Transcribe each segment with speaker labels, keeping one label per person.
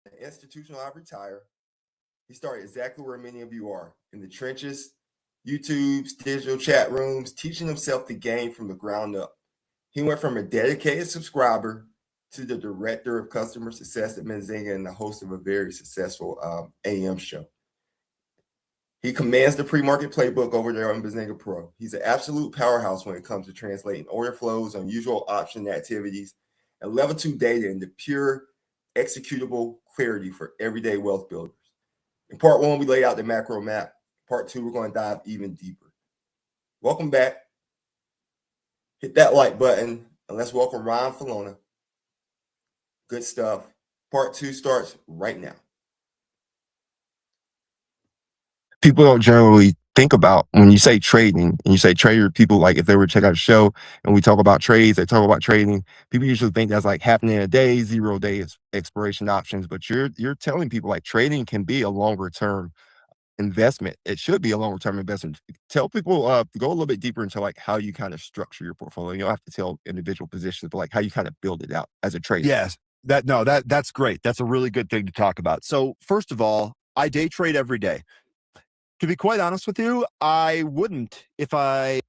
Speaker 1: An institutional I retire. He started exactly where many of you are, in the trenches, YouTube's, digital chat rooms, teaching himself the game from the ground up. He went from a dedicated subscriber to the director of customer success at Benzinga and the host of a very successful AM show. He commands the pre-market playbook over there on Benzinga Pro. He's an absolute powerhouse when it comes to translating order flows, unusual option activities, and level 2 data into pure executable clarity for everyday wealth builders. In part 1, we laid out the macro map. Part 2, we're going to dive even deeper. Welcome back. Hit that like button, and let's welcome Ryan Falona. Good stuff. Part 2 starts right now.
Speaker 2: People don't generally think about when you say trading and you say trader, people like if they were to check out a show and we talk about trades, they talk about trading, people usually think that's like happening in a day, 0 day expiration options. But you're telling people like trading can be a longer term investment. It should be a longer term investment. Tell people, go a little bit deeper into like how you kind of structure your portfolio. You don't have to tell individual positions, but like how you kind of build it out as a trader.
Speaker 3: Yes, that's great. That's a really good thing to talk about. So first of all, I day trade every day. To be quite honest with you, I wouldn't if I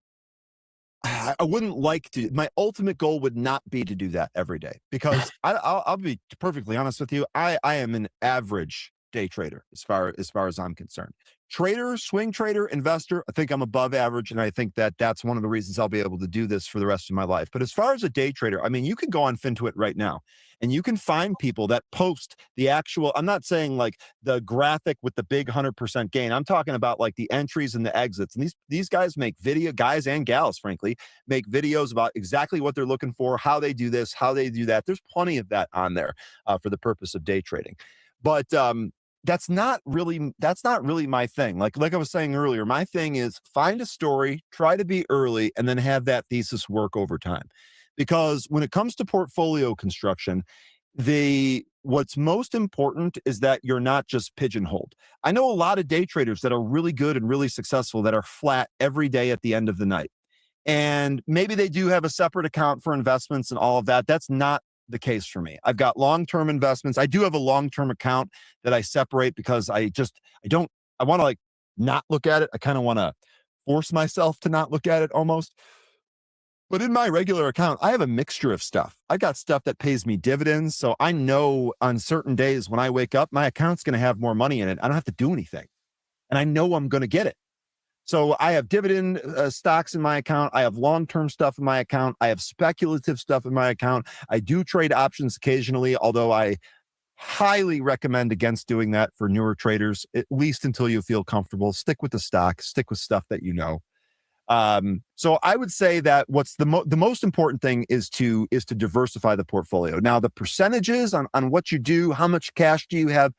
Speaker 3: wouldn't like to. My ultimate goal would not be to do that every day because I'll be perfectly honest with you. I am an average day trader as far as I'm concerned. Trader, swing trader, investor, I think I'm above average, and I think that that's one of the reasons I'll be able to do this for the rest of my life. But as far as a day trader, I mean, you can go on Fintuit right now, and you can find people that post the actual, I'm not saying like the graphic with the big 100% gain. I'm talking about like the entries and the exits. And these guys make video, guys and gals, frankly, make videos about exactly what they're looking for, how they do this, how they do that. There's plenty of that on there for the purpose of day trading. But that's not really my thing. Like I was saying earlier, my thing is find a story, try to be early, and then have that thesis work over time. Because when it comes to portfolio construction, what's most important is that you're not just pigeonholed. I know a lot of day traders that are really good and really successful that are flat every day at the end of the night. And maybe they do have a separate account for investments and all of that. That's not the case for me. I've got long-term investments. I do have a long-term account that I separate because I want to like not look at it. I kind of want to force myself to not look at it almost. But in my regular account, I have a mixture of stuff. I got stuff that pays me dividends. So I know on certain days when I wake up, my account's going to have more money in it. I don't have to do anything. And I know I'm going to get it. So I have dividend stocks in my account. I have long-term stuff in my account. I have speculative stuff in my account. I do trade options occasionally, although I highly recommend against doing that for newer traders, at least until you feel comfortable. Stick with the stock, stick with stuff that you know. So I would say that what's the most important thing is to diversify the portfolio. Now, the percentages on what you do, how much cash do you have,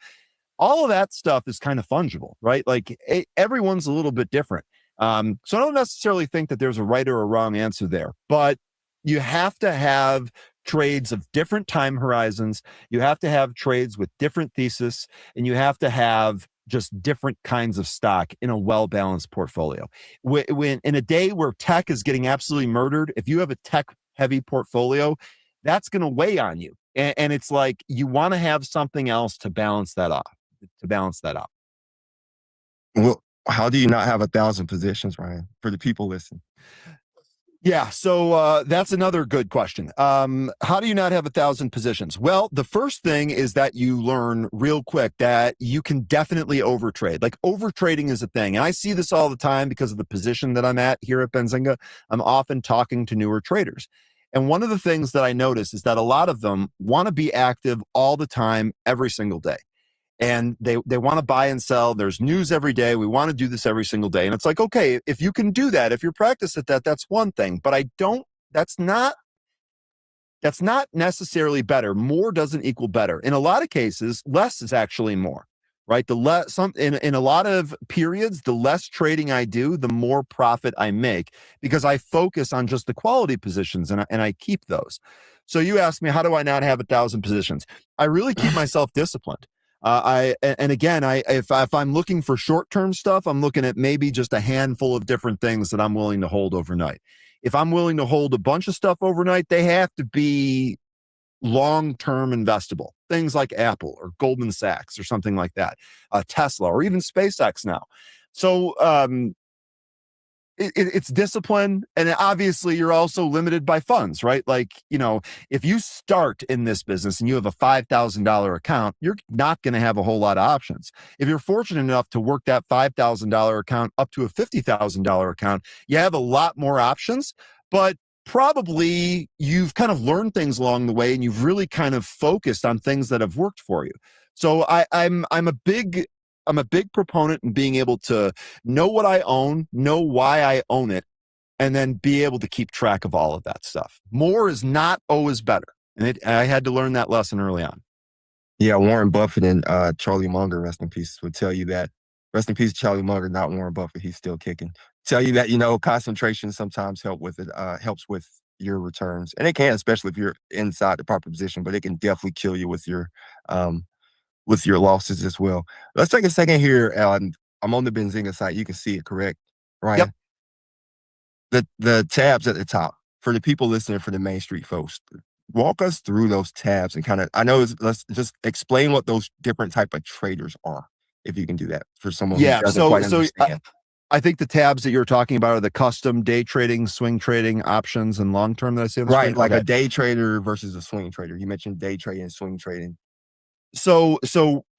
Speaker 3: all of that stuff is kind of fungible, right? Like everyone's a little bit different. So I don't necessarily think that there's a right or a wrong answer there, but you have to have trades of different time horizons. You have to have trades with different thesis, and you have to have just different kinds of stock in a well-balanced portfolio. When in a day where tech is getting absolutely murdered, if you have a tech-heavy portfolio, that's going to weigh on you. And it's like you want to have something else to balance that off.
Speaker 2: Well, how do you not have 1,000 positions, Ryan, for the people listening?
Speaker 3: Yeah, so that's another good question. How do you not have 1,000 positions? Well, the first thing is that you learn real quick that you can definitely overtrade. Like overtrading is a thing. And I see this all the time because of the position that I'm at here at Benzinga. I'm often talking to newer traders. And one of the things that I notice is that a lot of them want to be active all the time, every single day. And they want to buy and sell. There's news every day. We want to do this every single day. And it's like, okay, if you can do that, if you're practiced at that, that's one thing. But that's not necessarily better. More doesn't equal better. In a lot of cases, less is actually more, right? In a lot of periods, the less trading I do, the more profit I make because I focus on just the quality positions and I keep those. So you ask me, how do I not have 1,000 positions? I really keep myself disciplined. If I'm looking for short-term stuff, I'm looking at maybe just a handful of different things that I'm willing to hold overnight. If I'm willing to hold a bunch of stuff overnight, they have to be long-term investable, things like Apple or Goldman Sachs or something like that, Tesla, or even SpaceX now. So it's discipline, and obviously you're also limited by funds, right? Like, if you start in this business and you have a $5,000 account, you're not going to have a whole lot of options. If you're fortunate enough to work that $5,000 account up to a $50,000 account, you have a lot more options, but probably you've kind of learned things along the way and you've really kind of focused on things that have worked for you. So I'm a big proponent in being able to know what I own, know why I own it, and then be able to keep track of all of that stuff. More is not always better. And I had to learn that lesson early on.
Speaker 2: Yeah, Warren Buffett and Charlie Munger, rest in peace, would tell you that. Rest in peace, Charlie Munger, not Warren Buffett. He's still kicking. Tell you that, concentration sometimes helps with your returns. And it can, especially if you're inside the proper position, but it can definitely kill you with your losses as well. Let's take a second here. I'm on the Benzinga site. You can see it, correct, Ryan?
Speaker 3: Yep.
Speaker 2: The tabs at the top, for the people listening, for the Main Street folks, walk us through those tabs and let's just explain what those different type of traders are, if you can do that for someone who doesn't quite understand.
Speaker 3: I think the tabs that you're talking about are the custom, day trading, swing trading, options, and long-term that I see on the screen.
Speaker 2: Right, like a day trader versus a swing trader. You mentioned day trading and swing trading.
Speaker 3: So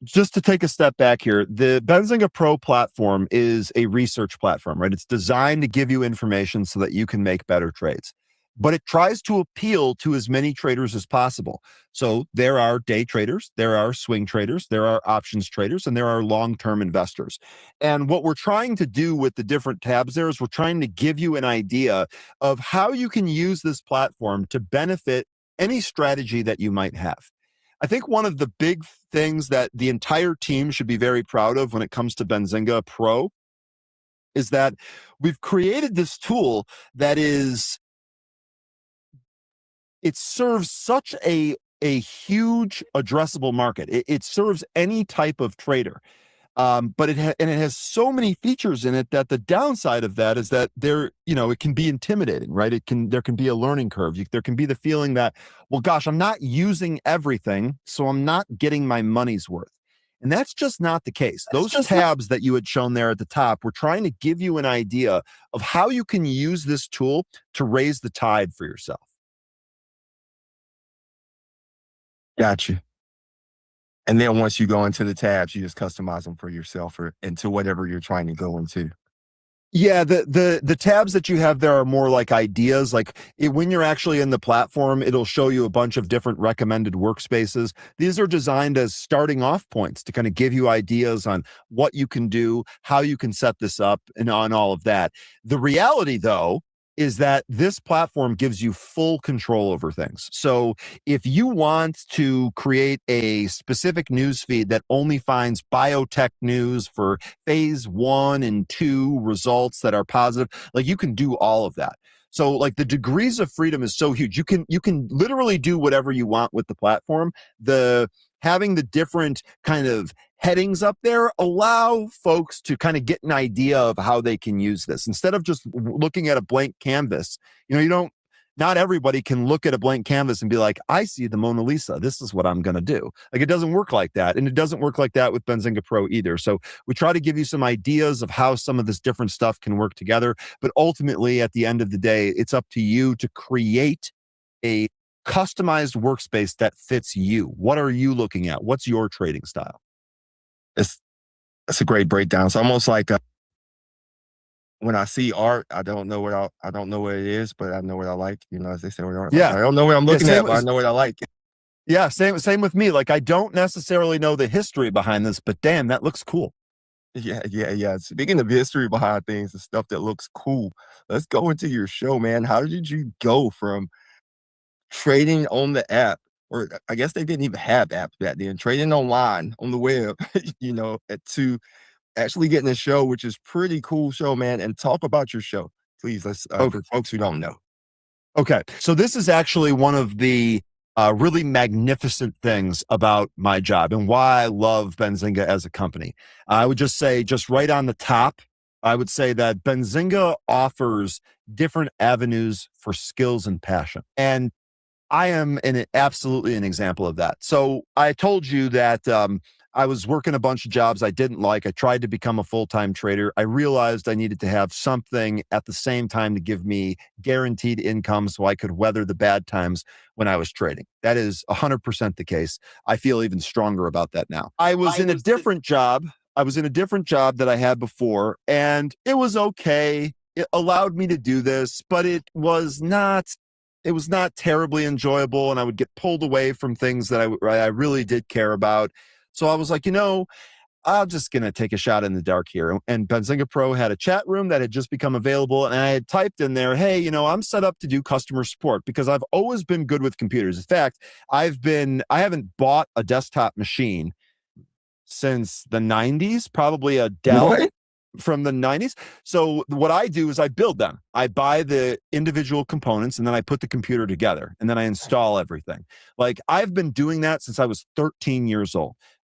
Speaker 3: just to take a step back here, the Benzinga Pro platform is a research platform, right? It's designed to give you information so that you can make better trades, but it tries to appeal to as many traders as possible. So there are day traders, there are swing traders, there are options traders, and there are long-term investors. And what we're trying to do with the different tabs there is we're trying to give you an idea of how you can use this platform to benefit any strategy that you might have. I think one of the big things that the entire team should be very proud of when it comes to Benzinga Pro is that we've created this tool that it serves such a huge addressable market. It serves any type of trader. But it has so many features in it that the downside of that is that it can be intimidating, right? There can be a learning curve. There can be the feeling that, well, gosh, I'm not using everything, so I'm not getting my money's worth. And that's just not the case. Those tabs that you had shown there at the top, we're trying to give you an idea of how you can use this tool to raise the tide for yourself.
Speaker 2: Gotcha. And then once you go into the tabs, you just customize them for yourself or into whatever you're trying to go into.
Speaker 3: Yeah, the tabs that you have there are more like ideas. When you're actually in the platform, it'll show you a bunch of different recommended workspaces. These are designed as starting off points to kind of give you ideas on what you can do, how you can set this up, and on all of that. The reality, though, is that this platform gives you full control over things. So if you want to create a specific news feed that only finds biotech news for phase 1 and 2 results that are positive, you can do all of that. So the degrees of freedom is so huge. You can literally do whatever you want with the platform. Having the different kind of headings up there allow folks to kind of get an idea of how they can use this instead of just looking at a blank canvas. Not everybody can look at a blank canvas and be like, I see the Mona Lisa. This is what I'm going to do. It doesn't work like that. And it doesn't work like that with Benzinga Pro either. So we try to give you some ideas of how some of this different stuff can work together. But ultimately, at the end of the day, it's up to you to create a customized workspace that fits you. What are you looking at? What's your trading style?
Speaker 2: That's a great breakdown. It's almost like when I see art, I don't know what it is, but I know what I like. As they say with art.
Speaker 3: Yeah.
Speaker 2: I don't know what I'm looking at, but I know what I like.
Speaker 3: Yeah, same with me. I don't necessarily know the history behind this, but damn, that looks cool.
Speaker 2: Yeah. Speaking of history behind things and stuff that looks cool, let's go into your show, man. How did you go from trading on the app, or I guess they didn't even have apps back then, trading online on the web, to actually getting a show, which is pretty cool show, man. And talk about your show, please. Let's for folks who don't know.
Speaker 3: Okay, so this is actually one of the really magnificent things about my job and why I love Benzinga as a company. I would just say, just right on the top, I would say that Benzinga offers different avenues for skills and passion. And I am absolutely an example of that. So I told you that I was working a bunch of jobs I didn't like. I tried to become a full-time trader. I realized I needed to have something at the same time to give me guaranteed income so I could weather the bad times when I was trading. That is 100% the case. I feel even stronger about that now. I was in a different job. I was in a different job that I had before, and it was okay. It allowed me to do this, but it was not terribly enjoyable, and I would get pulled away from things that I really did care about. So I was like, I'm just going to take a shot in the dark here. And Benzinga Pro had a chat room that had just become available. And I had typed in there, hey, I'm set up to do customer support because I've always been good with computers. In fact, I haven't bought a desktop machine since the 90s, probably a Dell.
Speaker 2: What?
Speaker 3: From the 90s. So what I do is I build them. I buy the individual components and then I put the computer together and then I install everything. Like I've been doing that since I was 13 years old.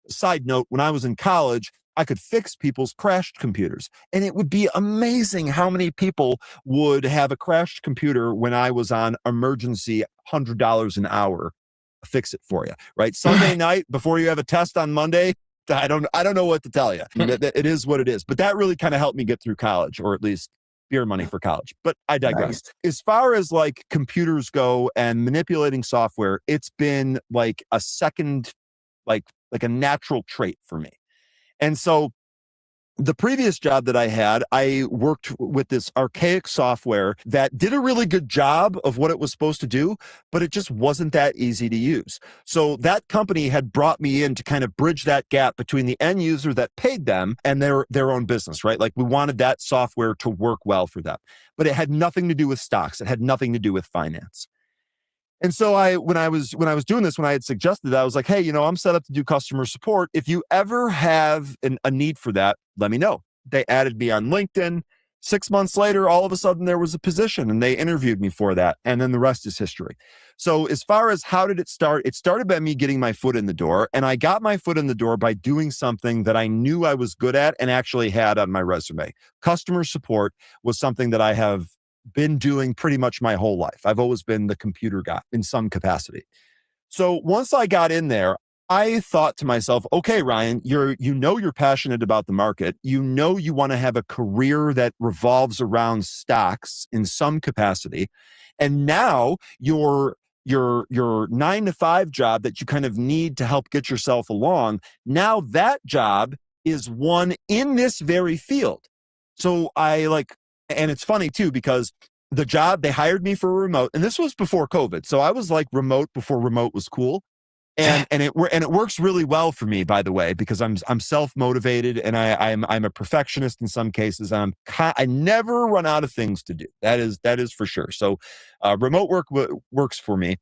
Speaker 3: Side note, when I was in college, I could fix people's crashed computers. And it would be amazing how many people would have a crashed computer when I was on emergency $100 an hour, fix it for you, right? Sunday night before you have a test on Monday, I don't know what to tell you. It is what it is. But that really kind of helped me get through college, or at least beer money for college. But I digress. Nice. As far as like computers go and manipulating software, it's been like a second, like a natural trait for me. And so the previous job that I had, I worked with this archaic software that did a really good job of what it was supposed to do, but it just wasn't that easy to use. So that company had brought me in to kind of bridge that gap between the end user that paid them and their own business, right? Like we wanted that software to work well for them, but it had nothing to do with stocks. It had nothing to do with finance. And so when I was doing this, when I had suggested that, I was like, hey, I'm set up to do customer support. If you ever have a need for that, let me know. They added me on LinkedIn. 6 months later, all of a sudden there was a position and they interviewed me for that. And then the rest is history. So as far as how did it start? It started by me getting my foot in the door. And I got my foot in the door by doing something that I knew I was good at and actually had on my resume. Customer support was something that I have been doing pretty much my whole life. I've always been the computer guy in some capacity. So once I got in there, I thought to myself, okay, Ryan, you're passionate about the market. You want to have a career that revolves around stocks in some capacity. And now your 9-to-5 job that you kind of need to help get yourself along, now that job is one in this very field. So and it's funny too, because the job, they hired me for a remote, and this was before COVID. So I was like remote before remote was cool. And it works really well for me, by the way, because I'm self-motivated and I'm a perfectionist in some cases. I never run out of things to do. That is for sure. So remote work works for me.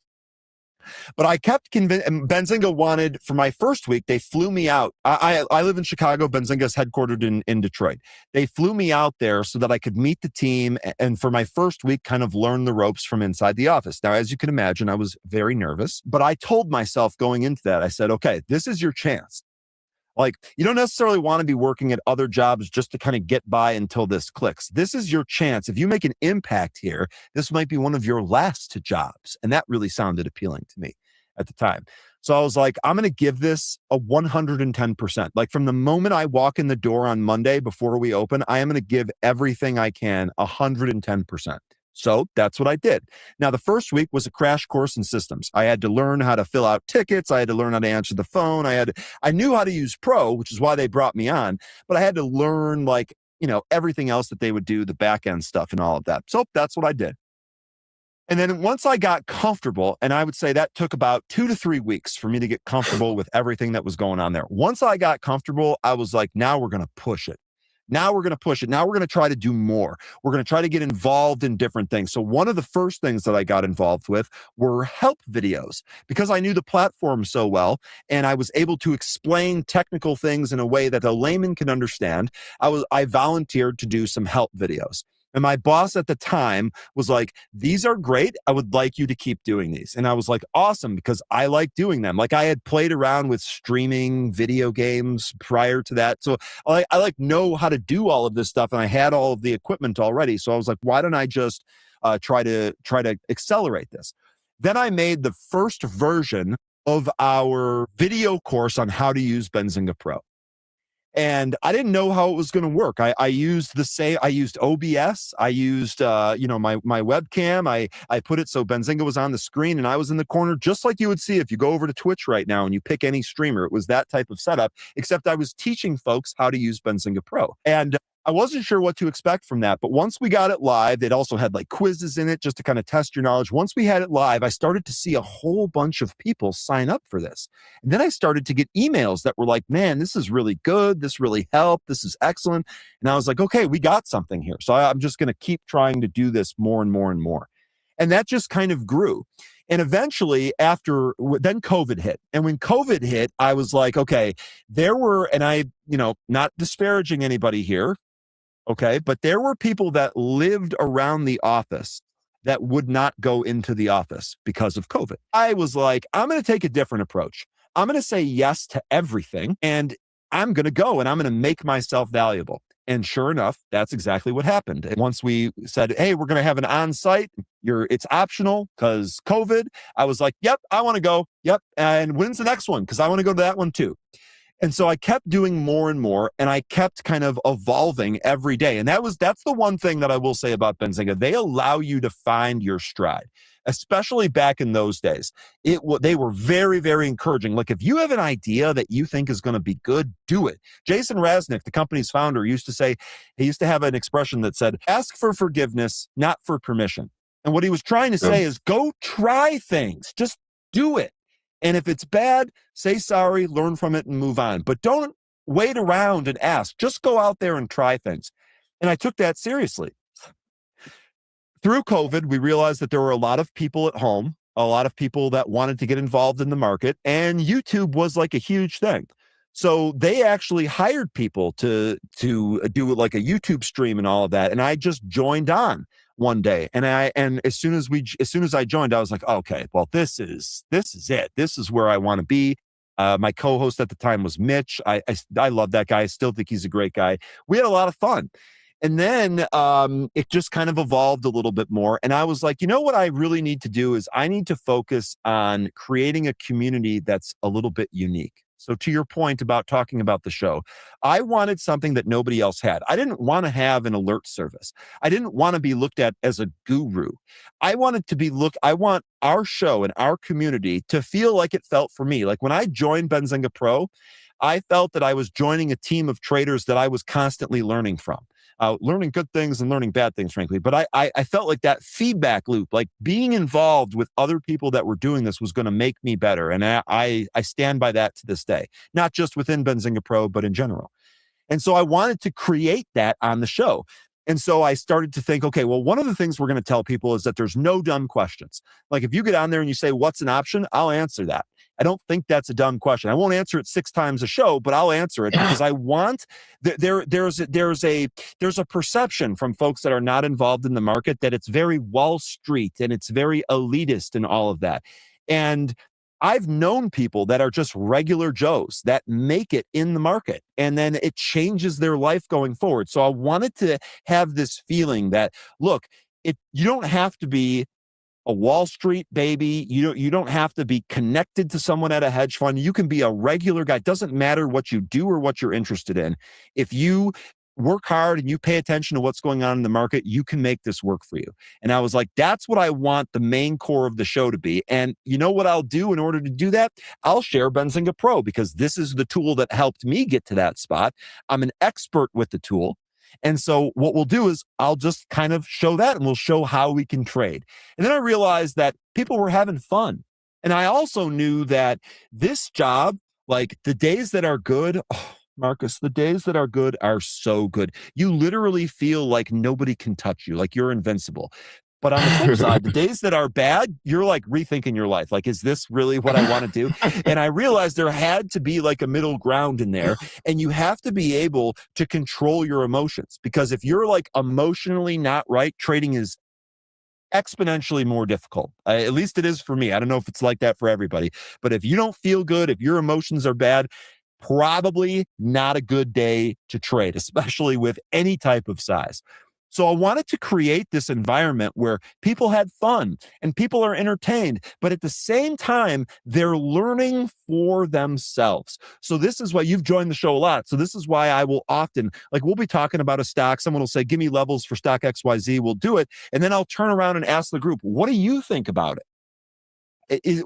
Speaker 3: But I kept convincing. Benzinga wanted, for my first week, they flew me out. I live in Chicago. Benzinga's headquartered in Detroit. They flew me out there so that I could meet the team and for my first week kind of learn the ropes from inside the office. Now, as you can imagine, I was very nervous, but I told myself going into that, I said, okay, this is your chance. Like, you don't necessarily want to be working at other jobs just to kind of get by until this clicks. This is your chance. If you make an impact here, this might be one of your last jobs. And that really sounded appealing to me at the time. So I was like, I'm going to give this a 110%. Like from the moment I walk in the door on Monday before we open, I am going to give everything I can 110%. So that's what I did. Now, the first week was a crash course in systems. I had to learn how to fill out tickets. I had to learn how to answer the phone. I knew how to use Pro, which is why they brought me on, but I had to learn everything else that they would do, the back end stuff and all of that. So that's what I did. And then once I got comfortable, and I would say that took about 2 to 3 weeks for me to get comfortable with everything that was going on there. Once I got comfortable, I was like, now we're going to push it. Now we're going to push it. Now we're going to try to do more. We're going to try to get involved in different things. So one of the first things that I got involved with were help videos because I knew the platform so well and I was able to explain technical things in a way that a layman can understand. I volunteered to do some help videos. And my boss at the time was like, these are great. I would like you to keep doing these. And I was like, awesome, because I like doing them. Like I had played around with streaming video games prior to that. So I know how to do all of this stuff. And I had all of the equipment already. So I was like, why don't I just try to accelerate this? Then I made the first version of our video course on how to use Benzinga Pro. And I didn't know how it was going to work. I used OBS. I used, my webcam. I put it so Benzinga was on the screen and I was in the corner, just like you would see if you go over to Twitch right now and you pick any streamer. It was that type of setup, except I was teaching folks how to use Benzinga Pro. And I wasn't sure what to expect from that, but once we got it live, it also had like quizzes in it just to kind of test your knowledge. Once we had it live, I started to see a whole bunch of people sign up for this. And then I started to get emails that were like, man, this is really good. This really helped. This is excellent. And I was like, okay, we got something here. So I'm just going to keep trying to do this more and more and more. And that just kind of grew. And eventually then COVID hit. And when COVID hit, I was like, okay, not disparaging anybody here. Okay. But there were people that lived around the office that would not go into the office because of COVID. I was like, I'm going to take a different approach. I'm going to say yes to everything and I'm going to go and I'm going to make myself valuable. And sure enough, that's exactly what happened. And once we said, hey, we're going to have an on-site, it's optional because COVID, I was like, yep, I want to go. Yep. And when's the next one? Because I want to go to that one too. And so I kept doing more and more, and I kept kind of evolving every day. And that's the one thing that I will say about Benzinga. They allow you to find your stride, especially back in those days. They were very, very encouraging. Like if you have an idea that you think is going to be good, do it. Jason Raznick, the company's founder, used to have an expression that said, ask for forgiveness, not for permission. And what he was trying to say is go try things, just do it. And if it's bad, say sorry, learn from it and move on. But don't wait around and ask. Just go out there and try things. And I took that seriously. Through COVID, we realized that there were a lot of people at home, a lot of people that wanted to get involved in the market, and YouTube was like a huge thing. So they actually hired people to do like a YouTube stream and all of that. And I just joined on one day. And as soon as I joined, I was like, okay, well, this is it. This is where I want to be. My co-host at the time was Mitch. I love that guy. I still think he's a great guy. We had a lot of fun. And then it just kind of evolved a little bit more. And I was like, you know what I really need to do is I need to focus on creating a community that's a little bit unique. So to your point about talking about the show, I wanted something that nobody else had. I didn't want to have an alert service. I didn't want to be looked at as a guru. I want our show and our community to feel like it felt for me. Like when I joined Benzinga Pro, I felt that I was joining a team of traders that I was constantly learning from. Learning good things and learning bad things, frankly. But I felt like that feedback loop, like being involved with other people that were doing this was going to make me better. And I stand by that to this day, not just within Benzinga Pro, but in general. And so I wanted to create that on the show. And so I started to think, okay, well, one of the things we're going to tell people is that there's no dumb questions. Like if you get on there and you say, what's an option? I'll answer that. I don't think that's a dumb question. I won't answer it 6 times a show, but I'll answer it because I want there's a perception from folks that are not involved in the market that it's very Wall Street and it's very elitist and all of that. And I've known people that are just regular Joes that make it in the market and then it changes their life going forward. So I wanted to have this feeling that, look, you don't have to be a Wall Street baby. You don't have to be connected to someone at a hedge fund. You can be a regular guy. It doesn't matter what you do or what you're interested in. If you work hard and you pay attention to what's going on in the market, you can make this work for you. And I was like, that's what I want the main core of the show to be. And you know what I'll do in order to do that? I'll share Benzinga Pro because this is the tool that helped me get to that spot. I'm an expert with the tool. And so what we'll do is I'll just kind of show that and we'll show how we can trade. And then I realized that people were having fun. And I also knew that this job, like the days that are good, Marcus, the days that are good are so good. You literally feel like nobody can touch you, like you're invincible. But on the flip side, the days that are bad, you're like rethinking your life. Like, is this really what I want to do? And I realized there had to be like a middle ground in there. And you have to be able to control your emotions. Because if you're like emotionally not right, trading is exponentially more difficult. At least it is for me. I don't know if it's like that for everybody. But if you don't feel good, if your emotions are bad, probably not a good day to trade, especially with any type of size. So I wanted to create this environment where people had fun and people are entertained, but at the same time, they're learning for themselves. So this is why you've joined the show a lot. So this is why I will often, like, we'll be talking about a stock. Someone will say, give me levels for stock XYZ. We'll do it. And then I'll turn around and ask the group, what do you think about it?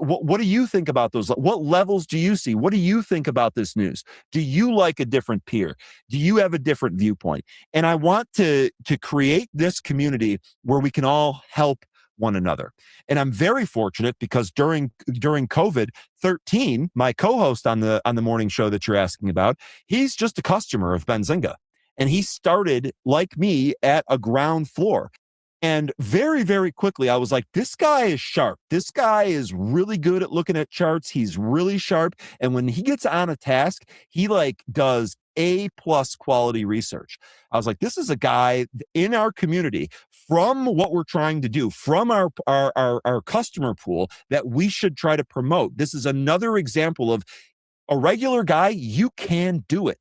Speaker 3: What do you think about those? What levels do you see? What do you think about this news? Do you like a different peer? Do you have a different viewpoint? And I want to create this community where we can all help one another. And I'm very fortunate because during COVID, 13, my co-host on the morning show that you're asking about, he's just a customer of Benzinga. And he started, like me, at a ground floor. And very, very quickly, I was like, this guy is sharp. This guy is really good at looking at charts. He's really sharp. And when he gets on a task, he like does A+ quality research. I was like, this is a guy in our community from what we're trying to do, from our customer pool that we should try to promote. This is another example of a regular guy. You can do it.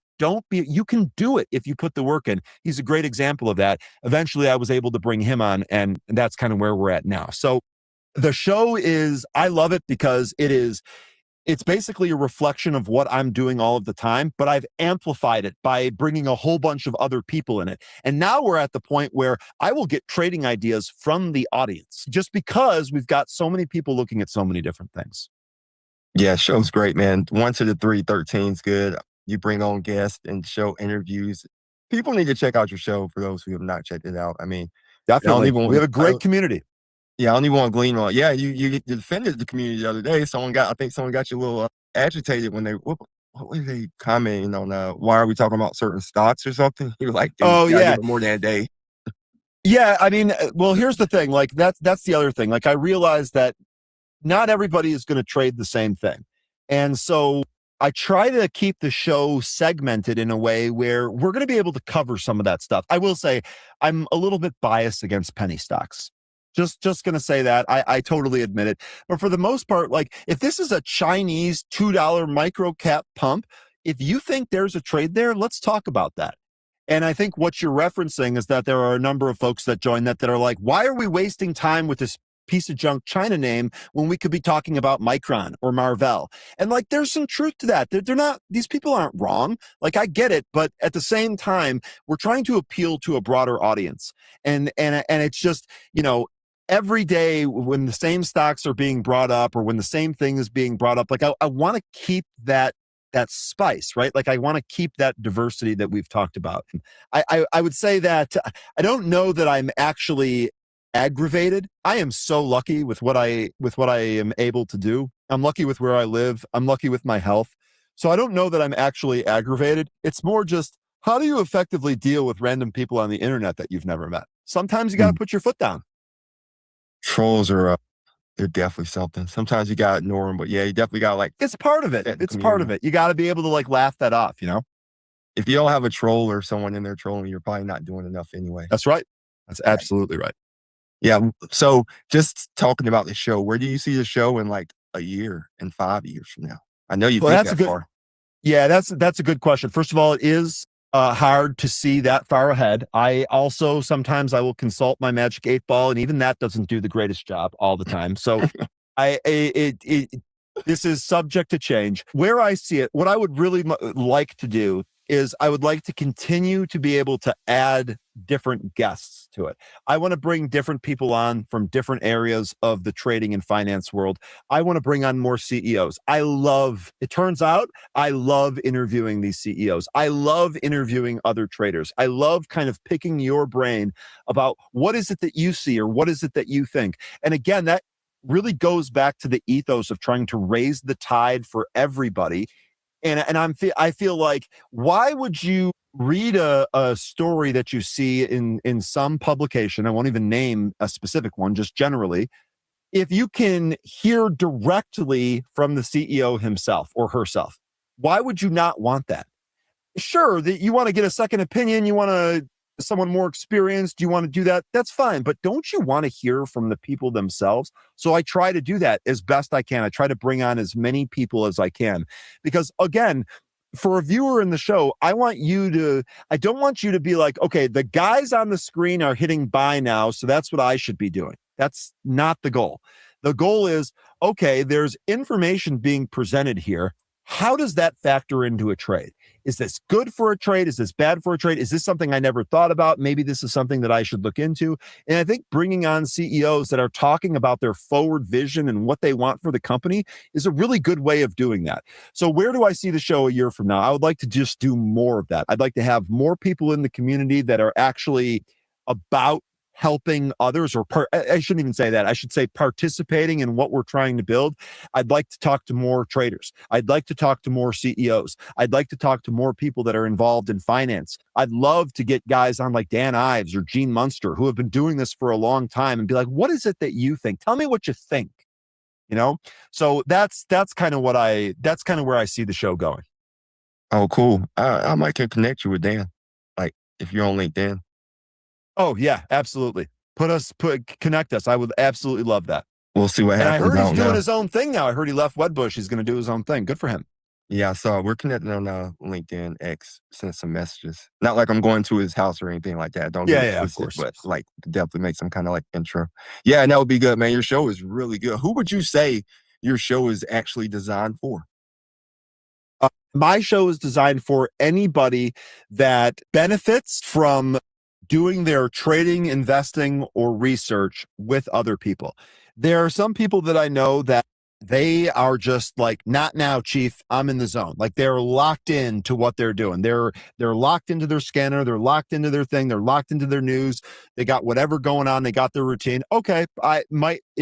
Speaker 3: You can do it if you put the work in. He's a great example of that. Eventually, I was able to bring him on, and that's kind of where we're at now. So the show I love it because it's basically a reflection of what I'm doing all of the time, but I've amplified it by bringing a whole bunch of other people in it. And now we're at the point where I will get trading ideas from the audience just because we've got so many people looking at so many different things.
Speaker 2: Yeah, show's great, man. 1 to the 3, 13's good. You bring on guests and show interviews. People need to check out your show for those who have not checked it out. I mean,
Speaker 3: definitely. We have a great community.
Speaker 2: Yeah, I don't even want to glean on. Yeah, you defended the community the other day. I think someone got you a little agitated when what were they commenting on? Why are we talking about certain stocks or something? You were like, dude,
Speaker 3: oh yeah,
Speaker 2: give it more than a day.
Speaker 3: Yeah, I mean, well, here's the thing. Like that's the other thing. Like I realized that not everybody is going to trade the same thing, and so I try to keep the show segmented in a way where we're going to be able to cover some of that stuff. I will say I'm a little bit biased against penny stocks. Just going to say that. I totally admit it. But for the most part, like if this is a Chinese $2 micro cap pump, if you think there's a trade there, let's talk about that. And I think what you're referencing is that there are a number of folks that join that are like, why are we wasting time with this piece of junk China name when we could be talking about Micron or Marvell? And like, there's some truth to that. They're not, these people aren't wrong. Like I get it, but at the same time, we're trying to appeal to a broader audience. And it's just, every day when the same stocks are being brought up or when the same thing is being brought up, like I want to keep that spice, right? Like I want to keep that diversity that we've talked about. I would say that I don't know that I'm actually aggravated. I am so lucky with what I am able to do. I'm lucky with where I live. I'm lucky with my health. So I don't know that I'm actually aggravated. It's more just, how do you effectively deal with random people on the internet that you've never met? Sometimes you got to put your foot down.
Speaker 2: Trolls are they're definitely something. Sometimes you got to ignore them, but yeah, you definitely got to like.
Speaker 3: It's part of it. It's part of it. You got to be able to like laugh that off,
Speaker 2: If you don't have a troll or someone in there trolling, you're probably not doing enough anyway.
Speaker 3: That's right. That's absolutely right.
Speaker 2: Yeah. So just talking about the show, where do you see the show in like a year and 5 years from now? I know you think that far.
Speaker 3: Yeah, that's a good question. First of all, it is hard to see that far ahead. I also, sometimes I will consult my magic 8 ball, and even that doesn't do the greatest job all the time. So this is subject to change. Where I see it, what I would really like to do is I would like to continue to be able to add different guests to it. I want to bring different people on from different areas of the trading and finance world. I want to bring on more CEOs. It turns out, I love interviewing these CEOs. I love interviewing other traders. I love kind of picking your brain about what is it that you see or what is it that you think. And again, that really goes back to the ethos of trying to raise the tide for everybody. And I feel like, why would you read a story that you see in some publication? I won't even name a specific one, just generally. If you can hear directly from the CEO himself or herself, why would you not want that? Sure, that you want to get a second opinion, you want someone more experienced, you want to do that, that's fine. But don't you want to hear from the people themselves? So I try to do that as best I can. I try to bring on as many people as I can, because again, for a viewer in the show, I don't want you to be like, okay, the guys on the screen are hitting buy now, so that's what I should be doing. That's not the goal. The goal is, okay, there's information being presented here. How does that factor into a trade? Is this good for a trade? Is this bad for a trade? Is this something I never thought about? Maybe this is something that I should look into. And I think bringing on CEOs that are talking about their forward vision and what they want for the company is a really good way of doing that. So where do I see the show a year from now? I would like to just do more of that. I'd like to have more people in the community that are actually about helping others, or I shouldn't even say that. I should say participating in what we're trying to build. I'd like to talk to more traders. I'd like to talk to more CEOs. I'd like to talk to more people that are involved in finance. I'd love to get guys on like Dan Ives or Gene Munster who have been doing this for a long time and be like, what is it that you think? Tell me what you think. You know? So that's kind of where I see the show going.
Speaker 2: Oh, cool. I might can connect you with Dan. Like if you're on LinkedIn.
Speaker 3: Oh yeah, absolutely. Connect us. I would absolutely love that.
Speaker 2: We'll see what happens.
Speaker 3: And I heard he's doing his own thing now. I heard he left Wedbush. He's going to do his own thing. Good for him.
Speaker 2: Yeah, so we're connected on LinkedIn X. Sent some messages. Not like I'm going to his house or anything like that. Don't get it twisted, of course. But like definitely make some kind of like intro. Yeah, and that would be good, man. Your show is really good. Who would you say your show is actually designed for?
Speaker 3: My show is designed for anybody that benefits from doing their trading, investing, or research with other people. There are some people that I know that they are just like, not now, chief, I'm in the zone. Like they're locked into what they're doing. They're locked into their scanner. They're locked into their thing. They're locked into their news. They got whatever going on. They got their routine. Okay, it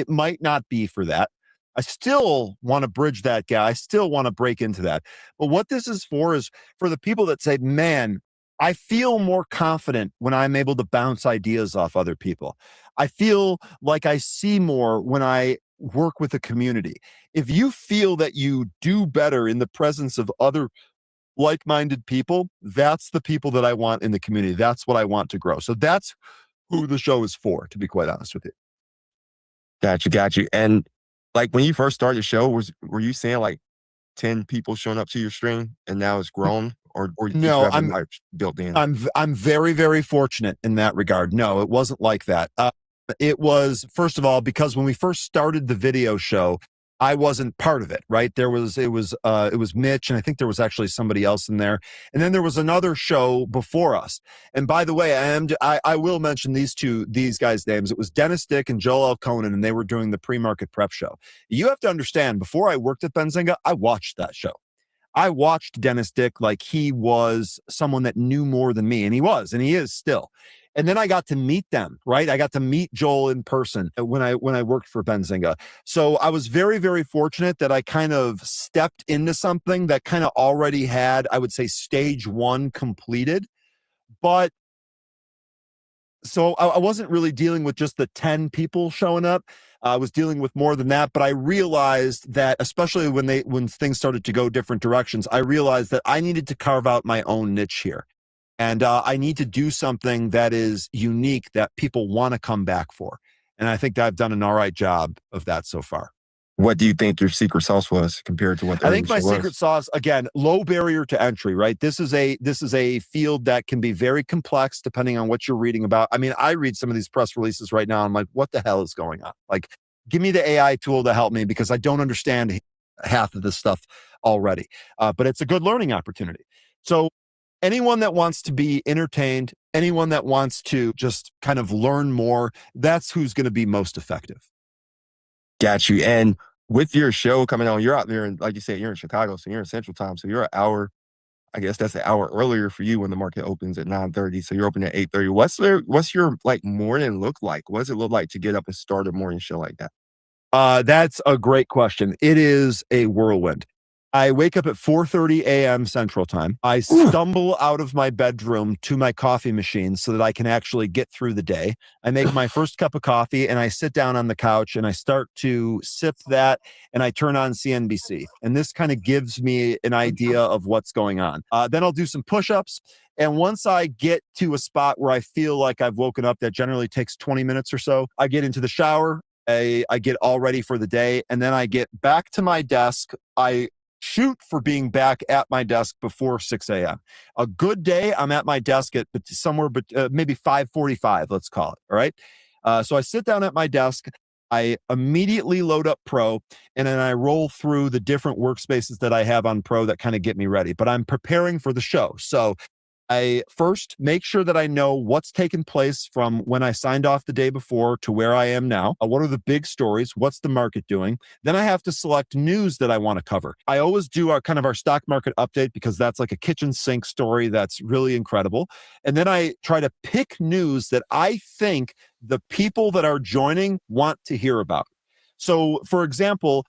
Speaker 3: might not be for that. I still want to bridge that guy. I still want to break into that. But what this is for the people that say, man, I feel more confident when I'm able to bounce ideas off other people. I feel like I see more when I work with a community. If you feel that you do better in the presence of other like-minded people, that's the people that I want in the community. That's what I want to grow. So that's who the show is for, to be quite honest with you.
Speaker 2: Got you. And like when you first started the show, were you seeing like 10 people showing up to your stream and now it's grown? Or
Speaker 3: no,
Speaker 2: I'm built in.
Speaker 3: I'm very, very fortunate in that regard. No, it wasn't like that. It was, first of all, because when we first started the video show, I wasn't part of it, right? It was Mitch, and I think there was actually somebody else in there. And then there was another show before us. And by the way, I will mention these guys' names. It was Dennis Dick and Joel L. Conan, and they were doing the pre-market prep show. You have to understand, before I worked at Benzinga, I watched that show. I watched Dennis Dick like he was someone that knew more than me, and he was, and he is still. And then I got to meet them, right? I got to meet Joel in person when I worked for Benzinga. So I was very, very fortunate that I kind of stepped into something that kind of already had, I would say, stage one completed. But so I wasn't really dealing with just the 10 people showing up. I was dealing with more than that, but I realized that, especially when things started to go different directions, I realized that I needed to carve out my own niche here. And I need to do something that is unique that people want to come back for. And I think that I've done an all right job of that so far.
Speaker 2: What do you think your secret sauce was compared to what
Speaker 3: I think my secret sauce, again, low barrier to entry, right? This is a field that can be very complex depending on what you're reading about. I mean, I read some of these press releases right now. I'm like, what the hell is going on? Like, give me the AI tool to help me because I don't understand half of this stuff already. But it's a good learning opportunity. So anyone that wants to be entertained, anyone that wants to just kind of learn more, that's who's going to be most effective.
Speaker 2: Got you. And with your show coming on, you're out there, and like you said, you're in Chicago, so you're in Central Time. So you're an hour, I guess that's an hour earlier for you when the market opens at 9:30. So you're open at 8:30. What's your like morning look like? What does it look like to get up and start a morning show like that?
Speaker 3: That's a great question. It is a whirlwind. I wake up at 4:30 a.m. Central Time. I stumble out of my bedroom to my coffee machine so that I can actually get through the day. I make my first cup of coffee and I sit down on the couch and I start to sip that and I turn on CNBC. And this kind of gives me an idea of what's going on. Then I'll do some push-ups. And once I get to a spot where I feel like I've woken up, that generally takes 20 minutes or so, I get into the shower. I get all ready for the day. And then I get back to my desk. I shoot for being back at my desk before 6 a.m. A good day, I'm at my desk at somewhere, but maybe 5:45, let's call it. All right. So I sit down at my desk. I immediately load up Pro, and then I roll through the different workspaces that I have on Pro that kind of get me ready. But I'm preparing for the show. So I first make sure that I know what's taken place from when I signed off the day before to where I am now. What are the big stories? What's the market doing? Then I have to select news that I want to cover. I always do our kind of our stock market update because that's like a kitchen sink story that's really incredible. And then I try to pick news that I think the people that are joining want to hear about. So, for example,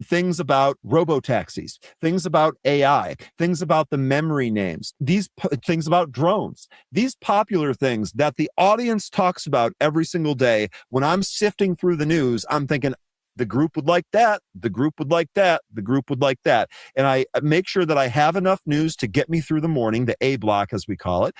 Speaker 3: things about robo-taxis, things about AI, things about the memory names, these things about drones, these popular things that the audience talks about every single day. When I'm sifting through the news, I'm thinking, the group would like that, the group would like that, the group would like that. And I make sure that I have enough news to get me through the morning, the A block, as we call it.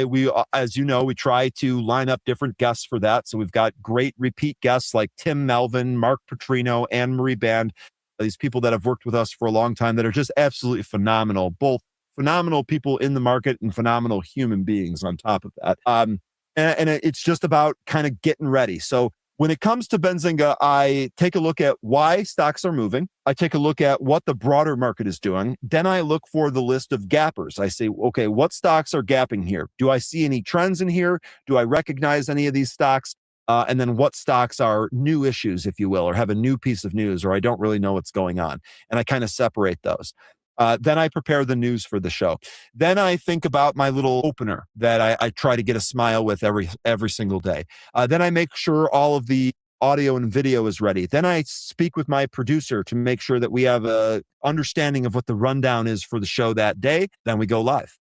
Speaker 3: We, as you know, we try to line up different guests for that. So we've got great repeat guests like Tim Melvin, Mark Petrino, Anne Marie Band, these people that have worked with us for a long time that are just absolutely phenomenal, both phenomenal people in the market and phenomenal human beings on top of that. And it's just about kind of getting ready. So when it comes to Benzinga, I take a look at why stocks are moving. I take a look at what the broader market is doing. Then I look for the list of gappers. I say, okay, what stocks are gapping here? Do I see any trends in here? Do I recognize any of these stocks? And then what stocks are new issues, if you will, or have a new piece of news, or I don't really know what's going on. And I kind of separate those. Then I prepare the news for the show. Then I think about my little opener that I try to get a smile with every single day. Then I make sure all of the audio and video is ready. Then I speak with my producer to make sure that we have a understanding of what the rundown is for the show that day. Then we go live.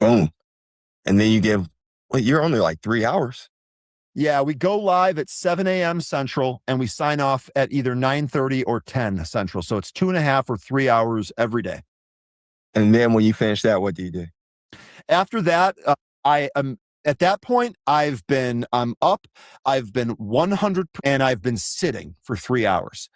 Speaker 2: Boom. And then you're only like 3 hours.
Speaker 3: Yeah, we go live at 7 a.m. Central, and we sign off at either 9:30 or 10 Central. So it's 2.5 or 3 hours every day.
Speaker 2: And then when you finish that, what do you do?
Speaker 3: After that, I am at that point. I'm up. I've been 100, and I've been sitting for 3 hours.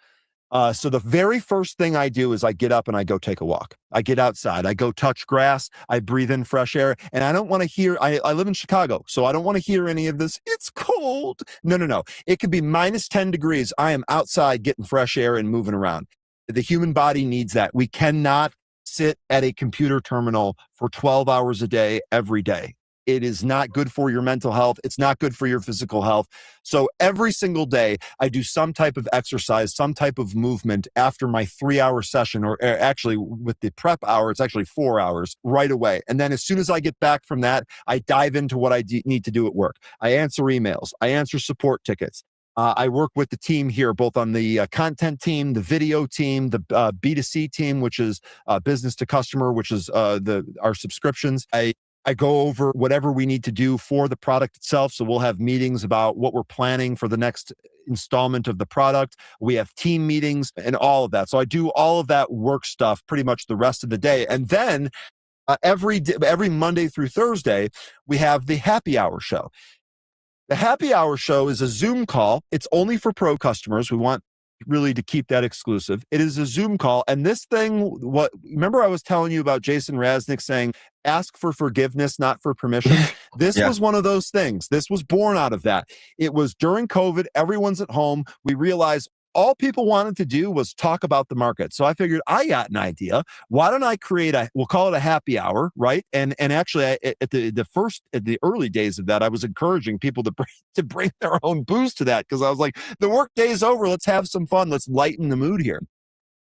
Speaker 3: So the very first thing I do is I get up and I go take a walk. I get outside, I go touch grass, I breathe in fresh air, and I don't want to hear, I live in Chicago, so I don't want to hear any of this, it's cold. No. It could be minus 10 degrees. I am outside getting fresh air and moving around. The human body needs that. We cannot sit at a computer terminal for 12 hours a day, every day. It is not good for your mental health. It's not good for your physical health. So every single day, I do some type of exercise, some type of movement after my 3-hour session, or actually with the prep hour, it's actually 4 hours right away. And then as soon as I get back from that, I dive into what I need to do at work. I answer emails. I answer support tickets. I work with the team here, both on the content team, the video team, the B2C team, which is business to customer, which is our subscriptions. I go over whatever we need to do for the product itself. So we'll have meetings about what we're planning for the next installment of the product. We have team meetings and all of that. So I do all of that work stuff pretty much the rest of the day. And then every Monday through Thursday, we have the happy hour show. The happy hour show is a Zoom call. It's only for pro customers. We want really to keep that exclusive. It is a Zoom call. And this thing, remember I was telling you about Jason Raznick saying, ask for forgiveness, not for permission. This was one of those things. This was born out of that. It was during COVID. Everyone's at home. We realized all people wanted to do was talk about the market. So I figured I got an idea. Why don't I create we'll call it a happy hour, right? And actually at the early days of that, I was encouraging people to bring their own booze to that, because I was like, the work day is over. Let's have some fun. Let's lighten the mood here.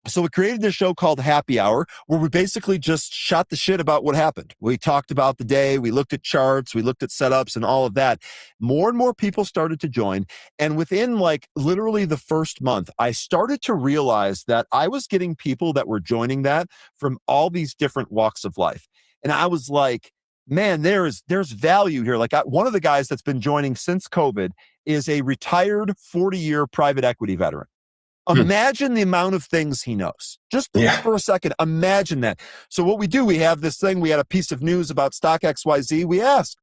Speaker 3: So we created this show called Happy Hour, where we basically just shot the shit about what happened. We talked about the day, we looked at charts, we looked at setups and all of that. More and more people started to join. And within like literally the first month, I started to realize that I was getting people that were joining that from all these different walks of life. And I was like, man, there's value here. Like one of the guys that's been joining since COVID is a retired 40-year private equity veteran. Imagine the amount of things he knows. Just for a second, imagine that. So what we do, we have this thing, we had a piece of news about stock XYZ.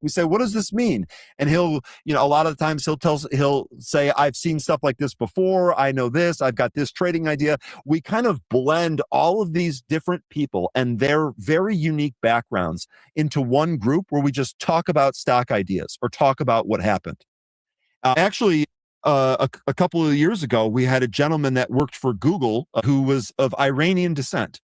Speaker 3: We say, what does this mean? And he'll, a lot of the times he'll say, I've seen stuff like this before. I know this, I've got this trading idea. We kind of blend all of these different people and their very unique backgrounds into one group where we just talk about stock ideas or talk about what happened. Actually, a couple of years ago, we had a gentleman that worked for Google who was of Iranian descent.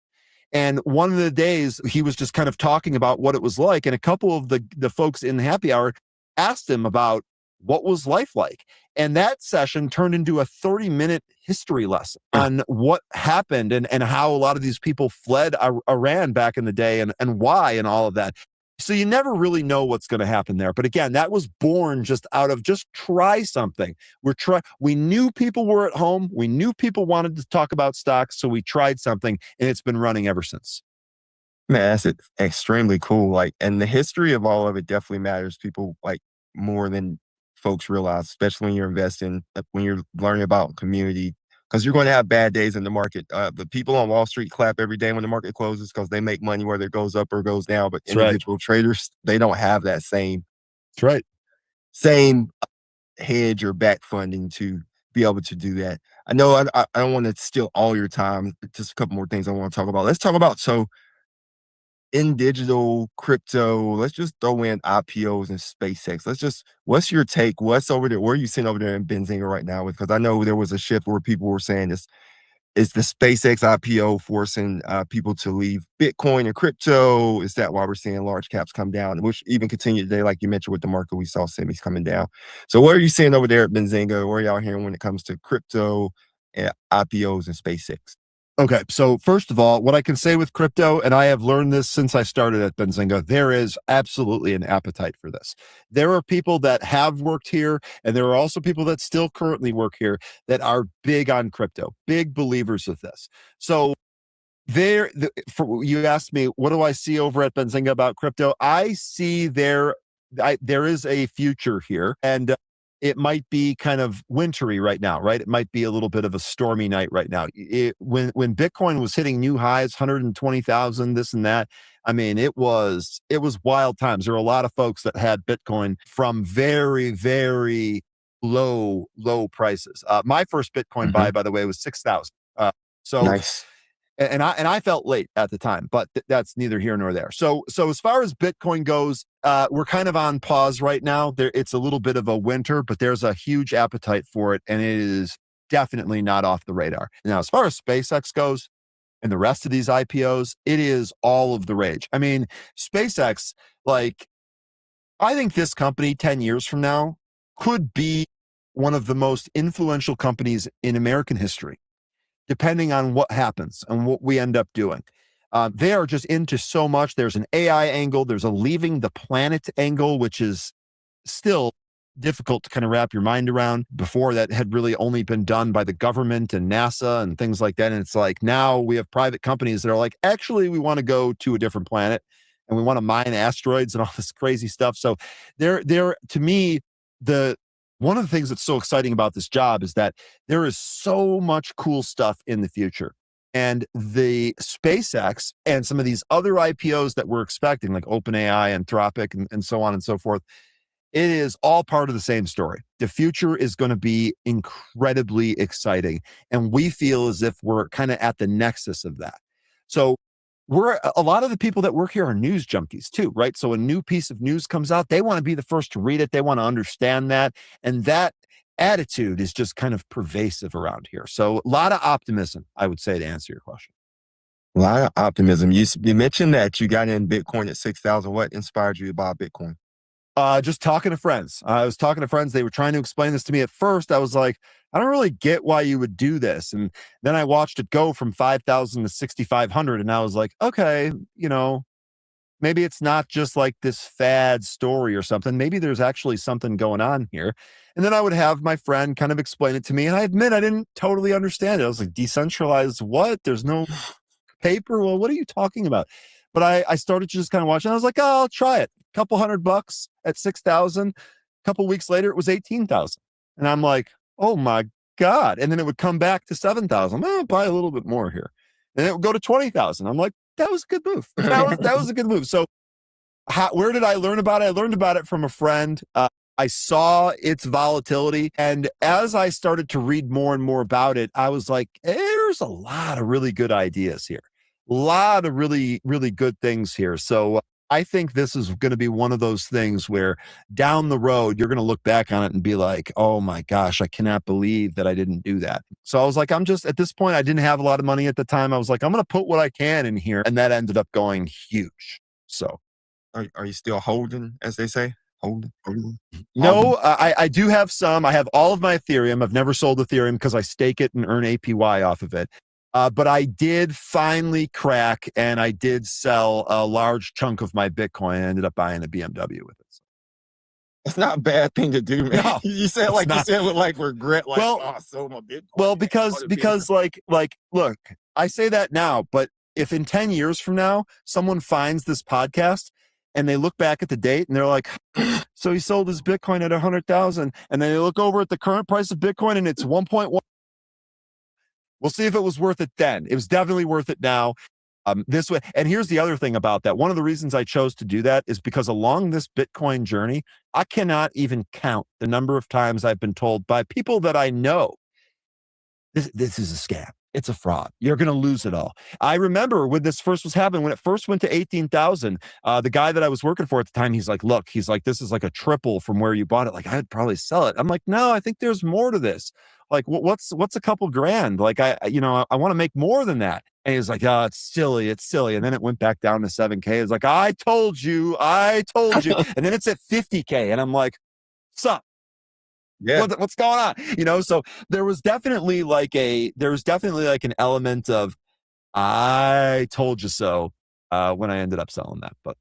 Speaker 3: And one of the days he was just kind of talking about what it was like. And a couple of the folks in the happy hour asked him about what was life like. And that session turned into a 30-minute history lesson on what happened and how a lot of these people fled Iran back in the day and why and all of that. So you never really know what's going to happen there. But again, that was born just out of just try something. We knew people were at home. We knew people wanted to talk about stocks. So we tried something and it's been running ever since.
Speaker 2: Man, that's extremely cool. And the history of all of it definitely matters. People more than folks realize, especially when you're investing, when you're learning about community, because you're going to have bad days in the market. The people on Wall Street clap every day when the market closes because they make money whether it goes up or goes down. But individual traders, they don't have that same hedge or back funding to be able to do that. I know I don't want to steal all your time. Just a couple more things I want to talk about. Let's talk about in digital crypto, let's just throw in IPOs and SpaceX. What's your take? What's over there? Where are you sitting over there in Benzinga right now? Because I know there was a shift where people were saying is the SpaceX IPO forcing people to leave Bitcoin and crypto? Is that why we're seeing large caps come down, which even continued today, like you mentioned with the market, we saw semis coming down. So what are you seeing over there at Benzinga? What are y'all hearing when it comes to crypto and IPOs and SpaceX?
Speaker 3: Okay, so first of all, what I can say with crypto, and I have learned this since I started at Benzinga, there is absolutely an appetite for this. There are people that have worked here, and there are also people that still currently work here that are big on crypto, big believers of this. So you asked me, what do I see over at Benzinga about crypto? I see there is a future here, and it might be kind of wintry right now, right? It might be a little bit of a stormy night right now. When Bitcoin was hitting new highs, 120,000, this and that, I mean, it was wild times. There were a lot of folks that had Bitcoin from very, very low prices. My first Bitcoin buy, by the way, was 6,000. So
Speaker 2: nice.
Speaker 3: And I felt late at the time, but that's neither here nor there. So as far as Bitcoin goes, we're kind of on pause right now. It's a little bit of a winter, but there's a huge appetite for it, and it is definitely not off the radar. Now, as far as SpaceX goes and the rest of these IPOs, it is all of the rage. I mean, SpaceX, I think this company 10 years from now could be one of the most influential companies in American history, depending on what happens and what we end up doing. They are just into so much. There's an AI angle. There's a leaving the planet angle, which is still difficult to kind of wrap your mind around. Before, that had really only been done by the government and NASA and things like that. And it's like now we have private companies that are like, actually, we want to go to a different planet and we want to mine asteroids and all this crazy stuff. So to me, one of the things that's so exciting about this job is that there is so much cool stuff in the future. And the SpaceX and some of these other IPOs that we're expecting, like OpenAI, Anthropic, and so on and so forth, it is all part of the same story. The future is going to be incredibly exciting. And we feel as if we're kind of at the nexus of that. So a lot of the people that work here are news junkies too, right? So a new piece of news comes out, they want to be the first to read it. They want to understand that. And that attitude is just kind of pervasive around here. So a lot of optimism, I would say, to answer your question.
Speaker 2: A lot of optimism. You mentioned that you got in Bitcoin at 6,000. What inspired you to buy Bitcoin?
Speaker 3: Just talking to friends. I was talking to friends. They were trying to explain this to me at first. I was like, I don't really get why you would do this. And then I watched it go from 5,000 to 6,500. And I was like, okay, maybe it's not just like this fad story or something. Maybe there's actually something going on here. And then I would have my friend kind of explain it to me. And I admit I didn't totally understand it. I was like, decentralized what? There's no paper? Well, what are you talking about? But I started to just kind of watch it. I was like, oh, I'll try it. A couple $100 at 6,000. A couple weeks later, it was 18,000. And I'm like, oh my God. And then it would come back to 7,000. I'll buy a little bit more here. And it would go to 20,000. I'm like, that was a good move. That was a good move. So where did I learn about it? I learned about it from a friend. I saw its volatility. And as I started to read more and more about it, I was like, there's a lot of really good ideas here. A lot of really, really good things here. So I think this is going to be one of those things where down the road, you're going to look back on it and be like, oh my gosh, I cannot believe that I didn't do that. So I was like, I'm just, at this point, I didn't have a lot of money at the time. I was like, I'm going to put what I can in here. And that ended up going huge. So
Speaker 2: are you still holding, as they say? Holding?
Speaker 3: No, I do have some. I have all of my Ethereum. I've never sold Ethereum because I stake it and earn APY off of it. But I did finally crack, and I did sell a large chunk of my Bitcoin. I ended up buying a BMW with it.
Speaker 2: It's not a bad thing to do, man.
Speaker 3: No,
Speaker 2: you said like not. You said with like regret, like,
Speaker 3: well,
Speaker 2: oh, I sold my Bitcoin.
Speaker 3: Well, because like look, I say that now, but if in 10 years from now someone finds this podcast and they look back at the date and they're like, so he sold his Bitcoin at 100,000, and then they look over at the current price of Bitcoin and it's 1.1. We'll see if it was worth it then. It was definitely worth it now. This way, and here's the other thing about that. One of the reasons I chose to do that is because along this Bitcoin journey, I cannot even count the number of times I've been told by people that I know, this is a scam. It's a fraud. You're going to lose it all. I remember when this first was happening, when it first went to 18,000, the guy that I was working for at the time, he's like, look, this is like a triple from where you bought it. Like, I'd probably sell it. I'm like, no, I think there's more to this. Like, what's a couple grand? Like, I want to make more than that. And he's like, oh, it's silly. And then it went back down to 7K. It's like, I told you. And then it's at 50K. And I'm like, sup? Yeah. What's going on? So there was definitely like an element of, I told you so, when I ended up selling that. But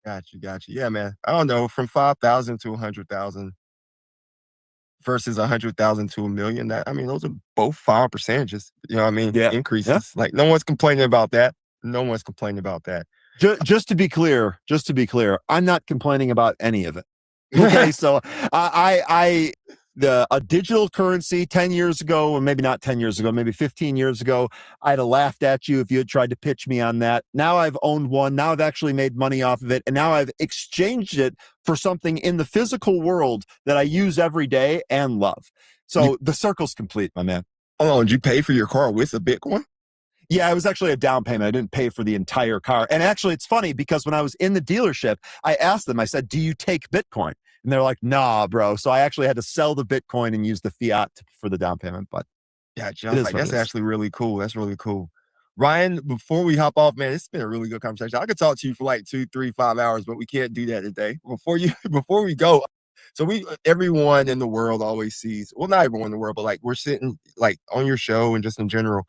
Speaker 2: got you. Yeah, man. I don't know, from 5,000 to 100,000 versus 100,000 to 1 million. Those are both fine percentages. You know what I mean?
Speaker 3: Yeah.
Speaker 2: Increases.
Speaker 3: Yeah.
Speaker 2: Like, no one's complaining about that.
Speaker 3: Just to be clear, I'm not complaining about any of it. Okay, so a digital currency 10 years ago, or maybe not 10 years ago, maybe 15 years ago, I'd have laughed at you if you had tried to pitch me on that. Now I've owned one. Now I've actually made money off of it. And now I've exchanged it for something in the physical world that I use every day and love. So the circle's complete, my man.
Speaker 2: Oh, did you pay for your car with a Bitcoin?
Speaker 3: Yeah, it was actually a down payment. I didn't pay for the entire car. And actually, it's funny because when I was in the dealership, I asked them, I said, do you take Bitcoin? And they're like, nah, bro. So I actually had to sell the Bitcoin and use the fiat for the down payment. But
Speaker 2: yeah, John, that's actually really cool. That's really cool. Ryan, before we hop off, man, it's been a really good conversation. I could talk to you for like 2, 3, 5 hours, but we can't do that today. Before we go, so everyone in the world always sees, well, not everyone in the world, but like we're sitting like on your show and just in general,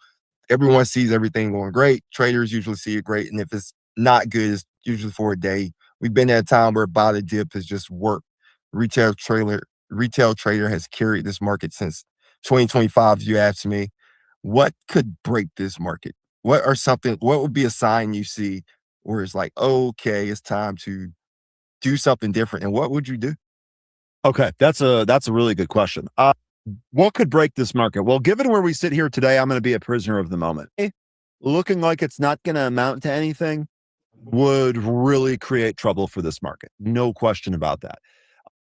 Speaker 2: everyone sees everything going great. Traders usually see it great. And if it's not good, it's usually for a day. We've been at a time where buy the dip has just worked. Retail trader has carried this market since 2025. If you ask me, what could break this market? What would be a sign you see where it's like, okay, it's time to do something different? And what would you do?
Speaker 3: Okay, that's a really good question. What could break this market? Well, given where we sit here today, I'm going to be a prisoner of the moment. Looking like it's not going to amount to anything would really create trouble for this market. No question about that.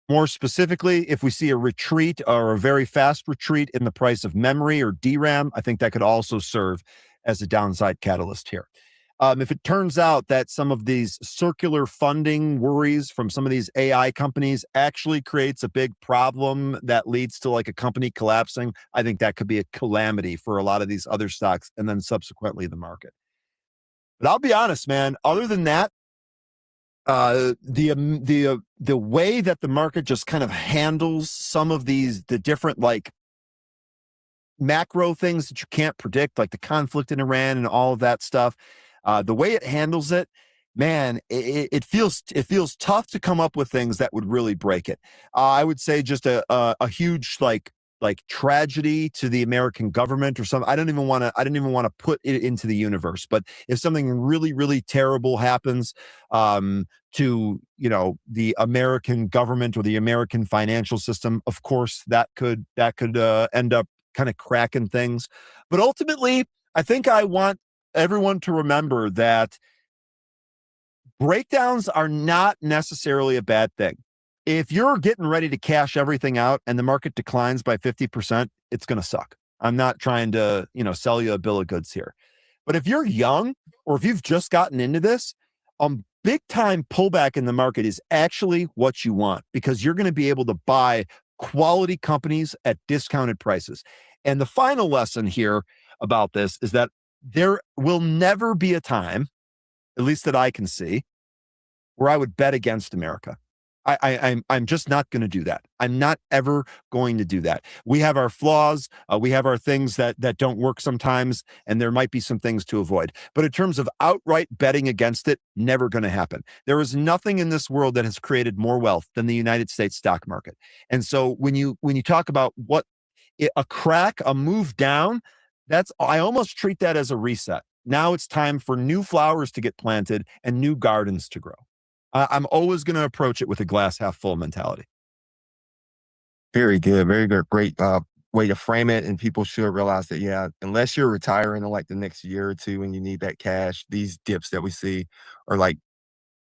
Speaker 3: More specifically, if we see a retreat or a very fast retreat in the price of memory or DRAM, I think that could also serve as a downside catalyst here. If it turns out that some of these circular funding worries from some of these AI companies actually creates a big problem that leads to like a company collapsing, I think that could be a calamity for a lot of these other stocks and then subsequently the market. But I'll be honest, man, other than that, the way that the market just kind of handles some of the different like macro things that you can't predict, like the conflict in Iran and all of that stuff, the way it handles it, man, it feels tough to come up with things that would really break it. I would say just a huge like tragedy to the American government or something. I didn't even want to put it into the universe, but if something really, really terrible happens to the American government or the American financial system, of course that could end up kind of cracking things. But ultimately, I think I want everyone to remember that breakdowns are not necessarily a bad thing. If you're getting ready to cash everything out and the market declines by 50%, it's going to suck. I'm not trying to, sell you a bill of goods here. But if you're young or if you've just gotten into this, big time pullback in the market is actually what you want, because you're going to be able to buy quality companies at discounted prices. And the final lesson here about this is that there will never be a time, at least that I can see, where I would bet against America. I'm just not going to do that. I'm not ever going to do that. We have our flaws. We have our things that don't work sometimes, and there might be some things to avoid. But in terms of outright betting against it, never going to happen. There is nothing in this world that has created more wealth than the United States stock market. And so when you talk about a crack, a move down, I almost treat that as a reset. Now it's time for new flowers to get planted and new gardens to grow. I'm always going to approach it with a glass half full mentality.
Speaker 2: Very good. Very good. Great way to frame it. And people should realize that, yeah, unless you're retiring in like the next year or two and you need that cash, these dips that we see are like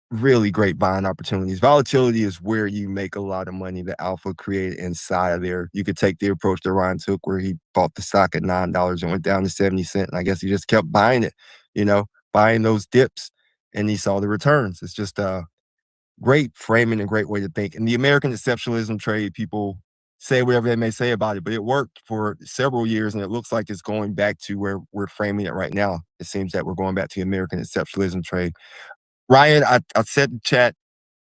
Speaker 2: really great buying opportunities. Volatility is where you make a lot of money. The alpha created inside of there. You could take the approach that Ryan took where he bought the stock at $9 and went down to 70 cents. And I guess he just kept buying it, buying those dips, and he saw the returns. It's just great framing and great way to think. And the American exceptionalism trade, people say whatever they may say about it, but it worked for several years, and it looks like it's going back to where we're framing it right now. It seems that we're going back to the American exceptionalism trade. Ryan, I said in the chat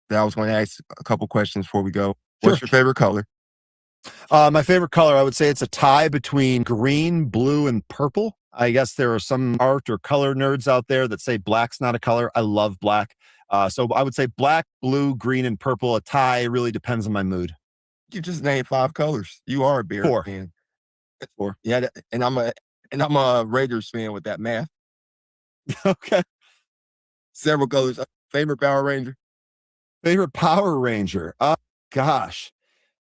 Speaker 2: that I was going to ask a couple questions before we go. What's your favorite color?
Speaker 3: My favorite color, I would say it's a tie between green, blue, and purple. I guess there are some art or color nerds out there that say black's not a color. I love black. So I would say black, blue, green, and purple. A tie really depends on my mood.
Speaker 2: You just named 5 colors. You are a Bears fan. That's 4. Yeah, and I'm a Raiders fan with that math.
Speaker 3: Okay.
Speaker 2: Several colors. Favorite Power Ranger?
Speaker 3: Favorite Power Ranger? Gosh.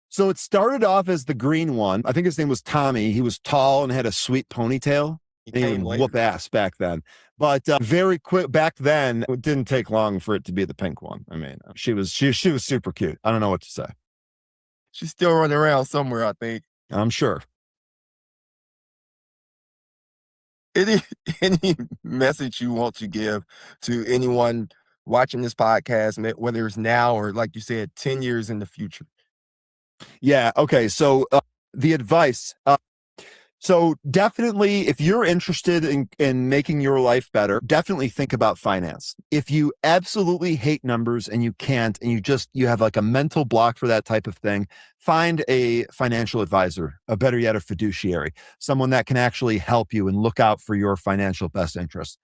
Speaker 3: So it started off as the green one. I think his name was Tommy. He was tall and had a sweet ponytail. He would whoop ass back then. But very quick back then, it didn't take long for it to be the pink one. I mean, she was super cute. I don't know what to say.
Speaker 2: She's still running around somewhere, I think.
Speaker 3: I'm sure.
Speaker 2: Any message you want to give to anyone watching this podcast, whether it's now or, like you said, 10 years in the future?
Speaker 3: Yeah. Okay. So the advice. So definitely, if you're interested in making your life better, definitely think about finance. If you absolutely hate numbers and you can't, and you have like a mental block for that type of thing, find a financial advisor, a better yet, a fiduciary, someone that can actually help you and look out for your financial best interests.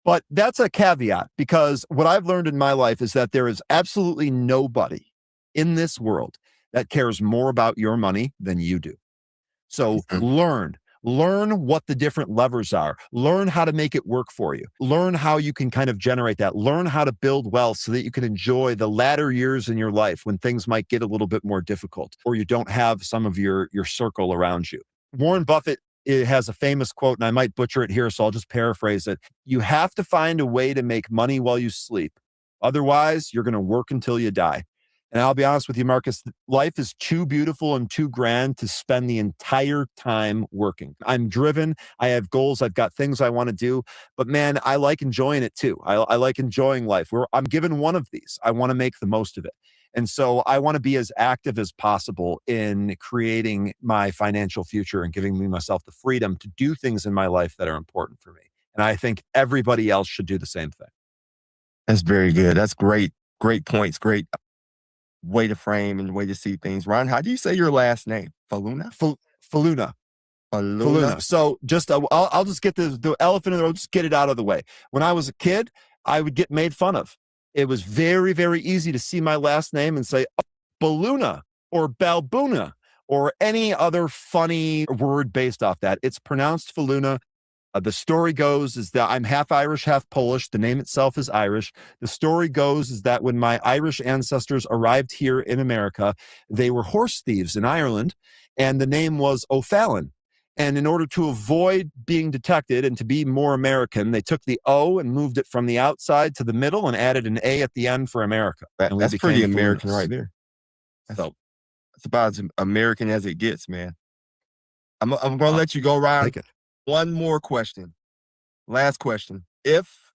Speaker 3: But that's a caveat, because what I've learned in my life is that there is absolutely nobody in this world that cares more about your money than you do. So learn what the different levers are. Learn how to make it work for you. Learn how you can kind of generate that. Learn how to build wealth so that you can enjoy the latter years in your life when things might get a little bit more difficult, or you don't have some of your circle around you. Warren Buffett has a famous quote, and I might butcher it here, so I'll just paraphrase it. You have to find a way to make money while you sleep. Otherwise, you're going to work until you die. And I'll be honest with you, Marcus, life is too beautiful and too grand to spend the entire time working. I'm driven. I have goals. I've got things I want to do. But man, I like enjoying it too. I like enjoying life. I'm given one of these. I want to make the most of it. And so I want to be as active as possible in creating my financial future and giving myself the freedom to do things in my life that are important for me. And I think everybody else should do the same thing.
Speaker 2: That's very good. That's great. Great points. Great way to frame and way to see things. Ryan, how do you say your last name? Falona?
Speaker 3: Falona. Falona. So just, I'll just get the elephant in the room, just get it out of the way. When I was a kid, I would get made fun of. It was very, very easy to see my last name and say, Baluna or Balbuna or any other funny word based off that. It's pronounced Falona. The story goes is that I'm half Irish, half Polish. The name itself is Irish. The story goes is that when my Irish ancestors arrived here in America, they were horse thieves in Ireland, and the name was O'Fallon. And in order to avoid being detected and to be more American, they took the O and moved it from the outside to the middle and added an A at the end for America. And
Speaker 2: That's pretty
Speaker 3: became
Speaker 2: American
Speaker 3: Falunas.
Speaker 2: right there.
Speaker 3: So
Speaker 2: It's about as American as it gets, man. I'm going to let you go, Ryan.
Speaker 3: take it.
Speaker 2: One more question. Last question. If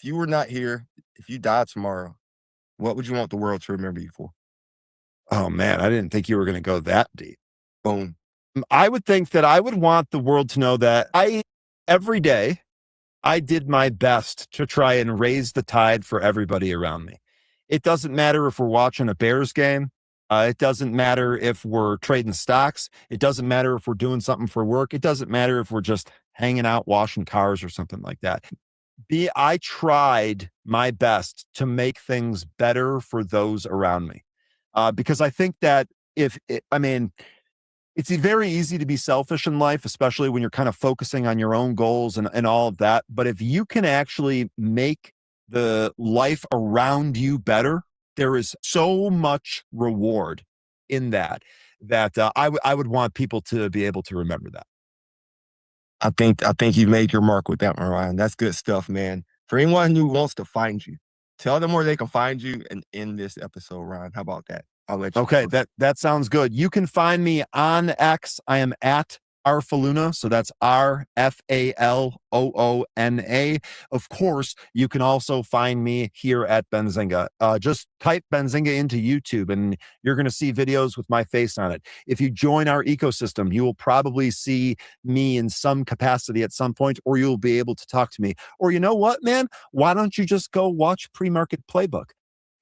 Speaker 2: you were not here, if you died tomorrow, what would you want the world to remember you for?
Speaker 3: Oh man, I didn't think you were going to go that deep.
Speaker 2: Boom.
Speaker 3: I would think that I would want the world to know that every day, I did my best to try and raise the tide for everybody around me. It doesn't matter if we're watching a Bears game. It doesn't matter if we're trading stocks. It doesn't matter if we're doing something for work. It doesn't matter if we're just hanging out, washing cars or something like that. I tried my best to make things better for those around me. Because I think that it's very easy to be selfish in life, especially when you're kind of focusing on your own goals and all of that. But if you can actually make the life around you better, there is so much reward in that I would want people to be able to remember that.
Speaker 2: I think you made your mark with that one, Ryan. That's good stuff, man. For anyone who wants to find you, tell them where they can find you and end this episode, Ryan. How about that? I'll let you.
Speaker 3: Okay, that sounds good. You can find me on X. I am at Falona, so that's RFALOONA. Of course, you can also find me here at Benzinga. Just type Benzinga into YouTube and you're going to see videos with my face on it. If you join our ecosystem, you will probably see me in some capacity at some point, or you'll be able to talk to me. Or you know what, man? Why don't you just go watch Pre-Market Playbook?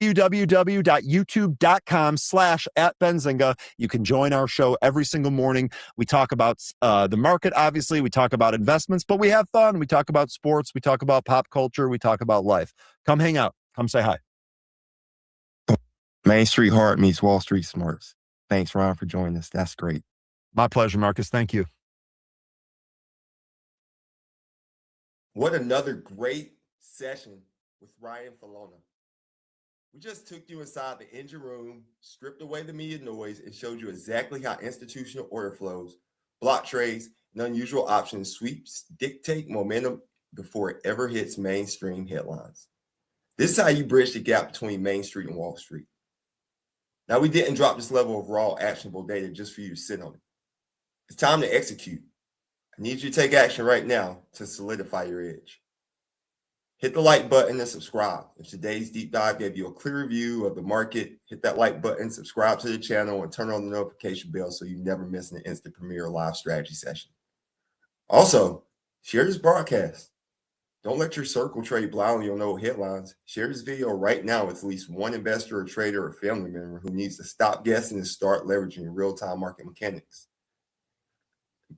Speaker 3: www.youtube.com/@Benzinga. You can join our show every single morning. We talk about the market, obviously. We talk about investments, but we have fun. We talk about sports. We talk about pop culture. We talk about life. Come hang out. Come say hi.
Speaker 2: Main Street Heart meets Wall Street Smarts. Thanks, Ron, for joining us. That's great.
Speaker 3: My pleasure, Marcus. Thank you.
Speaker 1: What another great session with Ryan Falona. We just took you inside the engine room, stripped away the media noise, and showed you exactly how institutional order flows, block trades, and unusual option sweeps dictate momentum before it ever hits mainstream headlines. This is how you bridge the gap between Main Street and Wall Street. Now, we didn't drop this level of raw, actionable data just for you to sit on it. It's time to execute. I need you to take action right now to solidify your edge. Hit the like button and subscribe. If today's deep dive gave you a clear view of the market, hit that like button, subscribe to the channel, and turn on the notification bell so you never miss an instant premiere live strategy session. Also, share this broadcast. Don't let your circle trade blindly on old headlines. Share this video right now with at least one investor or trader or family member who needs to stop guessing and start leveraging real-time market mechanics.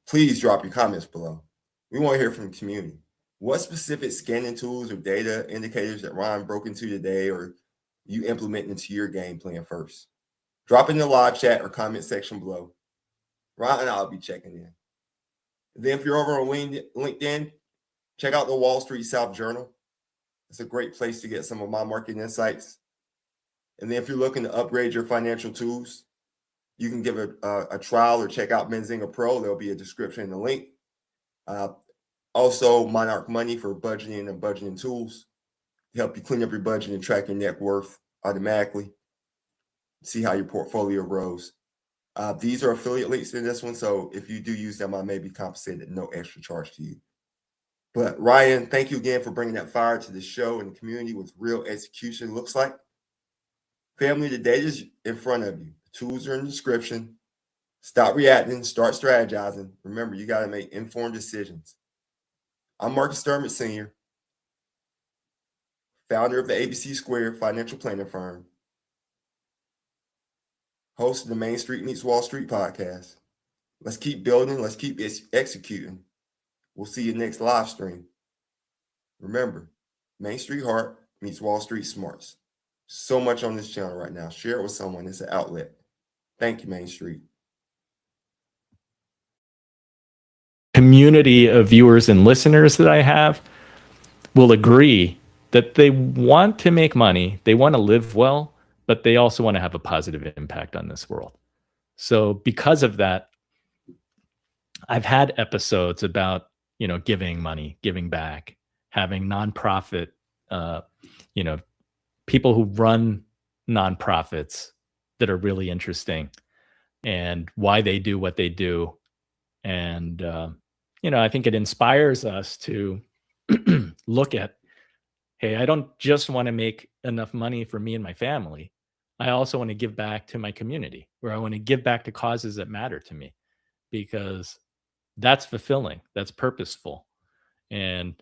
Speaker 1: Please drop your comments below. We want to hear from the community. What specific scanning tools or data indicators that Ryan broke into today or you implement into your game plan first? Drop it in the live chat or comment section below. Ryan and I'll be checking in. Then if you're over on LinkedIn, check out the Wall Street South Journal. It's a great place to get some of my market insights. And then if you're looking to upgrade your financial tools, you can give a trial or check out Benzinga Pro. There'll be a description in the link. Also, Monarch Money for budgeting and budgeting tools to help you clean up your budget and track your net worth automatically. See how your portfolio grows. These are affiliate links in this one, so if you do use them, I may be compensated at no extra charge to you. But Ryan, thank you again for bringing that fire to the show and the community with real execution looks like. Family, the data is in front of you. The tools are in the description. Stop reacting, start strategizing. Remember, you got to make informed decisions. I'm Marcus Sturman Sr., founder of the ABC Squared financial planning firm, host of the Main Street Meets Wall Street podcast. Let's keep building. Let's keep executing. We'll see you next live stream. Remember, Main Street Heart meets Wall Street Smarts. So much on this channel right now. Share it with someone. It's an outlet. Thank you, Main Street.
Speaker 4: Community of viewers and listeners that I have will agree that they want to make money, they want to live well, but they also want to have a positive impact on this world. So because of that, I've had episodes about, giving money, giving back, having nonprofit, you know, people who run nonprofits that are really interesting and why they do what they do. And, I think it inspires us to look at, hey, I don't just want to make enough money for me and my family. I also want to give back to my community, or I want to give back to causes that matter to me, because that's fulfilling, that's purposeful. And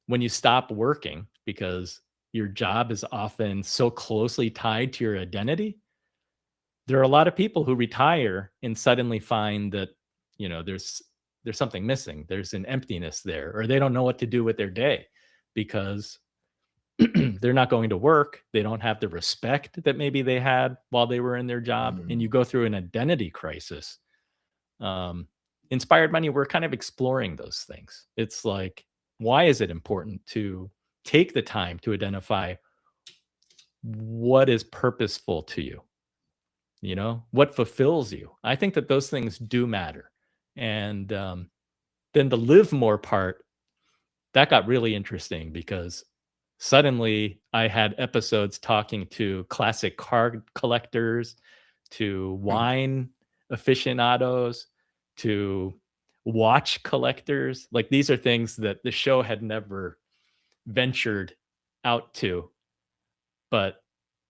Speaker 4: when you stop working because your job is often so closely tied to your identity, there are a lot of people who retire and suddenly find that, there's something missing. There's an emptiness there, or they don't know what to do with their day because they're not going to work. They don't have the respect that maybe they had while they were in their job. And you go through an identity crisis. Inspired Money, we're kind of exploring those things. It's like, why is it important to take the time to identify what is purposeful to you? What fulfills you? I think that those things do matter. And then the live more part, that got really interesting because suddenly I had episodes talking to classic card collectors, to wine aficionados, to watch collectors. Like, these are things that the show had never ventured out to. But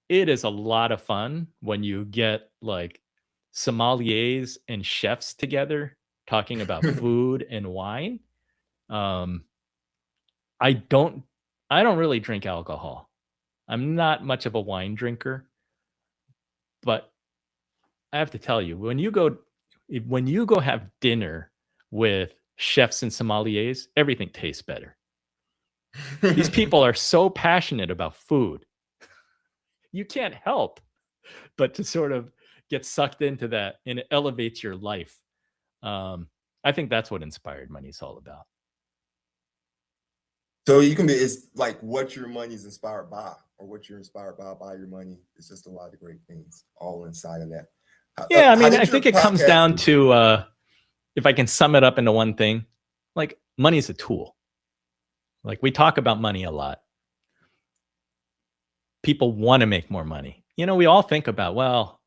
Speaker 4: it is a lot of fun when you get like sommeliers and chefs together talking about food and wine. I don't really drink alcohol. I'm not much of a wine drinker, but I have to tell you, when you go have dinner with chefs and sommeliers, everything tastes better. These people are so passionate about food. You can't help but to sort of get sucked into that, and it elevates your life. I think that's what Inspired Money is all about.
Speaker 1: So it's like what your money is inspired by, or what you're inspired by your money. It's just a lot of great things all inside of that.
Speaker 4: Yeah, I mean, I think it comes down to, if I can sum it up into one thing, like, money is a tool. Like, we talk about money a lot. People want to make more money. We all think about, well,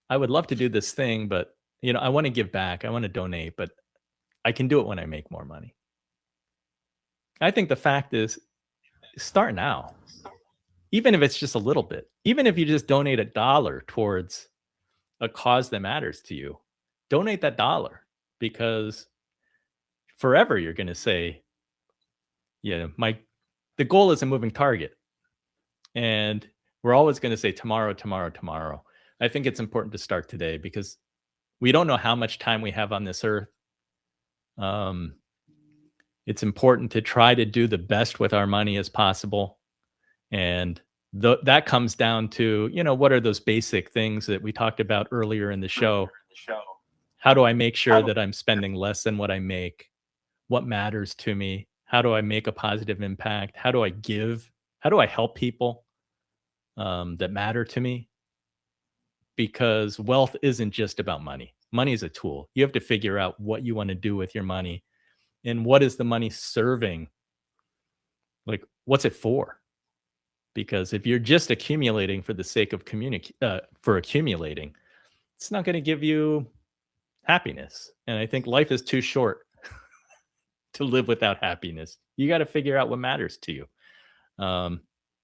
Speaker 4: I would love to do this thing, but, I want to give back. I want to donate, but I can do it when I make more money. I think the fact is, start now. Even if it's just a little bit, even if you just donate $1 towards a cause that matters to you, donate that $1, because forever you're going to say, the goal is a moving target. And we're always going to say tomorrow, tomorrow, tomorrow. I think it's important to start today because we don't know how much time we have on this earth. It's important to try to do the best with our money as possible. And that comes down to, what are those basic things that we talked about earlier in the show? How do I make sure that I'm spending less than what I make? What matters to me? How do I make a positive impact? How do I give? How do I help people that matter to me? Because wealth isn't just about money. Money is a tool. You have to figure out what you want to do with your money, and what is the money serving? Like, what's it for? Because if you're just accumulating for the sake of accumulating, it's not going to give you happiness. And I think life is too short to live without happiness. You got to figure out what matters to you.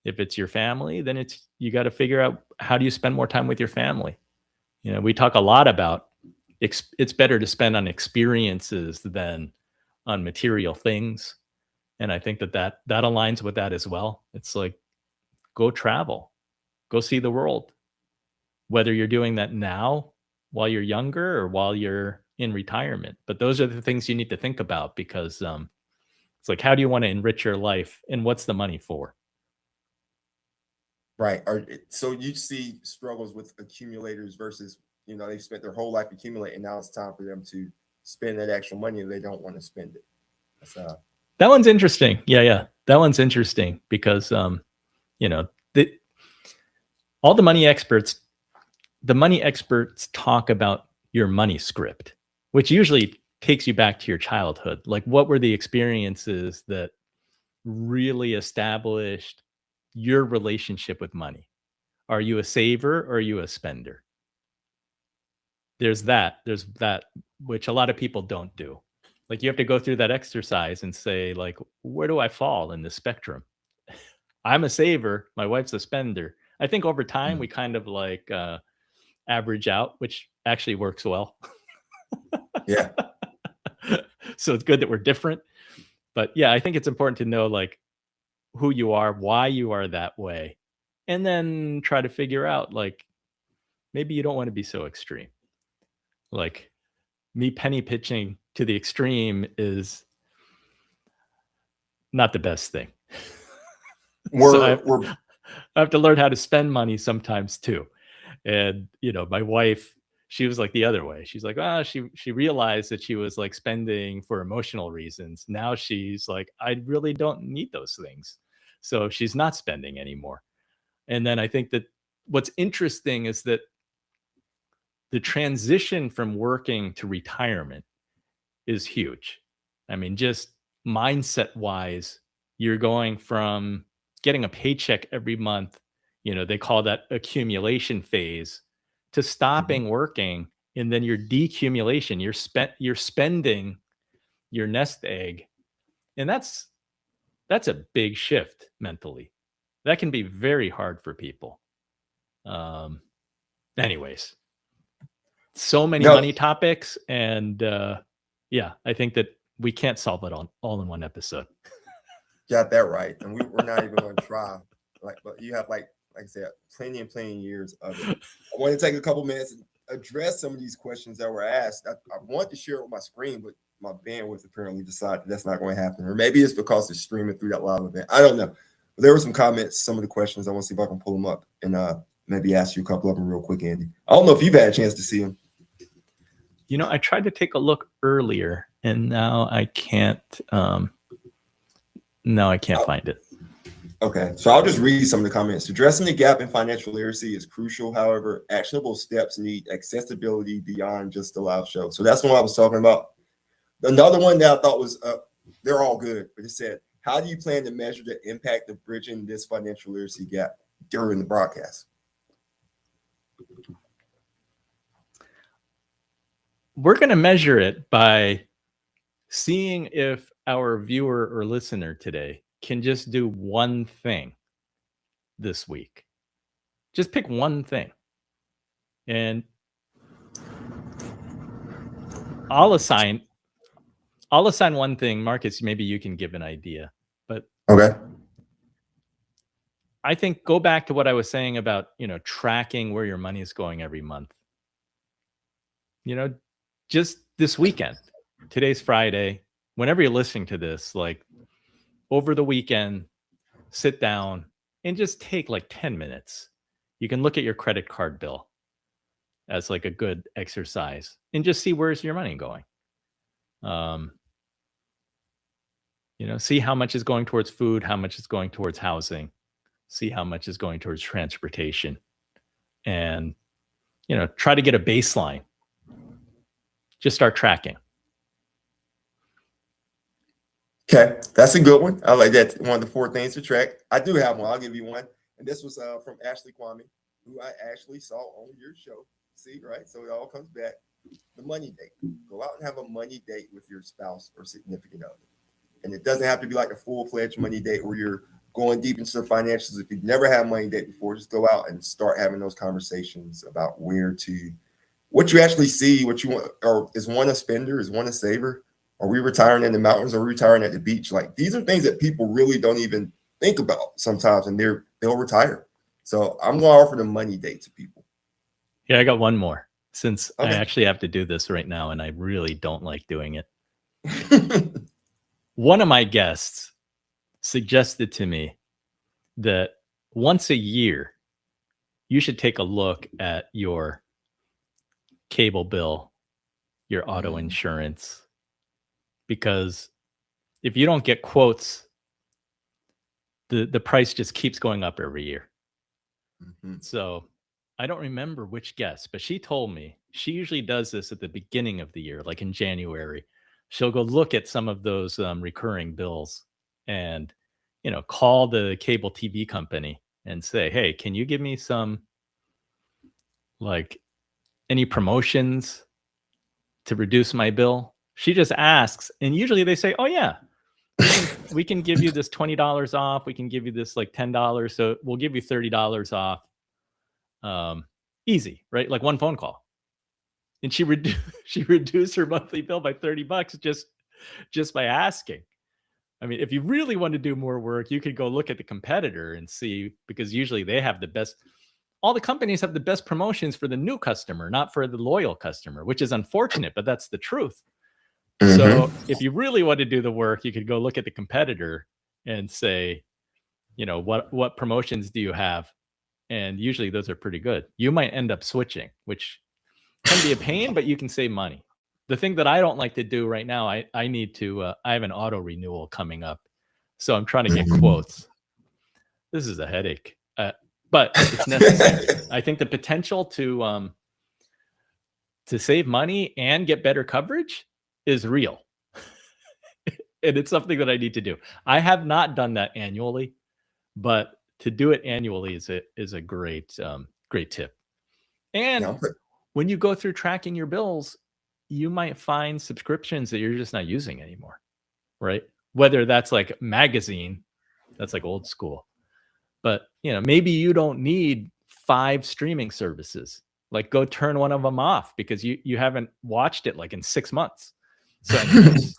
Speaker 4: If it's your family, then you got to figure out, how do you spend more time with your family? We talk a lot about it's better to spend on experiences than on material things. And I think that aligns with that as well. It's like, go travel, go see the world, whether you're doing that now while you're younger or while you're in retirement. But those are the things you need to think about, because it's like, how do you want to enrich your life, and what's the money for?
Speaker 1: Right. So you see struggles with accumulators versus, they've spent their whole life accumulating. Now it's time for them to spend that actual money, and they don't want to spend it.
Speaker 4: That one's interesting. Yeah. That one's interesting because, all the money experts talk about your money script, which usually takes you back to your childhood. Like, what were the experiences that really established your relationship with money? Are you a saver or are you a spender? There's that, which a lot of people don't do. Like, you have to go through that exercise and say, like, where do I fall in the spectrum? I'm a saver, my wife's a spender. I think over time we kind of like average out, which actually works well.
Speaker 1: Yeah.
Speaker 4: So it's good that we're different. But yeah, I think it's important to know like who you are, why you are that way, and then try to figure out like maybe you don't want to be so extreme. Like me penny pitching to the extreme is not the best thing. So I have to learn how to spend money sometimes too. And you know, my wife, she was like the other way. She's like, she realized that she was like spending for emotional reasons. Now she's like, I really don't need those things. So she's not spending anymore. And then I think that what's interesting is that the transition from working to retirement is huge. I mean, just mindset wise, you're going from getting a paycheck every month, you know, they call that accumulation phase, to stopping working, and then your decumulation, you're spending your nest egg. And that's a big shift mentally. That can be very hard for people. Anyways, so many money topics, and yeah, I think that we can't solve it all in one episode.
Speaker 1: Got that right. And we're not even going to try. But you have like I said, plenty and plenty years of it. I want to take a couple minutes and address some of these questions that were asked. I want to share it with my screen, but my bandwidth apparently decided that's not going to happen. Or maybe it's because it's streaming through that live event. I don't know. But there were some comments, some of the questions. I want to see if I can pull them up and maybe ask you a couple of them real quick, Andy. I don't know if you've had a chance to see them.
Speaker 4: You know, I tried to take a look earlier, and now I can't. No, I can't find it.
Speaker 1: Okay, so I'll just read some of the comments. Addressing the gap in financial literacy is crucial. However, actionable steps need accessibility beyond just the live show. So that's what I was talking about. Another one that I thought was, they're all good, but it said, how do you plan to measure the impact of bridging this financial literacy gap during the broadcast?
Speaker 4: We're going to measure it by seeing if our viewer or listener today can just do one thing this week. Just pick one thing. And I'll assign one thing. Marcus, maybe you can give an idea. But
Speaker 1: okay,
Speaker 4: I think go back to what I was saying about, you know, tracking where your money is going every month. You know, just this weekend, today's Friday, whenever you're listening to this, like over the weekend, sit down and just take like 10 minutes. You can look at your credit card bill as like a good exercise and just see where's your money going. You know, see how much is going towards food, how much is going towards housing, see how much is going towards transportation, and, you know, try to get a baseline. Just start tracking.
Speaker 1: Okay, that's a good one. I like that. One of the 4 things to track. I do have one. I'll give you one. And this was from Ashley Kwame, who I actually saw on your show. See, right? So it all comes back. The money date. Go out and have a money date with your spouse or significant other. And it doesn't have to be like a full-fledged money date where you're going deep into the financials. If you've never had a money date before, just go out and start having those conversations about what you actually see, what you want. Or is one a spender? Is one a saver? Are we retiring in the mountains? Are we retiring at the beach? Like, these are things that people really don't even think about sometimes, and they'll retire. So I'm going to offer the money date to people.
Speaker 4: Yeah, I got one more, since I actually have to do this right now, and I really don't like doing it. One of my guests suggested to me that once a year, you should take a look at your cable bill, your auto insurance, because if you don't get quotes, the price just keeps going up every year. So I don't remember which guest, but she told me she usually does this at the beginning of the year, like in January, she'll go look at some of those recurring bills and, call the cable TV company and say, hey, can you give me some, like, any promotions to reduce my bill? She just asks, and usually they say, oh yeah, we can give you this $20 off. We can give you this like $10. So we'll give you $30 off. Easy, right? Like one phone call. And she reduced her monthly bill by $30 just by asking. I mean, if you really want to do more work, you could go look at the competitor and see, because usually they have the best. All the companies have the best promotions for the new customer, not for the loyal customer, which is unfortunate, but that's the truth. So if you really want to do the work, you could go look at the competitor and say, what promotions do you have? And usually those are pretty good. You might end up switching, which can be a pain, but you can save money. The thing that I don't like to do right now, I need to, I have an auto renewal coming up. So I'm trying to get quotes. This is a headache, but it's necessary. I think the potential to save money and get better coverage is real. And it's something that I need to do. I have not done that annually, but to do it annually is a great tip. And when you go through tracking your bills, you might find subscriptions that you're just not using anymore, right? Whether that's like magazine, that's like old school, but maybe you don't need 5 streaming services. Like, go turn one of them off because you haven't watched it like in 6 months. So anyways,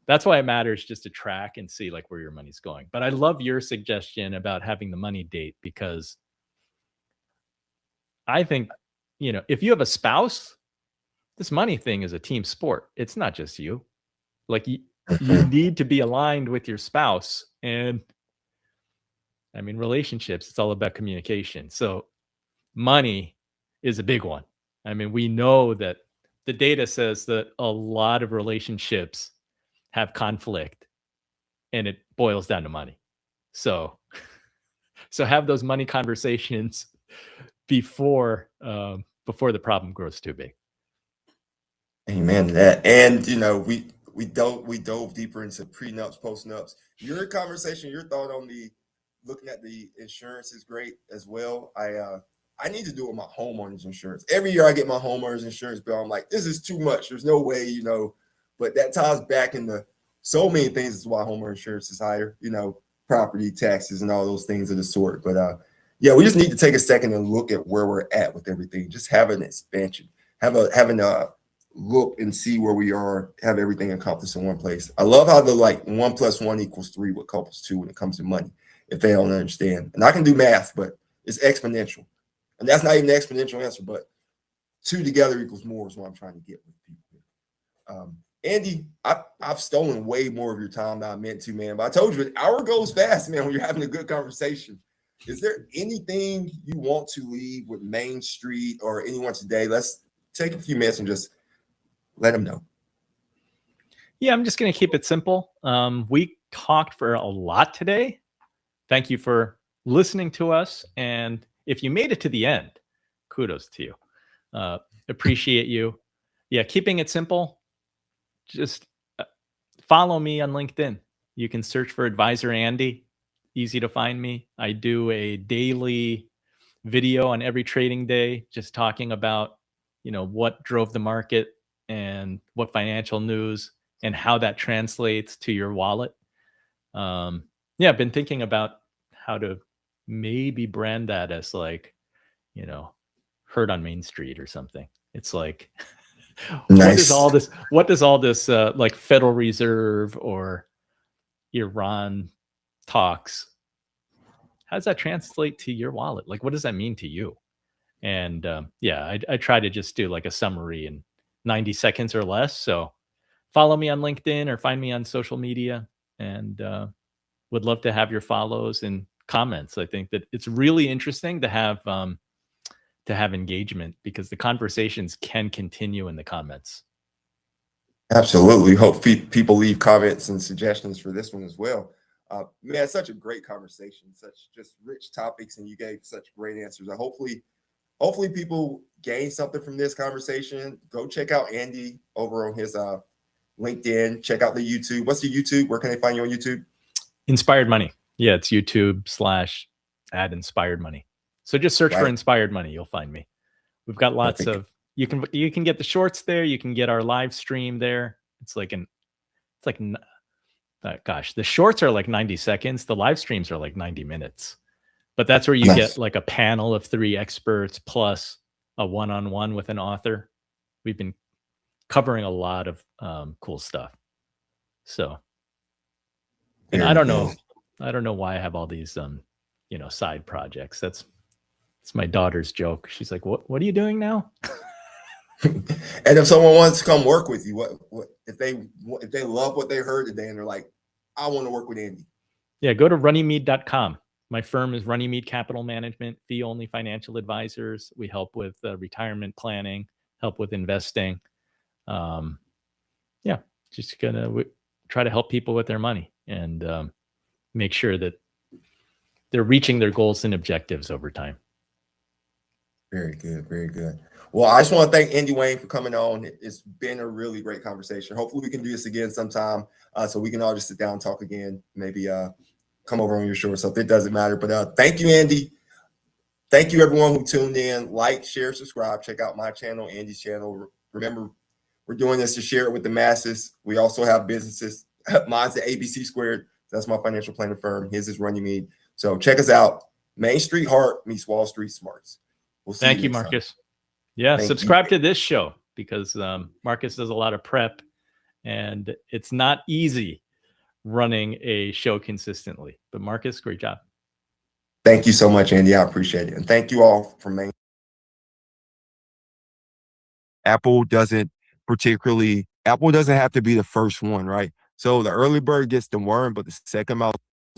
Speaker 4: that's why it matters just to track and see like where your money's going. But I love your suggestion about having the money date, because I think, if you have a spouse, this money thing is a team sport. It's not just you. Like, you need to be aligned with your spouse. And I mean, relationships, it's all about communication. So money is a big one. I mean, we know that the data says that a lot of relationships have conflict, and it boils down to money. So have those money conversations before the problem grows too big.
Speaker 1: Amen to that. And we dove deeper into prenups, postnups. Your conversation, your thought on looking at the insurance is great as well. I need to do it with my homeowner's insurance. Every year I get my homeowner's insurance bill. I'm like, this is too much. There's no way, but that ties back into so many things. Is why homeowner insurance is higher, property taxes and all those things of the sort. But yeah, we just need to take a second and look at where we're at with everything. Just have an expansion, having a look and see where we are, have everything encompassed in one place. I love how the 1 + 1 = 3 what couples 2 when it comes to money, if they don't understand. And I can do math, but it's exponential. And that's not even the exponential answer, but 2 together = more is what I'm trying to get with people. Andy, I've stolen way more of your time than I meant to, man. But I told you, an hour goes fast, man, when you're having a good conversation. Is there anything you want to leave with Main Street or anyone today? Let's take a few minutes and just let them know.
Speaker 4: Yeah, I'm just going to keep it simple. We talked for a lot today. Thank you for listening to us. And if you made it to the end, kudos to you. Appreciate you. Yeah, keeping it simple. Just follow me on LinkedIn. You can search for Advisor Andy. Easy to find me. I do a daily video on every trading day, just talking about, what drove the market and what financial news and how that translates to your wallet. Yeah, I've been thinking about how to maybe brand that as like, Heard on Main Street or something. It's like,
Speaker 1: Nice.
Speaker 4: what does all this like Federal Reserve or Iran talks, how does that translate to your wallet? Like, what does that mean to you? And yeah, I try to just do like a summary in 90 seconds or less. So follow me on LinkedIn or find me on social media, and would love to have your follows and comments. I think that it's really interesting to have engagement, because the conversations can continue in the comments.
Speaker 1: Absolutely. Hope people leave comments and suggestions for this one as well. Man, such a great conversation, such just rich topics, and you gave such great answers. Hopefully people gain something from this conversation. Go check out Andy over on LinkedIn. Check out the YouTube. What's the YouTube? Where can they find you on YouTube?
Speaker 4: Inspired Money. Yeah, it's YouTube/@Inspired Money. So just search for Inspired Money. You'll find me. We've got lots of, you can get the shorts there. You can get our live stream there. Gosh, the shorts are like 90 seconds. The live streams are like 90 minutes. But that's where you get like a panel of 3 experts plus a one-on-one with an author. We've been covering a lot of cool stuff. So, and I don't know why I have all these side projects. That's my daughter's joke. She's like, "What are you doing now?"
Speaker 1: And if someone wants to come work with you, what if they love what they heard today and they're like, I want to work with Andy?
Speaker 4: Yeah, go to runnymede.com. My firm is Runnymede Capital Management, fee-only financial advisors. We help with retirement planning, help with investing. Just gonna try to help people with their money and make sure that they're reaching their goals and objectives over time.
Speaker 1: Very good, very good. Well, I just want to thank Andy Wang for coming on. It's been a really great conversation. Hopefully we can do this again sometime so we can all just sit down and talk again. Maybe come over on your show or something. It doesn't matter. But thank you, Andy. Thank you, everyone who tuned in. Like, share, subscribe. Check out my channel, Andy's channel. Remember, we're doing this to share it with the masses. We also have businesses. Mine's the ABC Squared. That's my financial planning firm. His is Runnymede. So check us out. Main Street Heart meets Wall Street Smarts. We'll see
Speaker 4: Thank you, Marcus. Yeah, subscribe to this show because Marcus does a lot of prep, and it's not easy running a show consistently. But Marcus, great job.
Speaker 1: Thank you so much, Andy. I appreciate it. And thank you all for Main.
Speaker 2: Apple doesn't have to be the first one, right? So the early bird gets the worm, but the second mouse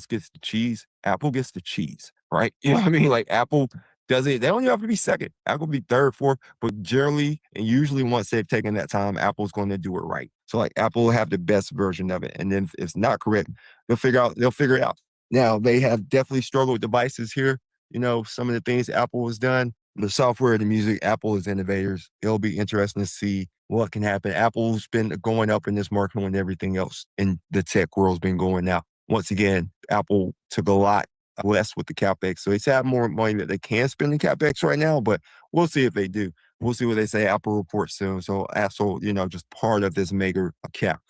Speaker 2: gets the cheese. Apple gets the cheese, right? You know what I mean? Like Apple does it. They don't even have to be second. Apple will be third, fourth, but generally and usually once they've taken that time, Apple's going to do it right. So like Apple will have the best version of it. And then if it's not correct, they'll figure it out. Now they have definitely struggled with devices here. You know, some of the things Apple has done, the software, the music, Apple is innovators. It'll be interesting to see what can happen. Apple's been going up in this market when everything else in the tech world's been going now. Once again, Apple took a lot less with the CapEx. So it's had more money that they can spend in CapEx right now, but we'll see if they do. We'll see what they say. Apple reports soon. So Apple, just part of this mega cap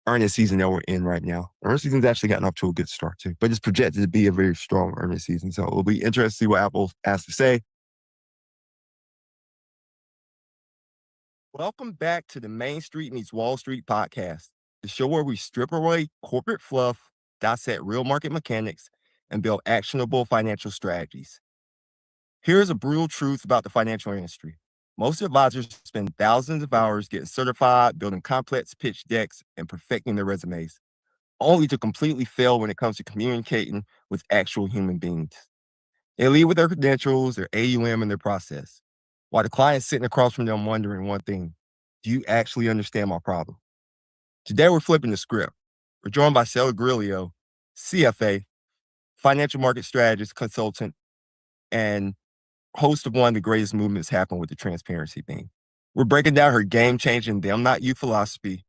Speaker 2: earnings season that we're in right now. Earnings season's actually gotten up to a good start too, but it's projected to be a very strong earnings season. So it'll be interesting to see what Apple has to say. Welcome back to the Main Street Meets Wall Street podcast, the show where we strip away corporate fluff, dissect real market mechanics, and build actionable financial strategies. Here's a brutal truth about the financial industry. Most advisors spend thousands of hours getting certified, building complex pitch decks, and perfecting their resumes, only to completely fail when it comes to communicating with actual human beings. They lead with their credentials, their AUM, and their process, while the client's sitting across from them wondering one thing: do you actually understand my problem? Today, we're flipping the script. We're joined by Grillo, CFA, financial market strategist, consultant, and host of one of the greatest movements happened with the transparency thing. We're breaking down her game-changing them not you philosophy,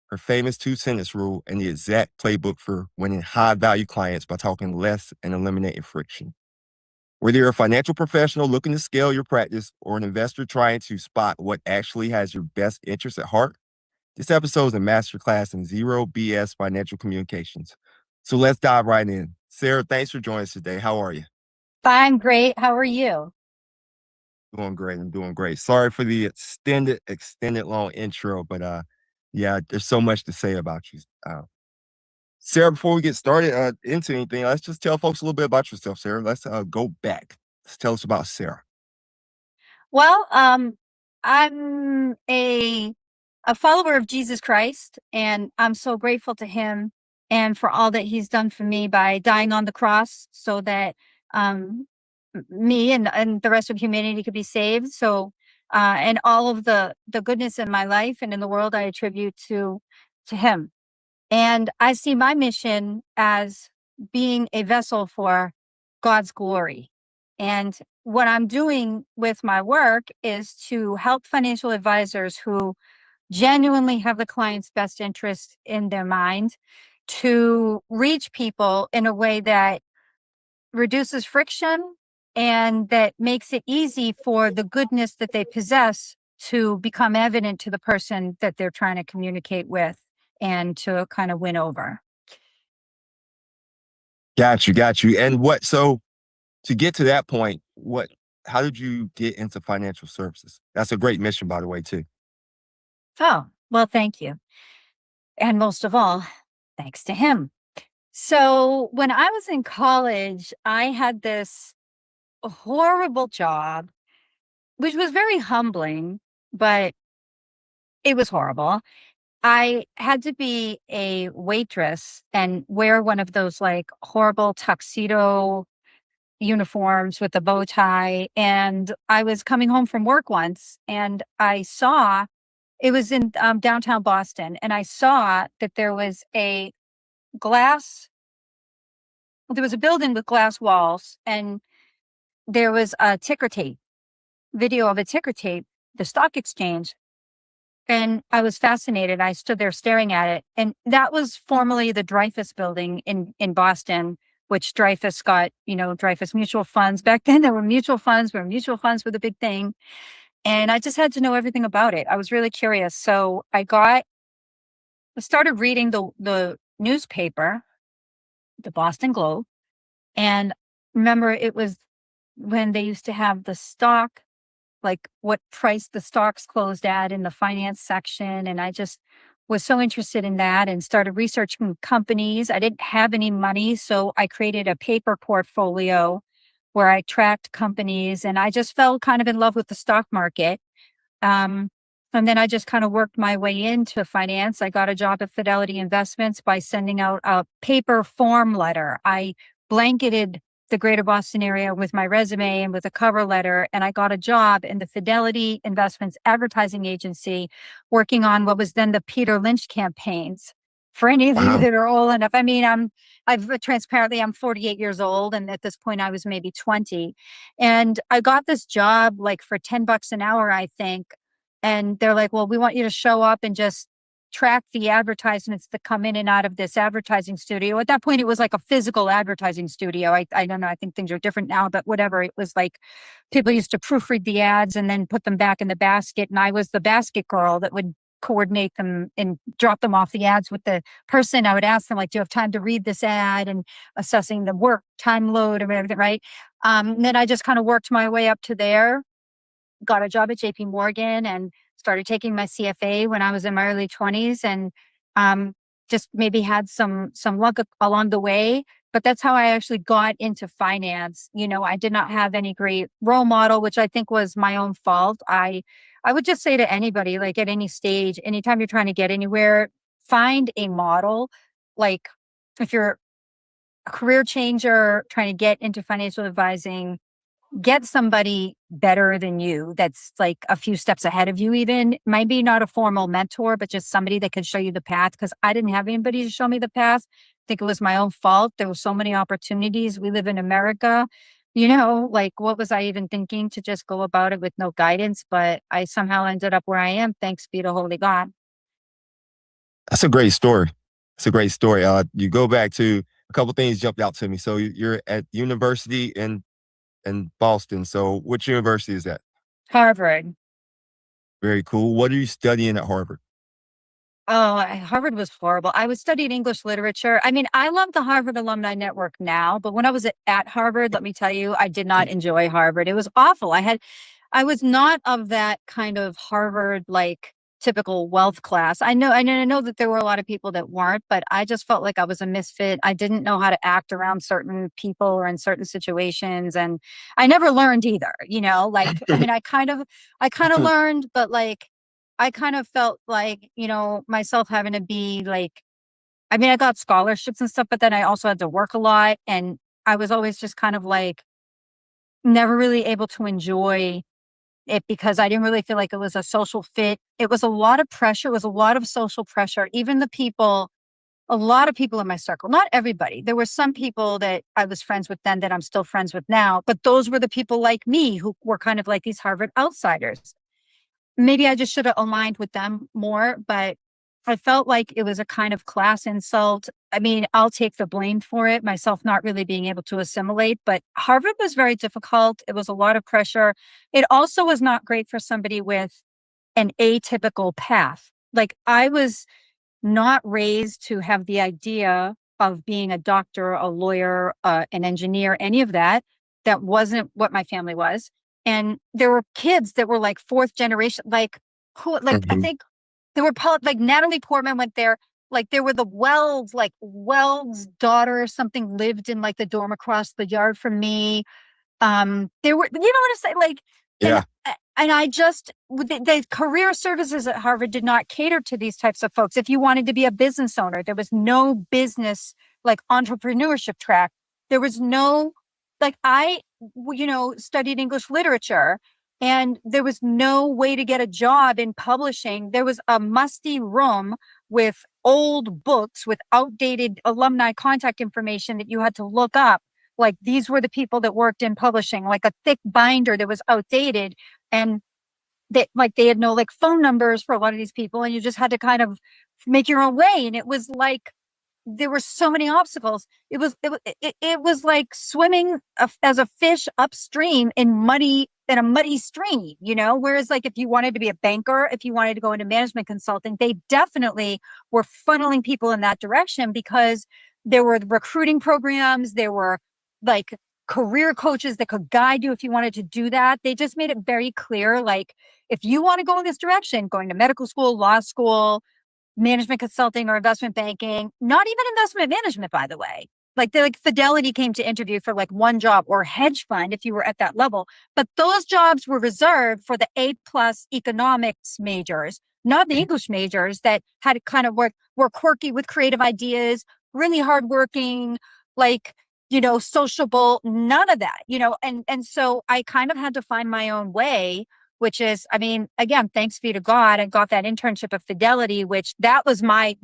Speaker 2: her famous 2-sentence rule, and the exact playbook for winning high-value clients by talking less and eliminating friction. Whether you're a financial professional looking to scale your practice or an investor trying to spot what actually has your best interest at heart, this episode is a masterclass in zero BS financial communications. So let's dive right in. Sarah, thanks for joining us today. How are you?
Speaker 5: I'm great. How are you?
Speaker 2: Doing great. I'm doing great. Sorry for the extended long intro, but yeah, there's so much to say about you. Sarah, before we get started into anything, let's just tell folks a little bit about yourself, Sarah. Let's go back. Let's tell us about Sarah.
Speaker 5: Well, I'm a follower of Jesus Christ, and I'm so grateful to him and for all that he's done for me by dying on the cross so that me and the rest of humanity could be saved. So, and all of the goodness in my life and in the world, I attribute to him. And I see my mission as being a vessel for God's glory. And what I'm doing with my work is to help financial advisors who genuinely have the client's best interest in their mind, to reach people in a way that reduces friction and that makes it easy for the goodness that they possess to become evident to the person that they're trying to communicate with and to kind of win over.
Speaker 2: Got you. And so to get to that point, how did you get into financial services? That's a great mission, by the way, too.
Speaker 5: Oh, well, thank you. And most of all, thanks to him. So when I was in college, I had this horrible job, which was very humbling, but it was horrible. I had to be a waitress and wear one of those like horrible tuxedo uniforms with a bow tie. And I was coming home from work once and I saw, it was in downtown Boston, and I saw that there was a building with glass walls, and there was a ticker tape, video of a ticker tape, the stock exchange. And I was fascinated. I stood there staring at it. And that was formerly the Dreyfus building in Boston, which Dreyfus got, Dreyfus mutual funds. Back then there were mutual funds where mutual funds were the big thing. And I just had to know everything about it. I was really curious. So I started reading the newspaper, the Boston Globe. And remember, it was when they used to have the stock, like what price the stocks closed at in the finance section. And I just was so interested in that and started researching companies. I didn't have any money, so I created a paper portfolio where I tracked companies, and I just fell kind of in love with the stock market. And then I just kind of worked my way into finance. I got a job at Fidelity Investments by sending out a paper form letter. I blanketed the greater Boston area with my resume and with a cover letter. And I got a job in the Fidelity Investments advertising agency working on what was then the Peter Lynch campaigns. For any of you that are old enough, I mean, I'm 48 years old. And at this point I was maybe 20. And I got this job like for $10 an hour, I think. And they're like, well, we want you to show up and just track the advertisements that come in and out of this advertising studio. At that point, it was like a physical advertising studio. I don't know. I think things are different now, but whatever. It was like people used to proofread the ads and then put them back in the basket. And I was the basket girl that would coordinate them and drop them off the ads with the person. I would ask them, like, do you have time to read this ad, and assessing the work time load and everything, right? And then I just kind of worked my way up to there, got a job at JP Morgan, and started taking my CFA when I was in my early 20s, and just maybe had some luck along the way. But that's how I actually got into finance. I did not have any great role model, which I think was my own fault. I would just say to anybody, like at any stage, anytime you're trying to get anywhere, find a model. Like if you're a career changer trying to get into financial advising, get somebody better than you that's like a few steps ahead of you, even maybe not a formal mentor, but just somebody that could show you the path. Because I didn't have anybody to show me the path. I think it was my own fault. There were so many opportunities. We live in America, like what was I even thinking to just go about it with no guidance? But I somehow ended up where I am. Thanks be to Holy God.
Speaker 2: That's a great story. You go back to a couple things jumped out to me. So you're at university in Boston. So which university is that?
Speaker 5: Harvard.
Speaker 2: Very cool. What are you studying at Harvard?
Speaker 5: Oh, Harvard was horrible. I was studying English literature. I mean, I love the Harvard Alumni Network now, but when I was at Harvard, let me tell you, I did not enjoy Harvard. It was awful. I was not of that kind of Harvard, like typical wealth class. I know that there were a lot of people that weren't, but I just felt like I was a misfit. I didn't know how to act around certain people or in certain situations. And I never learned either, like, I mean, I kind of learned, but like, I kind of felt like, myself having to be like, I mean, I got scholarships and stuff, but then I also had to work a lot. And I was always just kind of like, never really able to enjoy it because I didn't really feel like it was a social fit. It was a lot of pressure. It was a lot of social pressure. Even a lot of people in my circle, not everybody. There were some people that I was friends with then that I'm still friends with now, but those were the people like me who were kind of like these Harvard outsiders. maybe I just should have aligned with them more, but I felt like it was a kind of class insult. I mean, I'll take the blame for it, myself not really being able to assimilate, but Harvard was very difficult. It was a lot of pressure. It also was not great for somebody with an atypical path. Like, I was not raised to have the idea of being a doctor, a lawyer, an engineer, any of that. That wasn't what my family was. And there were kids that were like fourth generation, like who, like, I think there were like Natalie Portman went there. Like, there were the Wells, like Wells' daughter or something lived in like the dorm across the yard from me. There were, you know what I'm saying? Like,
Speaker 2: Yeah.
Speaker 5: and I just, the career services at Harvard did not cater to these types of folks. If you wanted to be a business owner, there was no business, like entrepreneurship track. There was no, like, I, studied English literature, and there was no way to get a job in publishing. There was a musty room with old books with outdated alumni contact information that you had to look up. Like, these were the people that worked in publishing, like a thick binder that was outdated. And they had no like phone numbers for a lot of these people. And you just had to kind of make your own way. And it was like, there were so many obstacles. It was like swimming as a fish upstream in a muddy stream, whereas like if you wanted to be a banker, if you wanted to go into management consulting, they definitely were funneling people in that direction because there were recruiting programs. There were like career coaches that could guide you if you wanted to do that. They just made it very clear, like, if you want to go in this direction, going to medical school, law school, management consulting, or investment banking, not even investment management, by the way. Like, Fidelity came to interview for like one job, or hedge fund if you were at that level. But those jobs were reserved for the A+ economics majors, not the English majors that had kind of were quirky with creative ideas, really hardworking, like, sociable, none of that, and so I kind of had to find my own way, which is, I mean, again, thanks be to God, I got that internship at Fidelity, which that was my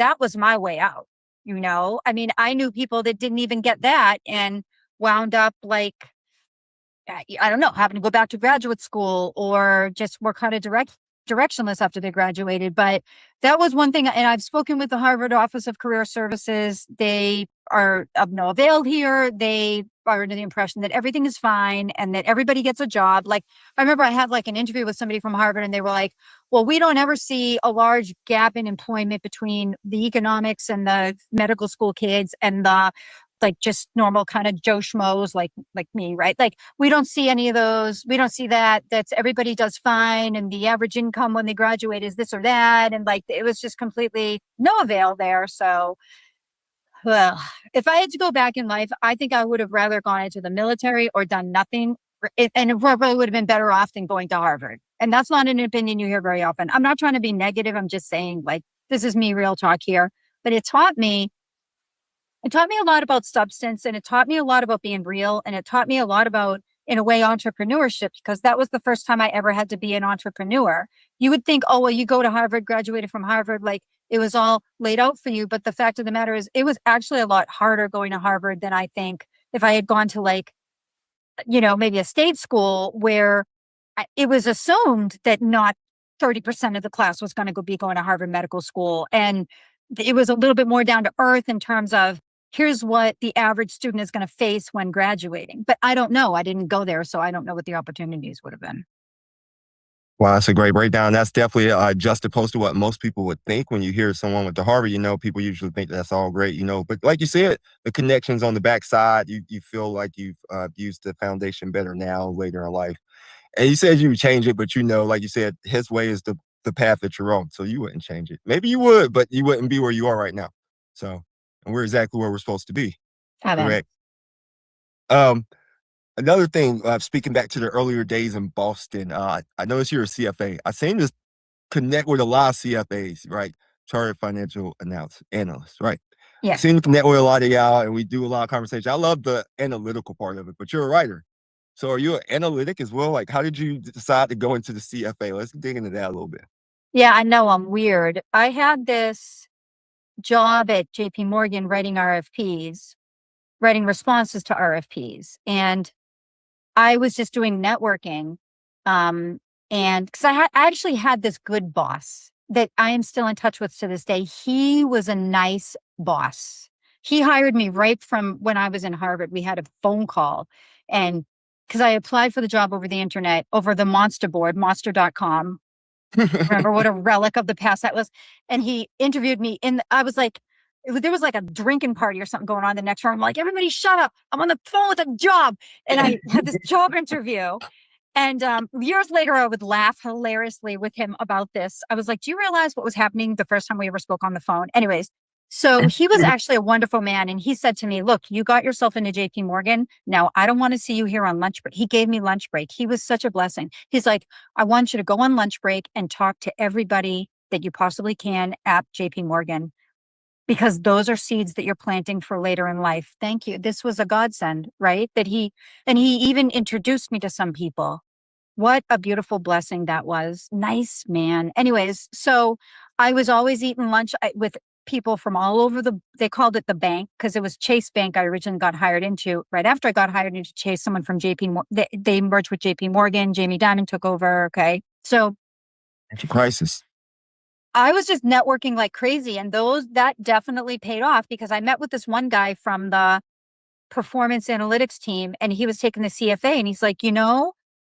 Speaker 5: way out. I mean, I knew people that didn't even get that and wound up like, I don't know, having to go back to graduate school or just were kind of directionless after they graduated. But that was one thing. And I've spoken with the Harvard Office of Career Services. They are of no avail here. They are under the impression that everything is fine and that everybody gets a job. Like, I remember I had like an interview with somebody from Harvard, and they were like, well, we don't ever see a large gap in employment between the economics and the medical school kids and the like just normal kind of Joe Schmoes like me, right? Like, we don't see any of those. We don't see that. That's, everybody does fine. And the average income when they graduate is this or that. And like, it was just completely no avail there. So, well, if I had to go back in life, I think I would have rather gone into the military or done nothing. And it probably would have been better off than going to Harvard. And that's not an opinion you hear very often. I'm not trying to be negative. I'm just saying, like, this is me, real talk here. But it taught me a lot about substance, and it taught me a lot about being real, and it taught me a lot about, in a way, entrepreneurship, because that was the first time I ever had to be an entrepreneur. You would think, oh, well, you go to Harvard, graduated from Harvard, like it was all laid out for you. But the fact of the matter is, it was actually a lot harder going to Harvard than I think if I had gone to like, maybe a state school where it was assumed that not 30% of the class was going to be going to Harvard Medical School. And it was a little bit more down to earth in terms of, here's what the average student is going to face when graduating. But I don't know. I didn't go there, so I don't know what the opportunities would have been.
Speaker 2: Wow, that's a great breakdown. That's definitely juxtaposed to what most people would think when you hear someone with the Harvard. People usually think that's all great, But like you said, the connections on the backside, you feel like you've used the foundation better now, later in life. And you said you would change it, but like you said, his way is the path that you're on, so you wouldn't change it. Maybe you would, but you wouldn't be where you are right now. So, and we're exactly where we're supposed to be. Correct. Another thing, speaking back to the earlier days in Boston, I noticed you're a CFA. I seem to connect with a lot of CFAs, right? Chartered Financial Analysts, right?
Speaker 5: Yeah.
Speaker 2: I seem to connect with a lot of y'all, and we do a lot of conversation. I love the analytical part of it, but you're a writer. So are you an analytic as well? Like, how did you decide to go into the CFA? Let's dig into that a little bit.
Speaker 5: Yeah, I know I'm weird. I had this job at JP Morgan writing RFPs, writing responses to RFPs. And I was just doing networking. And because I actually had this good boss that I am still in touch with to this day. He was a nice boss. He hired me right from when I was in Harvard. We had a phone call, and because I applied for the job over the internet, over the Monster board, monster.com. Remember what a relic of the past that was? And he interviewed me I was like, there was like a drinking party or something going on the next room. I'm like, everybody shut up. I'm on the phone with a job. And I had this job interview. And years later, I would laugh hilariously with him about this. I was like, do you realize what was happening the first time we ever spoke on the phone? Anyways, so he was actually a wonderful man. And he said to me, look, you got yourself into JP Morgan. Now, I don't want to see you here on lunch break. He gave me lunch break. He was such a blessing. He's like, I want you to go on lunch break and talk to everybody that you possibly can at JP Morgan, because those are seeds that you're planting for later in life. Thank you. This was a godsend, right? And he even introduced me to some people. What a beautiful blessing that was. Nice man. Anyways, so I was always eating lunch with people from all over they called it the bank, because it was Chase Bank I originally got hired into. Right after I got hired into Chase, someone from JP Morgan, they merged with JP Morgan, Jamie Dimon took over. Okay. So
Speaker 2: It's a crisis.
Speaker 5: I was just networking like crazy, and that definitely paid off, because I met with this one guy from the performance analytics team, and he was taking the CFA, and he's like,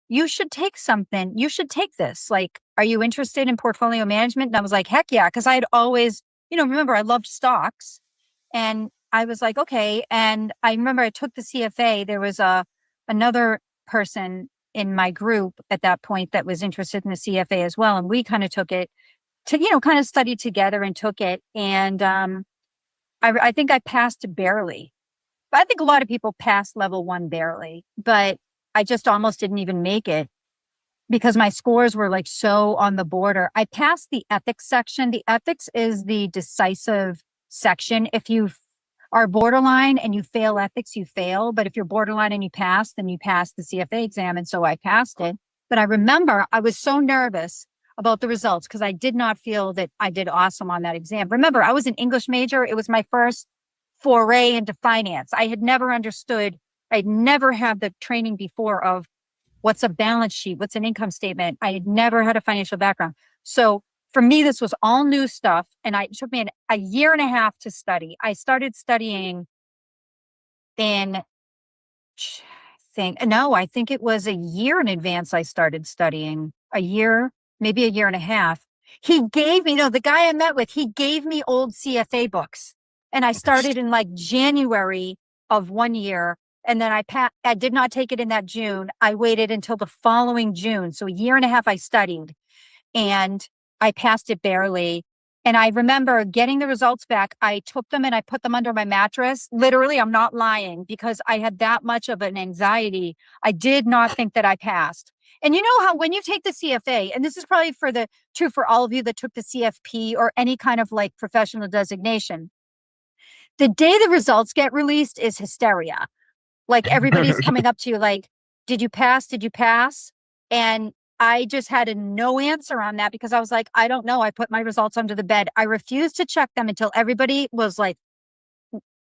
Speaker 5: you should take something. You should take this. Like, are you interested in portfolio management? And I was like, heck yeah. Cause I had always, remember I loved stocks, and I was like, okay. And I remember I took the CFA. There was another person in my group at that point that was interested in the CFA as well. And we kind of took it to, kind of studied together and took it. And I think I passed barely. But I think a lot of people pass level 1 barely, but I just almost didn't even make it because my scores were like so on the border. I passed the ethics section. The ethics is the decisive section. If you are borderline and you fail ethics, you fail. But if you're borderline and you pass, then you pass the CFA exam. And so I passed it. But I remember I was so nervous about the results because I did not feel that I did awesome on that exam. Remember, I was an English major. It was my first foray into finance. I had never understood. I'd never had the training before of what's a balance sheet, what's an income statement. I had never had a financial background. So for me, this was all new stuff. And it took me a year and a half to study. I started studying I think it was a year in advance. I started studying a year, maybe a year and a half. He gave me, the guy I met with, he gave me old CFA books. And I started in like January of 1 year. And then I did not take it in that June. I waited until the following June. So a year and a half I studied, and I passed it barely. And I remember getting the results back. I took them and I put them under my mattress. Literally, I'm not lying, because I had that much of an anxiety. I did not think that I passed. And you know how when you take the CFA, and this is probably true for all of you that took the CFP or any kind of like professional designation, the day the results get released is hysteria. Like everybody's coming up to you like, did you pass? Did you pass? And I just had no answer on that because I was like, I don't know. I put my results under the bed. I refused to check them until everybody was like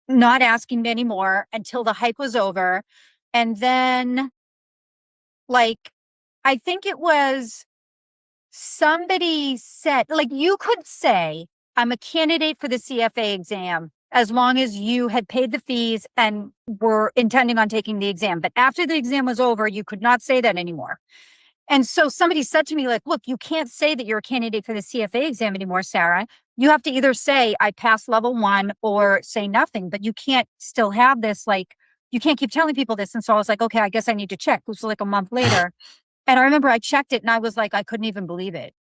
Speaker 5: not asking me anymore, until the hype was over. And then like, I think it was somebody said, like, you could say, I'm a candidate for the CFA exam as long as you had paid the fees and were intending on taking the exam. But after the exam was over, you could not say that anymore. And so somebody said to me, like, look, you can't say that you're a candidate for the CFA exam anymore, Sarah. You have to either say I passed level 1 or say nothing, but you can't still have this, like, you can't keep telling people this. And so I was like, okay, I guess I need to check. It was like a month later. And I remember I checked it and I was like, I couldn't even believe it.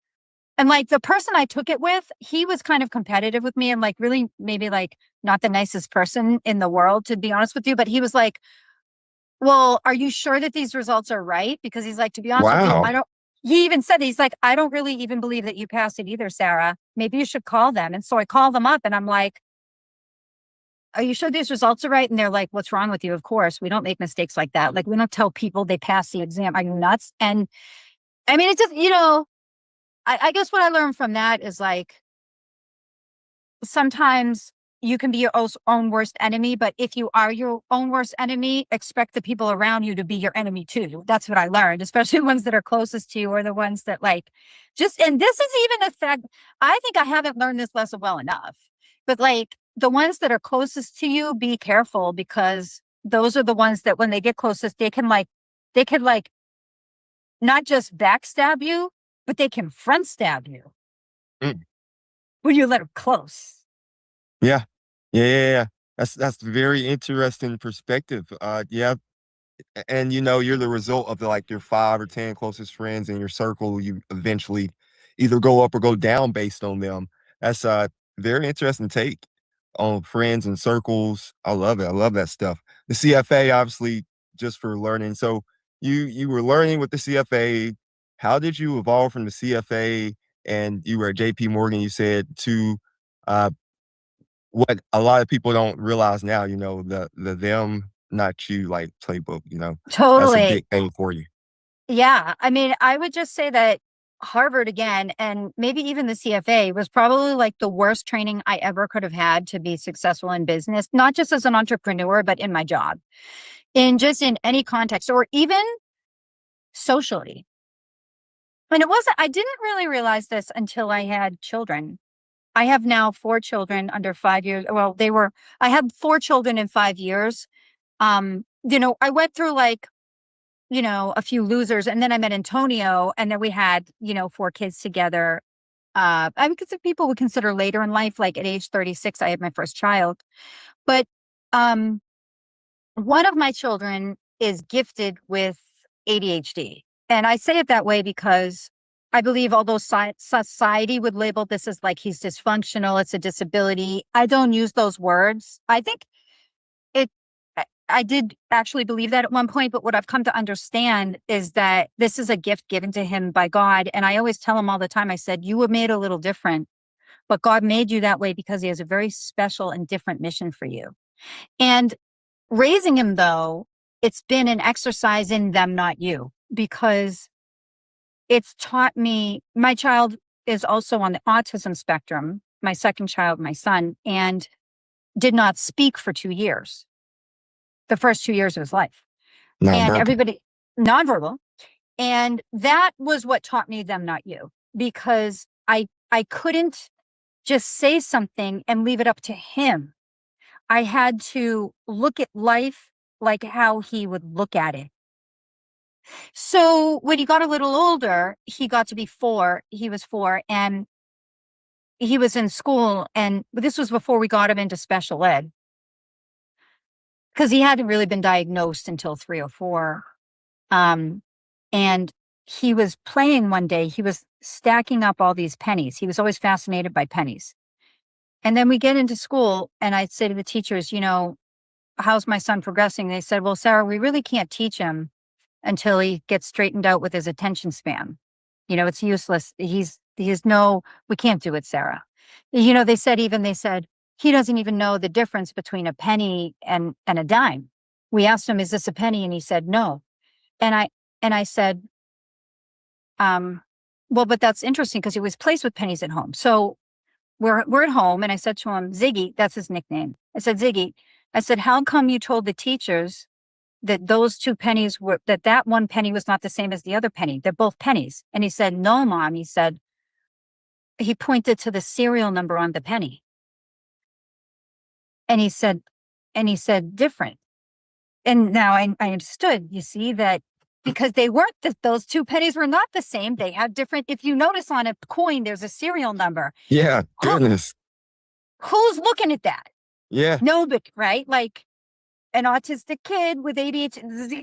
Speaker 5: And like the person I took it with, he was kind of competitive with me and like really maybe like not the nicest person in the world, to be honest with you. But he was like, well, are you sure that these results are right? Because he's like, to be honest with you, he even said, he's like, I don't really even believe that you passed it either, Sarah. Maybe you should call them. And so I called them up and I'm like, are you sure these results are right? And they're like, what's wrong with you? Of course, we don't make mistakes like that. Like, we don't tell people they passed the exam. Are you nuts? And I mean, it just, I guess what I learned from that is like, sometimes, you can be your own worst enemy, but if you are your own worst enemy, expect the people around you to be your enemy too. That's what I learned, especially the ones that are closest to you, or the ones that like just, and this is even a fact. I think I haven't learned this lesson well enough, but like the ones that are closest to you, be careful, because those are the ones that when they get closest, they can not just backstab you, but they can front stab you when you let them close.
Speaker 2: Yeah. Yeah. That's very interesting perspective. Yeah. And you're the result of like your 5 or 10 closest friends in your circle. You eventually either go up or go down based on them. That's a very interesting take on friends and circles. I love it. I love that stuff. The CFA, obviously, just for learning. So you were learning with the CFA. How did you evolve from the CFA, and you were at JP Morgan, you said, to uh, what a lot of people don't realize now, the them, not you, like, playbook, that's a
Speaker 5: Totally.
Speaker 2: big thing for you.
Speaker 5: Yeah. I mean, I would just say that Harvard again, and maybe even the CFA, was probably like the worst training I ever could have had to be successful in business, not just as an entrepreneur, but in my job, in any context, or even socially. And I didn't really realize this until I had children. I have now 4 children under 5 years. Well, I had 4 children in 5 years. I went through a few losers, and then I met Antonio, and then we had, 4 kids together. I mean, because people would consider later in life, like at age 36, I had my first child. But one of my children is gifted with ADHD. And I say it that way because I believe although society would label this as like he's dysfunctional, it's a disability, I don't use those words. I think I did actually believe that at one point, but what I've come to understand is that this is a gift given to him by God. And I always tell him all the time, I said, you were made a little different, but God made you that way because he has a very special and different mission for you. And raising him, though, it's been an exercise in them, not you, because it's taught me, my child is also on the autism spectrum, my second child, my son, and did not speak for 2 years. The first 2 years of his life. And everybody nonverbal. And that was what taught me them, not you, because I couldn't just say something and leave it up to him. I had to look at life like how he would look at it. So when he got a little older, he got to be 4. He was 4, and he was in school. And this was before we got him into special ed, because he hadn't really been diagnosed until 3 or 4. And he was playing one day. He was stacking up all these pennies. He was always fascinated by pennies. And then we get into school, and I'd say to the teachers, how's my son progressing? They said, well, Sarah, we really can't teach him until he gets straightened out with his attention span. It's useless. We can't do it, Sarah. They said, he doesn't even know the difference between a penny and a dime. We asked him, is this a penny? And he said, no. And I said, well, but that's interesting, because he was placed with pennies at home. So we're at home, and I said to him, Ziggy, that's his nickname. I said, Ziggy, how come you told the teachers that those 2 pennies that one penny was not the same as the other penny? They're both pennies. And he said, no, Mom. He pointed to the serial number on the penny. And he said, different. And now I understood, you see, that because they weren't, those 2 pennies were not the same. They have different, if you notice on a coin, there's a serial number.
Speaker 2: Yeah, goodness.
Speaker 5: Who's looking at that?
Speaker 2: Yeah.
Speaker 5: Nobody, right? Like an autistic kid with ADHD.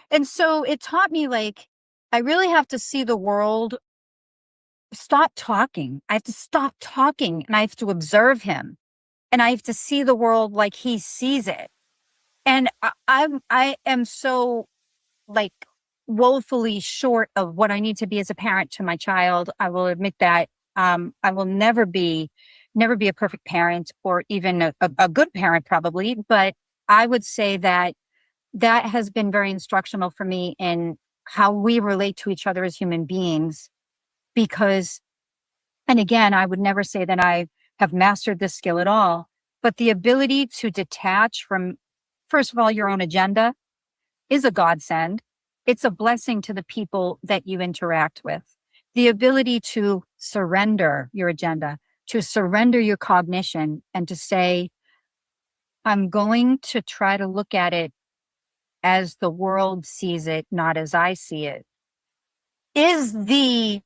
Speaker 5: And so it taught me, like, I really have to see the world, stop talking. I have to stop talking, and I have to observe him, and I have to see the world like he sees it. And I am so, like, woefully short of what I need to be as a parent to my child. I will admit that. I will never be a perfect parent, or even a good parent, probably. But I would say that has been very instructional for me in how we relate to each other as human beings. Because, and again, I would never say that I have mastered this skill at all, But the ability to detach from, first of all, your own agenda is a godsend. It's a blessing to the people that you interact with. The ability to surrender your agenda, to surrender your cognition, and to say, I'm going to try to look at it as the world sees it, not as I see it, is the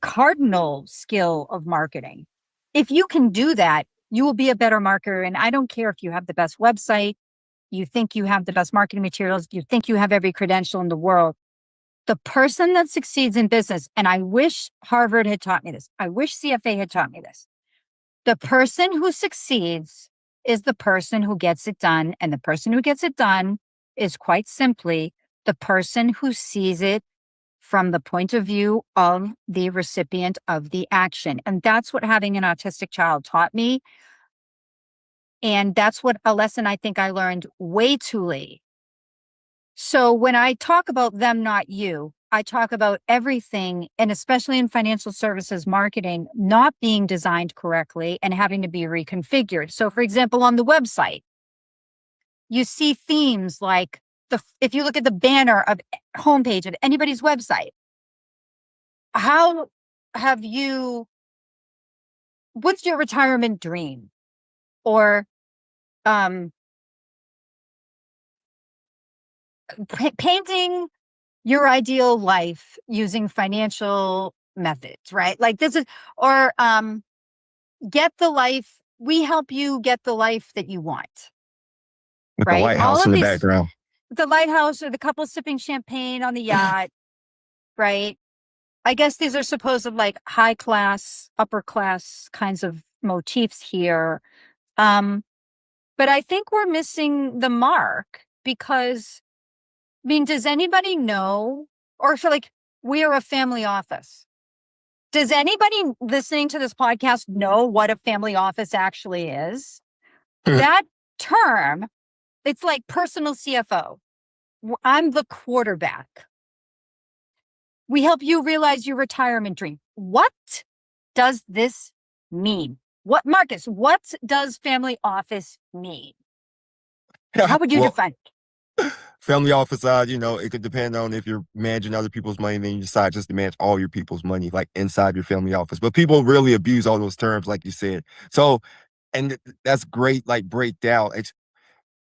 Speaker 5: cardinal skill of marketing. If you can do that, you will be a better marketer. And I don't care if you have the best website, you think you have the best marketing materials, you think you have every credential in the world. The person that succeeds in business, and I wish Harvard had taught me this, I wish CFA had taught me this. The person who succeeds is the person who gets it done. And the person who gets it done is quite simply the person who sees it from the point of view of the recipient of the action. And that's what having an autistic child taught me. And that's what a lesson I think I learned way too late. So when I talk about them, not you, I talk about everything, and especially in financial services marketing, not being designed correctly and having to be reconfigured. So for example, on the website, you see themes like if you look at the banner of homepage of anybody's website, what's your retirement dream? Or painting your ideal life using financial methods, right? Like this is, or get the life, we help you get the life that you want.
Speaker 2: With
Speaker 5: right?
Speaker 2: the lighthouse
Speaker 5: All
Speaker 2: in
Speaker 5: of
Speaker 2: the
Speaker 5: these,
Speaker 2: background.
Speaker 5: the lighthouse or the couple sipping champagne on the yacht, right? I guess these are supposed like high class, upper class kinds of motifs here. But I think we're missing the mark because, I mean, does anybody know, or feel like we are a family office? Does anybody listening to this podcast know what a family office actually is? That term, it's like personal CFO. I'm the quarterback. We help you realize your retirement dream. What does this mean? Marcus, what does family office mean? How would you define it?
Speaker 2: Family office, it could depend on if you're managing other people's money, then you decide just to manage all your people's money, like inside your family office. But people really abuse all those terms, like you said. So, and that's great, like breakdown.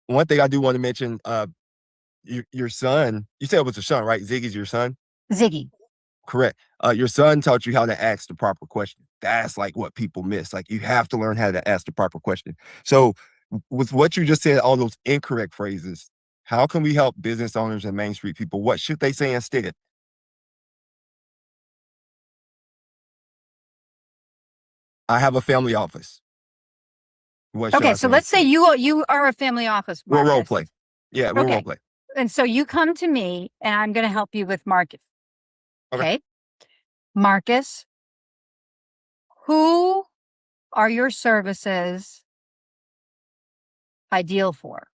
Speaker 2: One thing I do want to mention, your son, you said it was your son, right? Ziggy's your son?
Speaker 5: Ziggy.
Speaker 2: Correct. Your son taught you how to ask the proper question. That's like what people miss. Like you have to learn how to ask the proper question. So with what you just said, all those incorrect phrases, how can we help business owners and Main Street people? What should they say instead? I have a family office.
Speaker 5: Okay, so let's say you are a family office.
Speaker 2: We'll role play. Yeah, we'll role play.
Speaker 5: And so you come to me and I'm going to help you with Marcus. Okay. Marcus, who are your services ideal for?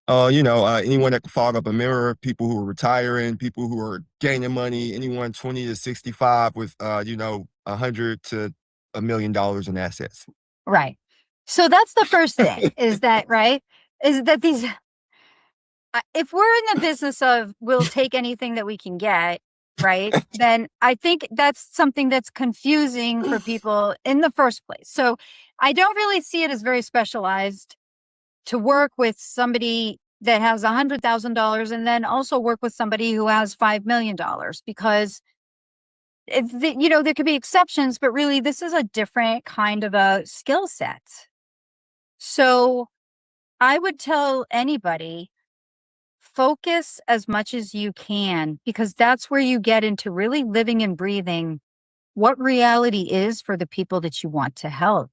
Speaker 2: Anyone that can fog up a mirror, people who are retiring, people who are gaining money, anyone 20 to 65 with, 100 to $1 million in assets.
Speaker 5: Right. So that's the first thing is that, right? Is that these, if we're in the business of we'll take anything that we can get, right? Then I think that's something that's confusing for people in the first place. So I don't really see it as very specialized to work with somebody that has $100,000 and then also work with somebody who has $5 million because there could be exceptions, but really this is a different kind of a skill set. So I would tell anybody, focus as much as you can, because that's where you get into really living and breathing what reality is for the people that you want to help.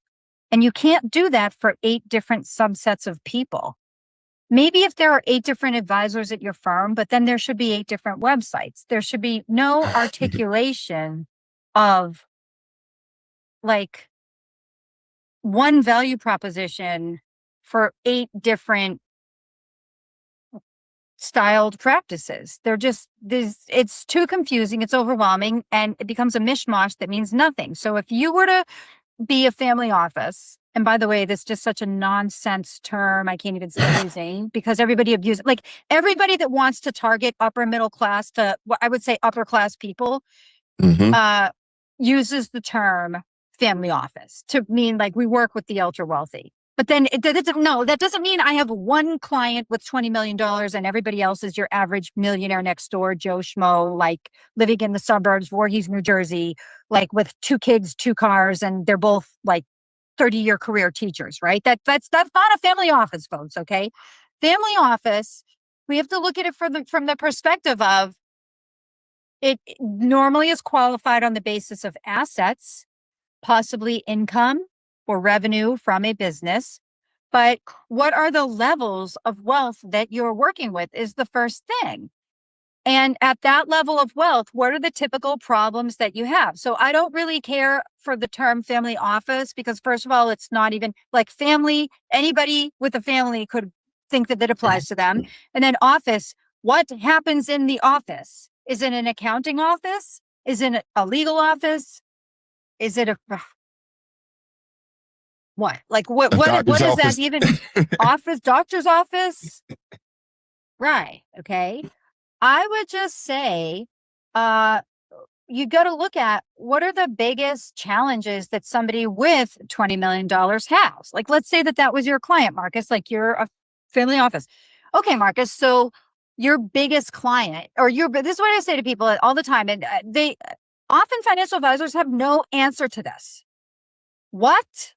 Speaker 5: And you can't do that for 8 different subsets of people. Maybe if there are 8 different advisors at your firm, but then there should be 8 different websites. There should be no articulation of like one value proposition for 8 different styled practices. It's too confusing, it's overwhelming, and it becomes a mishmash that means nothing. So if you were to be a family office. And by the way, this is just such a nonsense term. I can't even say using because everybody abuses, like everybody that wants to target upper middle class to what I would say upper class people, uses the term family office to mean like we work with the ultra wealthy. But then that doesn't mean I have one client with $20 million and everybody else is your average millionaire next door, Joe Schmo, like living in the suburbs, Voorhees, New Jersey, like with 2 kids, 2 cars, and they're both like 30-year career teachers, right? That's not a family office, folks, okay? Family office, we have to look at it from the perspective of it normally is qualified on the basis of assets, possibly income or revenue from a business. But what are the levels of wealth that you're working with is the first thing. And at that level of wealth, what are the typical problems that you have? So I don't really care for the term family office because first of all, it's not even like family. Anybody with a family could think that applies to them. And then office, what happens in the office? Is it an accounting office? Is it a legal office? Is it a what? Like what is that even? Office, doctor's office? Right. Okay. I would just say, you got to look at what are the biggest challenges that somebody with $20 million has. Like, let's say that was your client, Marcus, like you're a family office. Okay, Marcus. So your biggest client this is what I say to people all the time. And they often financial advisors have no answer to this. What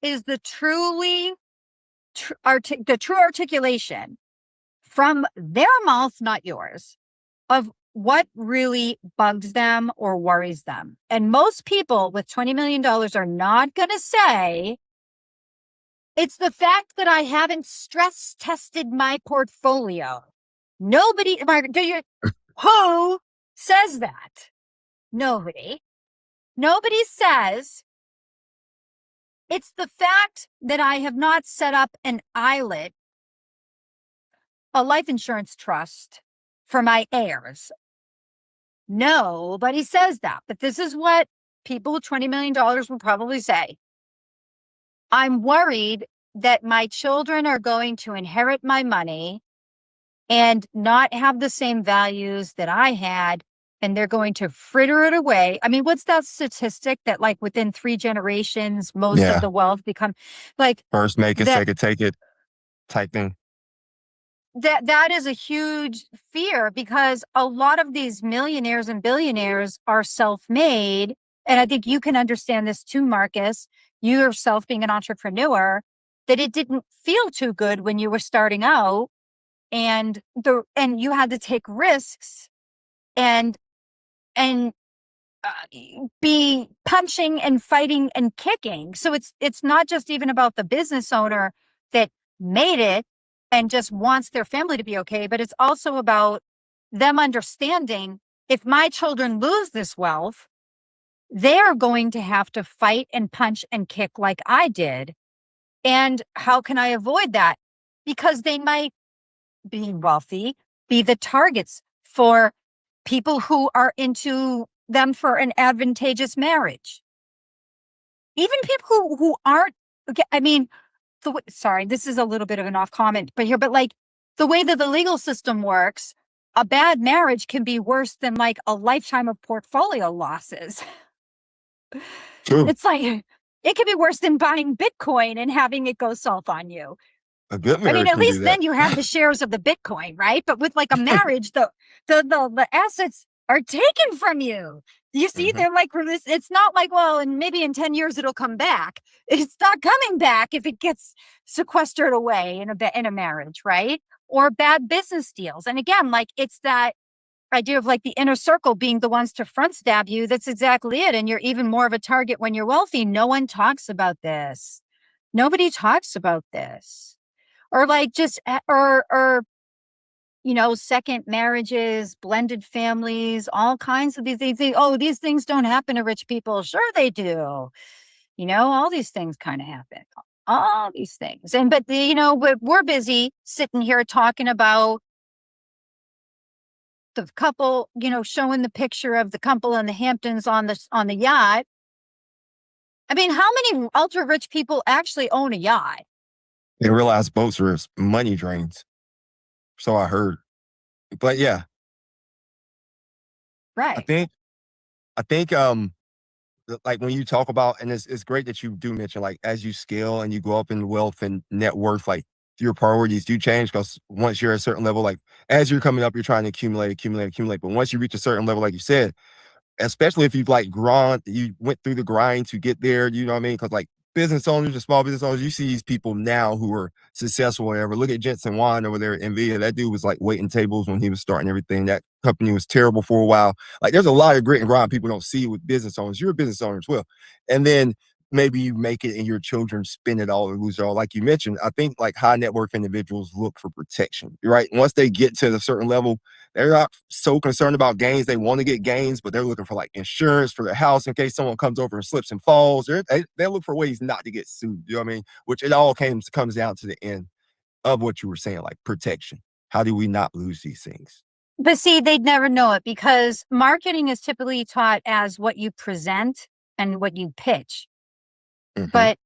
Speaker 5: is the true articulation from their mouth, not yours, of what really bugs them or worries them? And most people with $20 million are not going to say, it's the fact that I haven't stress tested my portfolio. Nobody, who says that? Nobody says, it's the fact that I have not set up an ILIT, a life insurance trust for my heirs. Nobody says that, but this is what people with $20 million will probably say. I'm worried that my children are going to inherit my money and not have the same values that I had, and they're going to fritter it away. I mean, what's that statistic that like within 3 generations, most of the wealth become like
Speaker 2: first make it, second take it type thing?
Speaker 5: That is a huge fear because a lot of these millionaires and billionaires are self-made. And I think you can understand this too, Marcus, you yourself being an entrepreneur, that it didn't feel too good when you were starting out and you had to take risks and be punching and fighting and kicking. So it's not just even about the business owner that made it and just wants their family to be okay, but it's also about them understanding if my children lose this wealth, they're going to have to fight and punch and kick like I did. And how can I avoid that? Because they might, being wealthy, be the targets for people who are into them for an advantageous marriage. Even people who aren't, okay, I mean, sorry, this is a little bit of an off comment, but like the way that the legal system works, a bad marriage can be worse than like a lifetime of portfolio losses.
Speaker 2: True.
Speaker 5: It's like, it could be worse than buying Bitcoin and having it go south on you.
Speaker 2: A good marriage.
Speaker 5: I mean, at least then you have the shares of the Bitcoin, right? But with like a marriage, the assets are taken from you. You see, they're like, it's not like, well, and maybe in 10 years it'll come back. It's not coming back if it gets sequestered away in a marriage, right? Or bad business deals. And again, like it's that idea of like the inner circle being the ones to front stab you. That's exactly it. And you're even more of a target when you're wealthy. No one talks about this. Nobody talks about this. Or like just, or second marriages, blended families, all kinds of these things. Oh, these things don't happen to rich people. Sure they do. All these things kind of happen. All these things. But we're busy sitting here talking about the couple, showing the picture of the couple in the Hamptons on the yacht. I mean, how many ultra rich people actually own a yacht?
Speaker 2: They realize boats are money drains. So I heard. But yeah, I
Speaker 5: Right.
Speaker 2: think like when you talk about, and it's great that you do mention, like as you scale and you go up in wealth and net worth, like your priorities do change, because once you're at a certain level, like as you're coming up, you're trying to accumulate. But once you reach a certain level, like you said, especially if you've like you went through the grind to get there, you know what I mean? Because like business owners and small business owners, you see these people now who are successful or whatever. Look at Jensen Huang over there at NVIDIA. That dude was like waiting tables when he was starting everything. That company was terrible for a while. Like there's a lot of grit and grind people don't see with business owners. You're a business owner as well. And then maybe you make it and your children spend it all or lose it all. Like you mentioned, I think like high net worth individuals look for protection, right? Once they get to a certain level, they're not so concerned about gains. They want to get gains, but they're looking for like insurance for their house in case someone comes over and slips and falls. They look for ways not to get sued. You know what I mean? Which it all comes down to the end of what you were saying, like protection. How do we not lose these things?
Speaker 5: But see, they'd never know it because marketing is typically taught as what you present and what you pitch.
Speaker 2: Mhm.
Speaker 5: But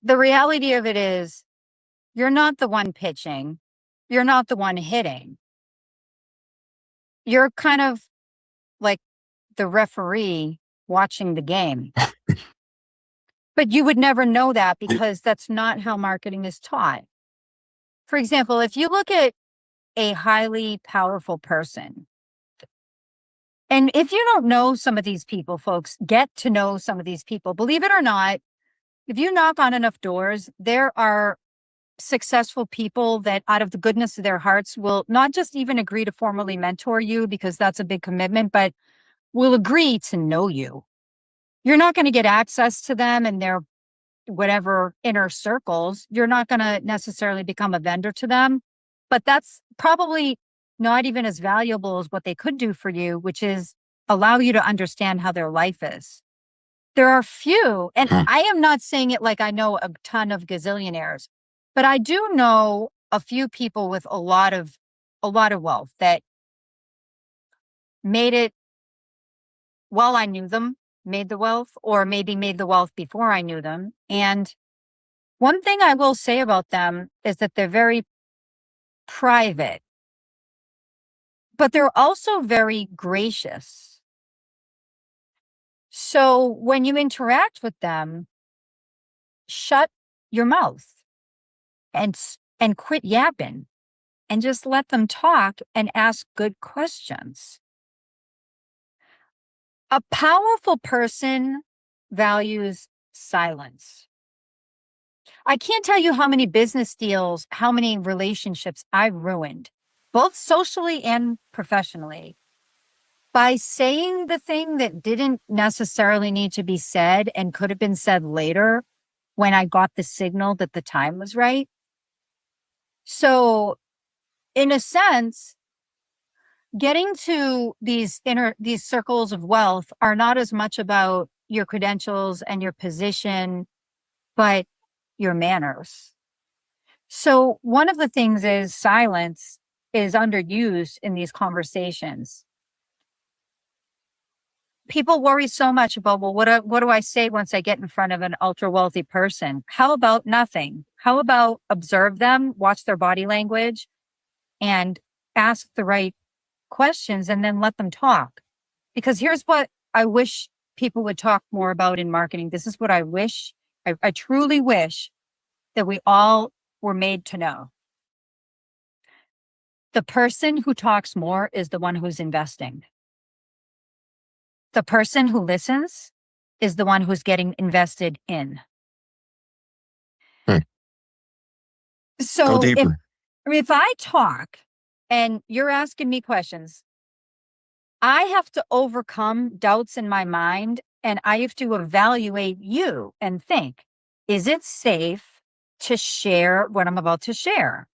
Speaker 5: the reality of it is, you're not the one pitching. You're not the one hitting. You're kind of like the referee watching the game. But you would never know that because that's not how marketing is taught. For example, if you look at a highly powerful person, and if you don't know some of these people, folks, get to know some of these people. Believe it or not, if you knock on enough doors, there are successful people that out of the goodness of their hearts will not just even agree to formally mentor you, because that's a big commitment, but will agree to know you. You're not going to get access to them and their whatever inner circles. You're not going to necessarily become a vendor to them, but that's probably not even as valuable as what they could do for you, which is allow you to understand how their life is. There are few, and I am not saying it like I know a ton of gazillionaires, but I do know a few people with a lot of wealth that made it while I knew them, made the wealth, or maybe made the wealth before I knew them. And one thing I will say about them is that they're very private, but they're also very gracious. So when you interact with them, shut your mouth and quit yapping and just let them talk and ask good questions. A powerful person values silence. I can't tell you how many business deals, how many relationships I've ruined, both socially and professionally, by saying the thing that didn't necessarily need to be said and could have been said later when I got the signal that the time was right. So, in a sense, getting to these circles of wealth are not as much about your credentials and your position, but your manners. So one of the things is silence is underused in these conversations. People worry so much about, well, what do I say once I get in front of an ultra wealthy person? How about nothing? How about observe them, watch their body language, and ask the right questions and then let them talk? Because here's what I wish people would talk more about in marketing. This is what I wish, I truly wish that we all were made to know. The person who talks more is the one who's investing. The person who listens is the one who's getting invested in.
Speaker 2: Go
Speaker 5: So
Speaker 2: deeper.
Speaker 5: if I talk and you're asking me questions, I have to overcome doubts in my mind and I have to evaluate you and think, is it safe to share what I'm about to share?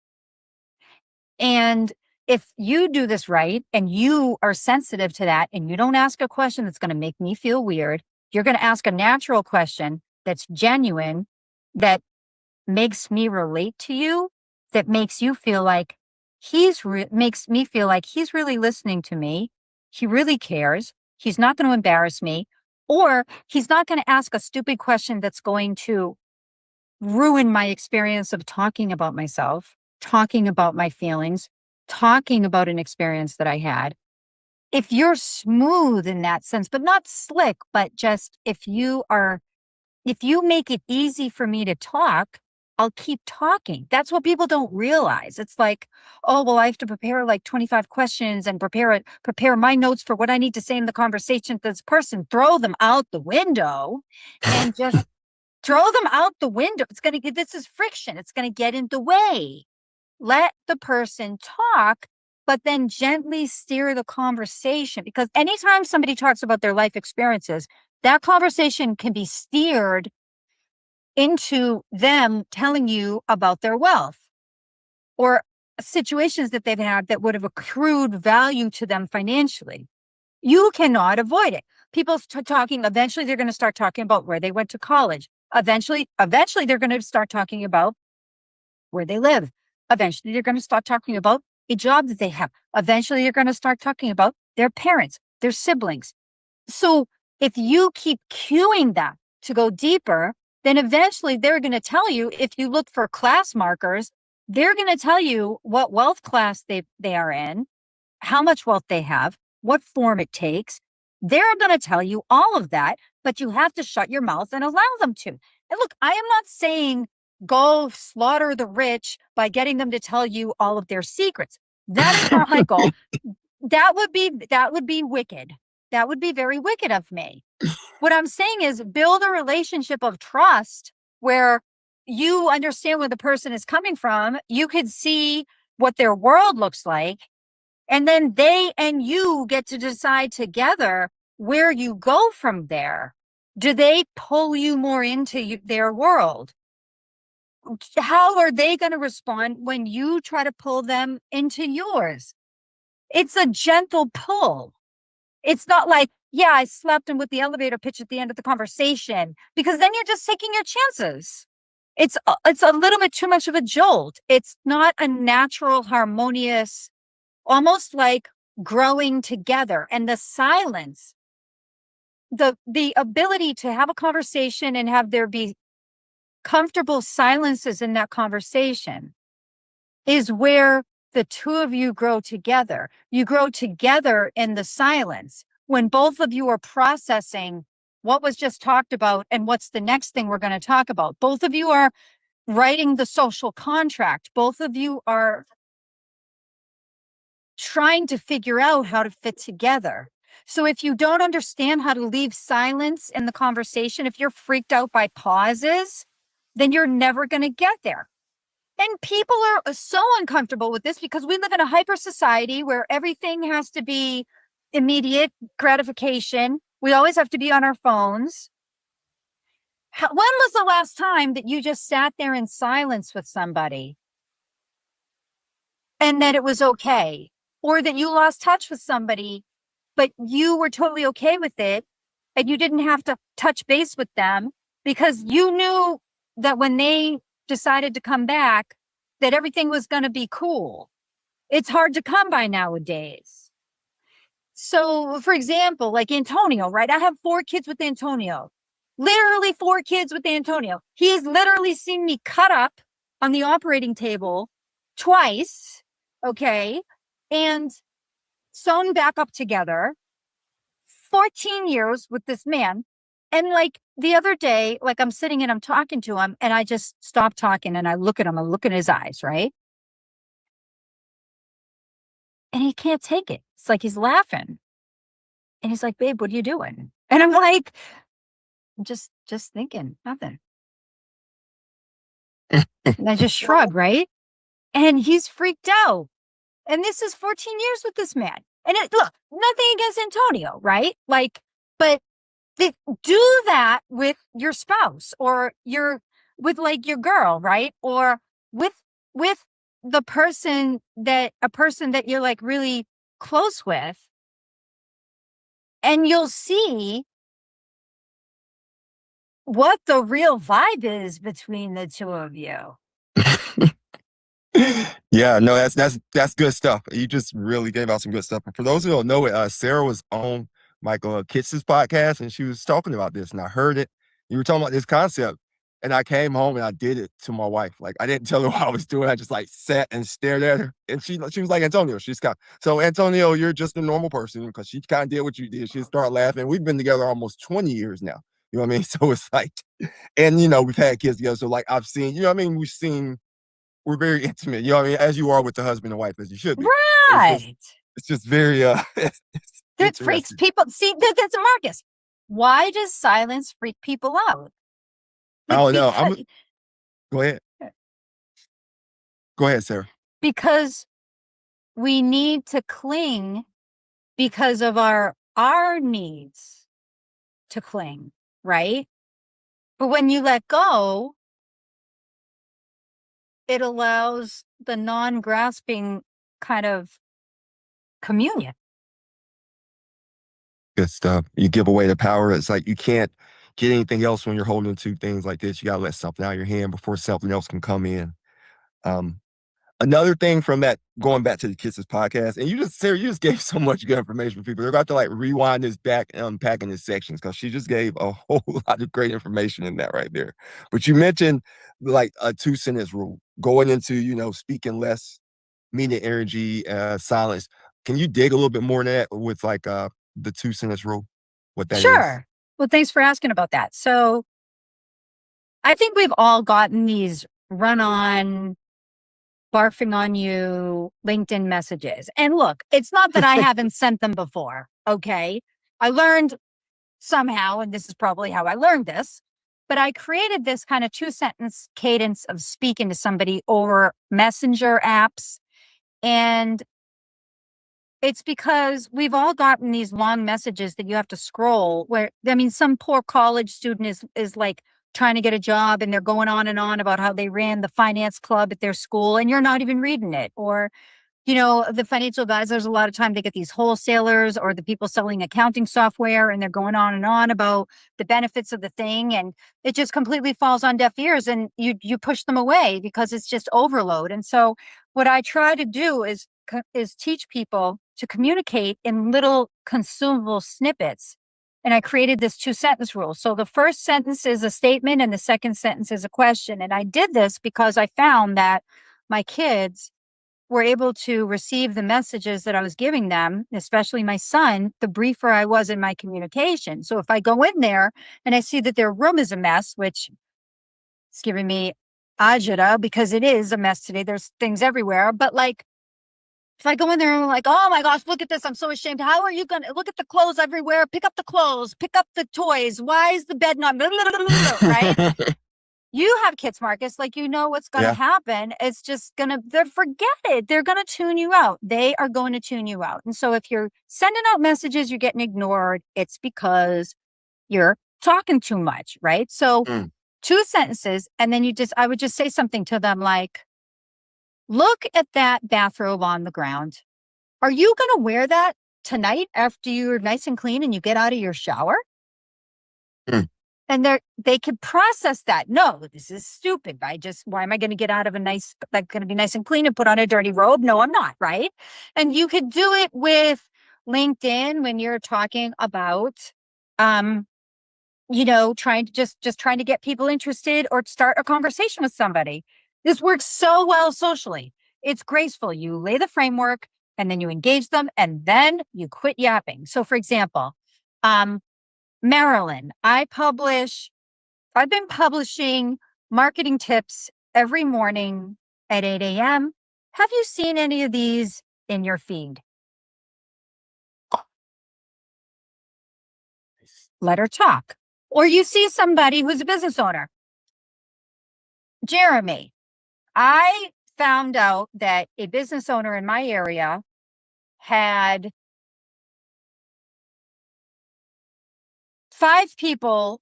Speaker 5: And if you do this right and you are sensitive to that and you don't ask a question that's going to make me feel weird, you're going to ask a natural question that's genuine, that makes me relate to you, that makes you feel like makes me feel like he's really listening to me. He really cares. He's not going to embarrass me, Or he's not going to ask a stupid question that's going to ruin my experience of talking about myself, talking about my feelings, talking about an experience that I had. If you're smooth in that sense, but not slick, but just if you make it easy for me to talk, I'll keep talking. That's what people don't realize. It's like, oh, well, I have to prepare like 25 questions and prepare my notes for what I need to say in the conversation with this person. Throw them out the window and just throw them out the window. This is friction. It's going to get in the way. Let the person talk, but then gently steer the conversation. Because anytime somebody talks about their life experiences, that conversation can be steered into them telling you about their wealth or situations that they've had that would have accrued value to them financially. You cannot avoid it. People talking, eventually they're going to start talking about where they went to college. Eventually they're going to start talking about where they live. Eventually they're going to start talking about a job that they have. Eventually they're going to start talking about their parents, their siblings. So if you keep cueing that to go deeper, then eventually they're going to tell you, if you look for class markers, they're going to tell you what wealth class they are in, how much wealth they have, what form it takes. They're going to tell you all of that, but you have to shut your mouth and allow them to. And look, I am not saying go slaughter the rich by getting them to tell you all of their secrets. That is not my goal. That would be wicked. That would be very wicked of me. What I'm saying is build a relationship of trust where you understand where the person is coming from. You could see what their world looks like. And then they and you get to decide together where you go from there. Do they pull you more into their world? How are they going to respond when you try to pull them into yours? It's a gentle pull. It's not like, yeah, I slapped him with the elevator pitch at the end of the conversation, because then you're just taking your chances. It's a little bit too much of a jolt. It's not a natural, harmonious, almost like growing together. And the silence, the ability to have a conversation and have there be comfortable silences in that conversation is where the two of you grow together. You grow together in the silence when both of you are processing what was just talked about and what's the next thing we're going to talk about. Both of you are writing the social contract. Both of you are trying to figure out how to fit together. So if you don't understand how to leave silence in the conversation, if you're freaked out by pauses, then you're never going to get there. And people are so uncomfortable with this because we live in a hyper society where everything has to be immediate gratification. We always have to be on our phones. When was the last time that you just sat there in silence with somebody and that it was okay? Or that you lost touch with somebody, but you were totally okay with it and you didn't have to touch base with them because you knew that when they decided to come back, that everything was going to be cool. It's hard to come by nowadays. So, for example, like Antonio, right? I have 4 kids with Antonio. Literally 4 kids with Antonio. He has literally seen me cut up on the operating table twice, okay? And sewn back up together. 14 years with this man. And like the other day, like I'm sitting and I'm talking to him and I just stop talking and I look at him, I look in his eyes, right? And he can't take it. It's like he's laughing. And he's like, babe, what are you doing? And I'm like, just thinking, nothing. And I just shrug, right? And he's freaked out. And this is 14 years with this man. And look, nothing against Antonio, right? Like, but do that with your spouse or with like your girl, right? Or with a person that you're like really close with. And you'll see what the real vibe is between the two of you.
Speaker 2: Yeah, no, that's good stuff. You just really gave out some good stuff. And for those who don't know it, Sarah was on Michael Kitz's podcast, and she was talking about this, and I heard it. You were talking about this concept, and I came home and I did it to my wife. Like, I didn't tell her what I was doing. I just like sat and stared at her, and she was like, Antonio, so Antonio, you're just a normal person, because she kind of did what you did. She started laughing. We've been together almost 20 years now. You know what I mean? So it's like, and we've had kids together. So like, I've seen, you know what I mean? We're very intimate, you know what I mean? As you are with the husband and wife, as you should be.
Speaker 5: Right.
Speaker 2: It's just very,
Speaker 5: It freaks people. See, that's Marcus. Why does silence freak people out?
Speaker 2: I don't know. Go ahead. Go ahead, Sarah.
Speaker 5: Because we need to cling because of our needs to cling, right? But when you let go, it allows the non-grasping kind of communion.
Speaker 2: Good stuff. You give away the power. It's like you can't get anything else when you're holding two things like this. You got to let something out of your hand before something else can come in. Another thing from that, going back to the Kisses podcast, and Sarah, you just gave so much good information for people. They're about to like rewind this back and unpack in the sections, because she just gave a whole lot of great information in that right there. But you mentioned like a 2-sentence rule going into, speaking less, meaning energy, silence. Can you dig a little bit more into that with like the 2-sentence rule? What that is?
Speaker 5: Sure. Well, thanks for asking about that. So I think we've all gotten these run-on, barfing on you LinkedIn messages. And look, it's not that I haven't sent them before, okay? I learned somehow, and this is probably how I learned this, but I created this kind of 2-sentence cadence of speaking to somebody over messenger apps. And it's because we've all gotten these long messages that you have to scroll where, I mean, some poor college student is like trying to get a job, and they're going on and on about how they ran the finance club at their school, and you're not even reading it. Or, the financial advisors, a lot of time they get these wholesalers or the people selling accounting software, and they're going on and on about the benefits of the thing, and it just completely falls on deaf ears, and you push them away because it's just overload. And so what I try to do is teach people to communicate in little consumable snippets. And I created this 2-sentence rule. So the first sentence is a statement and the second sentence is a question. And I did this because I found that my kids were able to receive the messages that I was giving them, especially my son, the briefer I was in my communication. So if I go in there and I see that their room is a mess, which is giving me agita because it is a mess today. There's things everywhere. But like, if I go in there and I'm like, oh my gosh, look at this. I'm so ashamed. How are you going to look at the clothes everywhere? Pick up the clothes, pick up the toys. Why is the bed not, right? You have kids, Marcus, like, what's going to happen. It's just they're forget it. They're going to tune you out. They are going to tune you out. And so if you're sending out messages, you're getting ignored, it's because you're talking too much, right? So 2 sentences. And then I would just say something to them like, look at that bathrobe on the ground. Are you going to wear that tonight after you're nice and clean and you get out of your shower? And they could process that. No, this is stupid. Why am I going to get out of going to be nice and clean and put on a dirty robe? No, I'm not, right? And you could do it with LinkedIn when you're talking about, trying to get people interested or start a conversation with somebody. This works so well socially. It's graceful. You lay the framework and then you engage them and then you quit yapping. So for example, Marilyn, I've been publishing marketing tips every morning at 8 a.m. Have you seen any of these in your feed? Let her talk. Or you see somebody who's a business owner. Jeremy, I found out that a business owner in my area had 5 people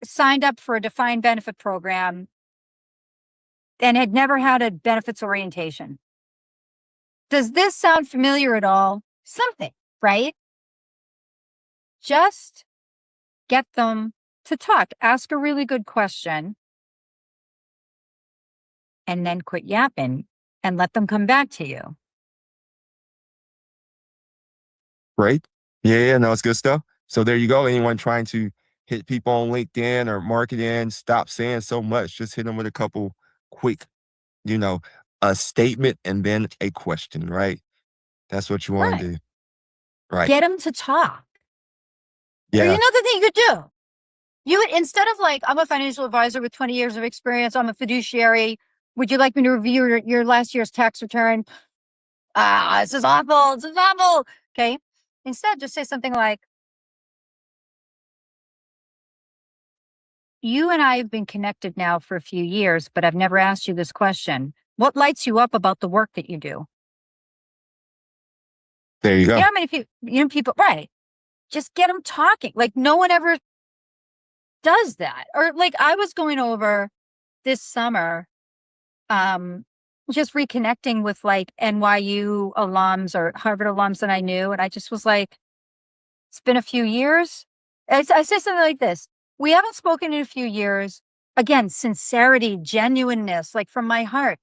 Speaker 5: signed up for a defined benefit program and had never had a benefits orientation. Does this sound familiar at all? Something, right? Just get them to talk. Ask a really good question and then quit yapping and let them come back to you.
Speaker 2: Right. Yeah, no, it's good stuff. So there you go. Anyone trying to hit people on LinkedIn or marketing, stop saying so much. Just hit them with a couple quick, you know, a statement and then a question, right? That's what you want to
Speaker 5: Right.
Speaker 2: do. Right.
Speaker 5: Get them to talk. Or
Speaker 2: Yeah.
Speaker 5: you know the thing you could do? You would, instead of like, I'm a financial advisor with 20 years of experience, I'm a fiduciary. Would you like me to review your last year's tax return? This is awful. This is awful. Okay. Instead, just say something like, you and I have been connected now for a few years, but I've never asked you this question. What lights you up about the work that you do?
Speaker 2: There you go.
Speaker 5: You know how many people, people, right. Just get them talking. Like no one ever does that. Or like I was going over this summer, just reconnecting with like NYU alums or Harvard alums that I knew. And I just was like, it's been a few years. I say something like this. We haven't spoken in a few years. Again, sincerity, genuineness, like from my heart.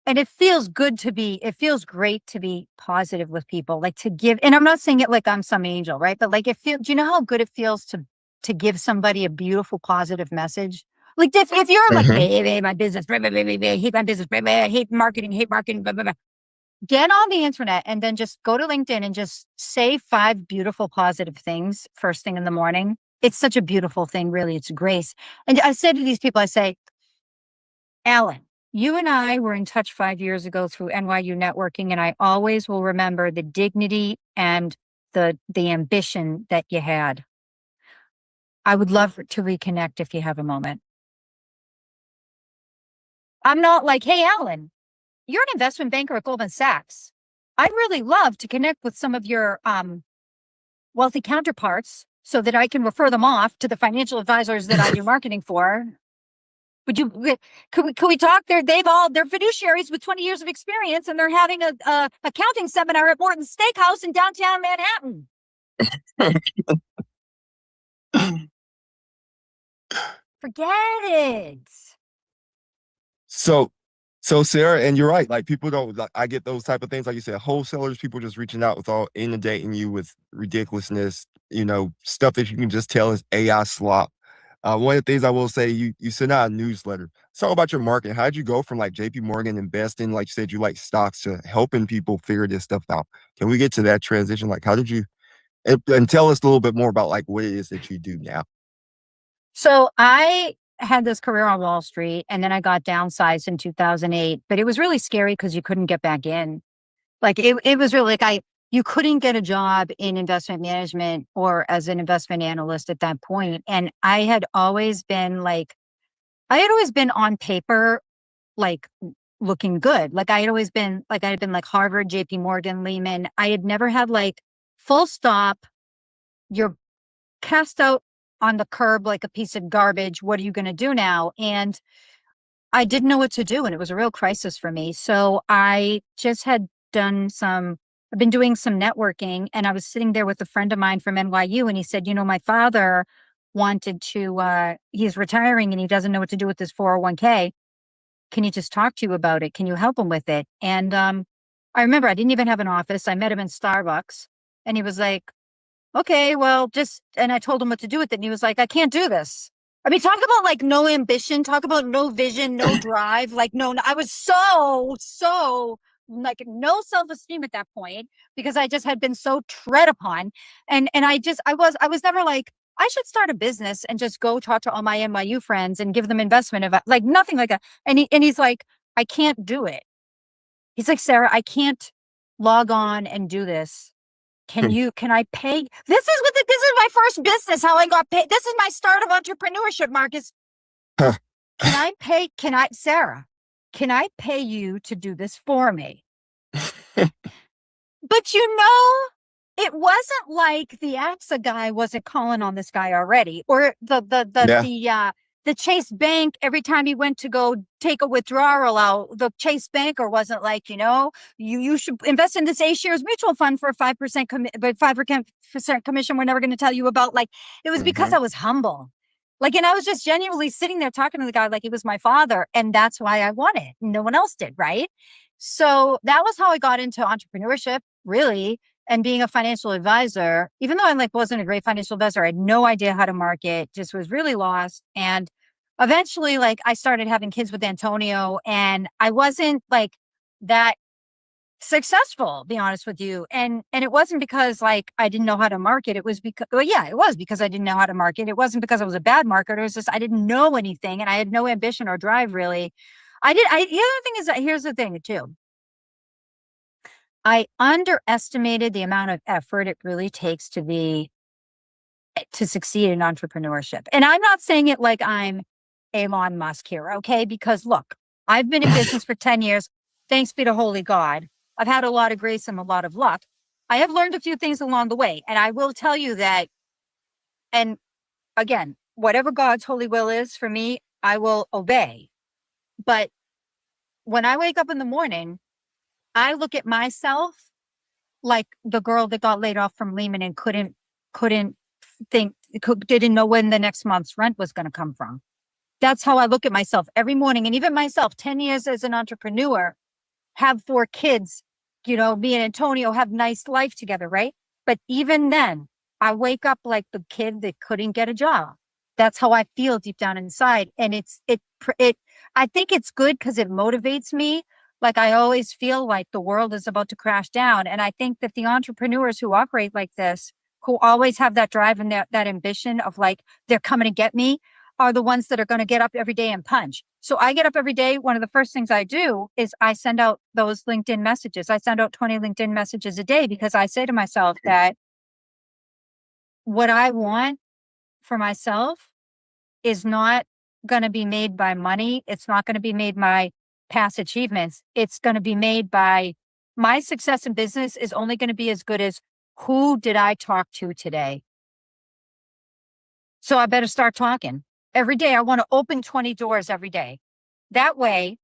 Speaker 5: And it feels great to be positive with people, like to give, and I'm not saying it like I'm some angel, right? But like do you know how good it feels to give somebody a beautiful, positive message? Like if you're like, hey, my business, blah, blah, blah, blah, blah, hate my business, blah, blah, hate marketing, blah, blah, blah. Get on the internet and then just go to LinkedIn and just say 5 beautiful, positive things first thing in the morning. It's such a beautiful thing, really. It's grace. And I said to these people, I say, Alan, you and I were in touch 5 years ago through NYU networking, and I always will remember the dignity and the ambition that you had. I would love to reconnect if you have a moment. I'm not like, hey, Alan, you're an investment banker at Goldman Sachs. I'd really love to connect with some of your wealthy counterparts so that I can refer them off to the financial advisors that I do marketing for. Could we talk? They're fiduciaries with 20 years of experience, and they're having a accounting seminar at Morton's Steakhouse in downtown Manhattan. Forget it.
Speaker 2: So Sarah, and you're right. Like people don't. Like, I get those type of things. Like you said, wholesalers, people just reaching out with all inundating you with ridiculousness. Stuff that you can just tell is AI slop. One of the things I will say, you send out a newsletter. Let's talk about your market. How'd you go from like JP Morgan investing, like you said, you like stocks, to helping people figure this stuff out? Can we get to that transition? Like, how did you, and tell us a little bit more about like what it is that you do now?
Speaker 5: So I had this career on Wall Street, and then I got downsized in 2008, but it was really scary because you couldn't get back in. Like it was really like you couldn't get a job in investment management or as an investment analyst at that point. And I had always been on paper, like looking good. Like I had been like Harvard, JP Morgan, Lehman. I had never had like full stop. You're cast out on the curb like a piece of garbage. What are you going to do now? And I didn't know what to do. And it was a real crisis for me. So I just had I've been doing some networking, and I was sitting there with a friend of mine from NYU, and he said, my father wanted to, he's retiring and he doesn't know what to do with his 401k. Can he just talk to you about it? Can you help him with it? And I remember I didn't even have an office. I met him in Starbucks, and he was like, okay, well, and I told him what to do with it. And he was like, I can't do this. I mean, talk about like no ambition, talk about no vision, no drive. Like, no, I was so like no self-esteem at that point because I just had been so tread upon. And I was never like, I should start a business and just go talk to all my NYU friends and give them investment of like nothing like that. And he's like, I can't do it. He's like, Sarah, I can't log on and do this. Can I pay? This is my first business, how I got paid. This is my start of entrepreneurship, Marcus. Sarah, can I pay you to do this for me? But it wasn't like the AXA guy wasn't calling on this guy already, or the Chase Bank, every time he went to go take a withdrawal out, the Chase banker wasn't like, you should invest in this A-shares mutual fund for a 5% commission we're never going to tell you about. Like, it was because I was humble. Like, and I was just genuinely sitting there talking to the guy like he was my father. And that's why I won it. No one else did, right? So that was how I got into entrepreneurship, really. and being a financial advisor, even though I like wasn't a great financial advisor, I had no idea how to market, just was really lost. And eventually, like, I started having kids with Antonio, and I wasn't like that successful, be honest with you. And it wasn't because like I didn't know how to market. It was because, well, yeah, it was because I didn't know how to market. It wasn't because I was a bad marketer. It was just I didn't know anything, and I had no ambition or drive really. The other thing is that here's the thing too. I underestimated the amount of effort it really takes to succeed in entrepreneurship. And I'm not saying it like I'm Elon Musk here, okay? Because look, I've been in business for 10 years. Thanks be to holy God. I've had a lot of grace and a lot of luck. I have learned a few things along the way. And I will tell you that, and again, whatever God's holy will is for me, I will obey. But when I wake up in the morning, I look at myself like the girl that got laid off from Lehman and didn't know when the next month's rent was going to come from. That's how I look at myself every morning. And even myself, 10 years as an entrepreneur, have 4 kids, me and Antonio have nice life together, right? But even then, I wake up like the kid that couldn't get a job. That's how I feel deep down inside. And I think it's good because it motivates me. Like I always feel like the world is about to crash down. And I think that the entrepreneurs who operate like this, who always have that drive and that ambition of like, they're coming to get me, are the ones that are going to get up every day and punch. So I get up every day. One of the first things I do is I send out those LinkedIn messages. I send out 20 LinkedIn messages a day because I say to myself that what I want for myself is not going to be made by money. It's not going to be made by past achievements. It's going to be made by my success in business is only going to be as good as who did I talk to today? So I better start talking. Every day, I want to open 20 doors every day. That way,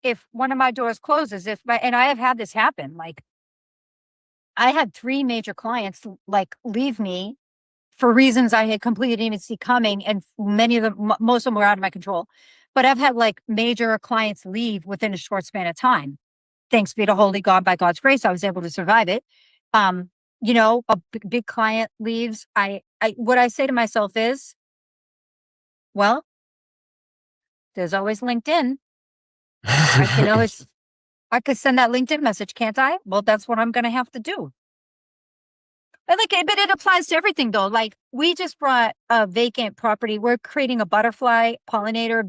Speaker 5: if one of my doors closes, and I have had this happen, like I had 3 major clients like leave me for reasons I had completely didn't even see coming. And many of them, most of them were out of my control. But I've had like major clients leave within a short span of time. Thanks be to holy God, by God's grace, I was able to survive it. A big client leaves. What I say to myself is, well, there's always LinkedIn. I could send that LinkedIn message, can't I? Well, that's what I'm going to have to do. But it applies to everything though. Like we just brought a vacant property. We're creating a butterfly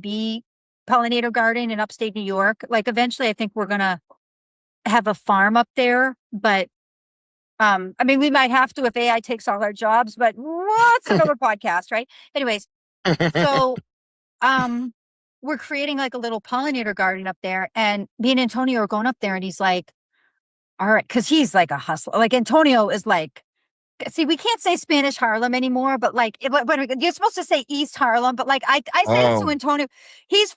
Speaker 5: bee pollinator garden in upstate New York. Like eventually I think we're going to have a farm up there, but we might have to if AI takes all our jobs, but what's another podcast, right? Anyways, so we're creating like a little pollinator garden up there, and me and Antonio are going up there, and he's like, all right, because he's like a hustler. Like Antonio is like, see, we can't say Spanish Harlem anymore, but like, you're supposed to say East Harlem, but like, I say this to Antonio. He's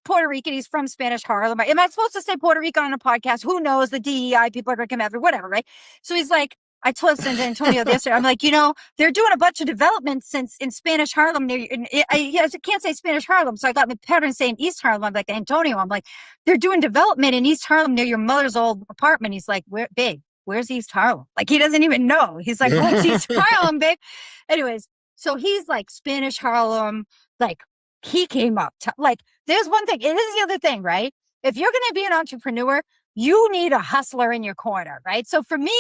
Speaker 5: Puerto Rican. He's from Spanish Harlem. Am I supposed to say Puerto Rican on a podcast? Who knows? The DEI people are going to come after, whatever, right? So he's like, I told Antonio yesterday, I'm like, they're doing a bunch of developments in Spanish Harlem. I can't say Spanish Harlem. So I got my pattern saying East Harlem. I'm like, Antonio, I'm like, they're doing development in East Harlem near your mother's old apartment. He's like, where's East Harlem? Like, he doesn't even know. He's like, what's East Harlem, babe? Anyways, so he's like Spanish Harlem. Like, he came up to, like, there's one thing. It is the other thing, right? If you're going to be an entrepreneur, you need a hustler in your corner, right? So for me,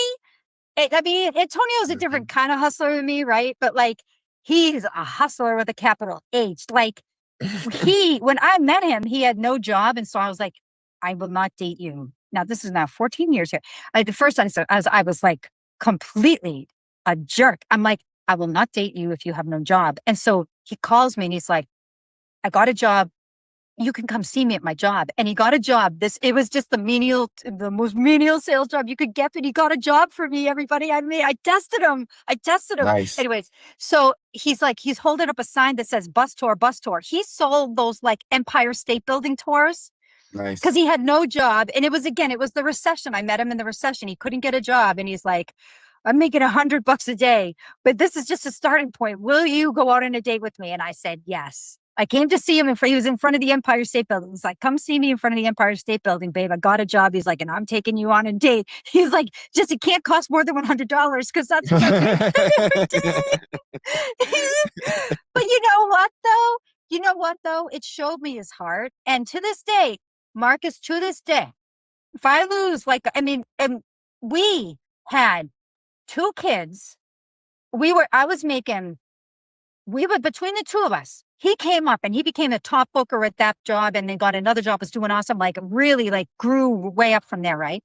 Speaker 5: Antonio's a different kind of hustler than me, right? But like, he's a hustler with a capital H. Like, when I met him, he had no job. And so I was like, I will not date you. Now, this is now 14 years here. The first time I was like completely a jerk. I'm like, I will not date you if you have no job. And so he calls me and he's like, I got a job. You can come see me at my job. And he got a job. It was just the most menial sales job you could get. But he got a job for me, everybody. I tested him.
Speaker 2: Nice.
Speaker 5: Anyways, so he's holding up a sign that says bus tour, bus tour. He sold those like Empire State Building tours.
Speaker 2: Nice.
Speaker 5: Because he had no job. And it was the recession. I met him in the recession. He couldn't get a job. And he's like, I'm making $100 a day, but this is just a starting point. Will you go out on a date with me? And I said, yes. I came to see him. He was in front of the Empire State Building. He's like, come see me in front of the Empire State Building, babe. I got a job. He's like, and I'm taking you on a date. He's like, just it can't cost more than $100 because that's what I did. But you know what, though? You know what, though? It showed me his heart. And to this day, Marcus, to this day, if I lose, like, I mean, we had 2 kids. We were between the 2 of us, he came up and he became a top booker at that job and then got another job, was doing awesome, like really like grew way up from there, right?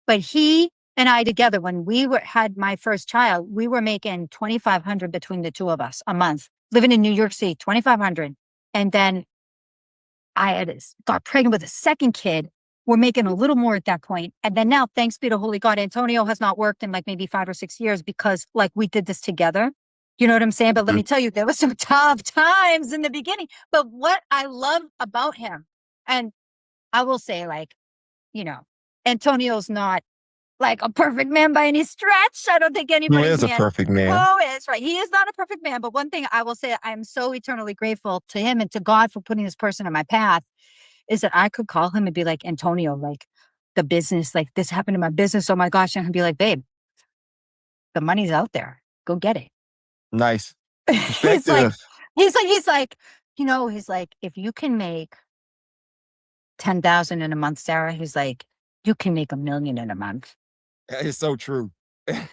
Speaker 5: But he and I together, when had my first child, we were making $2,500 between the 2 of us a month, living in New York City, $2,500. And then I got pregnant with a second kid. We're making a little more at that point. And then now, thanks be to Holy God, Antonio has not worked in like maybe 5 or 6 years because like we did this together. You know what I'm saying? But let me tell you, there was some tough times in the beginning. But what I love about him, and I will say, like, you know, Antonio's not like a perfect man by any stretch. I don't think anybody's
Speaker 2: He is a perfect man.
Speaker 5: Oh, is right. He is not a perfect man. But one thing I will say, I'm so eternally grateful to him and to God for putting this person on my path, is that I could call him and be like, Antonio, like the business, like this happened in my business. Oh my gosh. And he'd be like, babe, the money's out there. Go get it.
Speaker 2: Nice.
Speaker 5: he's like, you know, he's like, if you can make 10,000 in a month, Sarah, he's like, you can make $1 million in a month.
Speaker 2: It's so true.
Speaker 5: But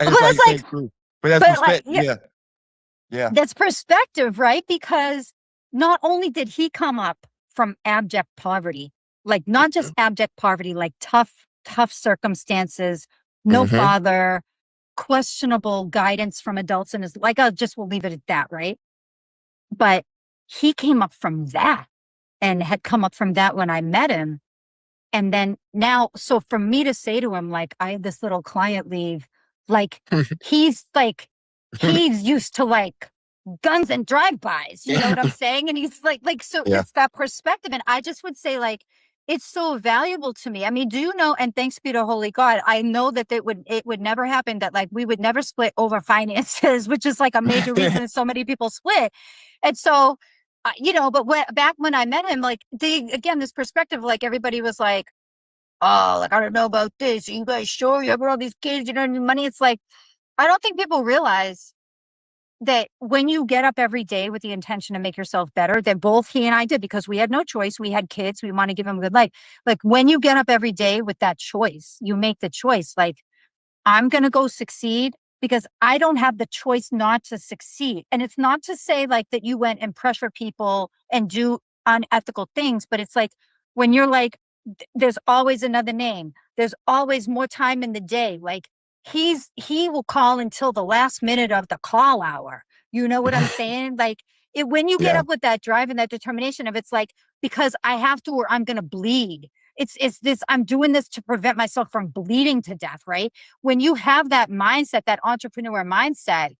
Speaker 5: it's like,
Speaker 2: true. But that's
Speaker 5: like,
Speaker 2: yeah.
Speaker 5: That's perspective, right? Because not only did he come up from abject poverty, like not just abject poverty, like tough circumstances, no father, questionable guidance from adults in his, like, we'll leave it at that, right? But he came up from that and had come up from that when I met him. And then now, so for me to say to him, like, I had this little client leave, like, he's used to like guns and drive-bys, you know what I'm saying? And he's like, so it's that perspective. And I just would say, like, it's so valuable to me. I mean, do you know, and thanks be to Holy God, I know that it would never happen, that like we would never split over finances, which is like a major reason so many people split. And so, you know, but back when I met him, like this perspective, like everybody was like, oh, like, I don't know about this. Are you guys sure you have all these kids, you don't need money? It's like, I don't think people realize that when you get up every day with the intention to make yourself better, that both he and I did, because we had no choice. We had kids. We want to give them a good life. Like when you get up every day with that choice, you make the choice, like, I'm going to go succeed because I don't have the choice not to succeed. And it's not to say like that you went and pressure people and do unethical things, but it's like when you're like, there's always another name. There's always more time in the day. Like he will call until the last minute of the call hour. You know what I'm saying? Like when you get up with that drive and that determination of, it's like, because I have to, or I'm going to bleed. It's this, I'm doing this to prevent myself from bleeding to death, right? When you have that mindset, that entrepreneur mindset,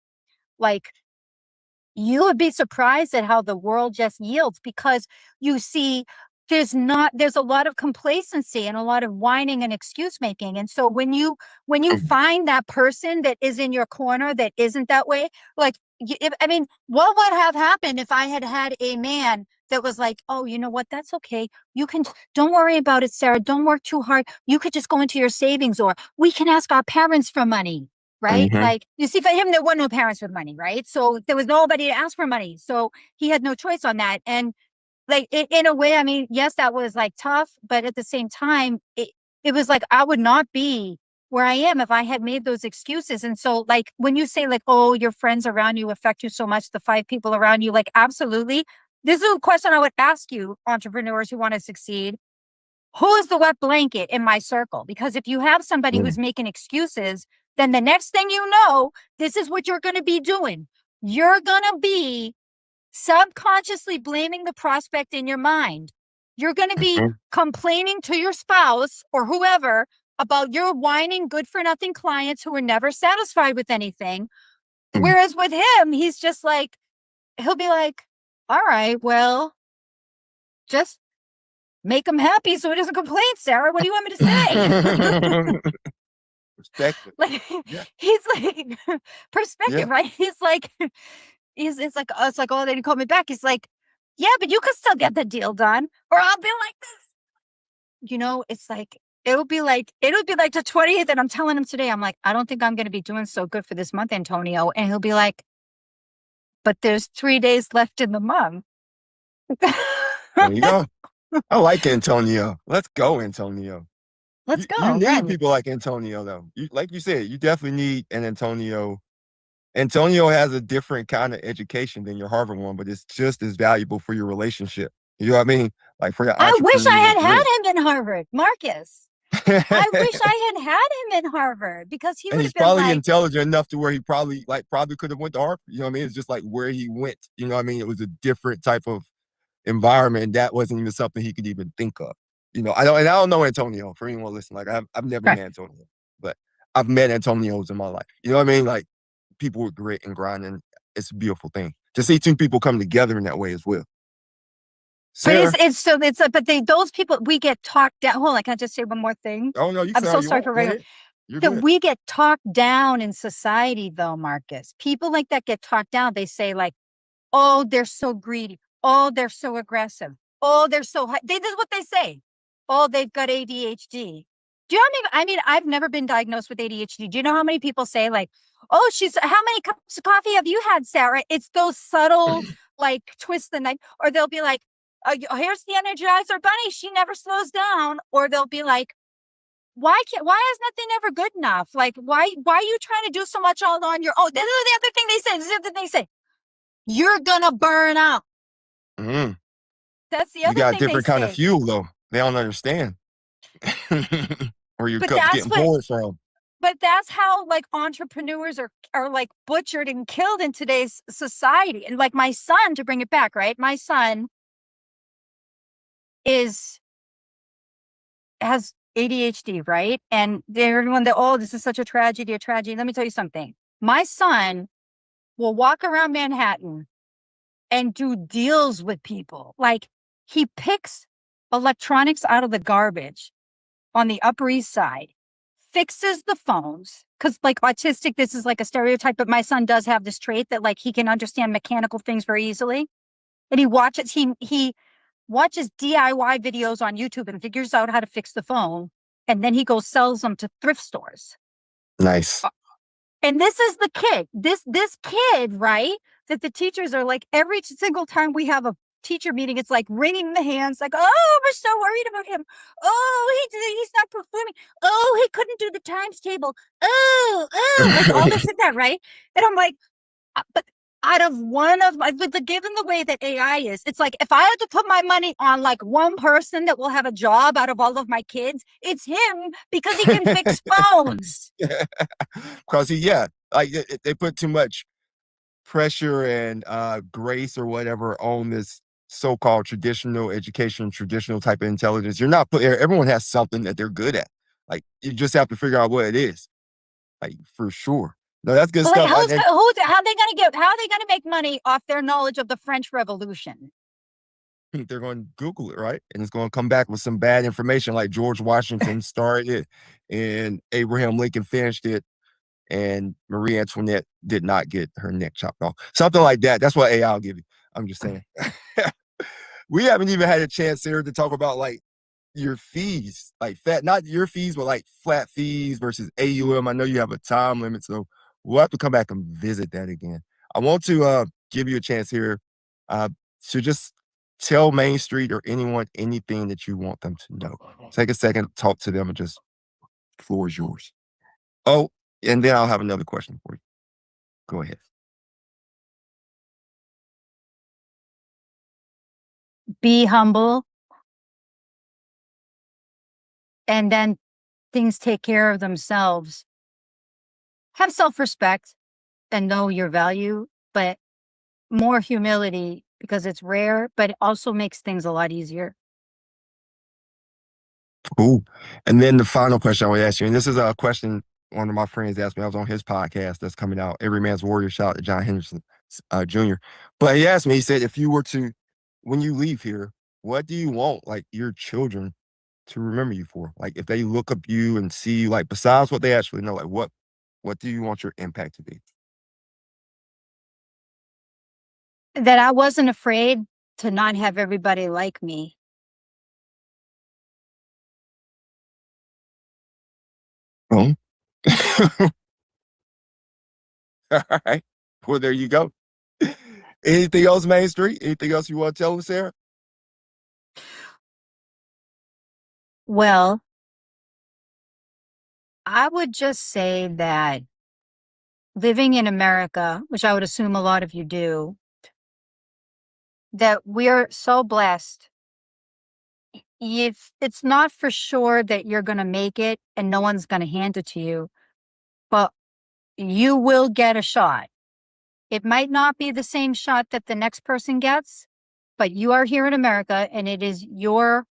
Speaker 5: like you would be surprised at how the world just yields, because you see there's a lot of complacency and a lot of whining and excuse making. And so when you find that person that is in your corner that isn't that way, like, what would have happened if I had a man that was like, oh, you know what? That's okay. Don't worry about it, Sarah. Don't work too hard. You could just go into your savings, or we can ask our parents for money, right? Like, you see, for him, there were no parents with money, right? So there was nobody to ask for money. So he had no choice on that. And like, in a way, I mean, yes, that was like tough, but at the same time, it was like, I would not be where I am if I had made those excuses. And so like, when you say like, oh, your friends around you affect you so much, the 5 people around you, like, absolutely. This is a question I would ask you, entrepreneurs who want to succeed. Who is the wet blanket in my circle? Because if you have somebody who's making excuses, then the next thing you know, this is what you're going to be doing. You're going to be subconsciously blaming the prospect in your mind. You're going to be complaining to your spouse or whoever about your whining, good for nothing clients who are never satisfied with anything. Whereas with him, he's just like, he'll be like, all right, well, just make him happy so he doesn't complain, Sarah. What do you want me to say?
Speaker 2: Perspective.
Speaker 5: Like, he's like, perspective, right? He's like, it's like, oh, they didn't call me back. He's like, yeah, but you could still get the deal done. Or I'll be like this. You know, it's like, it'll be like the 20th. And I'm telling him today, I'm like, I don't think I'm going to be doing so good for this month, Antonio. And he'll be like, but there's 3 days left in the month.
Speaker 2: There you go. I like Antonio. Let's go, Antonio.
Speaker 5: Let's go.
Speaker 2: You need
Speaker 5: right.
Speaker 2: people like Antonio, though. Like you said, you definitely need an Antonio. Antonio has a different kind of education than your Harvard one, but it's just as valuable for your relationship. You know what I mean? Like for your
Speaker 5: I wish I had
Speaker 2: entrepreneurial
Speaker 5: had
Speaker 2: career.
Speaker 5: him in Harvard, Marcus. I wish I had him in Harvard because he
Speaker 2: And
Speaker 5: would
Speaker 2: he's
Speaker 5: have been
Speaker 2: probably
Speaker 5: like,
Speaker 2: intelligent enough to where he probably could have went to Harvard. You know what I mean? It's just like where he went. You know what I mean? It was a different type of environment, and that wasn't even something he could even think of. You know, I don't know Antonio, for anyone listening. Like I've never
Speaker 5: right.
Speaker 2: met Antonio, but I've met Antonios in my life. You know what I mean? Like people with grit and grind, and it's a beautiful thing to see two people come together in that way as well. Sarah,
Speaker 5: But those people, we get talked down. Hold on, can I just say one more thing?
Speaker 2: oh no, you
Speaker 5: I'm
Speaker 2: say
Speaker 5: so
Speaker 2: all you
Speaker 5: sorry
Speaker 2: want.
Speaker 5: for
Speaker 2: Go
Speaker 5: radio.
Speaker 2: ahead. You're
Speaker 5: That
Speaker 2: good.
Speaker 5: we get talked down in society, though, Marcus. People like that get talked down. They say like, oh, they're so greedy. Oh, they're so aggressive. Oh, they're so high. This is what they say. Oh, they've got ADHD. Do you know what I mean? I've never been diagnosed with ADHD. Do you know how many people say like, oh, how many cups of coffee have you had, Sarah? It's those subtle like twists the knife. Or they'll be like, oh, here's the Energizer Bunny. She never slows down. Or they'll be like, why is nothing ever good enough? Like, why are you trying to do so much all on your own? This is the other thing they say. This is the other thing they say. You're gonna burn out.
Speaker 2: Mm.
Speaker 5: That's the
Speaker 2: You
Speaker 5: other
Speaker 2: got a
Speaker 5: thing they
Speaker 2: different kind of
Speaker 5: say.
Speaker 2: fuel, though. They don't understand where your
Speaker 5: But
Speaker 2: cup's
Speaker 5: that's
Speaker 2: getting
Speaker 5: what.
Speaker 2: poured from.
Speaker 5: But that's how like entrepreneurs are like butchered and killed in today's society. And like my son, to bring it back, right? My son has ADHD, right? And everyone that, oh, this is such a tragedy. Let me tell you something. My son will walk around Manhattan and do deals with people. Like he picks electronics out of the garbage on the Upper East Side, fixes the phones, because like autistic, this is like a stereotype, but my son does have this trait that like he can understand mechanical things very easily. And he watches DIY videos on YouTube and figures out how to fix the phone. And then he goes sells them to thrift stores.
Speaker 2: Nice.
Speaker 5: And this is the kid, this kid, right? That the teachers are like, every single time we have a teacher meeting, it's like wringing the hands, like, oh, we're so worried about him. Oh, he's not performing. Oh, he couldn't do the times table. Oh, like all this and that, right? And I'm like, but out of one of my, given the way that AI is, it's like if I had to put my money on like one person that will have a job out of all of my kids, it's him because he can fix phones.
Speaker 2: Because they put too much pressure and grace or whatever on this so-called traditional education, traditional type of intelligence. You're not everyone has something that they're good at. Like you just have to figure out what it is. Like for sure. No, that's good stuff.
Speaker 5: How are they gonna make money off their knowledge of the French Revolution?
Speaker 2: They're going to Google it, right? And it's going to come back with some bad information like George Washington started it and Abraham Lincoln finished it and Marie Antoinette did not get her neck chopped off. Something like that. That's what AI will give you. I'm just saying. We haven't even had a chance here to talk about like your fees, like not your fees, but like flat fees versus AUM. I know you have a time limit, so we'll have to come back and visit that again. I want to give you a chance here to just tell Main Street or anyone anything that you want them to know. Take a second, talk to them, and just the floor is yours. Oh, and then I'll have another question for you. Go ahead.
Speaker 5: Be humble. And then things take care of themselves. Have self-respect and know your value, but more humility because it's rare, but it also makes things a lot easier.
Speaker 2: Cool. And then the final question I would ask you, and this is a question one of my friends asked me. I was on his podcast that's coming out, Every Man's Warrior. Shout out to John Henderson Jr. But he asked me, he said, if you were to, when you leave here, what do you want like your children to remember you for? Like if they look up you and see you, like besides what they actually know, like what do you want your impact to be?
Speaker 5: That I wasn't afraid to not have everybody like me.
Speaker 2: Oh. All right. Well, there you go. Anything else, Main Street? Anything else you want to tell us, Sarah?
Speaker 5: Well, I would just say that living in America, which I would assume a lot of you do, that we're so blessed. If it's not for sure that you're going to make it and no one's going to hand it to you, but you will get a shot. It might not be the same shot that the next person gets, but you are here in America and it is your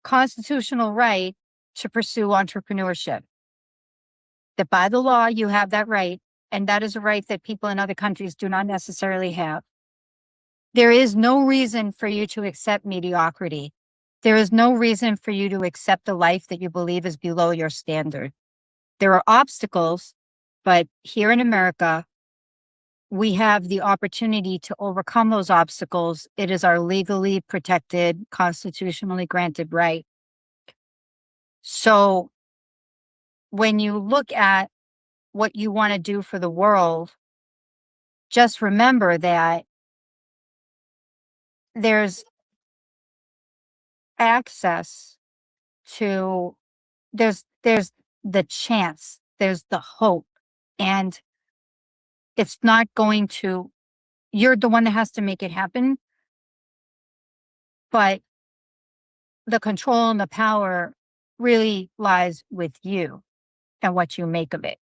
Speaker 5: constitutional right to pursue entrepreneurship. That by the law, you have that right, and that is a right that people in other countries do not necessarily have. There is no reason for you to accept mediocrity. There is no reason for you to accept a life that you believe is below your standard. There are obstacles, but here in America, we have the opportunity to overcome those obstacles. It is our legally protected, constitutionally granted right. So when you look at what you want to do for the world, just remember that there's access to, there's the chance, there's the hope, and it's not going to, you're the one that has to make it happen, but the control and the power really lies with you and what you make of it.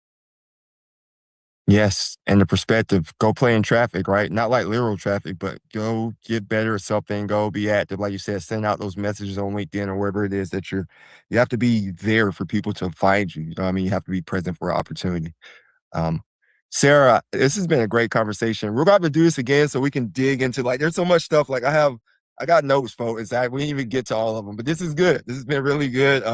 Speaker 2: Yes. And the perspective, go play in traffic, right? Not like literal traffic, but go get better at something, go be active. Like you said, send out those messages on LinkedIn or wherever it is that you have to be there for people to find you. You know what I mean? You have to be present for opportunity. Sarah, this has been a great conversation. We're about to do this again so we can dig into, like, there's so much stuff. Like I got notes, folks. We didn't even get to all of them, but this is good. This has been really good.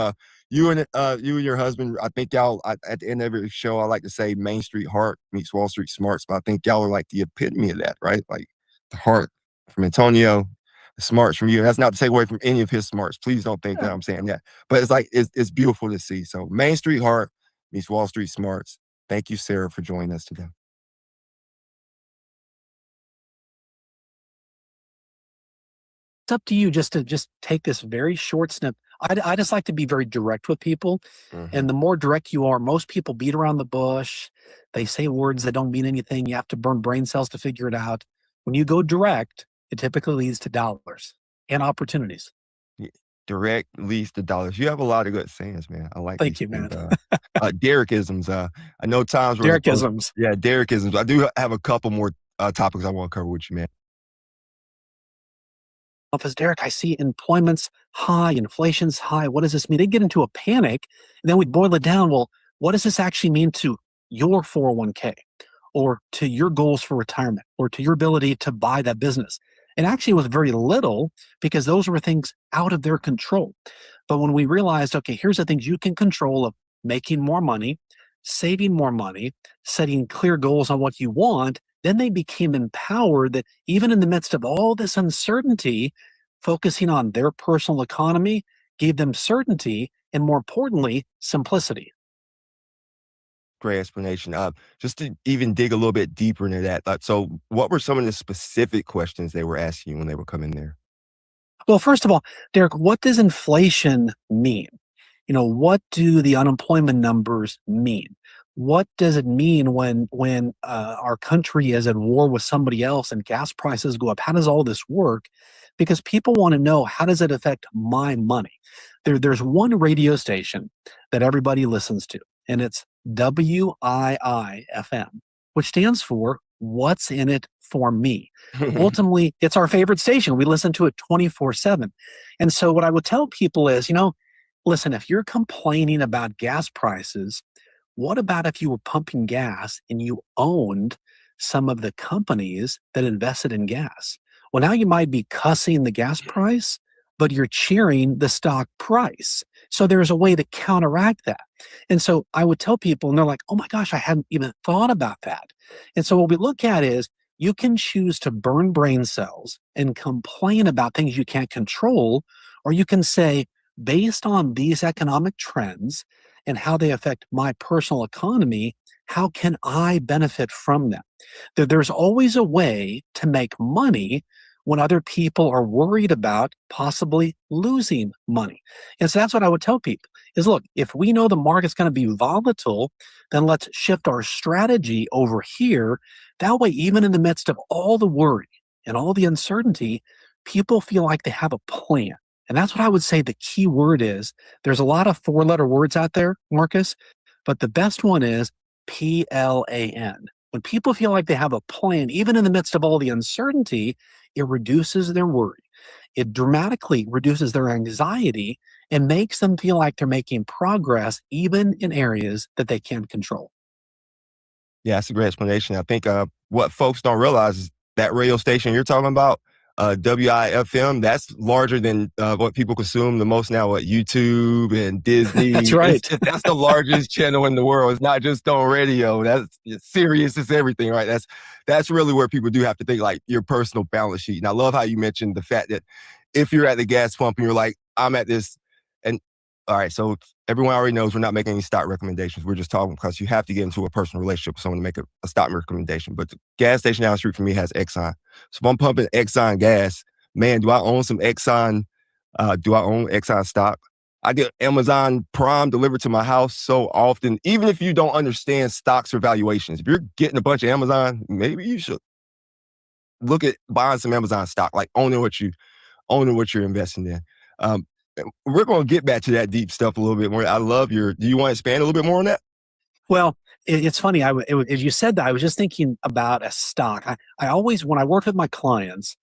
Speaker 2: You and your husband, I think y'all, at the end of every show, I like to say Main Street heart meets Wall Street smarts, but I think y'all are like the epitome of that, right? Like the heart from Antonio, the smarts from you. That's not to take away from any of his smarts. Please don't think that I'm saying that. But it's like, it's beautiful to see. So Main Street heart meets Wall Street smarts. Thank you, Sarah, for joining us today.
Speaker 6: It's up to you just to take this very short snip. I just like to be very direct with people. And the more direct you are, most people beat around the bush. They say words that don't mean anything. You have to burn brain cells to figure it out. When you go direct, it typically leads to dollars and opportunities.
Speaker 2: Direct leads to dollars. You have a lot of good sayings, man. I like.
Speaker 6: Thank you, man.
Speaker 2: Derekisms. I know times where
Speaker 6: Derekisms.
Speaker 2: Yeah, Derekisms. I do have a couple more topics I want to cover with you, man.
Speaker 6: Office, Derek, I see employment's high, inflation's high. What does this mean? They get into a panic, and then we boil it down. Well, what does this actually mean to your 401k, or to your goals for retirement, or to your ability to buy that business? And actually, it was very little because those were things out of their control. But when we realized, okay, here's the things you can control of making more money, saving more money, setting clear goals on what you want, then they became empowered that even in the midst of all this uncertainty, focusing on their personal economy gave them certainty and, more importantly, simplicity.
Speaker 2: Great explanation. Just to even dig a little bit deeper into that. So what were some of the specific questions they were asking you when they were coming there?
Speaker 6: Well, first of all, Derek, what does inflation mean? What do the unemployment numbers mean? What does it mean when our country is at war with somebody else and gas prices go up? How does all this work? Because people want to know, how does it affect my money? There's one radio station that everybody listens to, and it's WIIFM, which stands for What's in It for Me. Ultimately, it's our favorite station. We listen to it 24/7. And so what I would tell people is, listen, if you're complaining about gas prices, what about if you were pumping gas and you owned some of the companies that invested in gas? Well, now you might be cussing the gas price, but you're cheering the stock price. So there's a way to counteract that. And so I would tell people, and they're like, oh my gosh, I hadn't even thought about that. And so what we look at is, You can choose to burn brain cells and complain about things you can't control, or you can say, based on these economic trends and how they affect my personal economy, how can I benefit from them? There's always a way to make money when other people are worried about possibly losing money. And so that's what I would tell people is, look, if we know the market's going to be volatile, then let's shift our strategy over here. That way, even in the midst of all the worry and all the uncertainty, people feel like they have a plan. And that's what I would say the key word is. There's a lot of four-letter words out there, Marcus, but the best one is PLAN. When people feel like they have a plan, even in the midst of all the uncertainty, it reduces their worry. It dramatically reduces their anxiety and makes them feel like they're making progress, even in areas that they can't control.
Speaker 2: Yeah, that's a great explanation. I think what folks don't realize is that radio station you're talking about, WIFM, that's larger than what people consume the most now, YouTube and Disney.
Speaker 6: That's right.
Speaker 2: That's the largest channel in the world. It's not just on radio. It's serious. It's everything, right? That's really where people do have to think, like your personal balance sheet. And I love how you mentioned the fact that if you're at the gas pump and you're like, I'm at this, and all right, so everyone already knows we're not making any stock recommendations. We're just talking because you have to get into a personal relationship with someone to make a stock recommendation. But the gas station down the street from me has Exxon. So if I'm pumping Exxon gas, man, do I own some Exxon? Do I own Exxon stock? I get Amazon Prime delivered to my house so often. Even if you don't understand stocks or valuations, if you're getting a bunch of Amazon, maybe you should look at buying some Amazon stock, like owning what you're investing in. We're going to get back to that deep stuff a little bit more. I love do you want to expand a little bit more on that?
Speaker 6: Well, it's funny. As you said that, I was just thinking about a stock. I always, when I work with my clients,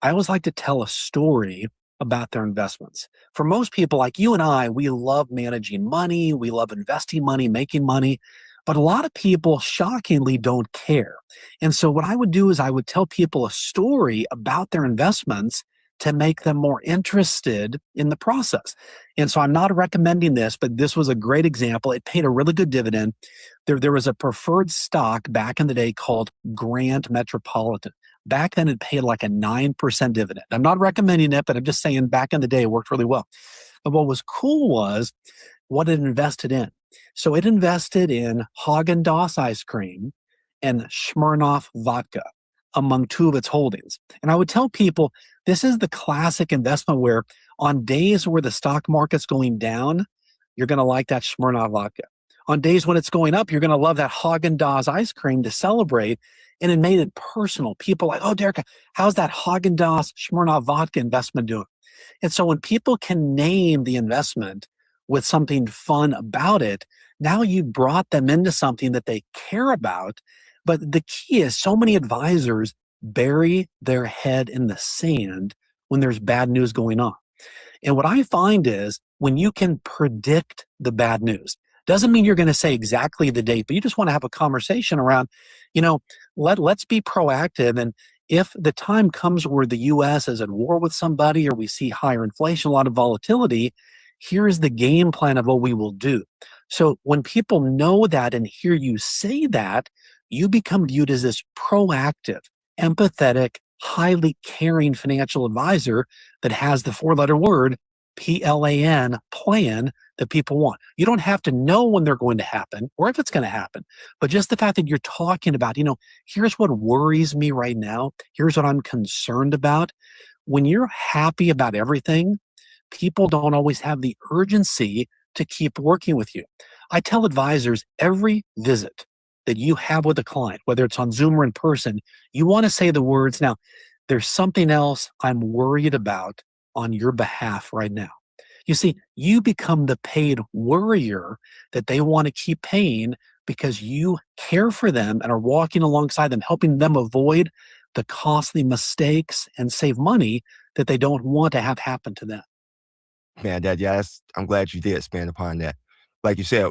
Speaker 6: I always like to tell a story about their investments. For most people like you and I, we love managing money. We love investing money, making money. But a lot of people, shockingly, don't care. And so what I would do is I would tell people a story about their investments to make them more interested in the process. And so I'm not recommending this, but this was a great example. It paid a really good dividend. There was a preferred stock back in the day called Grant Metropolitan. Back then, it paid like a 9% dividend. I'm not recommending it, but I'm just saying back in the day, it worked really well. But what was cool was what it invested in. So it invested in Haagen-Dazs ice cream and Smirnoff vodka among two of its holdings. And I would tell people, this is the classic investment where on days where the stock market's going down, you're going to like that Smirnoff vodka. On days when it's going up, you're going to love that Haagen-Dazs ice cream to celebrate. And it made it personal. People like, oh, Derek, how's that Haagen-Dazs Smirnoff vodka investment doing? And so when people can name the investment with something fun about it, now you brought them into something that they care about. But the key is so many advisors bury their head in the sand when there's bad news going on. And what I find is when you can predict the bad news, doesn't mean you're going to say exactly the date, but you just want to have a conversation around, let's be proactive. And if the time comes where the U.S. is at war with somebody or we see higher inflation, a lot of volatility, here is the game plan of what we will do. So when people know that and hear you say that, you become viewed as this proactive, empathetic, highly caring financial advisor that has the four-letter word PLAN, plan, that people want. You don't have to know when they're going to happen or if it's going to happen, but just the fact that you're talking about, here's what worries me right now. Here's what I'm concerned about. When you're happy about everything, people don't always have the urgency to keep working with you. I tell advisors every visit that you have with a client, whether it's on Zoom or in person, you want to say the words, now, there's something else I'm worried about on your behalf right now. You see, you become the paid worrier that they want to keep paying because you care for them and are walking alongside them, helping them avoid the costly mistakes and save money that they don't want to have happen to them.
Speaker 2: Man, I'm glad you did expand upon that. Like you said,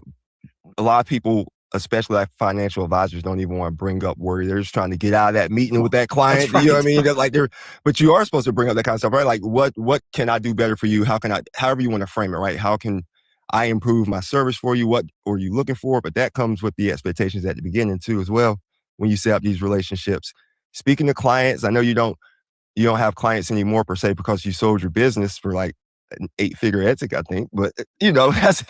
Speaker 2: a lot of people, especially like financial advisors, don't even want to bring up worry. They're just trying to get out of that meeting with that client.
Speaker 6: Right.
Speaker 2: You know what I mean? But you are supposed to bring up that kind of stuff, right? Like what can I do better for you? However you want to frame it, right? How can I improve my service for you? What are you looking for? But that comes with the expectations at the beginning too, as well, when you set up these relationships. speaking to clients, I know you don't have clients anymore per se because you sold your business for like an 8-figure ethic, I think. But that's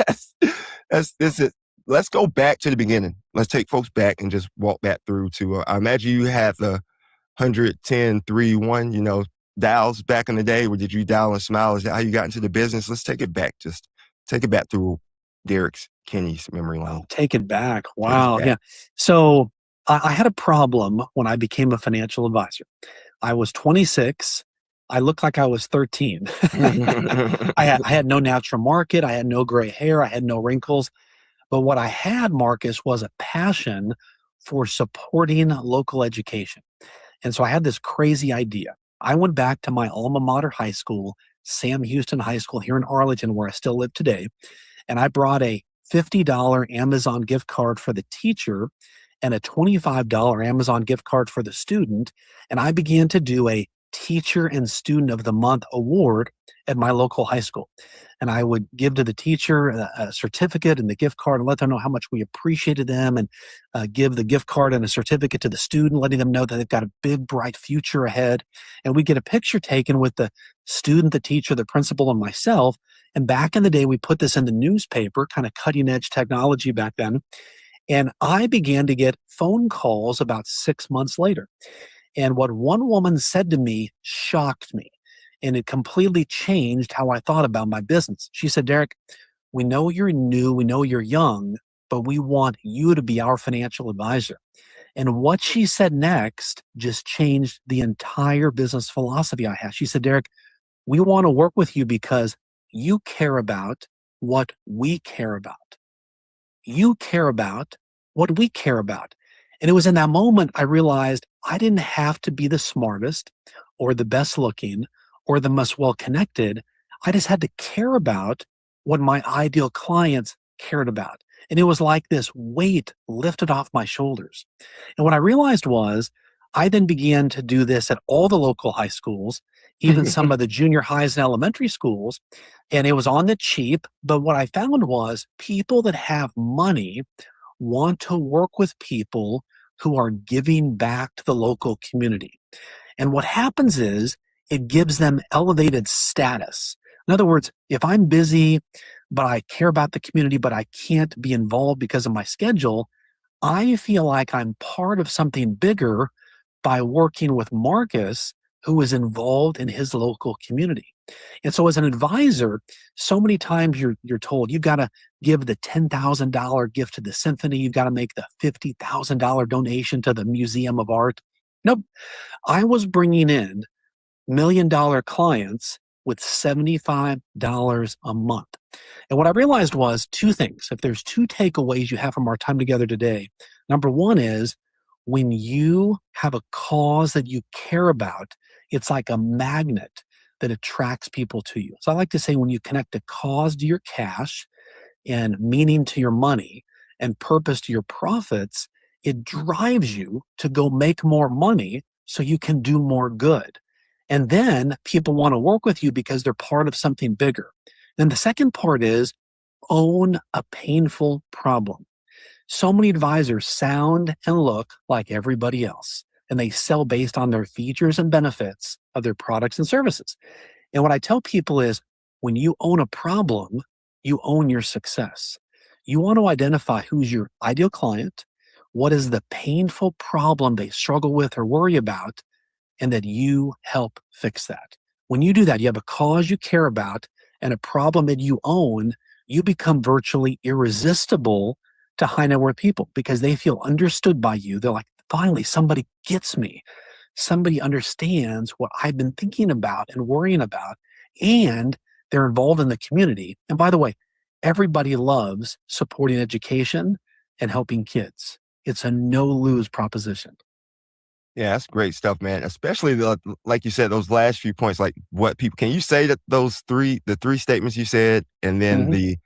Speaker 2: this is. Let's go back to the beginning. Let's take folks back and just walk back through to. I imagine you had the 110, 3, 1, dials back in the day. Or did you dial and smile? Is that how you got into the business? Let's take it back. Just take it back through Derek Kinney's memory lane.
Speaker 6: Take it back. Wow. Yeah. So I had a problem when I became a financial advisor. I was 26. I looked like I was 13. I had no natural market. I had no gray hair. I had no wrinkles. But what I had, Marcus, was a passion for supporting local education. And so I had this crazy idea. I went back to my alma mater high school, Sam Houston High School here in Arlington, where I still live today. And I brought a $50 Amazon gift card for the teacher and a $25 Amazon gift card for the student. And I began to do a Teacher and Student of the Month award at my local high school. And I would give to the teacher a certificate and the gift card and let them know how much we appreciated them, and give the gift card and a certificate to the student, letting them know that they've got a big, bright future ahead. And we get a picture taken with the student, the teacher, the principal, and myself. And back in the day, we put this in the newspaper, kind of cutting edge technology back then. And I began to get phone calls about 6 months later. And what one woman said to me shocked me. And it completely changed how I thought about my business. She said, Derek, we know you're new, we know you're young, but we want you to be our financial advisor. And what she said next just changed the entire business philosophy I have. She said, Derek, we want to work with you because you care about what we care about. You care about what we care about. And it was in that moment I realized I didn't have to be the smartest or the best looking or the most well-connected. I just had to care about what my ideal clients cared about. And it was like this weight lifted off my shoulders. And what I realized was I then began to do this at all the local high schools, even some of the junior highs and elementary schools. And it was on the cheap. But what I found was people that have money want to work with people who are giving back to the local community. And what happens is it gives them elevated status. In other words, if I'm busy, but I care about the community, but I can't be involved because of my schedule, I feel like I'm part of something bigger by working with Marcus, who is involved in his local community. And so as an advisor, so many times you're told you've got to give the $10,000 gift to the symphony. You've got to make the $50,000 donation to the Museum of Art. Nope. I was bringing in $1 million clients with $75 a month. And what I realized was two things. If there's two takeaways you have from our time together today, number one is when you have a cause that you care about, it's like a magnet that attracts people to you. So I like to say when you connect a cause to your cash and meaning to your money and purpose to your profits, it drives you to go make more money so you can do more good. And then people want to work with you because they're part of something bigger. Then the second part is own a painful problem. So many advisors sound and look like everybody else, and they sell based on their features and benefits of their products and services. And what I tell people is when you own a problem, you own your success. You want to identify who's your ideal client, what is the painful problem they struggle with or worry about, and that you help fix that. When you do that, you have a cause you care about and a problem that you own, you become virtually irresistible to high net worth people because they feel understood by you. They're like, finally, somebody gets me. Somebody understands what I've been thinking about and worrying about, and they're involved in the community. And by the way, everybody loves supporting education and helping kids. It's a no-lose proposition.
Speaker 2: Yeah, that's great stuff, man. Especially like you said, those last few points, like what people, can you say that the three statements you said, and then the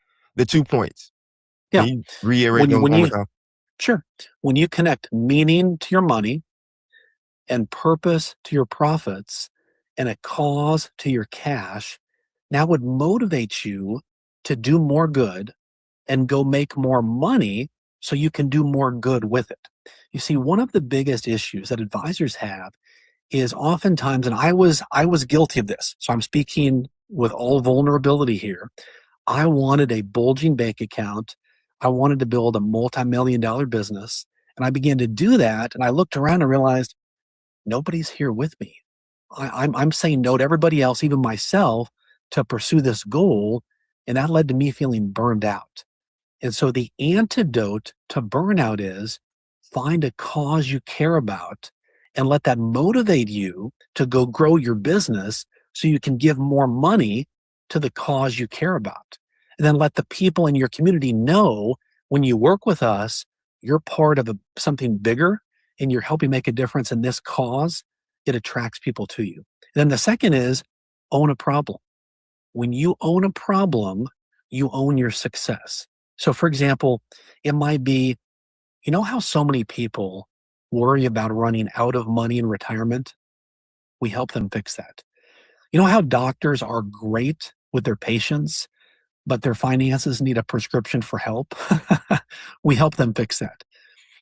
Speaker 2: 2 points?
Speaker 6: Yeah.
Speaker 2: Can you reiterate them one more time?
Speaker 6: Sure. When you connect meaning to your money and purpose to your profits and a cause to your cash, now would motivate you to do more good and go make more money so you can do more good with it. You see, one of the biggest issues that advisors have is oftentimes, and I was guilty of this, so I'm speaking with all vulnerability here. I wanted a bulging bank account. I wanted to build a multi-million-dollar business. And I began to do that. And I looked around and realized nobody's here with me. I'm saying no to everybody else, even myself, to pursue this goal. And that led to me feeling burned out. And so the antidote to burnout is find a cause you care about and let that motivate you to go grow your business so you can give more money to the cause you care about. And then let the people in your community know when you work with us, you're part of something bigger and you're helping make a difference in this cause. It attracts people to you. And then the second is own a problem. When you own a problem, you own your success. So for example, it might be, you know how so many people worry about running out of money in retirement? We help them fix that. You know how doctors are great with their patients, but their finances need a prescription for help? We help them fix that.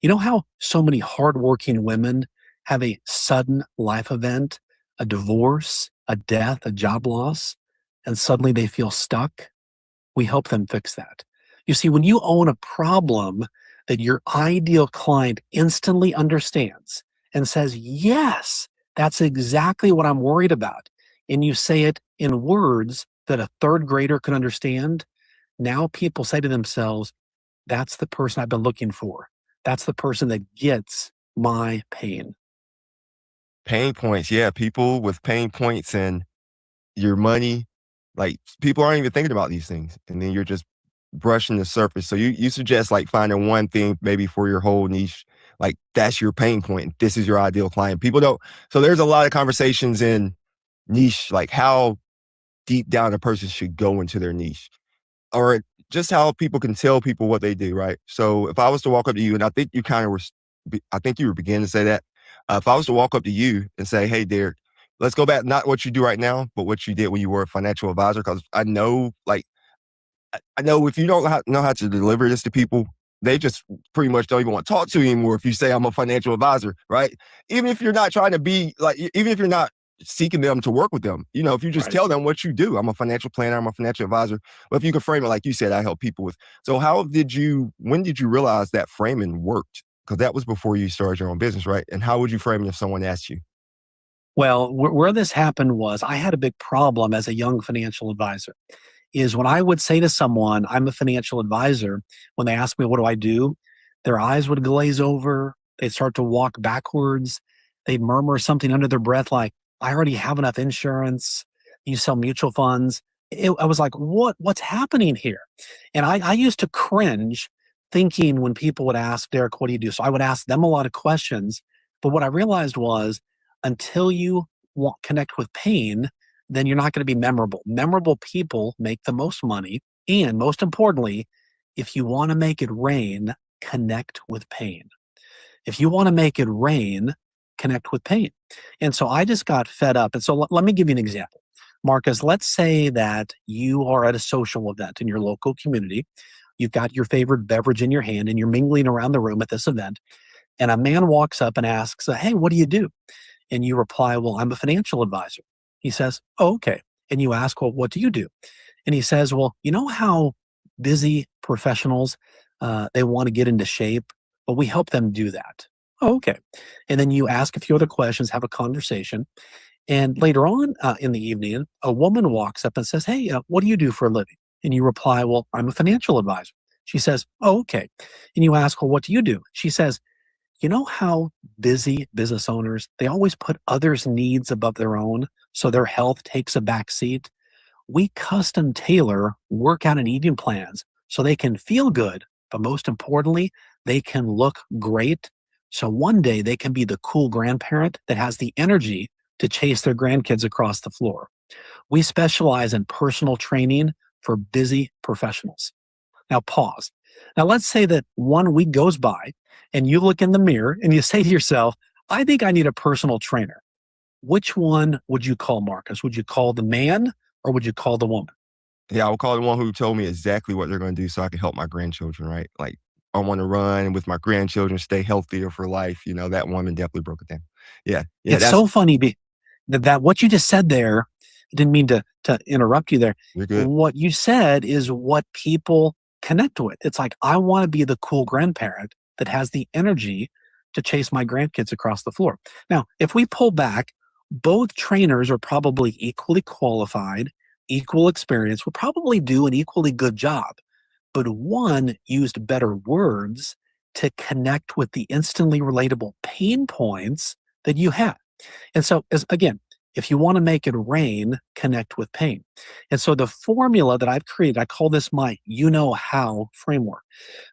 Speaker 6: You know how so many hardworking women have a sudden life event, a divorce, a death, a job loss, and suddenly they feel stuck? We help them fix that. You see, when you own a problem that your ideal client instantly understands and says, yes, that's exactly what I'm worried about, and you say it in words that a third grader can understand, now people say to themselves, that's the person I've been looking for. That's the person that gets my pain.
Speaker 2: Pain points. Yeah. People with pain points and your money, like people aren't even thinking about these things. And then you're just brushing the surface. So you suggest like finding one thing maybe for your whole niche, like that's your pain point. This is your ideal client. People don't. So there's a lot of conversations in niche, like how deep down a person should go into their niche, or just how people can tell people what they do, right? So if I was to walk up to you, and I think you kind of were, I think you were beginning to say that. If I was to walk up to you and say, hey, Derek, let's go back, not what you do right now, but what you did when you were a financial advisor, because I know, like, I know if you don't know how to deliver this to people, they just pretty much don't even want to talk to you anymore if you say I'm a financial advisor, right? Even if you're not trying to be like, even if you're not seeking them to work with them, you know, if you just tell them what you do, I'm a financial planner, I'm a financial advisor. But if you can frame it like you said, I help people with. So when did you realize that framing worked? Because that was before you started your own business, right? And how would you frame it if someone asked you?
Speaker 6: Well, where this happened was I had a big problem as a young financial advisor. Is when I would say to someone, I'm a financial advisor, when they ask me, what do I do? Their eyes would glaze over. They'd start to walk backwards. They'd murmur something under their breath like, I already have enough insurance. You sell mutual funds. I was like, what's happening here? And I used to cringe thinking when people would ask, Derek, what do you do? So I would ask them a lot of questions. But what I realized was until you connect with pain, then you're not going to be memorable. Memorable people make the most money. And most importantly, if you want to make it rain, connect with pain. If you want to make it rain, connect with pain. And so I just got fed up. And so let me give you an example. Marcus, let's say that you are at a social event in your local community. You've got your favorite beverage in your hand and you're mingling around the room at this event. And a man walks up and asks, hey, what do you do? And you reply, well, I'm a financial advisor. He says, oh, okay. And you ask, well, what do you do? And he says, well, you know how busy professionals, they want to get into shape, but we help them do that. Oh, okay. And then you ask a few other questions, have a conversation. And later on in the evening, a woman walks up and says, hey, what do you do for a living? And you reply, well, I'm a financial advisor. She says, oh, okay. And you ask, well, what do you do? She says, you know how busy business owners, they always put others' needs above their own, so their health takes a back seat? We custom tailor workout and eating plans so they can feel good, but most importantly, they can look great. So one day they can be the cool grandparent that has the energy to chase their grandkids across the floor. We specialize in personal training for busy professionals. Now pause. Now let's say that 1 week goes by and you look in the mirror and you say to yourself, I think I need a personal trainer. Which one would you call, Marcus? Would you call the man or would you call the woman?
Speaker 2: Yeah, I would call the one who told me exactly what they're going to do so I can help my grandchildren, right? Like I want to run with my grandchildren, stay healthier for life. You know, that woman definitely broke it down. Yeah.
Speaker 6: It's
Speaker 2: That's
Speaker 6: so funny that what you just said there, I didn't mean to interrupt you there.
Speaker 2: you're good.
Speaker 6: What you said is what people connect with. It's like, I want to be the cool grandparent that has the energy to chase my grandkids across the floor. Now, if we pull back, both trainers are probably equally qualified, equal experience, will probably do an equally good job. But one used better words to connect with the instantly relatable pain points that you have. And so, again, if you want to make it rain, connect with pain. And so the formula that I've created, I call this my you know how framework.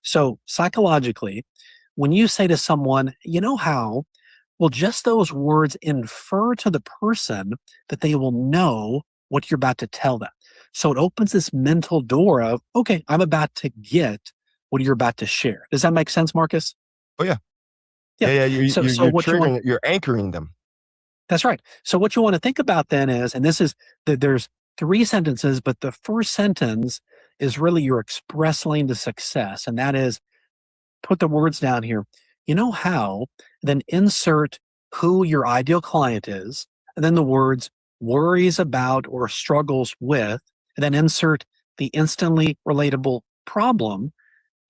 Speaker 6: So psychologically, when you say to someone, you know how, well, just those words infer to the person that they will know what you're about to tell them. So it opens this mental door of, okay, I'm about to get what you're about to share. Does that make sense, Marcus?
Speaker 2: Oh yeah.
Speaker 6: Yeah.
Speaker 2: Yeah. You're
Speaker 6: What you
Speaker 2: triggering, you're anchoring them.
Speaker 6: That's right. So what you want to think about then is, and this is that there's 3 sentences, but the first sentence is really your express lane to success. And that is, put the words down here. You know how, then insert who your ideal client is, and then the words worries about or struggles with, and then insert the instantly relatable problem,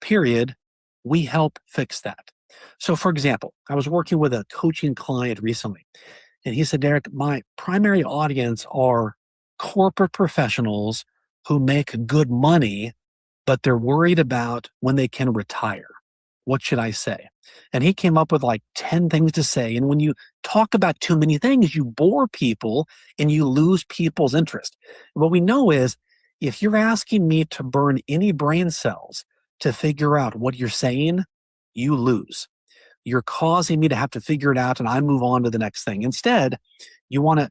Speaker 6: period. We help fix that. So for example, I was working with a coaching client recently, and he said, Derek, my primary audience are corporate professionals who make good money, but they're worried about when they can retire. What should I say? And he came up with like 10 things to say. And when you talk about too many things, you bore people and you lose people's interest. What we know is, if you're asking me to burn any brain cells to figure out what you're saying, you lose. You're causing me to have to figure it out and I move on to the next thing. Instead, you want to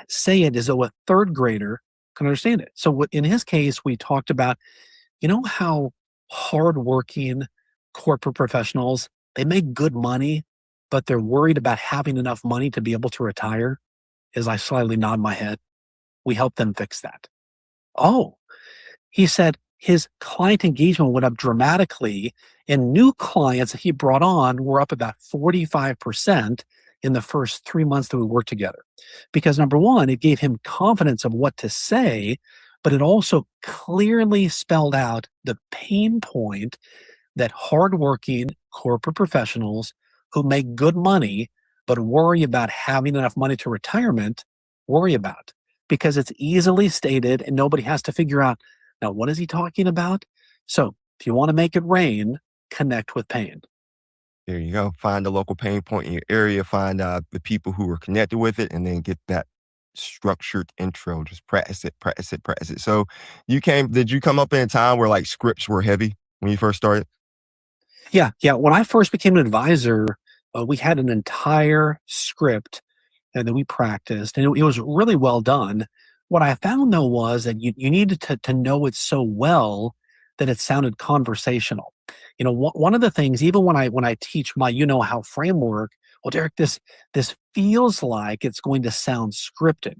Speaker 6: say it as though a 3rd grader can understand it. So in his case, we talked about, you know how hardworking corporate professionals, they make good money, but they're worried about having enough money to be able to retire? As I slightly nod my head, we help them fix that. Oh, he said his client engagement went up dramatically, and new clients that he brought on were up about 45% in the first 3 months that we worked together. Because number one, it gave him confidence of what to say, but it also clearly spelled out the pain point that hardworking corporate professionals who make good money but worry about having enough money to retirement worry about, because it's easily stated and nobody has to figure out, now what is he talking about? So if you want to make it rain, connect with pain.
Speaker 2: There you go. Find the local pain point in your area, find the people who are connected with it, and then get that structured intro. Just practice it, practice it, practice it. So did you come up in a time where like scripts were heavy when you first started?
Speaker 6: Yeah. When I first became an advisor, we had an entire script that we practiced, and it was really well done. What I found though was that you needed to know it so well that it sounded conversational. You know, one of the things, even when I teach my you know how framework, well, Derek, this feels like it's going to sound scripted.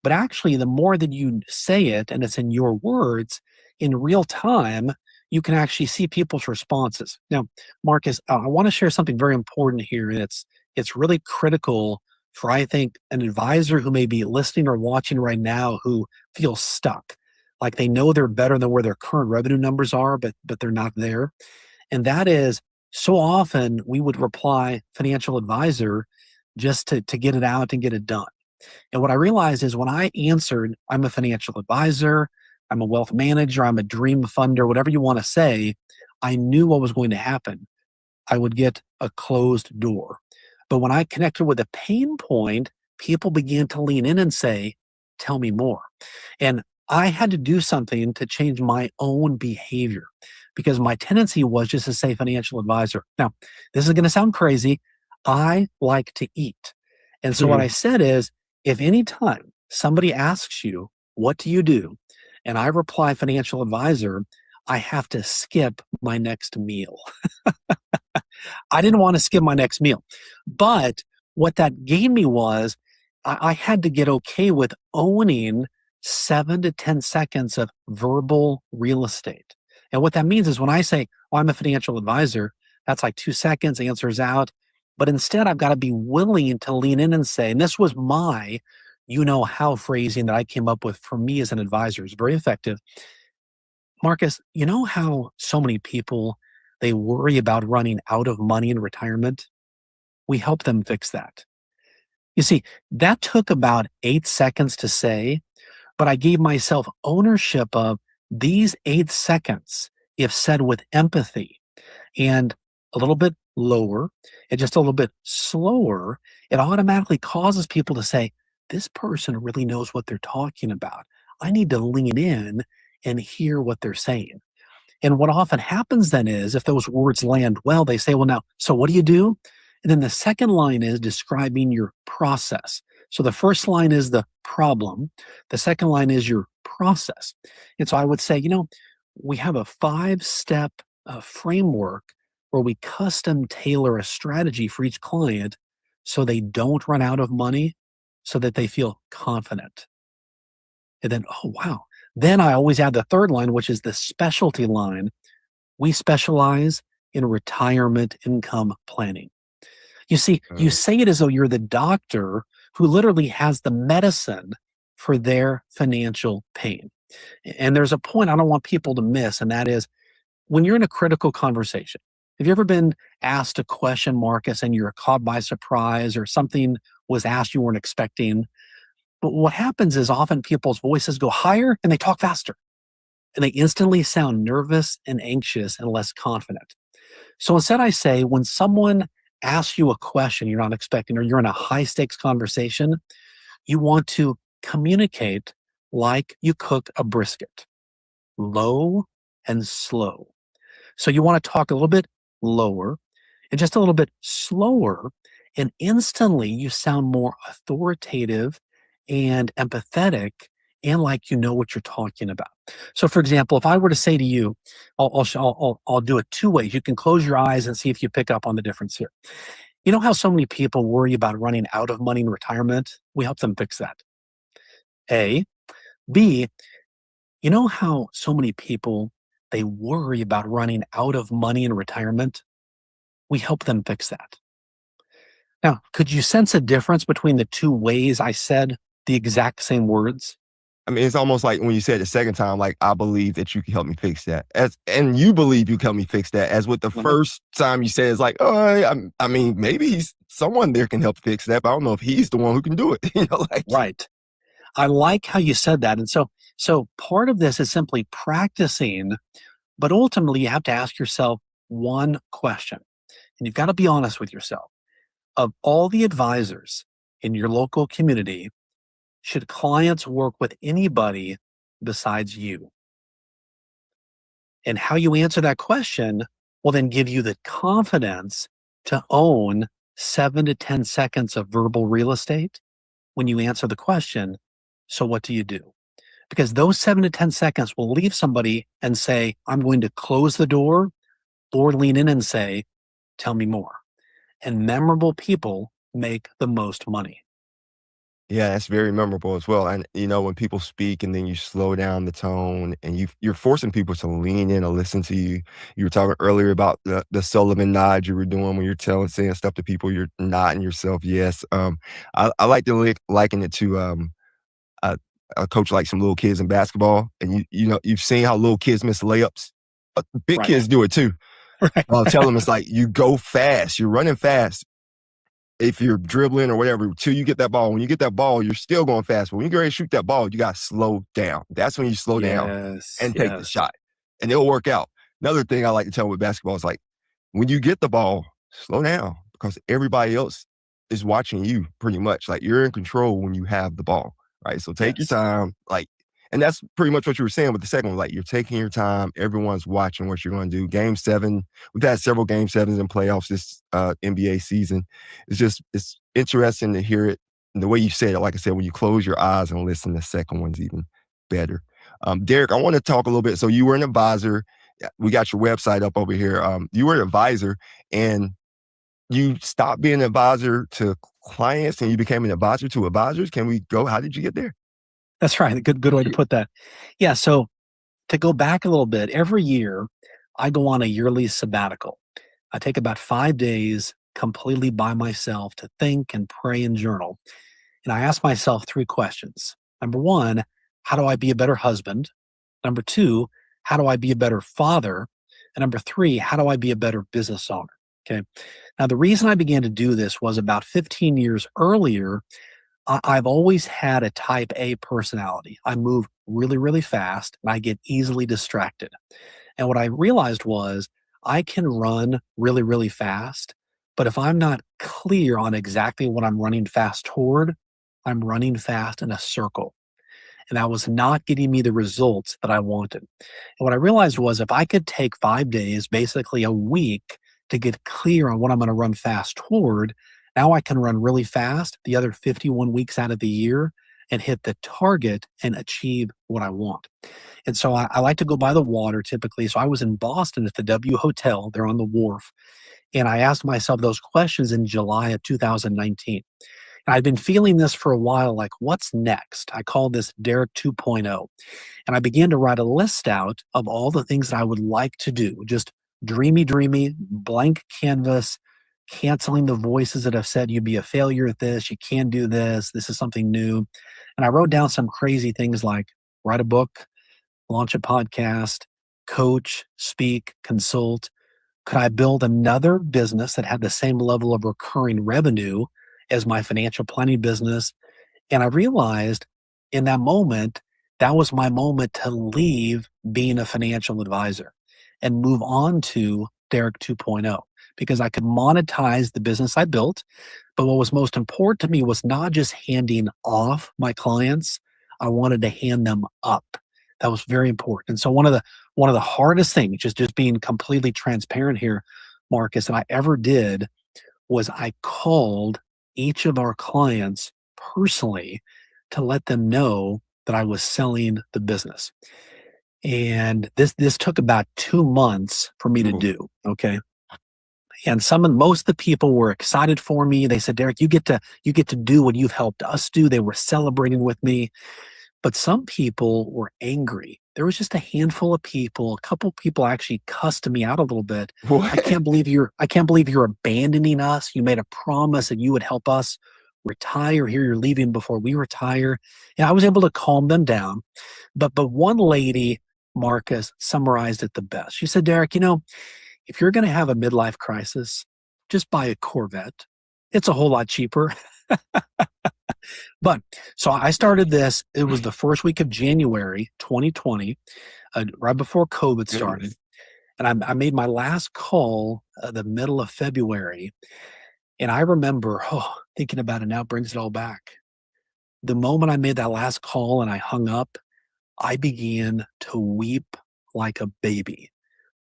Speaker 6: But actually, the more that you say it and it's in your words, in real time, you can actually see people's responses. Now, Marcus, I want to share something very important here, and it's really critical for, I think, an advisor who may be listening or watching right now who feels stuck, like they know they're better than where their current revenue numbers are, but they're not there. And that is, so often we would reply financial advisor just to get it out and get it done. And what I realized is, when I answered, I'm a financial advisor, I'm a wealth manager, I'm a dream funder, whatever you want to say, I knew what was going to happen. I would get a closed door. But when I connected with a pain point, people began to lean in and say, tell me more. And I had to do something to change my own behavior, because my tendency was just to say financial advisor. Now, this is going to sound crazy. I like to eat. And so what I said is, if any time somebody asks you, what do you do? And I reply financial advisor, I have to skip my next meal. I didn't want to skip my next meal. But what that gave me was, I had to get okay with owning 7 to 10 seconds of verbal real estate. And what that means is when I say, oh, I'm a financial advisor, that's like 2 seconds, answers out. But instead, I've got to be willing to lean in and say, and this was my, how phrasing that I came up with for me as an advisor. It's very effective. Marcus, you know how so many people, they worry about running out of money in retirement? We help them fix that. You see, that took about 8 seconds to say, but I gave myself ownership of these 8 seconds, if said with empathy and a little bit lower and just a little bit slower, it automatically causes people to say, this person really knows what they're talking about. I need to lean in and hear what they're saying. And what often happens then is if those words land well, they say, well, now, so what do you do? And then the second line is describing your process. So the first line is the problem. The second line is your process. And so I would say, we have a 5-step framework where we custom tailor a strategy for each client so they don't run out of money, so that they feel confident. And then, oh, wow. Then I always add the third line, which is the specialty line. We specialize in retirement income planning. You see, you say it as though you're the doctor who literally has the medicine for their financial pain. And there's a point I don't want people to miss, and that is when you're in a critical conversation. Have you ever been asked a question, Marcus, and you're caught by surprise or something was asked you weren't expecting? But what happens is often people's voices go higher and they talk faster. And they instantly sound nervous and anxious and less confident. So instead I say, when someone asks you a question you're not expecting or you're in a high stakes conversation, you want to communicate like you cook a brisket, low and slow. So you want to talk a little bit lower and just a little bit slower, and instantly you sound more authoritative and empathetic and like you know what you're talking about. So for example, if I were to say to you, I'll do it 2 ways. You can close your eyes and see if you pick up on the difference here. You know how so many people worry about running out of money in retirement? We help them fix that. A. B, you know how so many people, they worry about running out of money in retirement? We help them fix that. Now, could you sense a difference between the 2 ways I said the exact same words?
Speaker 2: I mean, it's almost like when you said the second time, like, I believe that you can help me fix that. And you believe you can help me fix that. As with the first time you said, it's like, oh, I mean, maybe someone there can help fix that, but I don't know if he's the one who can do it.
Speaker 6: Right. I like how you said that. And so part of this is simply practicing, but ultimately you have to ask yourself one question. And you've got to be honest with yourself. Of all the advisors in your local community, should clients work with anybody besides you? And how you answer that question will then give you the confidence to own 7 to 10 seconds of verbal real estate when you answer the question, so what do you do? Because those 7 to 10 seconds will leave somebody and say, I'm going to close the door, or lean in and say, tell me more. And memorable people make the most money.
Speaker 2: Yeah, that's very memorable as well. And when people speak and then you slow down the tone and you're forcing people to lean in and listen to you. You were talking earlier about the Sullivan nod you were doing when you're saying stuff to people, you're nodding yourself. Yes. I like to liken it to a coach like some little kids in basketball. And you've seen how little kids miss layups. Big kids do it too.
Speaker 6: Right.
Speaker 2: I'll tell them it's like you go fast, you're running fast. If you're dribbling or whatever, till you get that ball. When you get that ball, you're still going fast. But when you get ready to shoot that ball, you got to slow down. That's when you slow down and take the shot. And it'll work out. Another thing I like to tell with basketball is like, when you get the ball, slow down because everybody else is watching you pretty much. Like you're in control when you have the ball, right? So take your time. And that's pretty much what you were saying with the second one. Like you're taking your time. Everyone's watching what you're going to do. Game 7, we've had several Game 7s in playoffs this NBA season. It's interesting to hear it. And the way you said it, like I said, when you close your eyes and listen, the second one's even better. Derek, I want to talk a little bit. So you were an advisor. We got your website up over here. You were an advisor and you stopped being an advisor to clients and you became an advisor to advisors. Can we go? How did you get there?
Speaker 6: That's right. Good way to put that. Yeah. So to go back a little bit, every year I go on a yearly sabbatical. I take about 5 days completely by myself to think and pray and journal. And I ask myself 3 questions. Number 1, how do I be a better husband? Number 2, how do I be a better father? And number 3, how do I be a better business owner? Okay. Now, the reason I began to do this was about 15 years earlier. I've always had a type A personality. I move really, really fast and I get easily distracted. And what I realized was I can run really, really fast, but if I'm not clear on exactly what I'm running fast toward, I'm running fast in a circle. And that was not getting me the results that I wanted. And what I realized was if I could take 5 days, basically a week, to get clear on what I'm going to run fast toward, now I can run really fast the other 51 weeks out of the year and hit the target and achieve what I want. And so I like to go by the water typically. So I was in Boston at the W Hotel, there on the wharf, and I asked myself those questions in July of 2019. And I'd been feeling this for a while, like, what's next? I call this Derek 2.0. And I began to write a list out of all the things that I would like to do, just dreamy, blank canvas, canceling the voices that have said you'd be a failure at this, you can't do this, this is something new. And I wrote down some crazy things like write a book, launch a podcast, coach, speak, consult. Could I build another business that had the same level of recurring revenue as my financial planning business? And I realized in that moment, that was my moment to leave being a financial advisor and move on to Derek 2.0, because I could monetize the business I built. But what was most important to me was not just handing off my clients, I wanted to hand them up. That was very important. And so one of the hardest things, just being completely transparent here, Marcus, that I ever did was I called each of our clients personally to let them know that I was selling the business. And this took about 2 months for me to do. Okay. And most of the people were excited for me. They said, Derek, you get to do what you've helped us do. They were celebrating with me. But some people were angry. There was just a handful of people, a couple of people actually cussed me out a little bit.
Speaker 2: What?
Speaker 6: I can't believe you're abandoning us. You made a promise that you would help us retire. Here you're leaving before we retire. And I was able to calm them down. But one lady, Marcus, summarized it the best. She said, Derek, if you're going to have a midlife crisis, just buy a Corvette. It's a whole lot cheaper. But so I started this. It was the first week of January 2020, right before COVID started. And I made my last call the middle of February. And I remember, thinking about it now brings it all back. The moment I made that last call and I hung up, I began to weep like a baby.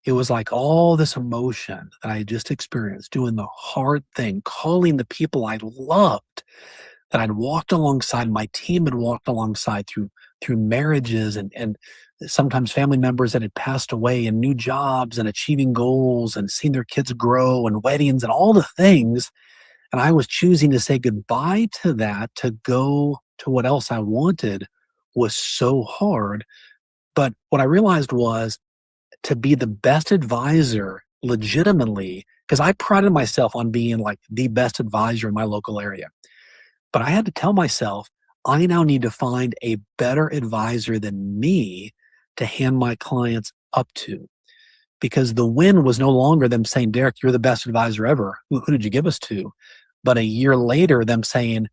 Speaker 6: It was like all this emotion that I had just experienced, doing the hard thing, calling the people I loved, that I'd walked alongside, my team had walked alongside through marriages and sometimes family members that had passed away, and new jobs and achieving goals and seeing their kids grow and weddings and all the things. And I was choosing to say goodbye to that to go to what else I wanted was so hard. But what I realized was to be the best advisor legitimately, because I prided myself on being like the best advisor in my local area. But I had to tell myself, I now need to find a better advisor than me to hand my clients up to. Because the win was no longer them saying, Derek, you're the best advisor ever. Who did you give us to? But a year later, them saying,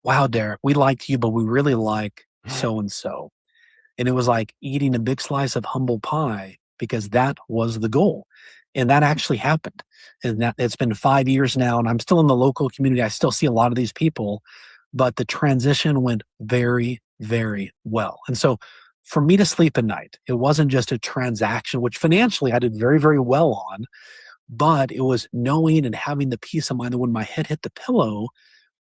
Speaker 6: wow, Derek, we liked you, but we really like so-and-so. And it was like eating a big slice of humble pie, because that was the goal. And that actually happened. And that it's been 5 years now, and I'm still in the local community. I still see a lot of these people, but the transition went very, very well. And so for me to sleep at night, it wasn't just a transaction, which financially I did very, very well on, but it was knowing and having the peace of mind that when my head hit the pillow,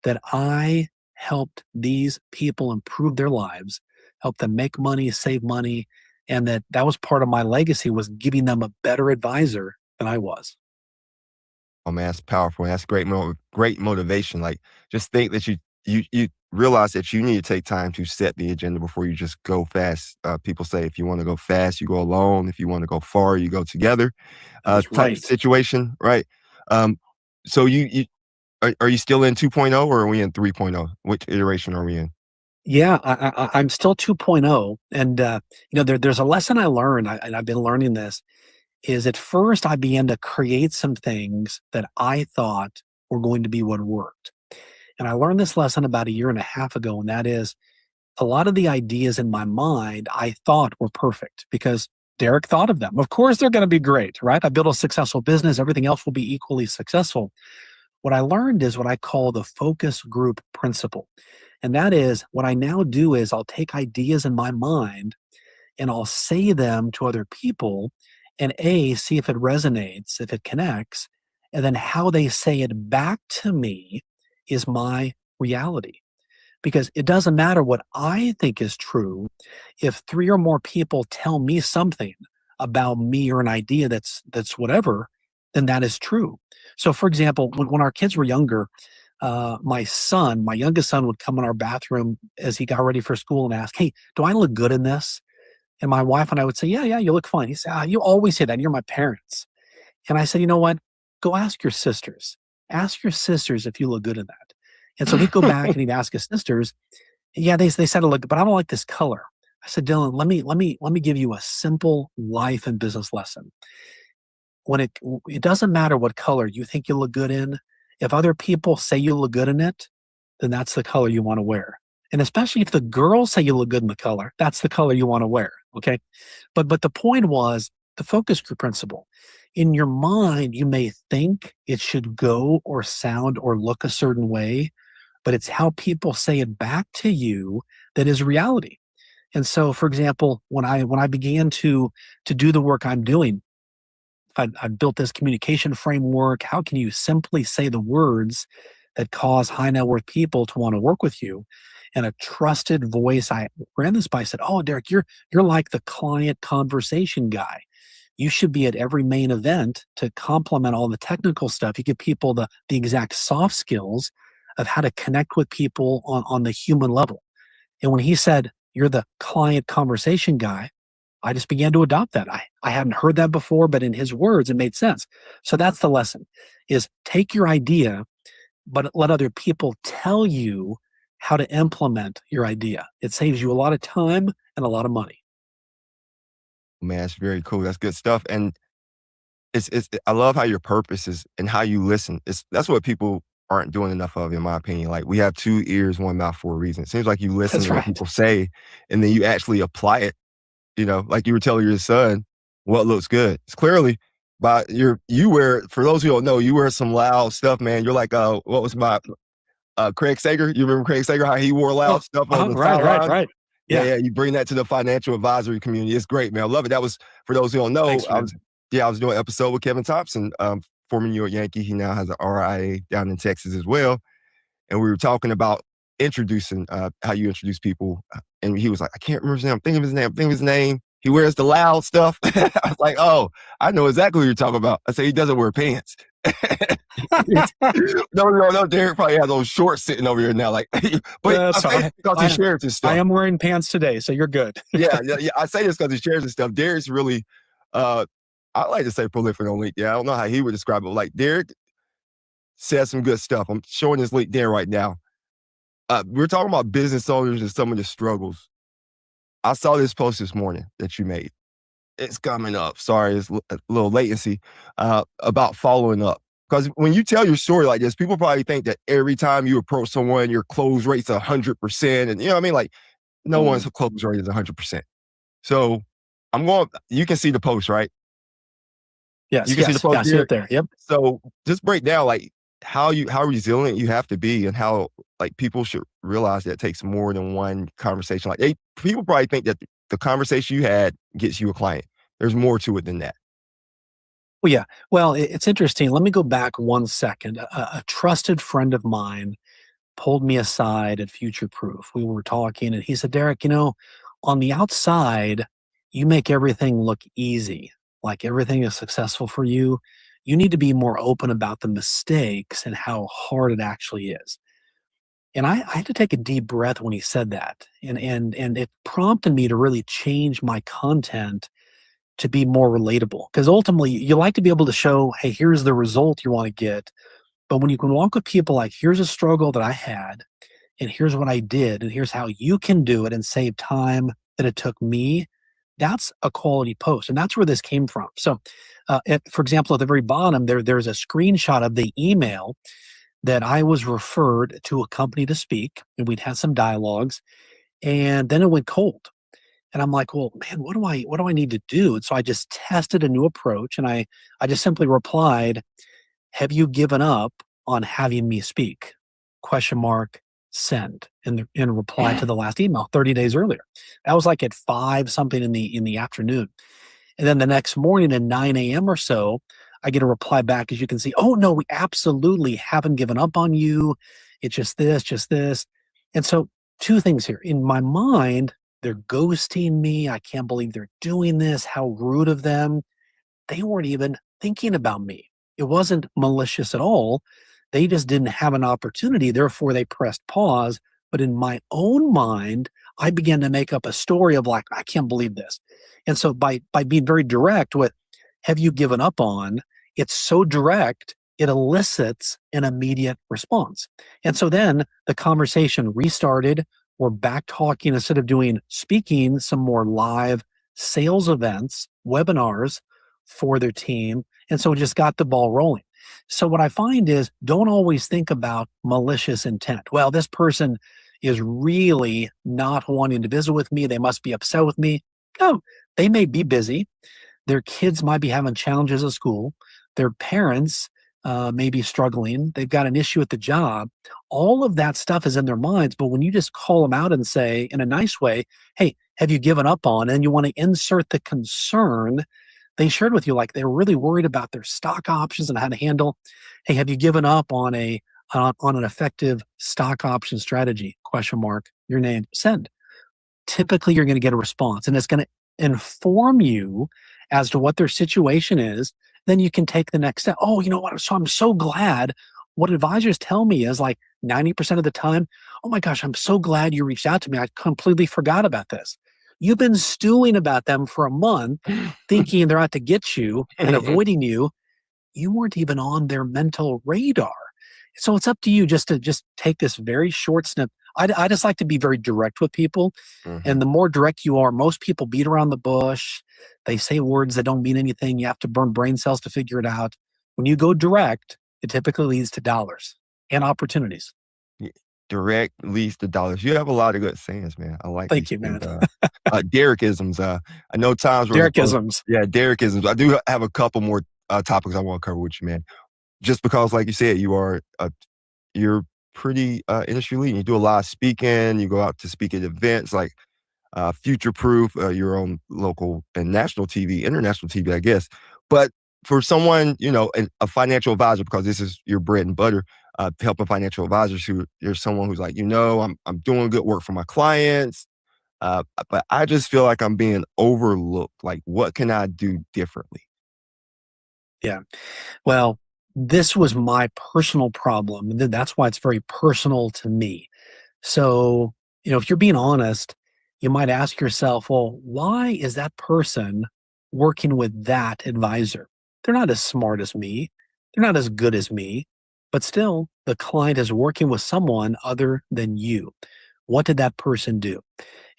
Speaker 6: that I helped these people improve their lives, help them make money, save money, and that was part of my legacy, was giving them a better advisor than I was.
Speaker 2: Oh man, that's powerful. That's great motivation. Like, just think that you realize that you need to take time to set the agenda before you just go fast. People say if you want to go fast, you go alone. If you want to go far, you go together.
Speaker 6: That's
Speaker 2: Type
Speaker 6: right.
Speaker 2: of situation, right? So you are you still in 2.0 or are we in 3.0? Which iteration are we in?
Speaker 6: Yeah, I'm still 2.0. And, there's a lesson I learned, and I've been learning this, is at first I began to create some things that I thought were going to be what worked. And I learned this lesson about a year and a half ago, and that is a lot of the ideas in my mind I thought were perfect because Derek thought of them. Of course, they're going to be great, right? I built a successful business. Everything else will be equally successful. What I learned is what I call the focus group principle. And that is what I now do is I'll take ideas in my mind and I'll say them to other people and see if it resonates, if it connects, and then how they say it back to me is my reality. Because it doesn't matter what I think is true. If 3 or more people tell me something about me or an idea that's whatever, then that is true. So for example, when our kids were younger, my youngest son would come in our bathroom as he got ready for school and ask, "Hey, do I look good in this?" And my wife and I would say, yeah, you look fine. He said, you always say that. You're my parents. And I said, you know what? Go ask your sisters. Ask your sisters if you look good in that. And so he'd go back and he'd ask his sisters. Yeah, they said it look, but I don't like this color. I said, Dylan, let me give you a simple life and business lesson. When it doesn't matter what color you think you look good in. If other people say you look good in it, then that's the color you want to wear. And especially if the girls say you look good in the color, that's the color you want to wear. Okay. But the point was the focus group principle. In your mind, you may think it should go or sound or look a certain way, but it's how people say it back to you that is reality. And so, for example, when I began to do the work I'm doing, I built this communication framework. How can you simply say the words that cause high net worth people to want to work with you? And a trusted voice I ran this by said, "Oh, Derek, you're like the client conversation guy. You should be at every main event to complement all the technical stuff. You give people the exact soft skills of how to connect with people on the human level." And when he said, "You're the client conversation guy," I just began to adopt that. I hadn't heard that before, but in his words, it made sense. So that's the lesson, is take your idea, but let other people tell you how to implement your idea. It saves you a lot of time and a lot of money.
Speaker 2: Man, it's very cool. That's good stuff. And it's I love how your purpose is and how you listen. That's what people aren't doing enough of, in my opinion. Like, we have 2 ears, 1 mouth for a reason. It seems like you listen
Speaker 6: That's
Speaker 2: to what
Speaker 6: right.
Speaker 2: people say and then you actually apply it. Like you were telling your son what looks good. It's clearly by you wear, for those who don't know, you wear some loud stuff, man. You're like, what was my Craig Sager? You remember Craig Sager, how he wore loud stuff on the sidelines?
Speaker 6: Right.
Speaker 2: Yeah, you bring that to the financial advisory community. It's great, man. I love it. That was, for those who don't know,
Speaker 6: Thanks,
Speaker 2: I was doing an episode with Kevin Thompson, former New York Yankee. He now has an RIA down in Texas as well. And we were talking about introducing, how you introduce people. And he was like, I can't remember his name. I'm thinking of his name. He wears the loud stuff. I was like, oh, I know exactly what you're talking about. I said, he doesn't wear pants. No. Derek probably has those shorts sitting over here now. Like, but I say this because he shares his stuff.
Speaker 6: I am wearing pants today, so you're good.
Speaker 2: yeah. I say this because he shares his stuff. Derek's really, I like to say prolific on LinkedIn. I don't know how he would describe it. Like, Derek says some good stuff. I'm showing his LinkedIn right now. We're talking about business owners and some of the struggles. I saw this post this morning that you made. It's coming up. Sorry, it's a little latency, about following up. Because when you tell your story like this, people probably think that every time you approach someone, your close rate's 100%. And you know what I mean? Like, no one's close rate is 100%. So you can see the post, right?
Speaker 6: Yes,
Speaker 2: you can see the post.
Speaker 6: Yeah, I see it there. Yep.
Speaker 2: So just break down like how resilient you have to be and how like people should realize that it takes more than one conversation. Like, people probably think that the conversation you had gets you a client. There's more to it than that.
Speaker 6: Well, yeah. Well, it's interesting. Let me go back 1 second. A trusted friend of mine pulled me aside at Future Proof. We were talking and he said, Derek, on the outside, you make everything look easy, like everything is successful for you. You need to be more open about the mistakes and how hard it actually is. And I had to take a deep breath when he said that. And it prompted me to really change my content to be more relatable. Because ultimately, you like to be able to show, hey, here's the result you want to get. But when you can walk with people like, here's a struggle that I had, and here's what I did, and here's how you can do it and save time that it took me, that's a quality post. And that's where this came from. So, for example, at the very bottom, there's a screenshot of the email that I was referred to a company to speak, and we'd had some dialogues, and then it went cold. And I'm like, well, man, what do I need to do? And so I just tested a new approach, and I just simply replied, have you given up on having me speak? Question mark, send, in reply to the last email 30 days earlier. That was like at 5 something in the afternoon. And then the next morning at 9 a.m. or so, I get a reply back, as you can see, oh no, we absolutely haven't given up on you. It's just this. And so 2 things here. In my mind, they're ghosting me. I can't believe they're doing this. How rude of them. They weren't even thinking about me. It wasn't malicious at all. They just didn't have an opportunity. Therefore, they pressed pause. But in my own mind, I began to make up a story of like, I can't believe this. And so by being very direct with, have you given up on, it's so direct, it elicits an immediate response. And so then the conversation restarted. We're back talking, instead of doing speaking, some more live sales events, webinars for their team. And so it just got the ball rolling. So what I find is, don't always think about malicious intent. Well, this person is really not wanting to visit with me. They must be upset with me. No, they may be busy. Their kids might be having challenges at school. Their parents may be struggling. They've got an issue at the job. All of that stuff is in their minds. But when you just call them out and say, in a nice way, hey, have you given up on? And you want to insert the concern they shared with you, like they were really worried about their stock options and how to handle. Hey, have you given up on an effective stock option strategy? Question mark, your name, send. Typically, you're going to get a response, and it's going to inform you as to what their situation is. Then you can take the next step. Oh, you know what? So I'm so glad. What advisors tell me is like 90% of the time, oh my gosh, I'm so glad you reached out to me. I completely forgot about this. You've been stewing about them for a month, thinking they're out to get you and avoiding you. You weren't even on their mental radar. So it's up to you just to take this very short snip. I just like to be very direct with people. Mm-hmm. And the more direct you are, most people beat around the bush. They say words that don't mean anything. You have to burn brain cells to figure it out. When you go direct, it typically leads to dollars and opportunities.
Speaker 2: Yeah. Direct leads to dollars. You have a lot of good sayings, man. I like.
Speaker 6: Thank you, man.
Speaker 2: Derekisms. I know times where
Speaker 6: Derekisms.
Speaker 2: Derekisms. I do have a couple more topics I want to cover with you, man. Just because, like you said, you're pretty industry leading. You do a lot of speaking. You go out to speak at events like Future Proof, your own local and national TV, international TV, I guess. But for someone, a financial advisor, because this is your bread and butter, helping financial advisors, you're someone who's like, I'm doing good work for my clients, but I just feel like I'm being overlooked. Like, what can I do differently?
Speaker 6: Yeah. Well, this was my personal problem. And that's why it's very personal to me. So, if you're being honest, you might ask yourself, well, why is that person working with that advisor? They're not as smart as me. They're not as good as me. But still, the client is working with someone other than you. What did that person do?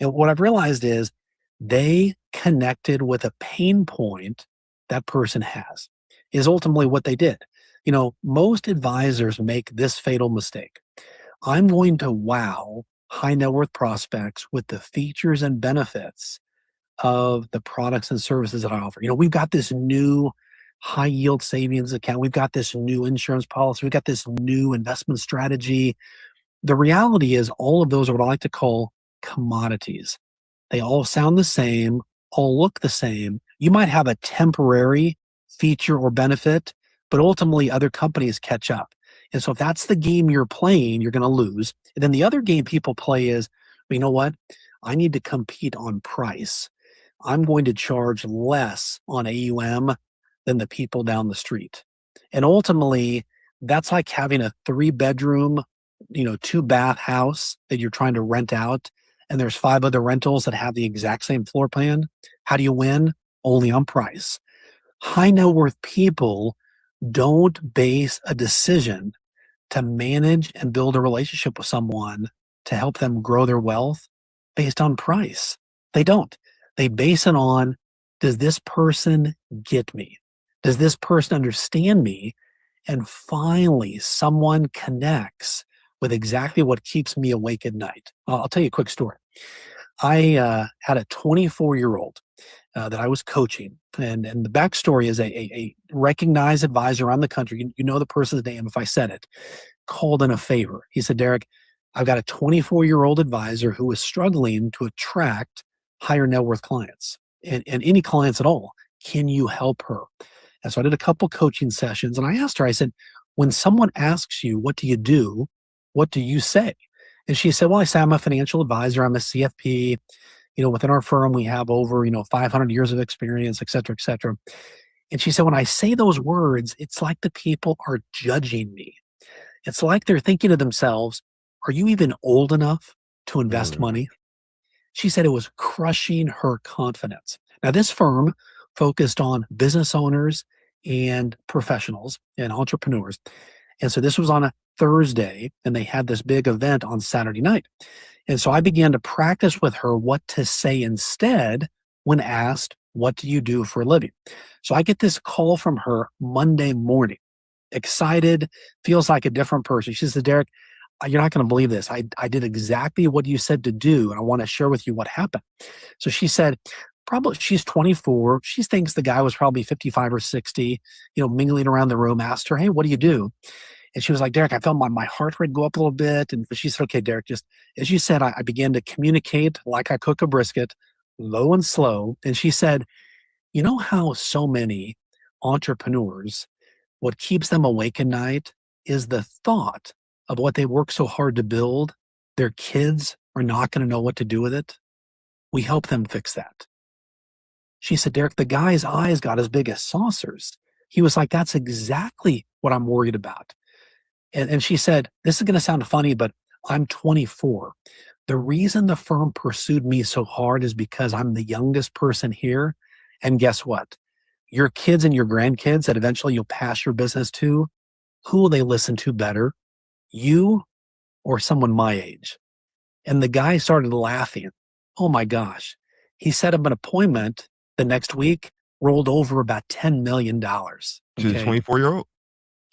Speaker 6: And what I've realized is they connected with a pain point that person has, is ultimately what they did. Most advisors make this fatal mistake. I'm going to wow high net worth prospects with the features and benefits of the products and services that I offer. We've got this new high yield savings account. We've got this new insurance policy. We've got this new investment strategy. The reality is all of those are what I like to call commodities. They all sound the same, all look the same. You might have a temporary feature or benefit, but ultimately other companies catch up. And so if that's the game you're playing, you're going to lose. And then the other game people play is, you know what? I need to compete on price. I'm going to charge less on AUM than the people down the street. And ultimately, that's like having a 3-bedroom 2-bath house that you're trying to rent out, and there's 5 other rentals that have the exact same floor plan. How do you win? Only on price. High net worth people don't base a decision to manage and build a relationship with someone to help them grow their wealth based on price. They don't. They base it on, does this person get me? Does this person understand me? And finally, someone connects with exactly what keeps me awake at night. I'll tell you a quick story. I had a 24-year-old that I was coaching. And the backstory is a recognized advisor around the country. You know the person's name if I said it. Called in a favor. He said, Derek, I've got a 24-year-old advisor who is struggling to attract higher net worth clients and any clients at all. Can you help her? And so I did a couple coaching sessions and I asked her, I said, when someone asks you, what do? What do you say? And she said, well, I say I'm a financial advisor. I'm a CFP. Within our firm, we have over, 500 years of experience, et cetera, et cetera. And she said, when I say those words, it's like the people are judging me. It's like they're thinking to themselves, are you even old enough to invest money? She said it was crushing her confidence. Now, this firm focused on business owners and professionals and entrepreneurs. And so this was on a Thursday, and they had this big event on Saturday night. And so I began to practice with her what to say instead when asked, what do you do for a living? So I get this call from her Monday morning, excited, feels like a different person. She says, Derek, you're not going to believe this. I did exactly what you said to do, and I want to share with you what happened. So she said, she's 24. She thinks the guy was probably 55 or 60, mingling around the room, asked her, hey, what do you do? And she was like, Derek, I felt my heart rate go up a little bit. And she said, okay, Derek, just as you said, I began to communicate like I cook a brisket, low and slow. And she said, you know how so many entrepreneurs, what keeps them awake at night is the thought of what they work so hard to build. Their kids are not going to know what to do with it. We help them fix that. She said, Derek, the guy's eyes got as big as saucers. He was like, that's exactly what I'm worried about. And she said, this is going to sound funny, but I'm 24. The reason the firm pursued me so hard is because I'm the youngest person here. And guess what? Your kids and your grandkids that eventually you'll pass your business to, who will they listen to better? You or someone my age? And the guy started laughing. Oh my gosh. He set up an appointment the next week, rolled over about $10 million.
Speaker 2: To the 24-year-old?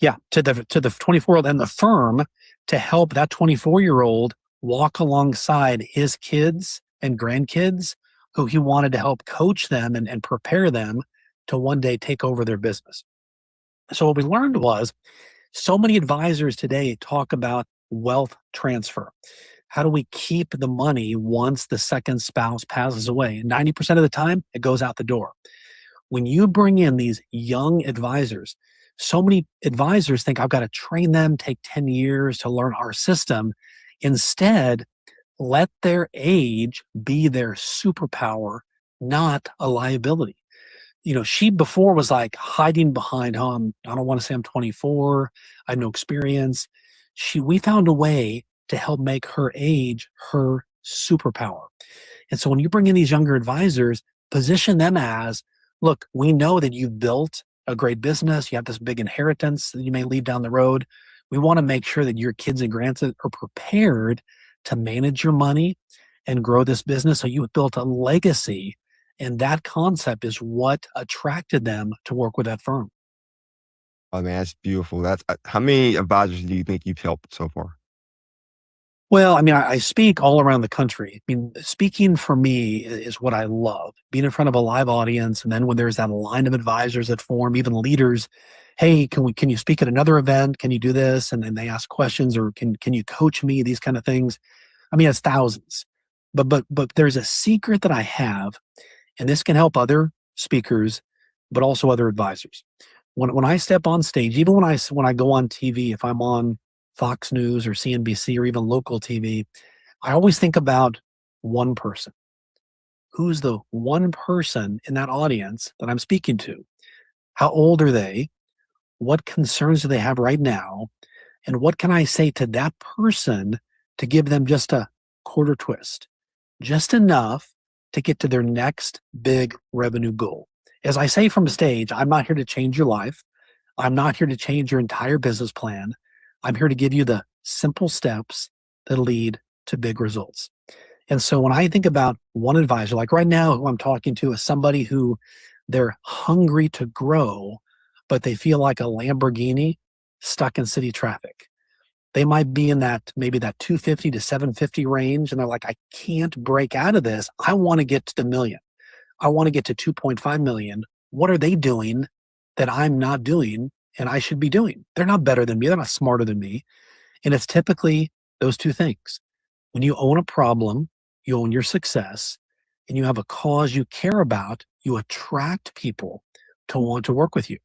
Speaker 6: Yeah, to the 24-year-old and the firm to help that 24-year-old walk alongside his kids and grandkids who he wanted to help coach them and prepare them to one day take over their business. So what we learned was so many advisors today talk about wealth transfer. How do we keep the money once the second spouse passes away? And 90% of the time, it goes out the door. When you bring in these young advisors, so many advisors think I've got to train them, take 10 years to learn our system. Instead, let their age be their superpower, not a liability. She before was like hiding behind, I don't want to say I'm 24, I have no experience. We found a way to help make her age her superpower. And so when you bring in these younger advisors, position them as, look, we know that you've built a great business. You have this big inheritance that you may leave down the road. We want to make sure that your kids and grandkids are prepared to manage your money and grow this business. So you've built a legacy. And that concept is what attracted them to work with that firm.
Speaker 2: Oh man, that's beautiful. How many advisors do you think you've helped so far?
Speaker 6: Well, I mean, I speak all around the country. I mean, speaking for me is what I love. Being in front of a live audience, and then when there's that line of advisors that form, even leaders, hey, can you speak at another event? Can you do this? And then they ask questions, or can you coach me? These kind of things. I mean, it's thousands. But there's a secret that I have, and this can help other speakers, but also other advisors. When I step on stage, even when I go on TV, if I'm on Fox News or CNBC or even local TV, I always think about one person. Who's the one person in that audience that I'm speaking to? How old are they? What concerns do they have right now? And what can I say to that person to give them just a quarter twist, just enough to get to their next big revenue goal? As I say from the stage, I'm not here to change your life. I'm not here to change your entire business plan. I'm here to give you the simple steps that lead to big results. And so when I think about one advisor, like right now, who I'm talking to is somebody who they're hungry to grow, but they feel like a Lamborghini stuck in city traffic. They might be in that, maybe that 250 to 750 range. And they're like, I can't break out of this. I want to get to the million. I want to get to 2.5 million. What are they doing that I'm not doing and I should be doing? They're not better than me. They're not smarter than me. And it's typically those two things. When you own a problem, you own your success, and you have a cause you care about, you attract people to want to work with you.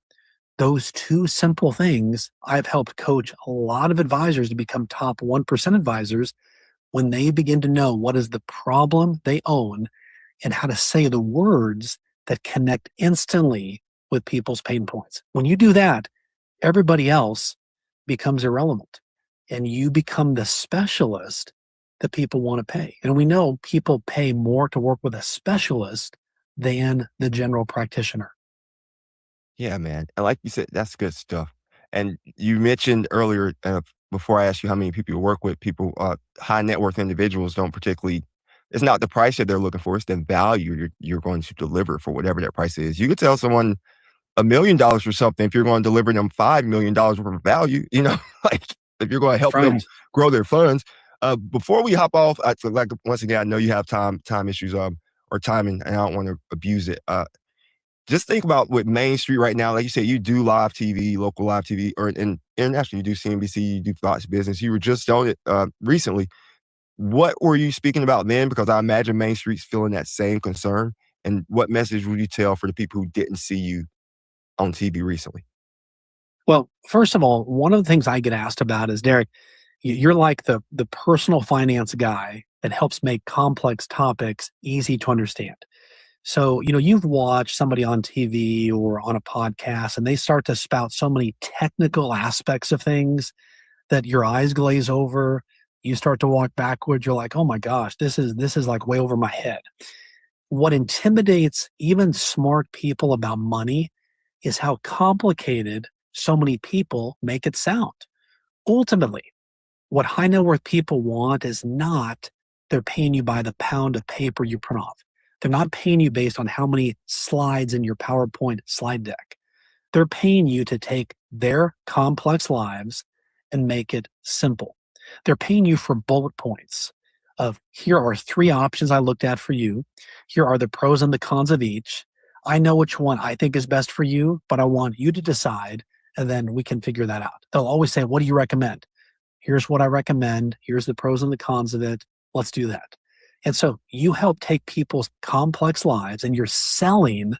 Speaker 6: Those two simple things, I've helped coach a lot of advisors to become top 1% advisors when they begin to know what is the problem they own and how to say the words that connect instantly with people's pain points. When you do that, everybody else becomes irrelevant and you become the specialist that people want to pay. And we know people pay more to work with a specialist than the general practitioner.
Speaker 2: Yeah, man. And like you said, that's good stuff. And you mentioned earlier, before I asked you how many people you work with, people, high net worth individuals don't particularly, it's not the price that they're looking for, it's the value you're going to deliver for whatever that price is. You could tell someone $1 million for something if you're going to deliver them $5 million worth of value, like if you're going to help them grow their funds. Before we hop off, I feel like, once again, I know you have time issues, or timing, and I don't want to abuse it. Just think about with Main Street right now. Like you said, you do live TV, local live TV, or in international, you do CNBC, you do Fox Business. You were just on it recently. What were you speaking about then? Because I imagine Main Street's feeling that same concern. And what message would you tell for the people who didn't see you on TV recently?
Speaker 6: Well, first of all, one of the things I get asked about is, Derek, you're like the personal finance guy that helps make complex topics easy to understand. So, you've watched somebody on TV or on a podcast and they start to spout so many technical aspects of things that your eyes glaze over. You start to walk backwards. You're like, oh my gosh, this is like way over my head. What intimidates even smart people about money is how complicated so many people make it sound. Ultimately, what high net worth people want is not they're paying you by the pound of paper you print off. They're not paying you based on how many slides in your PowerPoint slide deck. They're paying you to take their complex lives and make it simple. They're paying you for bullet points of, here are 3 options I looked at for you. Here are the pros and the cons of each. I know which one I think is best for you, but I want you to decide, and then we can figure that out. They'll always say, what do you recommend? Here's what I recommend. Here's the pros and the cons of it. Let's do that. And so you help take people's complex lives and you're selling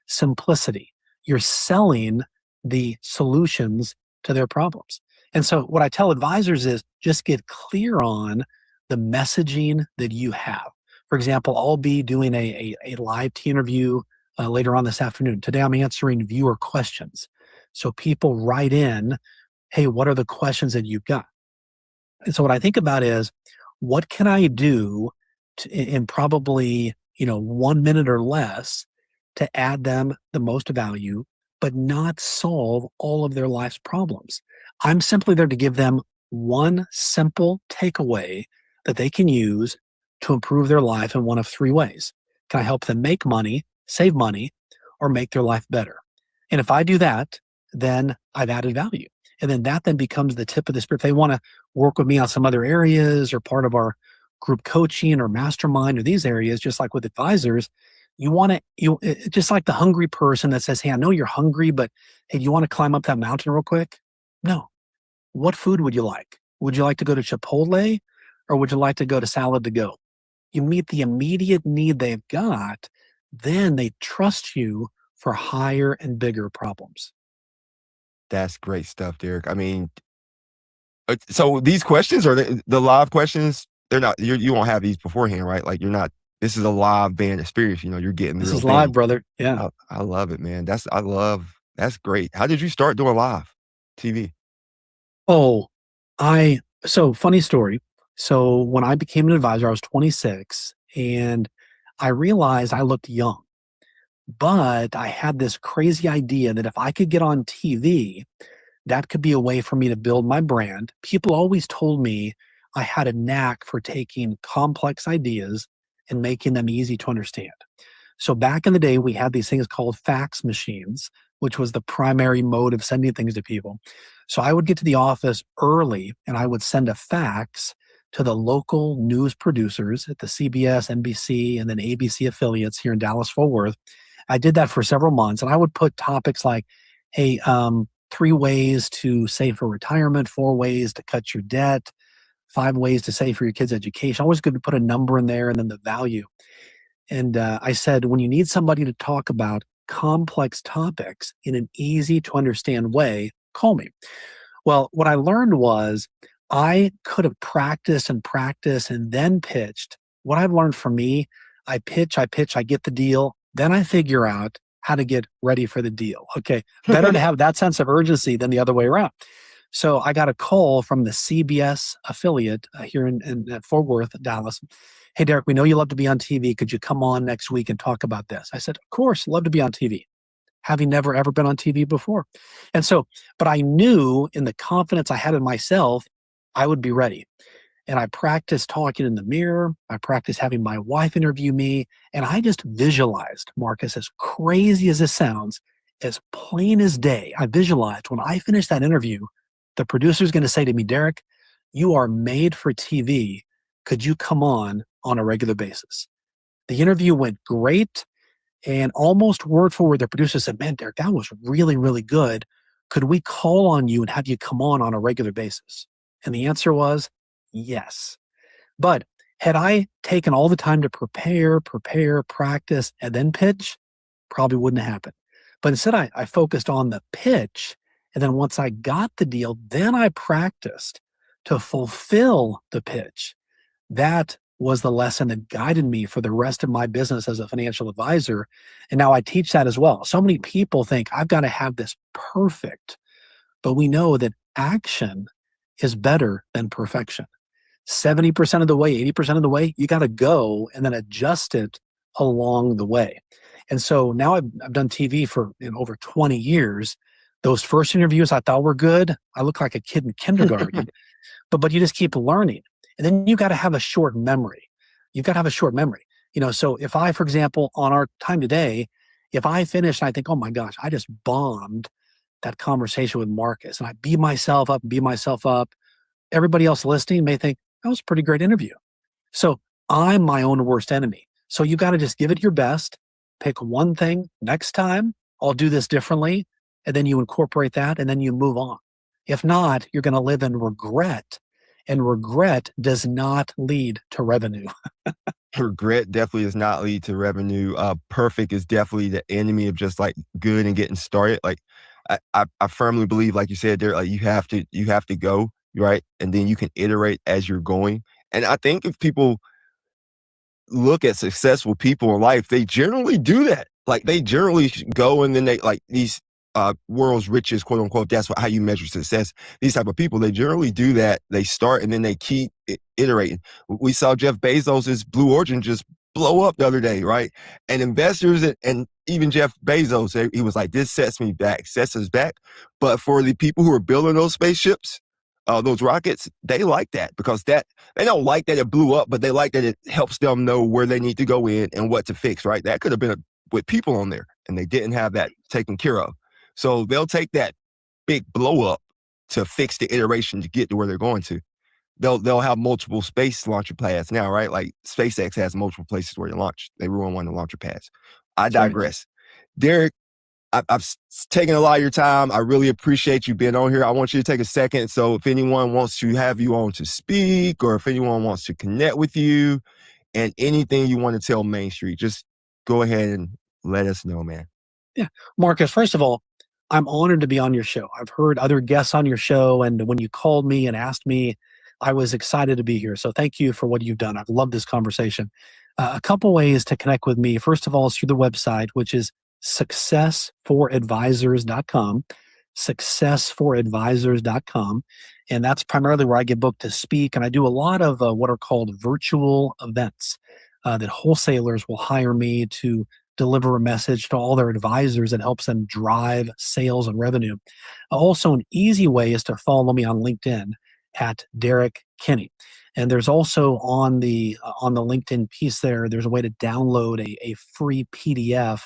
Speaker 6: simplicity. You're selling the solutions to their problems. And so what I tell advisors is just get clear on the messaging that you have. For example, I'll be doing a live tea interview later on this afternoon. Today I'm answering viewer questions. So people write in, hey, what are the questions that you've got? And so what I think about is, what can I do in probably 1 minute or less to add them the most value, but not solve all of their life's problems? I'm simply there to give them one simple takeaway that they can use to improve their life in one of 3 ways. Can I help them make money, save money, or make their life better? And if I do that, then I've added value. And then that then becomes the tip of the spear. If they want to work with me on some other areas or part of our group coaching or mastermind or these areas, just like with advisors, just like the hungry person that says, hey, I know you're hungry, but hey, do you want to climb up that mountain real quick? No. What food would you like? Would you like to go to Chipotle or would you like to go to Salad to Go? You meet the immediate need they've got, then they trust you for higher and bigger problems.
Speaker 2: That's great stuff, Derek. I mean, so these questions are the live questions. They're not, you won't have these beforehand, right? Like this is a live band experience. You're getting
Speaker 6: this is live, brother. Yeah.
Speaker 2: I love it, man. That's great. How did you start doing live TV?
Speaker 6: Oh, So funny story. So when I became an advisor, I was 26 and I realized I looked young, but I had this crazy idea that if I could get on TV, that could be a way for me to build my brand. People always told me I had a knack for taking complex ideas and making them easy to understand. So back in the day, we had these things called fax machines, which was the primary mode of sending things to people. So I would get to the office early and I would send a fax to the local news producers at the CBS, NBC, and then ABC affiliates here in Dallas-Fort Worth. I did that for several months, and I would put topics like, hey, 3 ways to save for retirement, 4 ways to cut your debt, 5 ways to save for your kids' education. Always good to put a number in there and then the value. And I said, when you need somebody to talk about complex topics in an easy to understand way, call me. Well, what I learned was I could have practiced and then pitched. What I've learned from me, I pitch, I get the deal, then I figure out how to get ready for the deal. Okay. Better to have that sense of urgency than the other way around. So I got a call from the CBS affiliate here in Fort Worth, Dallas. Hey, Derek, we know you love to be on TV. Could you come on next week and talk about this? I said, of course, love to be on TV. Having never, ever been on TV before. And so, but I knew in the confidence I had in myself, I would be ready. And I practiced talking in the mirror. I practiced having my wife interview me. And I just visualized, Marcus, as crazy as this sounds, as plain as day, I visualized when I finished that interview, the producer's going to say to me, Derek, you are made for TV. Could you come on a regular basis? The interview went great. And almost word for word, the producer said, man, Derek, that was really, really good. Could we call on you and have you come on a regular basis? And the answer was yes. But had I taken all the time to prepare, practice, and then pitch, probably wouldn't have happened. But instead, I focused on the pitch. And then once I got the deal, then I practiced to fulfill the pitch. That was the lesson that guided me for the rest of my business as a financial advisor. And now I teach that as well. So many people think I've got to have this perfect, but we know that action is better than perfection. 70% of the way, 80% of the way, you got to go and then adjust it along the way. And so now I've done TV for over 20 years. Those first interviews I thought were good. I look like a kid in kindergarten, but you just keep learning. And then you got to have a short memory. You've got to have a short memory. So if I, for example, on our time today, if I finish and I think, oh my gosh, I just bombed that conversation with Marcus, and I beat myself up, everybody else listening may think, that was a pretty great interview. So I'm my own worst enemy. So you got to just give it your best, pick one thing. Next time, I'll do this differently. And then you incorporate that and then you move on. If not, you're going to live in regret. And regret does not lead to revenue.
Speaker 2: Regret definitely does not lead to revenue. Perfect is definitely the enemy of just like good and getting started. Like I firmly believe, like you said there, like you have to go, right? And then you can iterate as you're going. And I think if people look at successful people in life, they generally do that. Like they generally go and then they like these world's richest, quote unquote, that's how you measure success. These type of people, they generally do that. They start and then they keep iterating. We saw Jeff Bezos's Blue Origin just blow up the other day, right? And investors and even Jeff Bezos, he was like, this sets us back. But for the people who are building those spaceships, those rockets, they like that because they don't like that it blew up, but they like that it helps them know where they need to go in and what to fix, right? That could have been with people on there and they didn't have that taken care of. So they'll take that big blow up to fix the iteration to get to where they're going to. They'll have multiple space launcher pads now, right? Like SpaceX has multiple places where you launch. They ruin one of the launcher pads. I digress. Derek, I've taken a lot of your time. I really appreciate you being on here. I want you to take a second. So if anyone wants to have you on to speak or if anyone wants to connect with you and anything you want to tell Main Street, just go ahead and let us know, man.
Speaker 6: Yeah. Marcus, first of all, I'm honored to be on your show. I've heard other guests on your show, and when you called me and asked me, I was excited to be here. So thank you for what you've done. I've loved this conversation. A couple ways to connect with me. First of all, is through the website, which is successforadvisors.com. successforadvisors.com. And that's primarily where I get booked to speak. And I do a lot of what are called virtual events that wholesalers will hire me to deliver a message to all their advisors that helps them drive sales and revenue. Also, an easy way is to follow me on LinkedIn at Derek Kinney. And there's also on the LinkedIn piece there's a way to download a free PDF,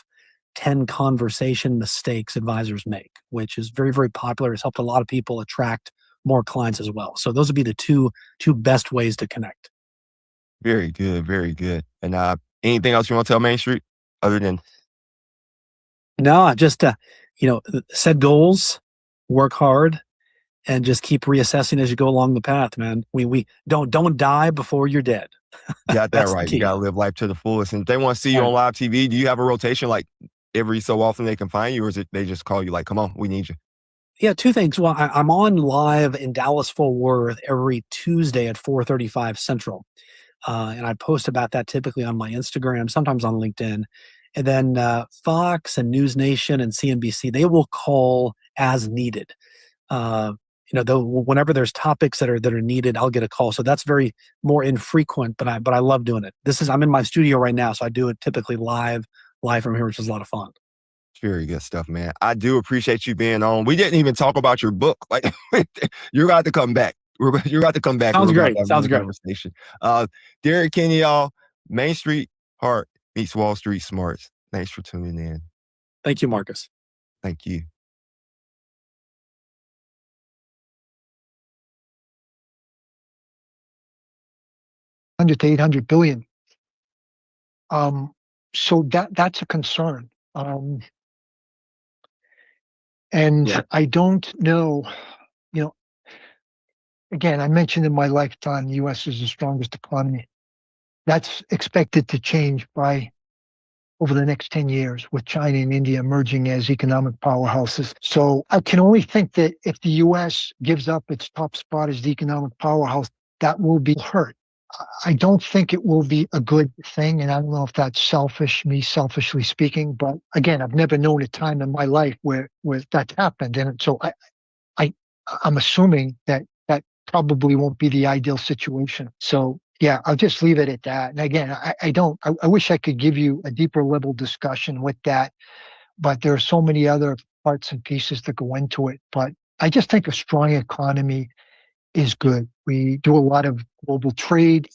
Speaker 6: 10 conversation mistakes advisors make, which is very, very popular. It's helped a lot of people attract more clients as well. So those would be the two best ways to connect.
Speaker 2: Very good, very good. And anything else you want to tell Main Street other than?
Speaker 6: No, just set goals, work hard, and just keep reassessing as you go along the path, man. We don't die before you're dead.
Speaker 2: Got that right. You got to live life to the fullest. And if they want to see you on live TV, do you have a rotation like every so often they can find you, or is it they just call you like, come on, we need you?
Speaker 6: Yeah, two things. Well, I'm on live in Dallas-Fort Worth every Tuesday at 4:35 Central. And I post about that typically on my Instagram, sometimes on LinkedIn. And then Fox and News Nation and CNBC, they will call as needed. Whenever there's topics that are needed, I'll get a call. So that's very more infrequent, but I love doing it. I'm in my studio right now, so I do it typically live from here, which is a lot of fun.
Speaker 2: Very good stuff, man. I do appreciate you being on. We didn't even talk about your book. Like, you're about to come back. You're about to come back.
Speaker 6: Sounds great. Sounds great.
Speaker 2: Conversation. Derek Kinney, y'all. Main Street Heart meets Wall Street Smarts. Thanks for tuning in.
Speaker 6: Thank you, Marcus.
Speaker 2: Thank you.
Speaker 7: $100 to $800 billion. So that's a concern. I don't know, again, I mentioned in my lifetime, the U.S. is the strongest economy. That's expected to change by over the next 10 years with China and India emerging as economic powerhouses. So I can only think that if the U.S. gives up its top spot as the economic powerhouse, that will be hurt. I don't think it will be a good thing, and I don't know if that's selfish, me selfishly speaking, but again, I've never known a time in my life where that's happened, and so I'm assuming that probably won't be the ideal situation. So yeah, I'll just leave it at that. And again, I wish I could give you a deeper level discussion with that, but there are so many other parts and pieces that go into it. But I just think a strong economy is good. We do a lot of global trade.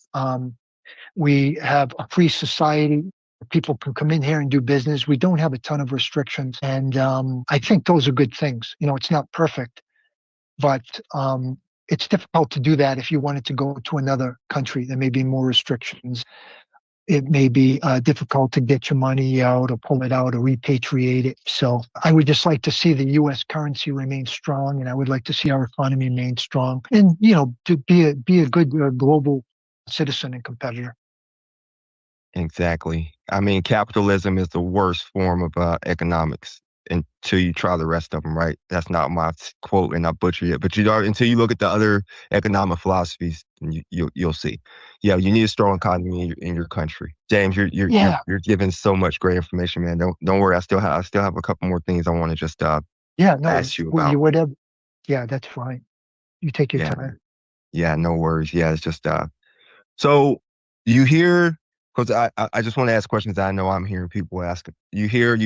Speaker 7: We have a free society. People can come in here and do business. We don't have a ton of restrictions. And I think those are good things. It's not perfect, but it's difficult to do that if you wanted to go to another country. There may be more restrictions. It may be difficult to get your money out or pull it out or repatriate it. So I would just like to see the U.S. currency remain strong, and I would like to see our economy remain strong, and to be a good global citizen and competitor.
Speaker 2: Exactly. I mean, capitalism is the worst form of economics until you try the rest of them, right? That's not my quote, and I butcher it. But until you look at the other economic philosophies, you'll see. Yeah, you need a strong economy in your country. James, you're giving so much great information, man. Don't worry. I still have a couple more things I want to just ask you about.
Speaker 7: Whatever. Yeah, that's fine. You take your time.
Speaker 2: Yeah, no worries. Yeah, it's just so you hear. Because I just want to ask questions that I know I'm hearing people ask. You hear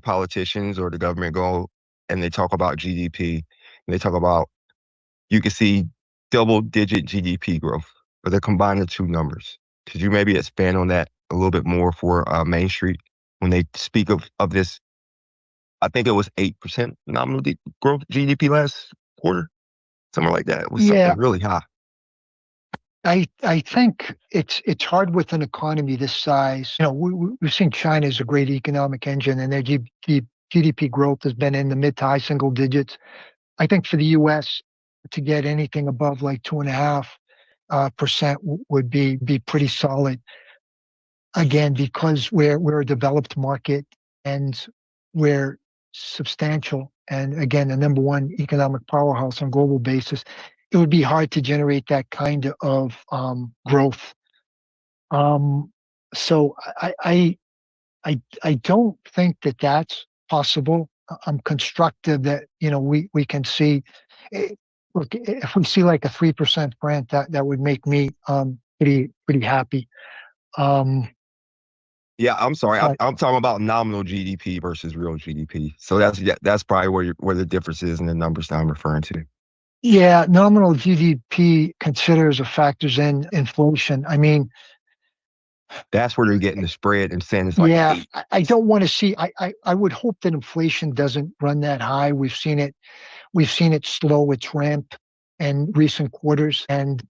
Speaker 2: politicians or the government go and they talk about GDP. And they talk about you can see double-digit GDP growth, but they're combining the two numbers. Could you maybe expand on that a little bit more for Main Street when they speak of this? I think it was 8% nominal growth GDP last quarter, something like that. It was something really high.
Speaker 7: I think it's hard with an economy this size. We've seen China as a great economic engine, and their GDP growth has been in the mid to high single digits. I think for the U.S. to get anything above like 2.5% would be pretty solid. Again, because we're a developed market and we're substantial, and again, the number one economic powerhouse on a global basis. It would be hard to generate that kind of growth. So I don't think that that's possible. I'm constructive that, we can see. Look, if we see like a 3% grant, that would make me pretty happy.
Speaker 2: Yeah, I'm sorry. I'm,
Speaker 7: But
Speaker 2: I'm talking about nominal GDP versus real GDP. So that's probably where the difference is in the numbers that I'm referring to.
Speaker 7: yeah, nominal GDP considers or factors in inflation. I mean,
Speaker 2: That's where they're getting the spread and saying it's like
Speaker 7: yeah,
Speaker 2: 8.
Speaker 7: I don't want to see. I would hope that inflation doesn't run that high. We've seen it slow its ramp in recent quarters, and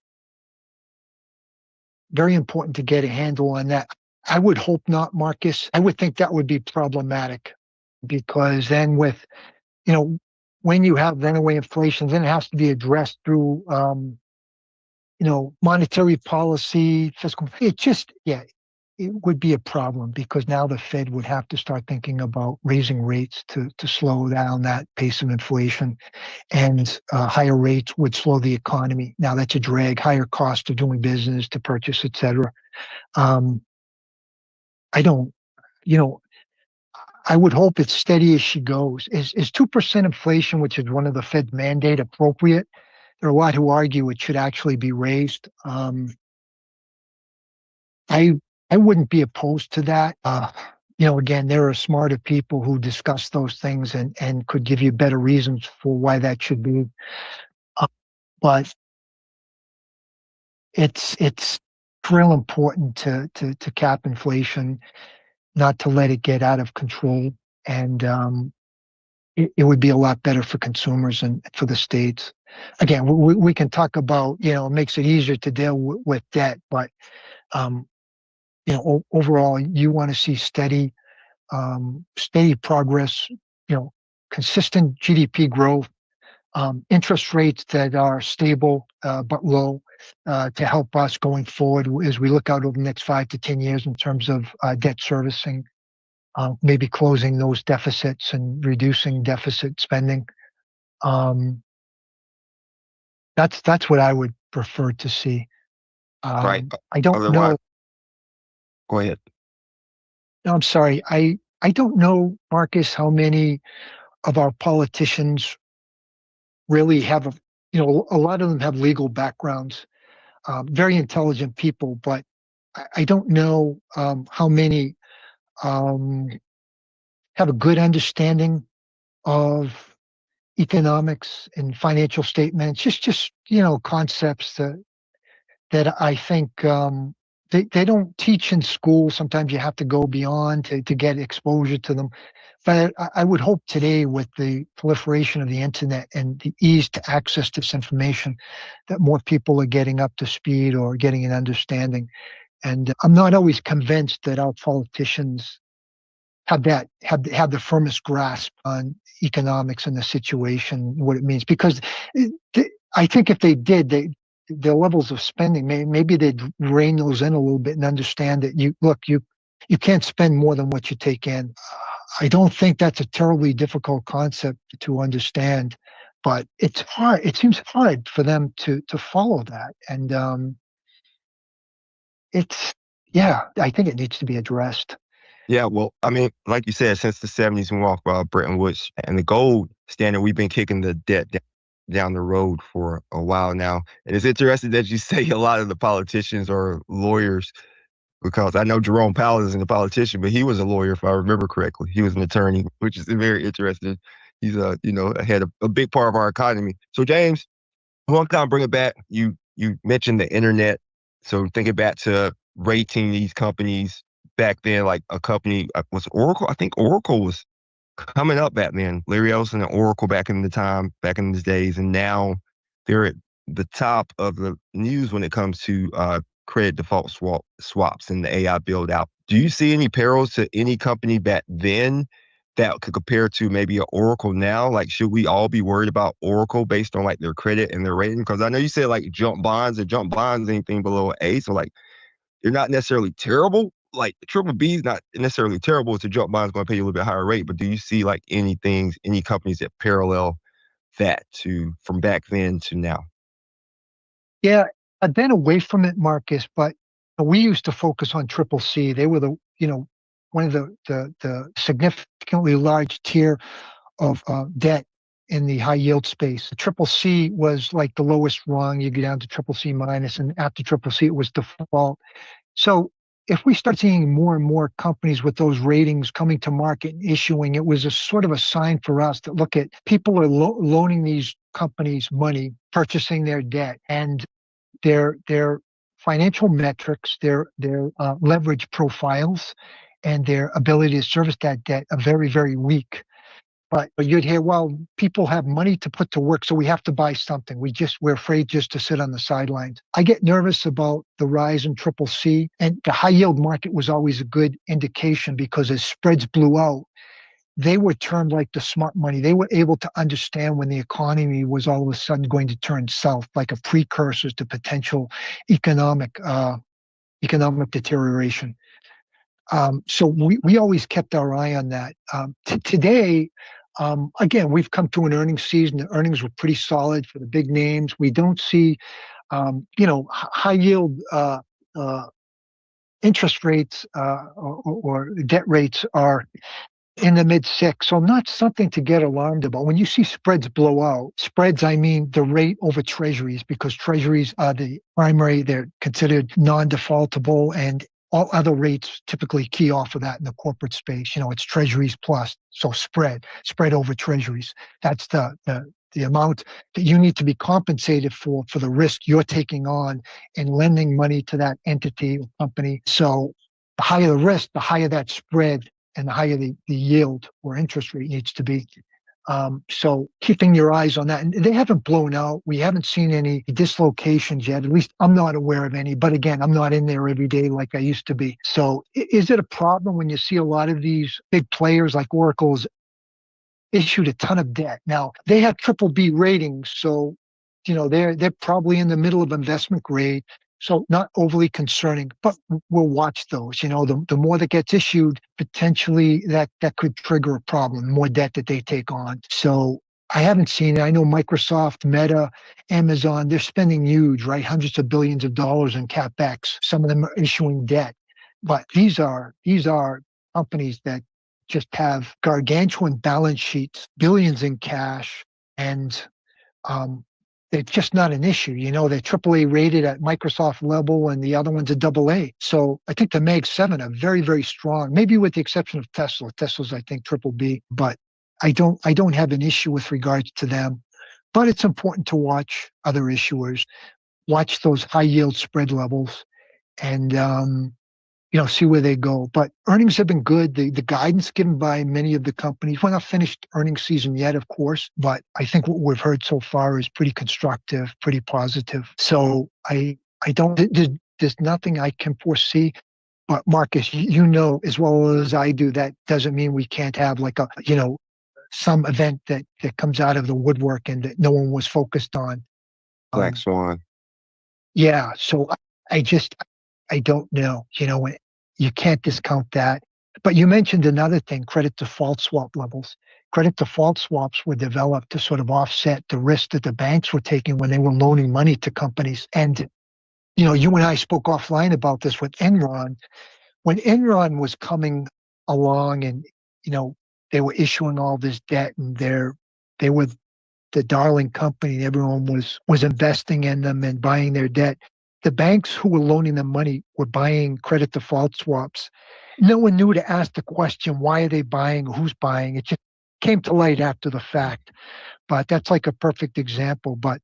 Speaker 7: very important to get a handle on that. I would hope not, Marcus. I would think that would be problematic, because then when you have runaway inflation, then it has to be addressed through monetary policy, fiscal. It would be a problem, because now the Fed would have to start thinking about raising rates to slow down that pace of inflation, and higher rates would slow the economy. Now that's a drag, higher cost of doing business, to purchase, etc. I don't, I would hope it's steady as she goes. Is 2% inflation, which is one of the Fed's mandate, appropriate? There are a lot who argue it should actually be raised. I wouldn't be opposed to that. Again, there are smarter people who discuss those things and could give you better reasons for why that should be. But it's real important to cap inflation, not to let it get out of control, and it would be a lot better for consumers and for the states. Again, we can talk about, it makes it easier to deal with debt, but overall, you want to see steady progress, consistent GDP growth, interest rates that are stable but low, to help us going forward as we look out over the next 5 to 10 years in terms of debt servicing, maybe closing those deficits and reducing deficit spending. That's what I would prefer to see.
Speaker 2: Right.
Speaker 7: I don't
Speaker 2: Otherwise,
Speaker 7: know.
Speaker 2: go ahead.
Speaker 7: No, I'm sorry. I don't know, Marcus, how many of our politicians really have a lot of them have legal backgrounds, very intelligent people, but I don't know how many have a good understanding of economics and financial statements, just concepts that I think they don't teach in school. Sometimes you have to go beyond to get exposure to them. But I would hope today, with the proliferation of the internet and the ease to access this information, that more people are getting up to speed or getting an understanding. And I'm not always convinced that our politicians have the firmest grasp on economics and the situation, what it means. Because I think if they did, the levels of spending, maybe they'd rein those in a little bit and understand that you can't spend more than what you take in. I don't think that's a terribly difficult concept to understand, but it's hard. It seems hard for them to follow that, and I think it needs to be addressed.
Speaker 2: Yeah, well, I mean, like you said, since the 70s, we walked by Bretton Woods and the gold standard, we've been kicking the debt down the road for a while now. And it's interesting that you say a lot of the politicians are lawyers, because I know Jerome Powell isn't a politician, but he was a lawyer, if I remember correctly. He was an attorney, which is very interesting. He's had a big part of our economy. So James, I want to kind of bring it back. You mentioned the internet. So thinking back to rating these companies back then, like a company was Oracle. I think Oracle was coming up back then. Larry Ellison and Oracle back in the days, and now they're at the top of the news when it comes to credit default swaps and the AI build out. Do you see any perils to any company back then that could compare to maybe an Oracle now? Like, should we all be worried about Oracle based on like their credit and their rating? Because I know you said like jump bonds anything below A, so like they're not necessarily terrible. Like triple B is not necessarily terrible. It's a jump bond is going to pay you a little bit higher rate. But do you see like any companies that parallel that from back then to now?
Speaker 7: Yeah, I've been away from it, Marcus, but we used to focus on triple C. They were one of the significantly large tier of debt in the high yield space. The triple C was like the lowest rung. You go down to triple C minus, and after triple C, it was default. So if we start seeing more and more companies with those ratings coming to market and issuing, it was a sort of a sign for us that look at people are loaning these companies money, purchasing their debt, and their financial metrics, their leverage profiles, and their ability to service that debt are very, very weak. But you'd hear, well, people have money to put to work, so we have to buy something. We're afraid just to sit on the sidelines. I get nervous about the rise in triple C, and the high yield market was always a good indication because as spreads blew out, they were termed like the smart money. They were able to understand when the economy was all of a sudden going to turn south, like a precursor to potential economic deterioration. So we always kept our eye on that. Today, again, we've come to an earnings season. The earnings were pretty solid for the big names. We don't see, high yield interest rates or debt rates are in the mid six. So not something to get alarmed about. When you see spreads blow out, spreads, I mean the rate over treasuries, because treasuries are the primary, they're considered non-defaultable, and all other rates typically key off of that in the corporate space. It's treasuries plus. So spread over treasuries. That's the amount that you need to be compensated for the risk you're taking on in lending money to that entity or company. So the higher the risk, the higher that spread, and the higher the yield or interest rate needs to be. So keeping your eyes on that. And they haven't blown out. We haven't seen any dislocations yet. At least I'm not aware of any. But again, I'm not in there every day like I used to be. So is it a problem when you see a lot of these big players like Oracle's issued a ton of debt? Now, they have triple B ratings. So, they're probably in the middle of investment grade. So not overly concerning, but we'll watch those. The more that gets issued, potentially that could trigger a problem, more debt that they take on. So I haven't seen it. I know Microsoft, Meta, Amazon, they're spending huge, right? Hundreds of billions of dollars in CapEx. Some of them are issuing debt. But these are companies that just have gargantuan balance sheets, billions in cash, and it's just not an issue. They're AAA rated at Microsoft level, and the other one's a AA. So I think the Mag 7 are very, very strong, maybe with the exception of Tesla. Tesla's, I think, triple B, but I don't have an issue with regards to them. But it's important to watch other issuers, watch those high yield spread levels, and see where they go. But earnings have been good. The guidance given by many of the companies, we're not finished earnings season yet, of course, but I think what we've heard so far is pretty constructive, pretty positive. So there's nothing I can foresee. But Marcus, you know as well as I do, that doesn't mean we can't have like some event that comes out of the woodwork and that no one was focused on.
Speaker 2: Black Swan.
Speaker 7: Yeah. So I don't know. You can't discount that. But you mentioned another thing, credit default swap levels. Credit default swaps were developed to sort of offset the risk that the banks were taking when they were loaning money to companies. And, you and I spoke offline about this with Enron. When Enron was coming along and, they were issuing all this debt, and they were the darling company, and everyone was investing in them and buying their debt. The banks who were loaning them money were buying credit default swaps. No one knew to ask the question, why are they buying? Who's buying? It just came to light after the fact. But that's like a perfect example. But,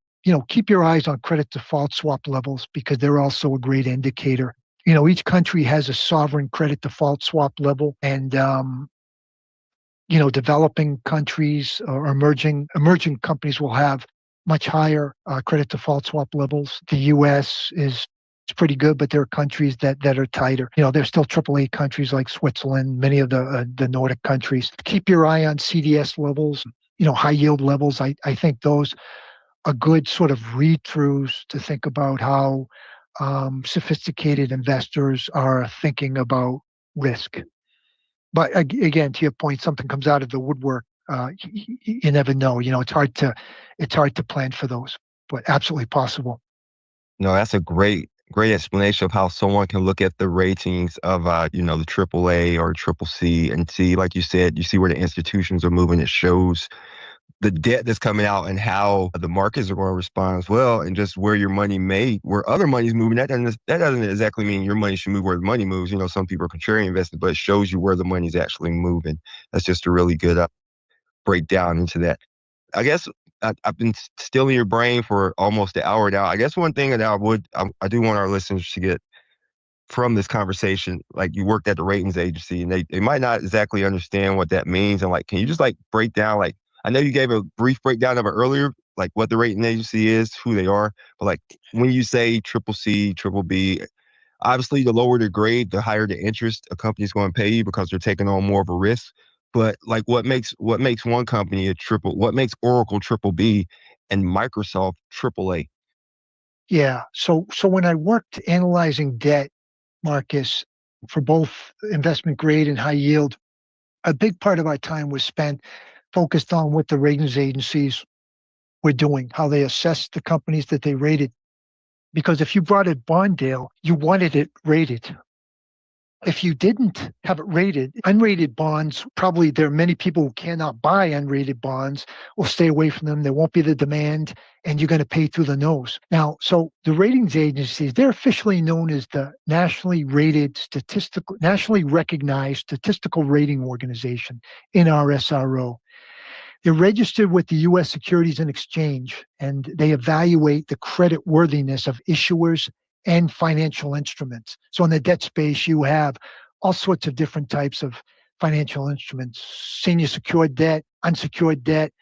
Speaker 7: keep your eyes on credit default swap levels because they're also a great indicator. Each country has a sovereign credit default swap level, and, developing countries or emerging companies will have much higher credit default swap levels. The U.S. is pretty good, but there are countries that are tighter. There's still AAA countries like Switzerland, many of the Nordic countries. Keep your eye on CDS levels, high yield levels. I think those are good sort of read-throughs to think about how sophisticated investors are thinking about risk. But again, to your point, something comes out of the woodwork. You never know. It's hard to plan for those, but absolutely possible.
Speaker 2: No, that's a great great explanation of how someone can look at the ratings of, the AAA or Triple C and see, like you said, you see where the institutions are moving. It shows the debt that's coming out and how the markets are going to respond as well, and just where your money where other money's moving. That doesn't exactly mean your money should move where the money moves. Some people are contrarian investing, but it shows you where the money's actually moving. That's just a really good breakdown into that. I guess I've been stealing your brain for almost an hour now. I guess one thing that I do want our listeners to get from this conversation, like you worked at the ratings agency and they might not exactly understand what that means. And like, can you just like break down, like, I know you gave a brief breakdown of it earlier, like what the rating agency is, who they are, but like when you say triple C, triple B, obviously the lower the grade, the higher the interest a company's going to pay you because they're taking on more of a risk. But like what makes one company what makes Oracle triple B and Microsoft triple A?
Speaker 7: Yeah. So when I worked analyzing debt, Marcus, for both investment grade and high yield, a big part of our time was spent focused on what the ratings agencies were doing, how they assessed the companies that they rated. Because if you brought a bond deal, you wanted it rated. If you didn't have it rated, unrated bonds, probably there are many people who cannot buy unrated bonds or stay away from them. There won't be the demand and you're going to pay through the nose. Now, so the ratings agencies, they're officially known as the nationally recognized statistical rating organization, NRSRO. They're registered with the U.S. Securities and Exchange, and they evaluate the credit worthiness of issuers and financial instruments. So in the debt space, you have all sorts of different types of financial instruments: senior secured debt, unsecured debt,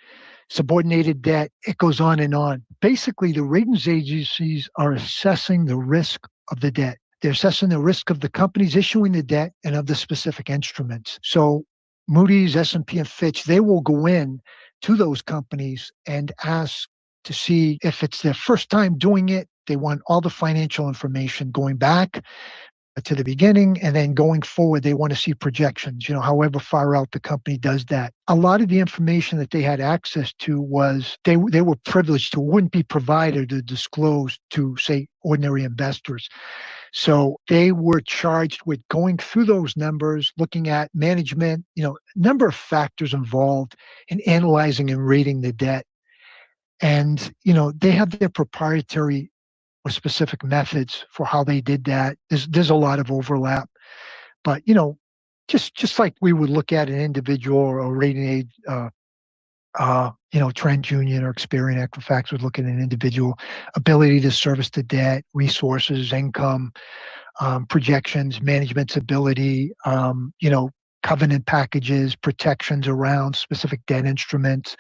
Speaker 7: subordinated debt. It goes on and on. Basically, the ratings agencies are assessing the risk of the debt. They're assessing the risk of the companies issuing the debt and of the specific instruments. So Moody's, S&P, and Fitch, they will go in to those companies and ask to see if it's their first time doing it. They want all the financial information going back to the beginning, and then going forward, they want to see projections, however far out the company does that. A lot of the information that they had access to was they were privileged to, wouldn't be provided to disclose to, say, ordinary investors. So they were charged with going through those numbers, looking at management, number of factors involved in analyzing and rating the debt. And, they have their proprietary or specific methods for how they did that. There's a lot of overlap, but, just like we would look at an individual or a rating aid, TransUnion or Experian, Equifax would look at an individual ability to service the debt, resources, income, projections, management's ability, covenant packages, protections around specific debt instruments,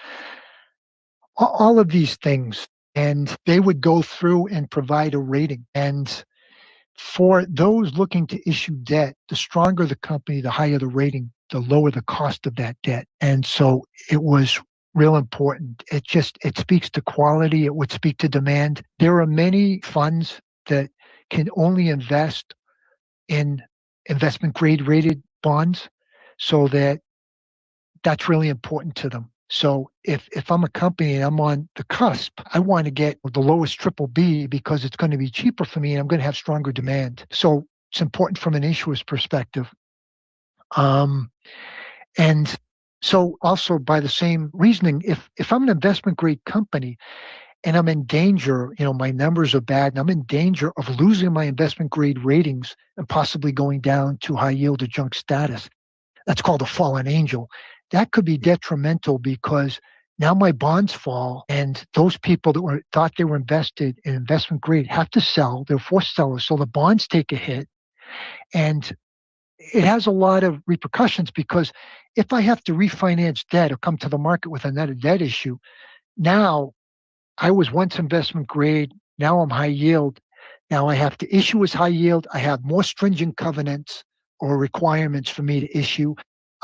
Speaker 7: all of these things. And they would go through and provide a rating. And for those looking to issue debt, the stronger the company, the higher the rating, the lower the cost of that debt. And so it was real important. It speaks to quality. It would speak to demand. There are many funds that can only invest in investment grade rated bonds, so that's really important to them. So if I'm a company and I'm on the cusp, I want to get the lowest triple B because it's going to be cheaper for me and I'm going to have stronger demand. So it's important from an issuer's perspective. And so also by the same reasoning, if I'm an investment grade company and I'm in danger, my numbers are bad and I'm in danger of losing my investment grade ratings and possibly going down to high yield or junk status, that's called a fallen angel. That could be detrimental because now my bonds fall and those people that thought they were invested in investment grade have to sell. They're forced sellers. So the bonds take a hit. And it has a lot of repercussions because if I have to refinance debt or come to the market with another debt issue, now I was once investment grade. Now I'm high yield. Now I have to issue as high yield. I have more stringent covenants or requirements for me to issue.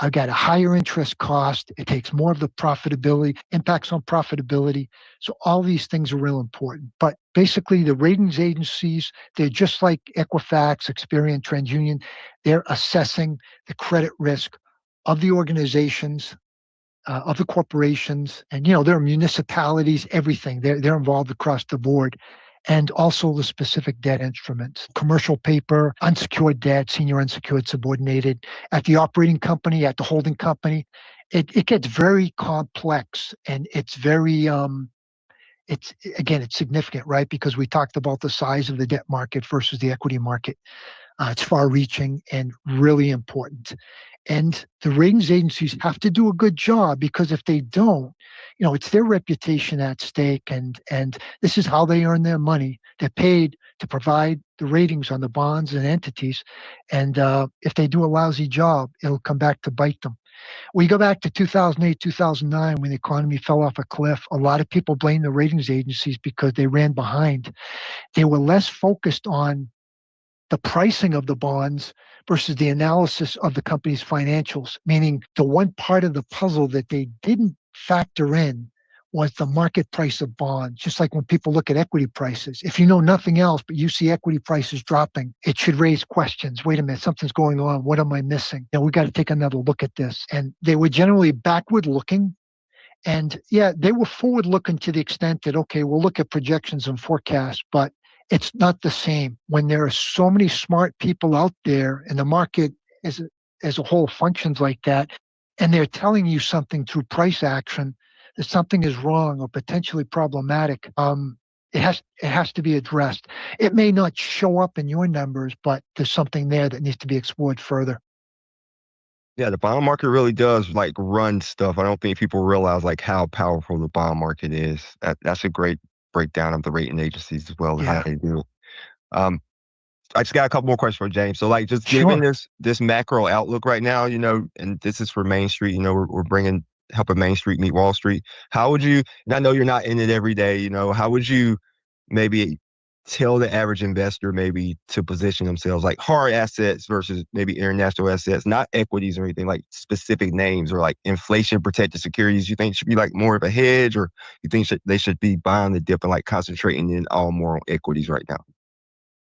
Speaker 7: I've got a higher interest cost. It takes more of the profitability, impacts on profitability. So all these things are real important. But basically, the ratings agencies, they're just like Equifax, Experian, TransUnion. They're assessing the credit risk of the organizations, of the corporations, and there are municipalities, everything. They're involved across the board. and also the specific debt instruments, commercial paper, unsecured debt, senior unsecured, subordinated, at the operating company, at the holding company. It gets very complex, and it's very it's significant, right? Because we talked about the size of the debt market versus the equity market. It's far-reaching and really important. And the ratings agencies have to do a good job, because if they don't, it's their reputation at stake, and this is how they earn their money. They're paid to provide the ratings on the bonds and entities, and if they do a lousy job, it'll come back to bite them. We go back to 2008, 2009, when the economy fell off a cliff. A lot of people blame the ratings agencies because they ran behind. They were less focused on the pricing of the bonds versus the analysis of the company's financials, meaning the one part of the puzzle that they didn't factor in was the market price of bonds. Just like when people look at equity prices, if you know nothing else, but you see equity prices dropping, it should raise questions. Wait a minute, something's going on. What am I missing? We got to take another look at this. And they were generally backward looking. And yeah, they were forward looking to the extent that, okay, we'll look at projections and forecasts, but it's not the same when there are so many smart people out there and the market as a whole functions like that, and they're telling you something through price action that something is wrong or potentially problematic. It has to be addressed. It may not show up in your numbers, but there's something there that needs to be explored further.
Speaker 2: Yeah, the bond market really does like run stuff. I don't think people realize like how powerful the bond market is. That's a great breakdown of the rating agencies as well, how they do it. I just got a couple more questions for James. So like just given this macro outlook right now, and this is for Main Street, we're helping Main Street meet Wall Street. How would you, and I know you're not in it every day, how would you maybe tell the average investor maybe to position themselves like hard assets versus maybe international assets, not equities or anything, like specific names or like inflation protected securities you think should be like more of a hedge, or you think they should be buying the dip and like concentrating in all more on equities right now?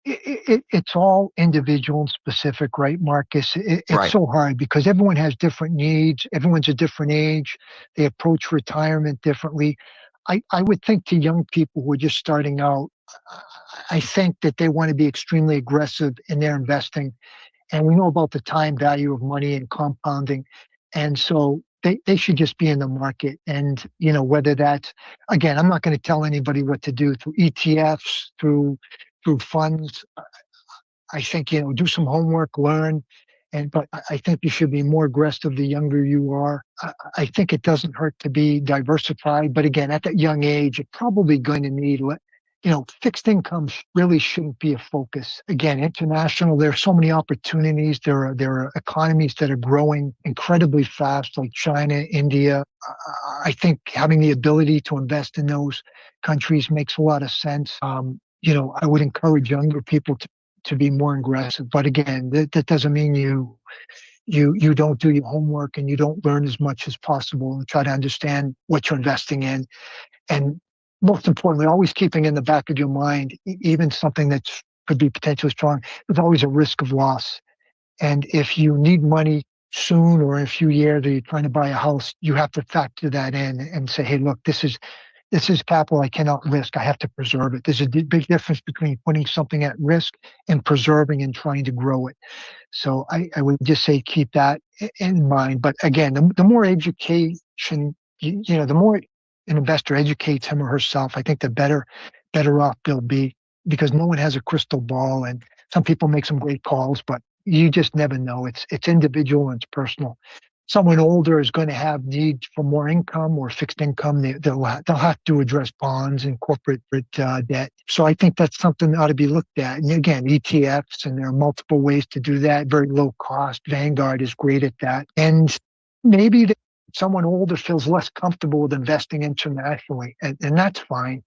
Speaker 7: It's all individual and specific, right, Marcus? It's
Speaker 2: Right.
Speaker 7: So hard because everyone has different needs. Everyone's a different age. They approach retirement differently. I would think to young people who are just starting out, I think that they want to be extremely aggressive in their investing. And we know about the time value of money and compounding. And so they should just be in the market. And, whether that's, again, I'm not going to tell anybody what to do through ETFs, through funds. I think, do some homework, learn. But I think you should be more aggressive the younger you are. I think it doesn't hurt to be diversified. But again, at that young age, you're probably going to need, fixed income really shouldn't be a focus. Again, international, there are so many opportunities. There are economies that are growing incredibly fast, like China, India. I think having the ability to invest in those countries makes a lot of sense. I would encourage younger people to be more aggressive. But again, that doesn't mean you don't do your homework and you don't learn as much as possible and try to understand what you're investing in. And most importantly, always keeping in the back of your mind, even something that could be potentially strong, there's always a risk of loss. And if you need money soon or in a few years, or you're trying to buy a house, you have to factor that in and say, hey, look, this is capital I cannot risk. I have to preserve it. There's a big difference between putting something at risk and preserving and trying to grow it. So I would just say keep that in mind. But again, the more education, the more an investor educates him or herself, I think the better off they'll be, because no one has a crystal ball, and some people make some great calls, but you just never know. It's individual and it's personal. Someone older is going to have needs for more income or fixed income. They'll have to address bonds and corporate debt. So I think that's something that ought to be looked at. And again, ETFs, and there are multiple ways to do that. Very low cost. Vanguard is great at that. And maybe someone older feels less comfortable with investing internationally, and that's fine.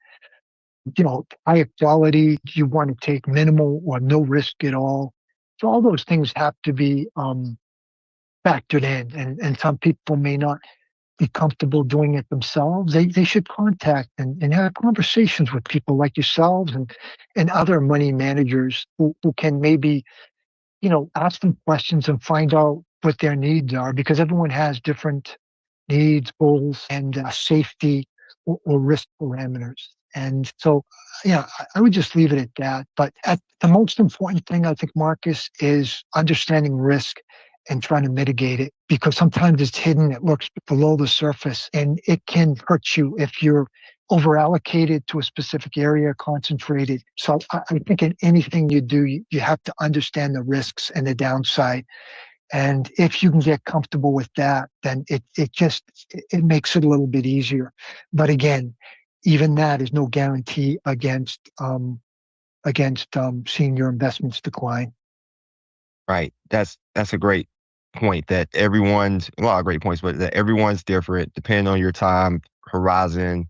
Speaker 7: Higher quality, you want to take minimal or no risk at all. So all those things have to be factored in, and some people may not be comfortable doing it themselves. They should contact and have conversations with people like yourselves and other money managers who can maybe, ask them questions and find out what their needs are, because everyone has different needs, goals, and safety or risk parameters. And so, yeah, I would just leave it at that. But the most important thing, I think, Marcus, is understanding risk and trying to mitigate it, because sometimes it's hidden, it lurks below the surface, and it can hurt you if you're over allocated to a specific area, concentrated. So I think in anything you do, you have to understand the risks and the downside. And if you can get comfortable with that, then it makes it a little bit easier. But again, even that is no guarantee against seeing your investments decline.
Speaker 2: Right. That's a great point, that everyone's a lot of great points, but that everyone's different depending on your time horizon.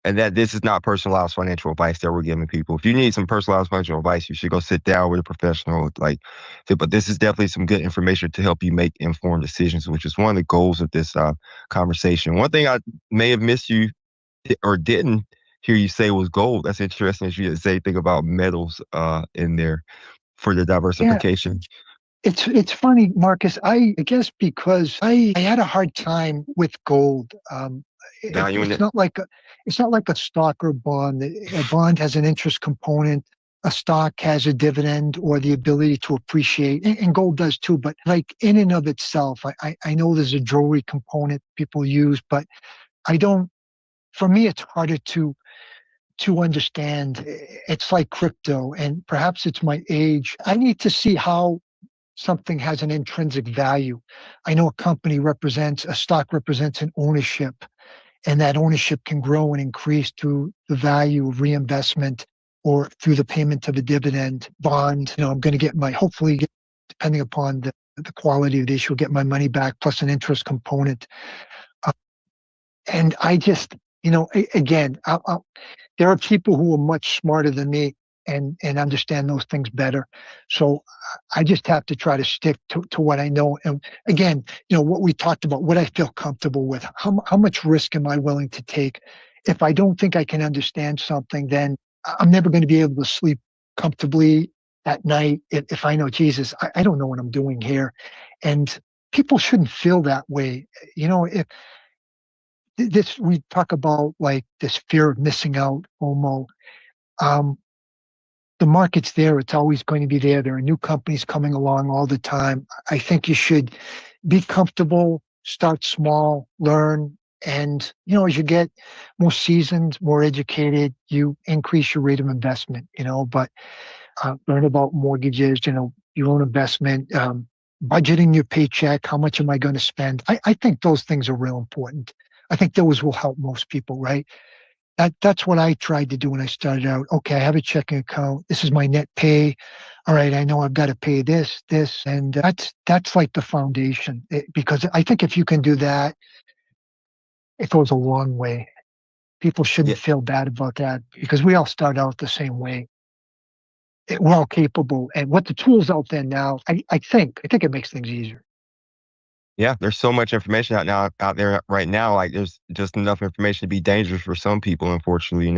Speaker 2: And that this is not personalized financial advice that we're giving people. If you need some personalized financial advice, you should go sit down with a professional. But this is definitely some good information to help you make informed decisions, which is one of the goals of this conversation. One thing I may have missed you or didn't hear you say was gold. That's interesting that you didn't say anything about metals in there for the diversification.
Speaker 7: Yeah. It's funny, Marcus. I guess because I had a hard time with gold. It's not like a stock or bond. A bond has an interest component. A stock has a dividend or the ability to appreciate, and gold does too. But like in and of itself, I know there's a jewelry component people use, but I don't. For me, it's harder to understand. It's like crypto, and perhaps it's my age. I need to see how something has an intrinsic value. I know a stock represents an ownership, and that ownership can grow and increase through the value of reinvestment or through the payment of a dividend. Bond, I'm going to hopefully, depending upon the quality of the issue, get my money back plus an interest component. And I just, again, there are people who are much smarter than me and understand those things better. So I just have to try to stick to what I know. And again, what we talked about, what I feel comfortable with, how much risk am I willing to take? If I don't think I can understand something, then I'm never going to be able to sleep comfortably at night if I know, Jesus, I don't know what I'm doing here. And people shouldn't feel that way. If we talk about like this fear of missing out, FOMO. The market's there. It's always going to be there. There are new companies coming along all the time. I think you should be comfortable, start small, learn. And, as you get more seasoned, more educated, you increase your rate of investment, but learn about mortgages, your own investment, budgeting your paycheck. How much am I going to spend? I think those things are real important. I think those will help most people, right? That's what I tried to do when I started out. Okay, I have a checking account. This is my net pay. All right, I know I've got to pay this, and that's like the foundation. Because I think if you can do that, it goes a long way. People shouldn't feel bad about that because we all start out the same way. We're all capable, and with the tools out there now, I think it makes things easier.
Speaker 2: Yeah, there's so much information out there right now. Like there's just enough information to be dangerous for some people, unfortunately,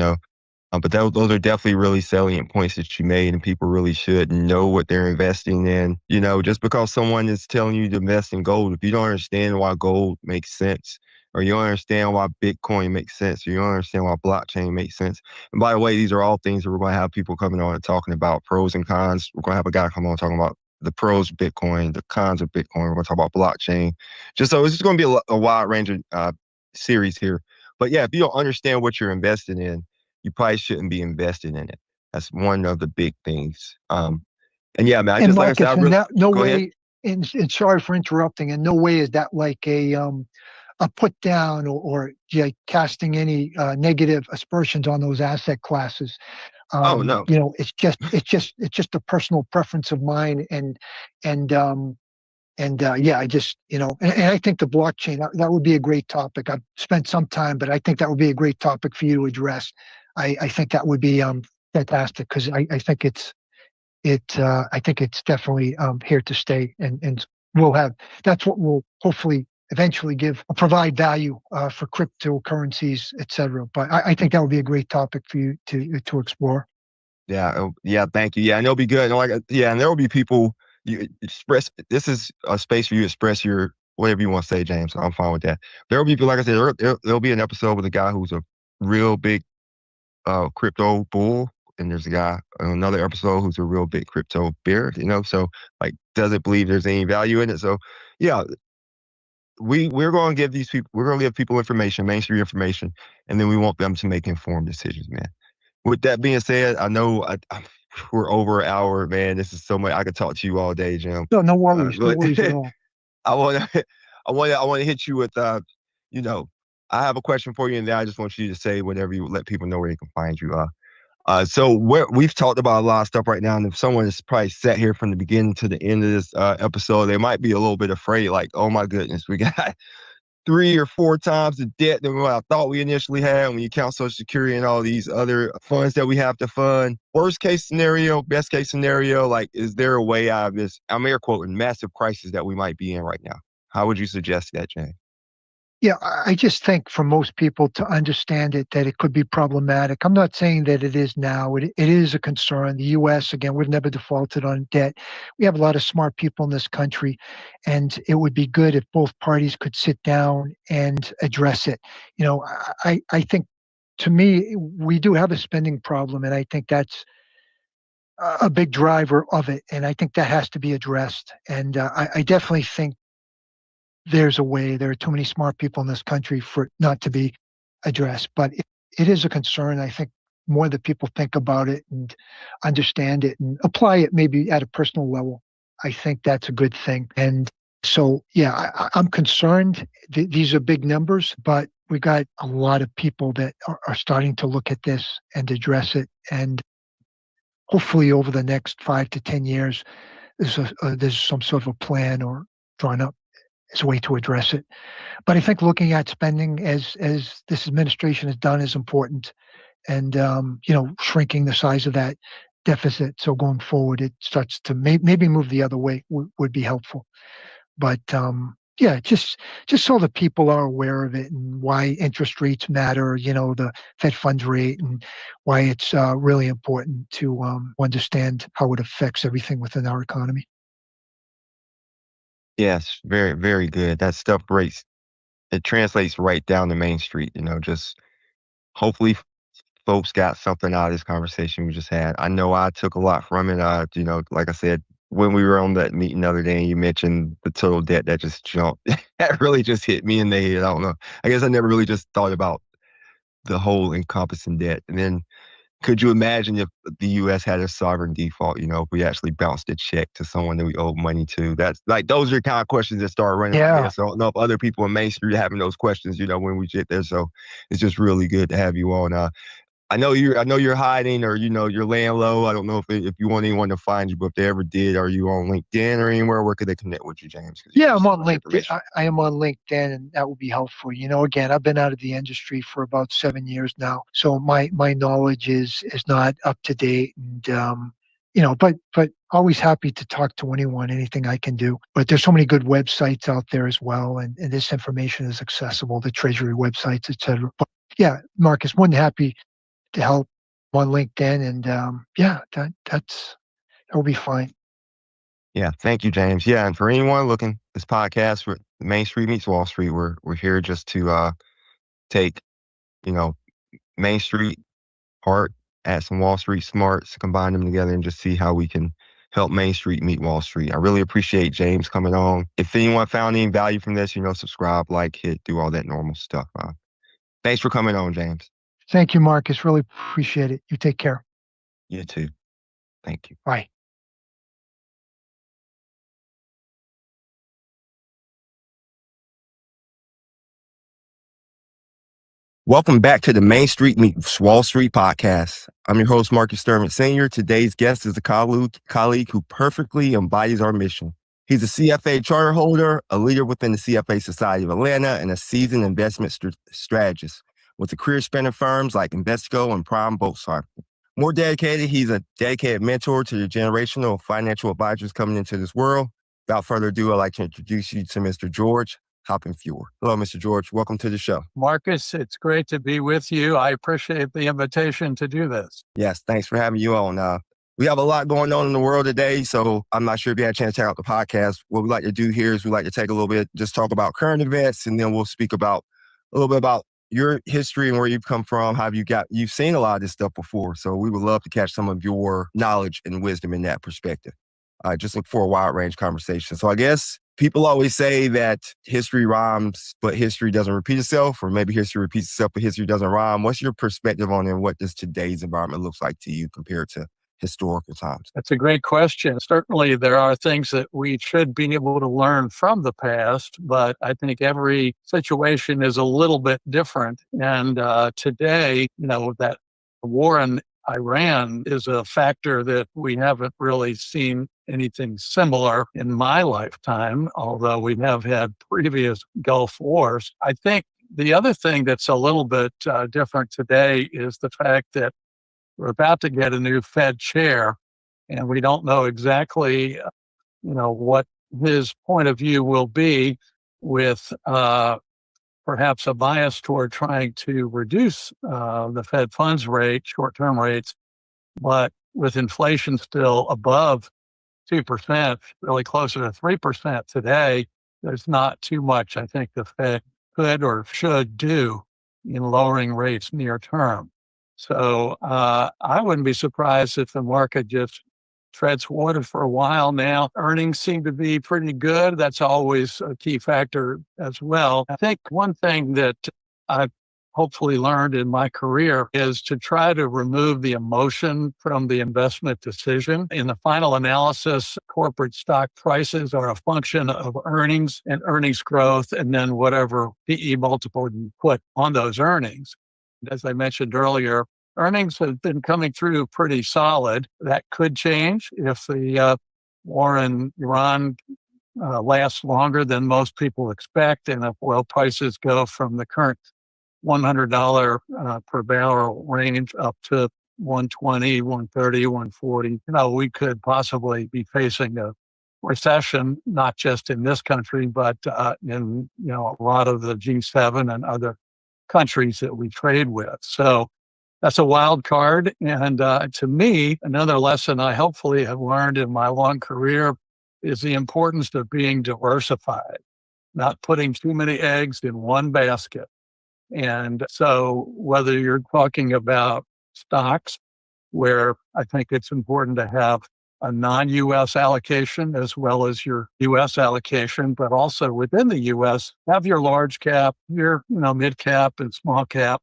Speaker 2: But those are definitely really salient points that you made, and people really should know what they're investing in. Just because someone is telling you to invest in gold, if you don't understand why gold makes sense, or you don't understand why Bitcoin makes sense, or you don't understand why blockchain makes sense. And by the way, these are all things that we're going to have people coming on and talking about pros and cons. We're going to have a guy come on talking about the pros of Bitcoin, the cons of Bitcoin. We're going to talk about blockchain. So it's just going to be a wide range of series here. But yeah, if you don't understand what you're investing in, you probably shouldn't be investing in it. That's one of the big things. And yeah, man,
Speaker 7: And Marcus, no
Speaker 2: go
Speaker 7: way,
Speaker 2: ahead.
Speaker 7: and sorry for interrupting, in no way is that like a put down or casting any negative aspersions on those asset classes.
Speaker 2: Oh no.
Speaker 7: It's just a personal preference of mine, and I just, and I think the blockchain, that would be a great topic. I've spent some time, but I think that would be a great topic for you to address. I think that would be fantastic because I think it's definitely here to stay, and that's what will hopefully eventually provide value for cryptocurrencies, etc. But I think that would be a great topic for you to explore.
Speaker 2: Yeah. Yeah. Thank you. Yeah. And it'll be good. And and there will be people you express. This is a space for you to express your whatever you want to say, James. I'm fine with that. There will be people, like I said, there'll be an episode with a guy who's a real big crypto bull, and there's a guy on another episode who's a real big crypto bear, so like doesn't believe there's any value in it. So yeah, we're going to give these people, we're going to give people information, mainstream information, and then we want them to make informed decisions, man. With that being said, I know we're over an hour, man. This is so much. I could talk to you all day, Jim.
Speaker 7: No worries. No worries at all.
Speaker 2: I want to hit you with, I have a question for you, and then I just want you to say whatever you let people know where they can find you. So we've talked about a lot of stuff right now, and if someone is probably sat here from the beginning to the end of this episode, they might be a little bit afraid, like, oh my goodness, we got 3 or 4 times the debt than what I thought we initially had when you count Social Security and all these other funds that we have to fund. Worst case scenario, best case scenario, like, is there a way out of this, I'm air quoting, massive crisis that we might be in right now? How would you suggest that, Jane?
Speaker 7: Yeah, I just think for most people to understand it, that it could be problematic. I'm not saying that it is now. It is a concern. The U.S., again, we've never defaulted on debt. We have a lot of smart people in this country, and it would be good if both parties could sit down and address it. I think, to me, we do have a spending problem, and I think that's a big driver of it, and I think that has to be addressed. And I definitely think there's a way. There are too many smart people in this country for it not to be addressed. But it is a concern. I think more that people think about it and understand it and apply it maybe at a personal level, I think that's a good thing. And so, yeah, I'm concerned. These are big numbers, but we got a lot of people that are starting to look at this and address it. And hopefully over the next 5 to 10 years, there's some sort of a plan or drawn up as a way to address it. But I think looking at spending as this administration has done is important, and shrinking the size of that deficit. So going forward, it starts to maybe move the other way would be helpful. But yeah, just so the people are aware of it and why interest rates matter, the Fed funds rate, and why it's really important to understand how it affects everything within our economy.
Speaker 2: Yes, very, very good. That stuff it translates right down the main street, just hopefully folks got something out of this conversation we just had. I know I took a lot from it. Like I said, when we were on that meeting the other day and you mentioned the total debt, that just jumped. That really just hit me in the head. I don't know. I guess I never really just thought about the whole encompassing debt. And then could you imagine if the U.S. had a sovereign default, if we actually bounced a check to someone that we owe money to? That's like, those are the kind of questions that start running.
Speaker 7: Yeah.
Speaker 2: So I don't know if other people in Main Street are having those questions, when we get there. So it's just really good to have you on. I know you're hiding, or you're laying low. I don't know if you want anyone to find you, but if they ever did, are you on LinkedIn or anywhere? Where could they connect with you, James?
Speaker 7: Yeah, I'm on LinkedIn. I am on LinkedIn, and that would be helpful. Again, I've been out of the industry for about 7 years now, so my knowledge is not up to date, and but always happy to talk to anyone, anything I can do. But there's so many good websites out there as well, and this information is accessible, the Treasury websites, etc. But yeah, Marcus, more than happy to help on LinkedIn, and yeah, that will be fine.
Speaker 2: Yeah, thank you, James. Yeah, and for anyone looking, this podcast, Main Street Meets Wall Street, we're here just to take, Main Street part, add some Wall Street smarts, combine them together, and just see how we can help Main Street meet Wall Street. I really appreciate James coming on. If anyone found any value from this, subscribe, like, hit, do all that normal stuff. Thanks for coming on, James.
Speaker 7: Thank you, Marcus. Really appreciate it. You take care.
Speaker 2: You too. Thank you.
Speaker 7: Bye.
Speaker 2: Welcome back to the Main Street Meets Wall Street podcast. I'm your host, Marcus Sturman Sr. Today's guest is a colleague who perfectly embodies our mission. He's a CFA charter holder, a leader within the CFA Society of Atlanta, and a seasoned investment strategist with a career spanning firms like Invesco and Prime Boat Cycle. More dedicated, he's a dedicated mentor to the generational financial advisors coming into this world. Without further ado, I'd like to introduce you to Mr. George Hopenfer. Hello, Mr. George. Welcome to the show.
Speaker 8: Marcus, it's great to be with you. I appreciate the invitation to do this.
Speaker 2: Yes, thanks for having you on. We have a lot going on in the world today, so I'm not sure if you had a chance to check out the podcast. What we like to do here is we like to take a little bit, just talk about current events, and then we'll speak about a little bit about, your history and where you've come from, you've seen a lot of this stuff before. So we would love to catch some of your knowledge and wisdom in that perspective. Just look for a wide range conversation. So I guess people always say that history rhymes, but history doesn't repeat itself, or maybe history repeats itself, but history doesn't rhyme. What's your perspective on it, and what does today's environment looks like to you compared to historical times?
Speaker 8: That's a great question. Certainly, there are things that we should be able to learn from the past, but I think every situation is a little bit different. And today, that war in Iran is a factor that we haven't really seen anything similar in my lifetime, although we have had previous Gulf wars. I think the other thing that's a little bit different today is the fact that we're about to get a new Fed chair, and we don't know exactly, what his point of view will be, with perhaps a bias toward trying to reduce the Fed funds rate, short-term rates, but with inflation still above 2%, really closer to 3% today, there's not too much I think the Fed could or should do in lowering rates near term. So I wouldn't be surprised if the market just treads water for a while now. Earnings seem to be pretty good. That's always a key factor as well. I think one thing that I've hopefully learned in my career is to try to remove the emotion from the investment decision. In the final analysis, corporate stock prices are a function of earnings and earnings growth, and then whatever PE multiple you put on those earnings. As I mentioned earlier, earnings have been coming through pretty solid. That could change if the war in Iran lasts longer than most people expect, and if oil prices go from the current $100 per barrel range up to 120, 130, 140. We could possibly be facing a recession, not just in this country, but in a lot of the G7 and other countries that we trade with. So that's a wild card. And to me, another lesson I hopefully have learned in my long career is the importance of being diversified, not putting too many eggs in one basket. And so whether you're talking about stocks, where I think it's important to have a non-U.S. allocation as well as your U.S. allocation, but also within the U.S., have your large cap, your mid cap and small cap,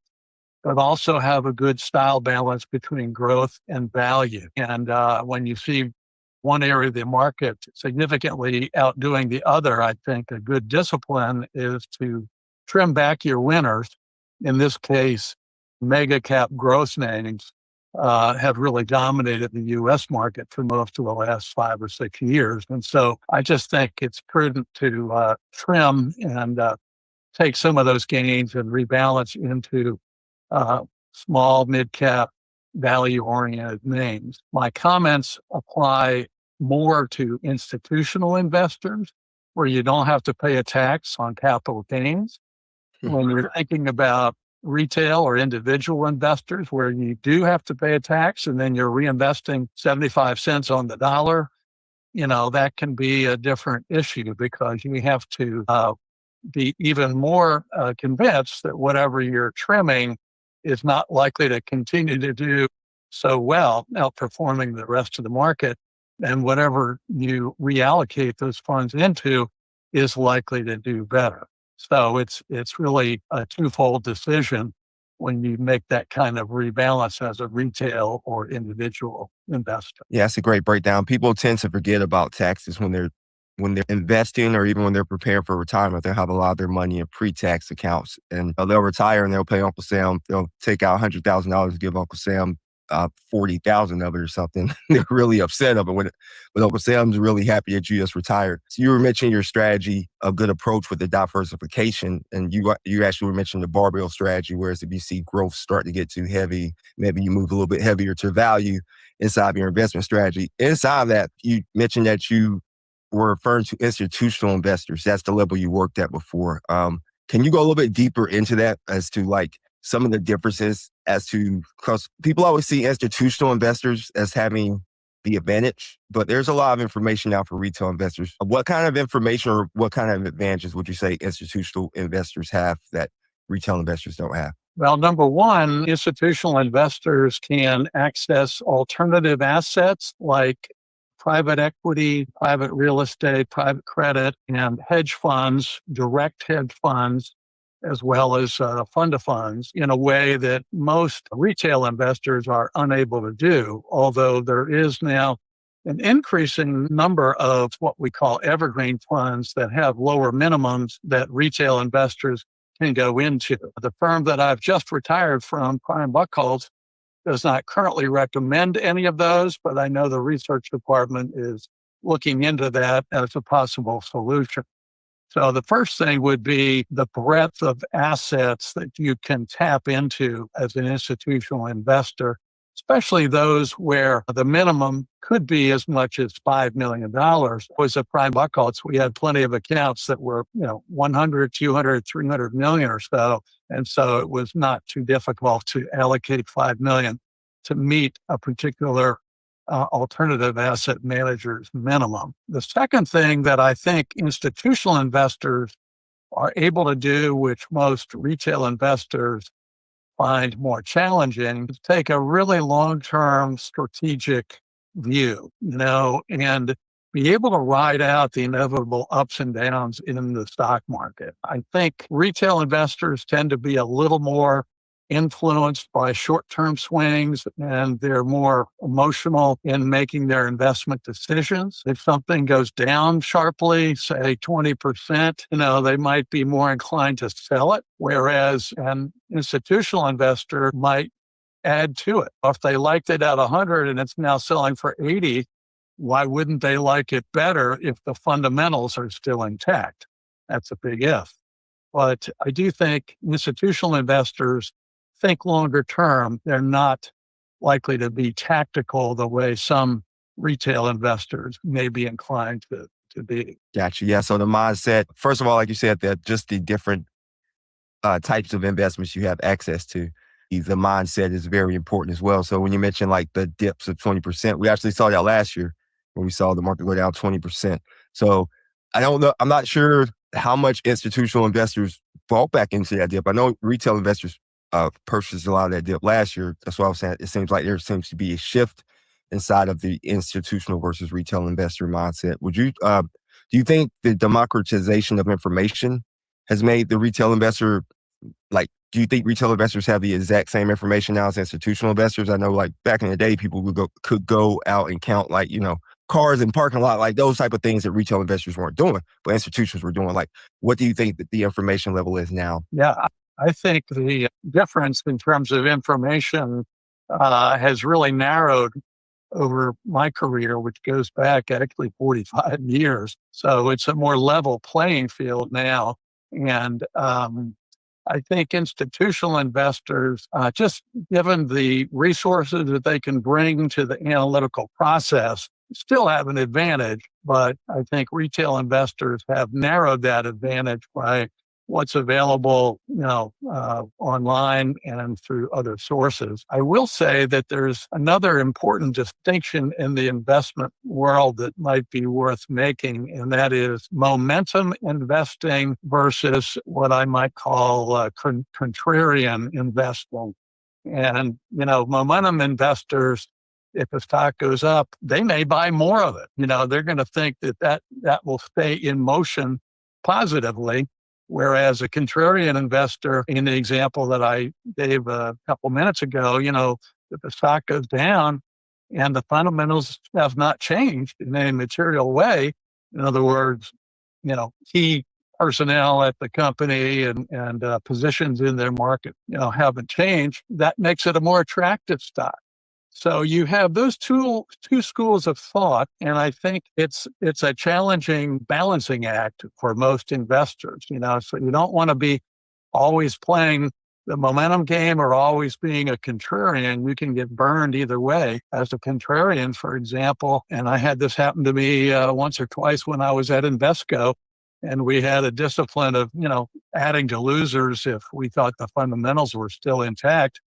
Speaker 8: but also have a good style balance between growth and value. And when you see one area of the market significantly outdoing the other, I think a good discipline is to trim back your winners. In this case, mega cap growth names have really dominated the U.S. market for most of the last 5 or 6 years. And so I just think it's prudent to trim and take some of those gains and rebalance into small, mid-cap, value-oriented names. My comments apply more to institutional investors, where you don't have to pay a tax on capital gains. When you're thinking about retail or individual investors, where you do have to pay a tax and then you're reinvesting 75 cents on the dollar, that can be a different issue, because you have to be even more convinced that whatever you're trimming is not likely to continue to do so well, outperforming the rest of the market, and whatever you reallocate those funds into is likely to do better. So it's really a twofold decision when you make that kind of rebalance as a retail or individual investor.
Speaker 2: Yeah, that's a great breakdown. People tend to forget about taxes when they're investing, or even when they're preparing for retirement. They'll have a lot of their money in pre-tax accounts, and they'll retire and they'll pay Uncle Sam. They'll take out $100,000 to give Uncle Sam 40,000 of it or something. They're really upset of it but Uncle Sam's really happy that you just retired. So you were mentioning your strategy, a good approach with the diversification, and you actually were mentioning the barbell strategy, whereas if you see growth start to get too heavy, maybe you move a little bit heavier to value inside of your investment strategy. Inside of that, you mentioned that you were referring to institutional investors. That's the level you worked at before. Can you go a little bit deeper into that as to like some of the differences, because people always see institutional investors as having the advantage, but there's a lot of information now for retail investors. What kind of information or what kind of advantages would you say institutional investors have that retail investors don't have?
Speaker 8: Well, number one, institutional investors can access alternative assets like private equity, private real estate, private credit, and hedge funds, direct hedge funds, as well as fund of funds in a way that most retail investors are unable to do, although there is now an increasing number of what we call evergreen funds that have lower minimums that retail investors can go into. The firm that I've just retired from, Prime Buckholz, does not currently recommend any of those, but I know the research department is looking into that as a possible solution. So the first thing would be the breadth of assets that you can tap into as an institutional investor, especially those where the minimum could be as much as $5 million. Was a Prime Buckholz, we had plenty of accounts that were, 100, 200, 300 million or so. And so it was not too difficult to allocate 5 million to meet a particular alternative asset manager's minimum. The second thing that I think institutional investors are able to do, which most retail investors find more challenging, is take a really long-term strategic view, and be able to ride out the inevitable ups and downs in the stock market. I think retail investors tend to be a little more influenced by short-term swings, and they're more emotional in making their investment decisions. If something goes down sharply, say 20%, they might be more inclined to sell it, whereas an institutional investor might add to it. If they liked it at 100 and it's now selling for 80, why wouldn't they like it better if the fundamentals are still intact? That's a big if. But I do think institutional investors think longer term. They're not likely to be tactical the way some retail investors may be inclined to be.
Speaker 2: Gotcha. Yeah. So the mindset, first of all, like you said, that just the different types of investments you have access to, the mindset is very important as well. So when you mentioned like the dips of 20%, we actually saw that last year when we saw the market go down 20%. So I don't know, I'm not sure how much institutional investors bought back into that dip. I know retail investors purchased a lot of that dip last year. That's why I was saying it seems like there seems to be a shift inside of the institutional versus retail investor mindset. Would you, do you think the democratization of information has made the retail investor, do you think retail investors have the exact same information now as institutional investors? I know back in the day, people could go out and count cars in parking lot, those type of things that retail investors weren't doing, but institutions were doing. What do you think that the information level is now?
Speaker 8: Yeah, I think the difference in terms of information has really narrowed over my career, which goes back actually 45 years. So it's a more level playing field now. And I think institutional investors, just given the resources that they can bring to the analytical process, still have an advantage. But I think retail investors have narrowed that advantage by what's available, online and through other sources. I will say that there's another important distinction in the investment world that might be worth making, and that is momentum investing versus what I might call contrarian investing. And, momentum investors, if the stock goes up, they may buy more of it. They're going to think that will stay in motion positively. Whereas a contrarian investor, in the example that I gave a couple minutes ago, if the stock goes down and the fundamentals have not changed in any material way, in other words, key personnel at the company and positions in their market, haven't changed, that makes it a more attractive stock. So you have those two schools of thought, and I think it's a challenging balancing act for most investors. So you don't want to be always playing the momentum game or always being a contrarian. You can get burned either way. As a contrarian, for example, and I had this happen to me once or twice when I was at Invesco, and we had a discipline of adding to losers if we thought the fundamentals were still intact.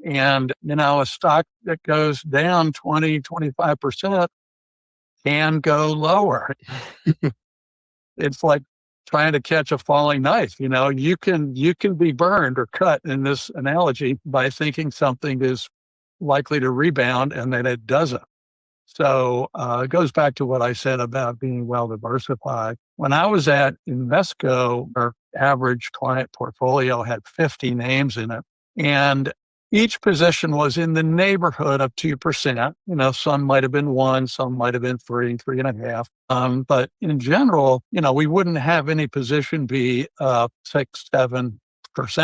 Speaker 8: And, a stock that goes down 20, 25% can go lower. It's like trying to catch a falling knife. You can be burned or cut in this analogy by thinking something is likely to rebound and then it doesn't. So it goes back to what I said about being well diversified. When I was at Invesco, our average client portfolio had 50 names in it, and each position was in the neighborhood of 2%. Some might have been 1, some might have been 3, 3.5. But in general, we wouldn't have any position be 6, 7%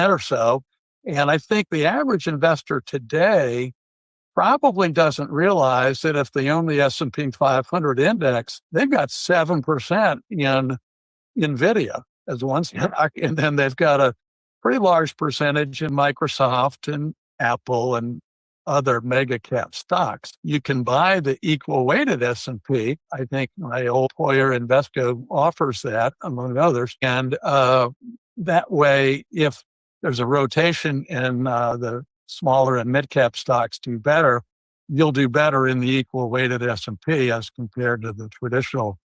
Speaker 8: or so. And I think the average investor today probably doesn't realize that if they own the S&P 500 index, they've got 7% in NVIDIA as one stock, and then they've got a pretty large percentage in Microsoft and Apple and other mega cap stocks. You can buy the equal weighted S&P. I think my old employer Invesco offers that, among others. And that way, if there's a rotation in the smaller and mid cap stocks do better, you'll do better in the equal weighted S&P as compared to the traditional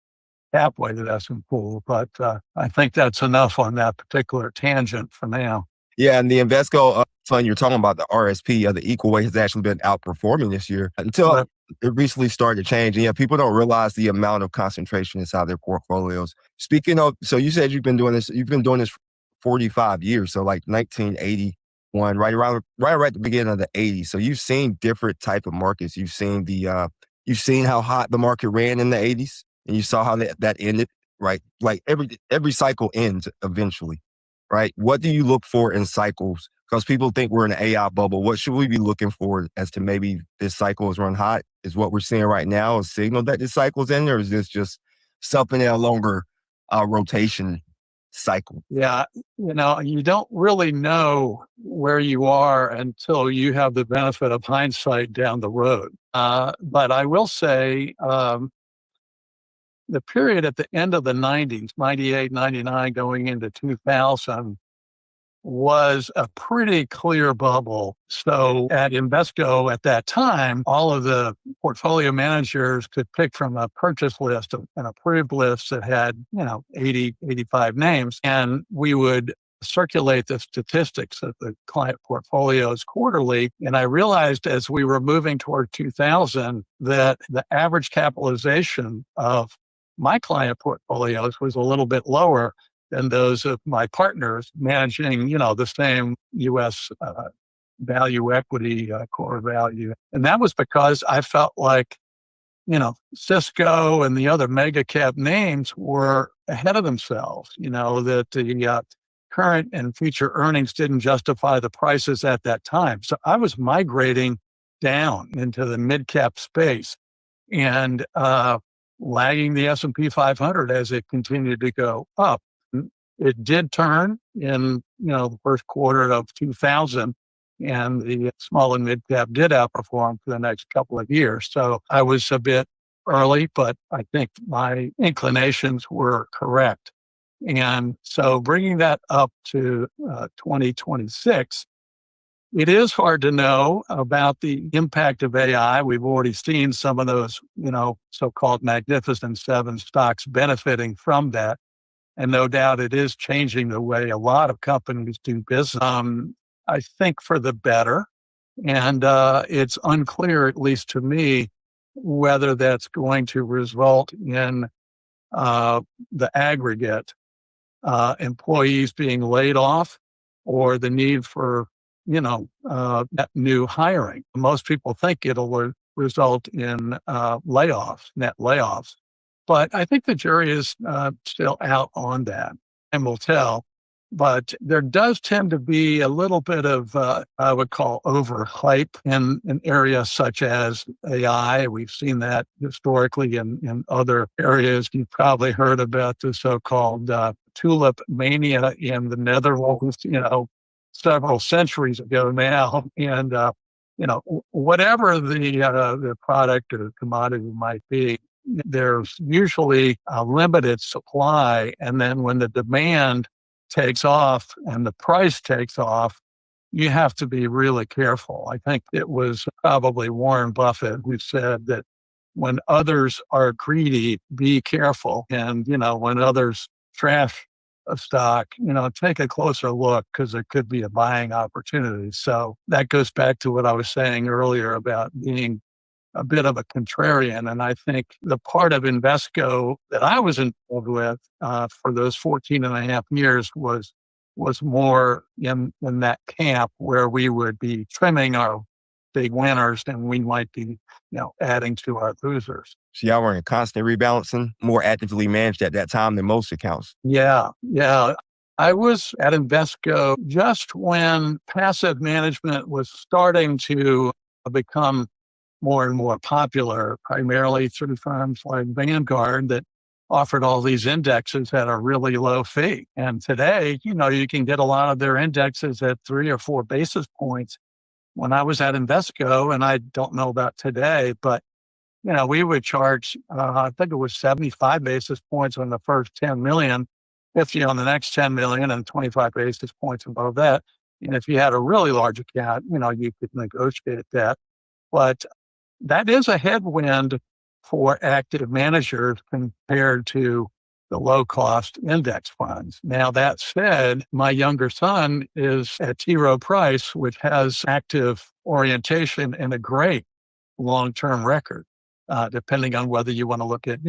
Speaker 8: cap weighted S&P. But I think that's enough on that particular tangent for now.
Speaker 2: Yeah, and the Invesco fund you're talking about, the RSP, the equal weight, has actually been outperforming this year until it recently started to change. And people don't realize the amount of concentration inside their portfolios. Speaking of, so you said you've been doing this for 45 years, so like 1981, right at the beginning of the 80s. So you've seen different type of markets. You've seen you've seen how hot the market ran in the 80s, and you saw how that ended, right? Like every cycle ends eventually. Right? What do you look for in cycles? Because people think we're in an AI bubble. What should we be looking for as to maybe this cycle is run hot? Is what we're seeing right now a signal that this cycle's in, or is this just something in a longer rotation cycle?
Speaker 8: Yeah, you don't really know where you are until you have the benefit of hindsight down the road. But I will say, the period at the end of the 90s, 98, 99, going into 2000, was a pretty clear bubble. So at Invesco at that time, all of the portfolio managers could pick from a purchase list, an approved list that had, 80, 85 names. And we would circulate the statistics of the client portfolios quarterly. And I realized as we were moving toward 2000 that the average capitalization of my client portfolios was a little bit lower than those of my partners managing, the same U.S. Value equity, core value. And that was because I felt like, Cisco and the other mega cap names were ahead of themselves, that the current and future earnings didn't justify the prices at that time. So I was migrating down into the mid cap space and lagging the S&P 500 as it continued to go up. It did turn in, the first quarter of 2000, and the small and mid cap did outperform for the next couple of years. So I was a bit early, but I think my inclinations were correct. And so bringing that up to 2026, it is hard to know about the impact of AI. We've already seen some of those, so-called Magnificent Seven stocks benefiting from that. And no doubt it is changing the way a lot of companies do business, I think for the better. And it's unclear, at least to me, whether that's going to result in the aggregate employees being laid off or the need for new hiring. Most people think it'll result in net layoffs. But I think the jury is still out on that, and will tell. But there does tend to be a little bit of, I would call, overhype in areas such as AI. We've seen that historically in other areas. You've probably heard about the so-called tulip mania in the Netherlands, several centuries ago now. And, whatever the product or commodity might be, there's usually a limited supply. And then when the demand takes off and the price takes off, you have to be really careful. I think it was probably Warren Buffett who said that when others are greedy, be careful. And, when others trash a stock, take a closer look because there could be a buying opportunity. So that goes back to what I was saying earlier about being a bit of a contrarian. And I think the part of Invesco that I was involved with for those 14 and a half years was more in that camp where we would be trimming our big winners and we might be, adding to our losers.
Speaker 2: So y'all were in constant rebalancing, more actively managed at that time than most accounts.
Speaker 8: Yeah. I was at Invesco just when passive management was starting to become more and more popular, primarily through firms like Vanguard that offered all these indexes at a really low fee. And today, you can get a lot of their indexes at 3 or 4 basis points. When I was at Invesco, and I don't know about today, but we would charge, I think it was 75 basis points on the first 10 million, 50 on the next 10 million, and 25 basis points above that. And if you had a really large account, you could negotiate that. But that is a headwind for active managers compared to the low-cost index funds. Now, that said, my younger son is at T. Rowe Price, which has active orientation and a great long-term record, depending on whether you want to look at,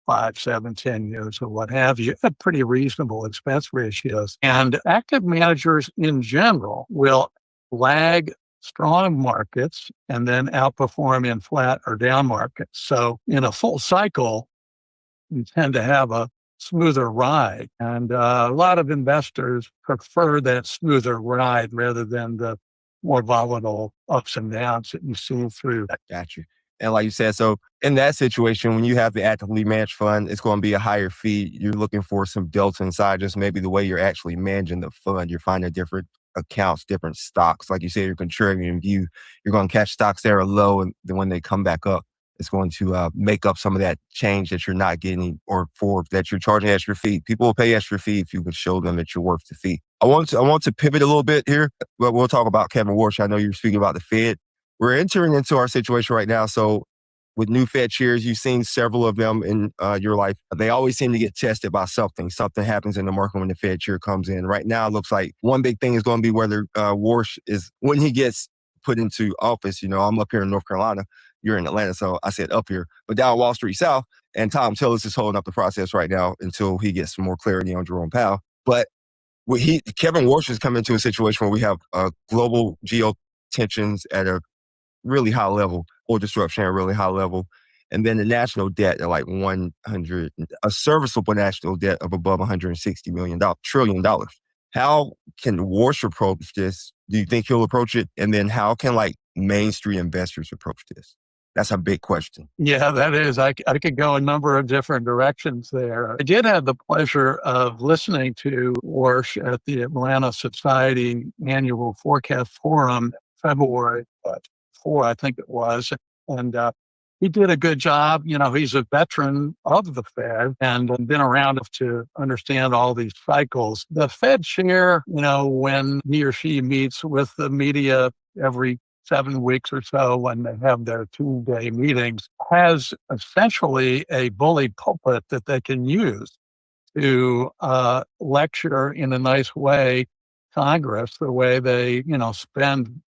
Speaker 8: 5, 7, 10 years or what have you, at pretty reasonable expense ratios. And active managers in general will lag strong markets and then outperform in flat or down markets. So in a full cycle, you tend to have a smoother ride. And a lot of investors prefer that smoother ride rather than the more volatile ups and downs that you see through.
Speaker 2: Got you. And like you said, so in that situation, when you have the actively managed fund, it's going to be a higher fee. You're looking for some delta inside, just maybe the way you're actually managing the fund. You're finding different accounts, different stocks. Like you said, you're contrarian view. You're going to catch stocks that are low, and then when they come back up, it's going to make up some of that change that you're not getting or for that you're charging extra fee. People will pay extra fee if you can show them that you're worth the fee. I want to pivot a little bit here, but we'll talk about Kevin Warsh. I know you're speaking about the Fed. We're entering into our situation right now. So with new Fed chairs, you've seen several of them in your life. They always seem to get tested by something. Something happens in the market when the Fed chair comes in. Right now, it looks like one big thing is going to be whether Warsh is, when he gets put into office, I'm up here in North Carolina, you're in Atlanta, so I said up here, but down Wall Street South, and Tom Tillis is holding up the process right now until he gets some more clarity on Jerome Powell. But Kevin Warsh is coming into a situation where we have global geo tensions at a really high level, oil disruption at a really high level, and then the national debt at like a serviceable national debt of above $160 trillion. How can Warsh approach this? Do you think he'll approach it? And then how can Main Street investors approach this? That's a big question.
Speaker 8: Yeah, that is. I could go a number of different directions there. I did have the pleasure of listening to Warsh at the Atlanta Society Annual Forecast Forum, February 4, I think it was. And he did a good job. He's a veteran of the Fed and been around to understand all these cycles. The Fed chair, when he or she meets with the media every 7 weeks or so when they have their 2-day meetings, has essentially a bully pulpit that they can use to lecture in a nice way Congress the way they, spend,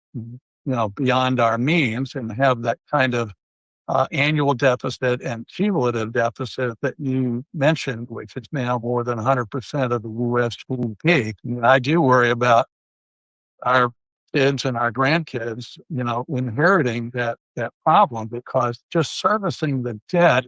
Speaker 8: beyond our means and have that kind of annual deficit and cumulative deficit that you mentioned, which is now more than 100% of the U.S. GDP. And I do worry about our kids and our grandkids, inheriting that problem, because just servicing the debt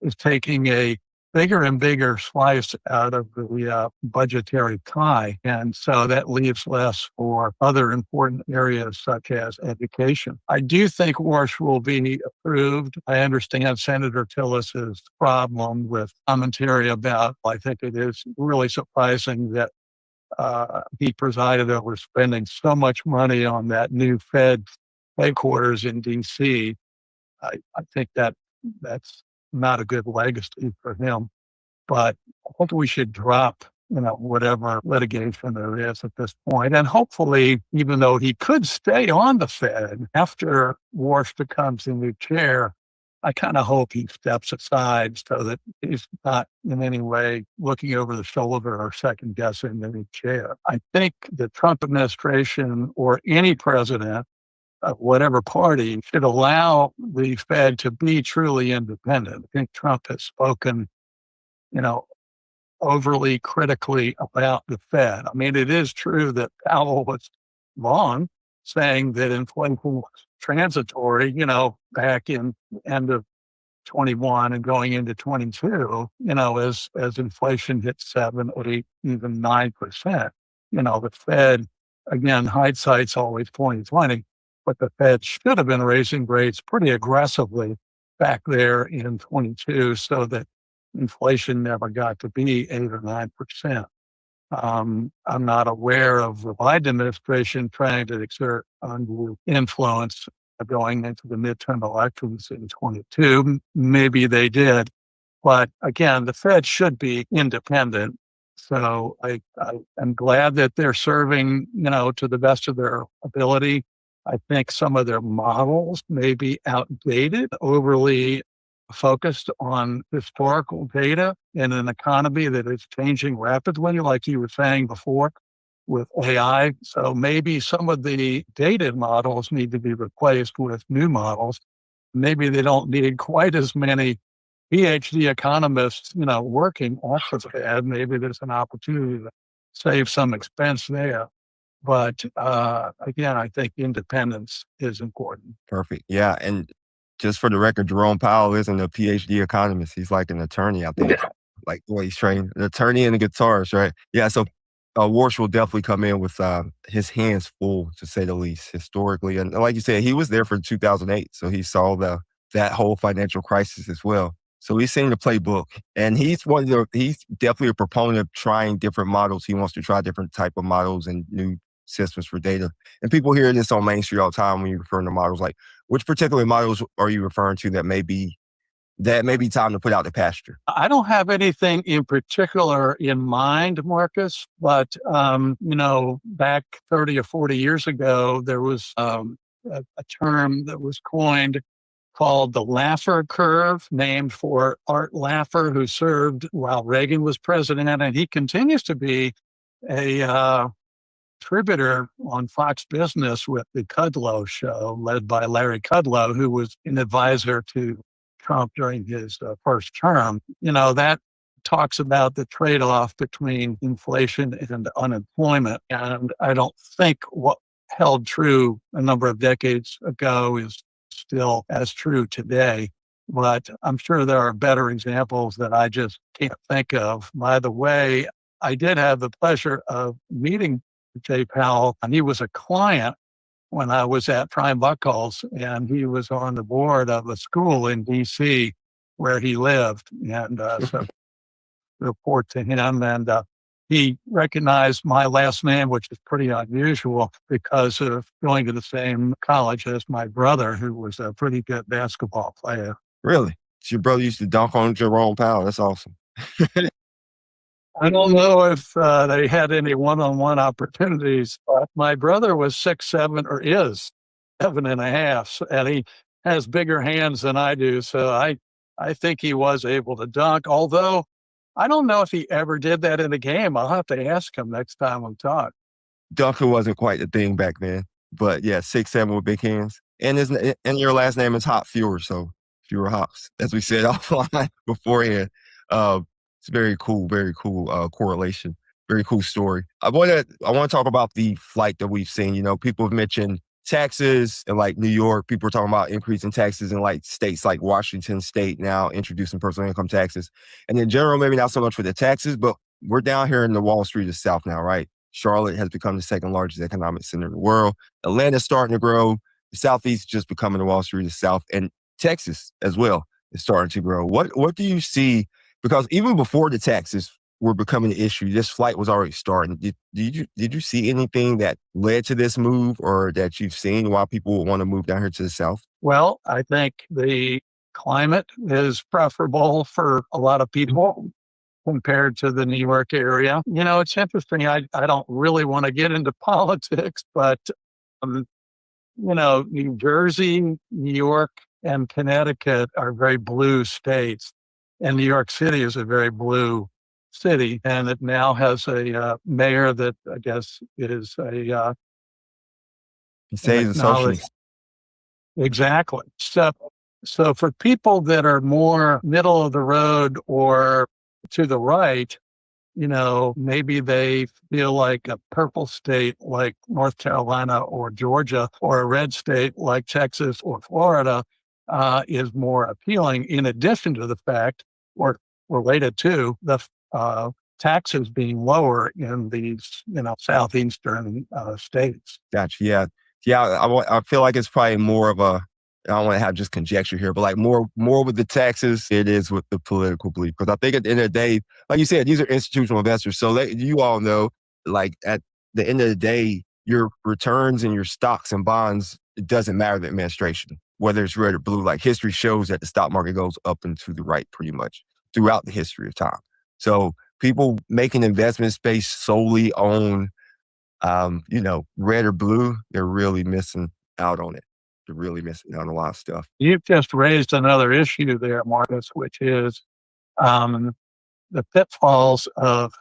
Speaker 8: is taking a bigger and bigger slice out of the budgetary pie. And so that leaves less for other important areas such as education. I do think Warsh will be approved. I understand Senator Tillis's problem with commentary about, I think it is really surprising that he presided over spending so much money on that new Fed headquarters in D.C. I think that's not a good legacy for him. But I think we should drop, whatever litigation there is at this point. And hopefully, even though he could stay on the Fed after Warsh becomes the new chair, I kind of hope he steps aside so that he's not in any way looking over the shoulder or second guessing any chair. I think the Trump administration or any president of whatever party should allow the Fed to be truly independent. I think Trump has spoken, you know, overly critically about the Fed. I mean, it is true that Powell was wrong saying that inflation was transitory, back in end of 21 and going into 22, as inflation hit 7, 8, even 9%. The Fed, again, hindsight's always 2020, but the Fed should have been raising rates pretty aggressively back there in 22 so that inflation never got to be 8 or 9%. I'm not aware of the Biden administration trying to exert undue influence going into the midterm elections in 22. Maybe they did. But again, the Fed should be independent. So I'm glad that they're serving, to the best of their ability. I think some of their models may be outdated, overly focused on historical data in an economy that is changing rapidly, like you were saying before, with AI. So maybe some of the dated models need to be replaced with new models. Maybe they don't need quite as many PhD economists, working off of the Fed. Maybe there's an opportunity to save some expense there. But again, I think independence is important.
Speaker 2: Perfect. Yeah. And just for the record, Jerome Powell isn't a PhD economist. He's like an attorney, I think. Like the way he's trained, an attorney and a guitarist, right? Yeah. So Warsh will definitely come in with his hands full, to say the least, historically. And like you said, he was there for 2008. So he saw that whole financial crisis as well. So he's seen the playbook, and he's definitely a proponent of trying different models. He wants to try different type of models and new systems for data. And people hear this on Main Street all the time when you're referring to models. Like, which particular models are you referring to that may be time to put out the pasture?
Speaker 8: I don't have anything in particular in mind, Marcus, but back 30 or 40 years ago, there was a term that was coined called the Laffer curve, named for Art Laffer, who served while Reagan was president, and he continues to be a contributor on Fox Business with the Kudlow show, led by Larry Kudlow, who was an advisor to Trump during his first term. That talks about the trade-off between inflation and unemployment. And I don't think what held true a number of decades ago is still as true today. But I'm sure there are better examples that I just can't think of. By the way, I did have the pleasure of meeting Jay Powell, and he was a client when I was at Prime Buckles, and he was on the board of a school in D.C. where he lived. And so report to him, and he recognized my last name, which is pretty unusual because of going to the same college as my brother, who was a pretty good basketball player.
Speaker 2: Really? So your brother used to dunk on Jerome Powell. That's awesome.
Speaker 8: I don't know if they had any one-on-one opportunities, but my brother was 6'7", or is 7.5", and he has bigger hands than I do. So I think he was able to dunk, although I don't know if he ever did that in a game. I'll have to ask him next time we talk.
Speaker 2: Dunking wasn't quite the thing back then, but yeah, 6'7" with big hands. And your last name is Hopenfer, so fewer hops, as we said offline beforehand. It's very cool correlation. Very cool story. I want to talk about the flight that we've seen. People have mentioned taxes in like New York. People are talking about increasing taxes in like states like Washington State now introducing personal income taxes. And in general, maybe not so much for the taxes, but we're down here in the Wall Street of the South now, right? Charlotte has become the second largest economic center in the world. Atlanta's starting to grow. The Southeast just becoming the Wall Street of the South, and Texas as well is starting to grow. What do you see? Because even before the taxes were becoming an issue, this flight was already starting. Did you see anything that led to this move, or that you've seen why people would want to move down here to the South?
Speaker 8: Well, I think the climate is preferable for a lot of people compared to the New York area. It's interesting. I don't really want to get into politics, but New Jersey, New York, and Connecticut are very blue states, and New York City is a very blue city, and it now has a mayor that I guess is an
Speaker 2: Say the
Speaker 8: acknowledged.
Speaker 2: socialist.
Speaker 8: Exactly. So for people that are more middle of the road or to the right, maybe they feel like a purple state like North Carolina or Georgia, or a red state like Texas or Florida is more appealing, in addition to the fact, or related to the taxes being lower in these, southeastern states.
Speaker 2: Gotcha. Yeah. Yeah. I feel like it's probably more of a, I don't want to have just conjecture here, but like more with the taxes it is with the political belief. Because I think at the end of the day, like you said, these are institutional investors. So you all know, like at the end of the day, your returns and your stocks and bonds, it doesn't matter the administration, whether it's red or blue. Like history shows that the stock market goes up and to the right pretty much throughout the history of time. So people making investments based solely on, red or blue, they're really missing out on it. They're really missing out on a lot of stuff.
Speaker 8: You've just raised another issue there, Marcus, which is the pitfalls of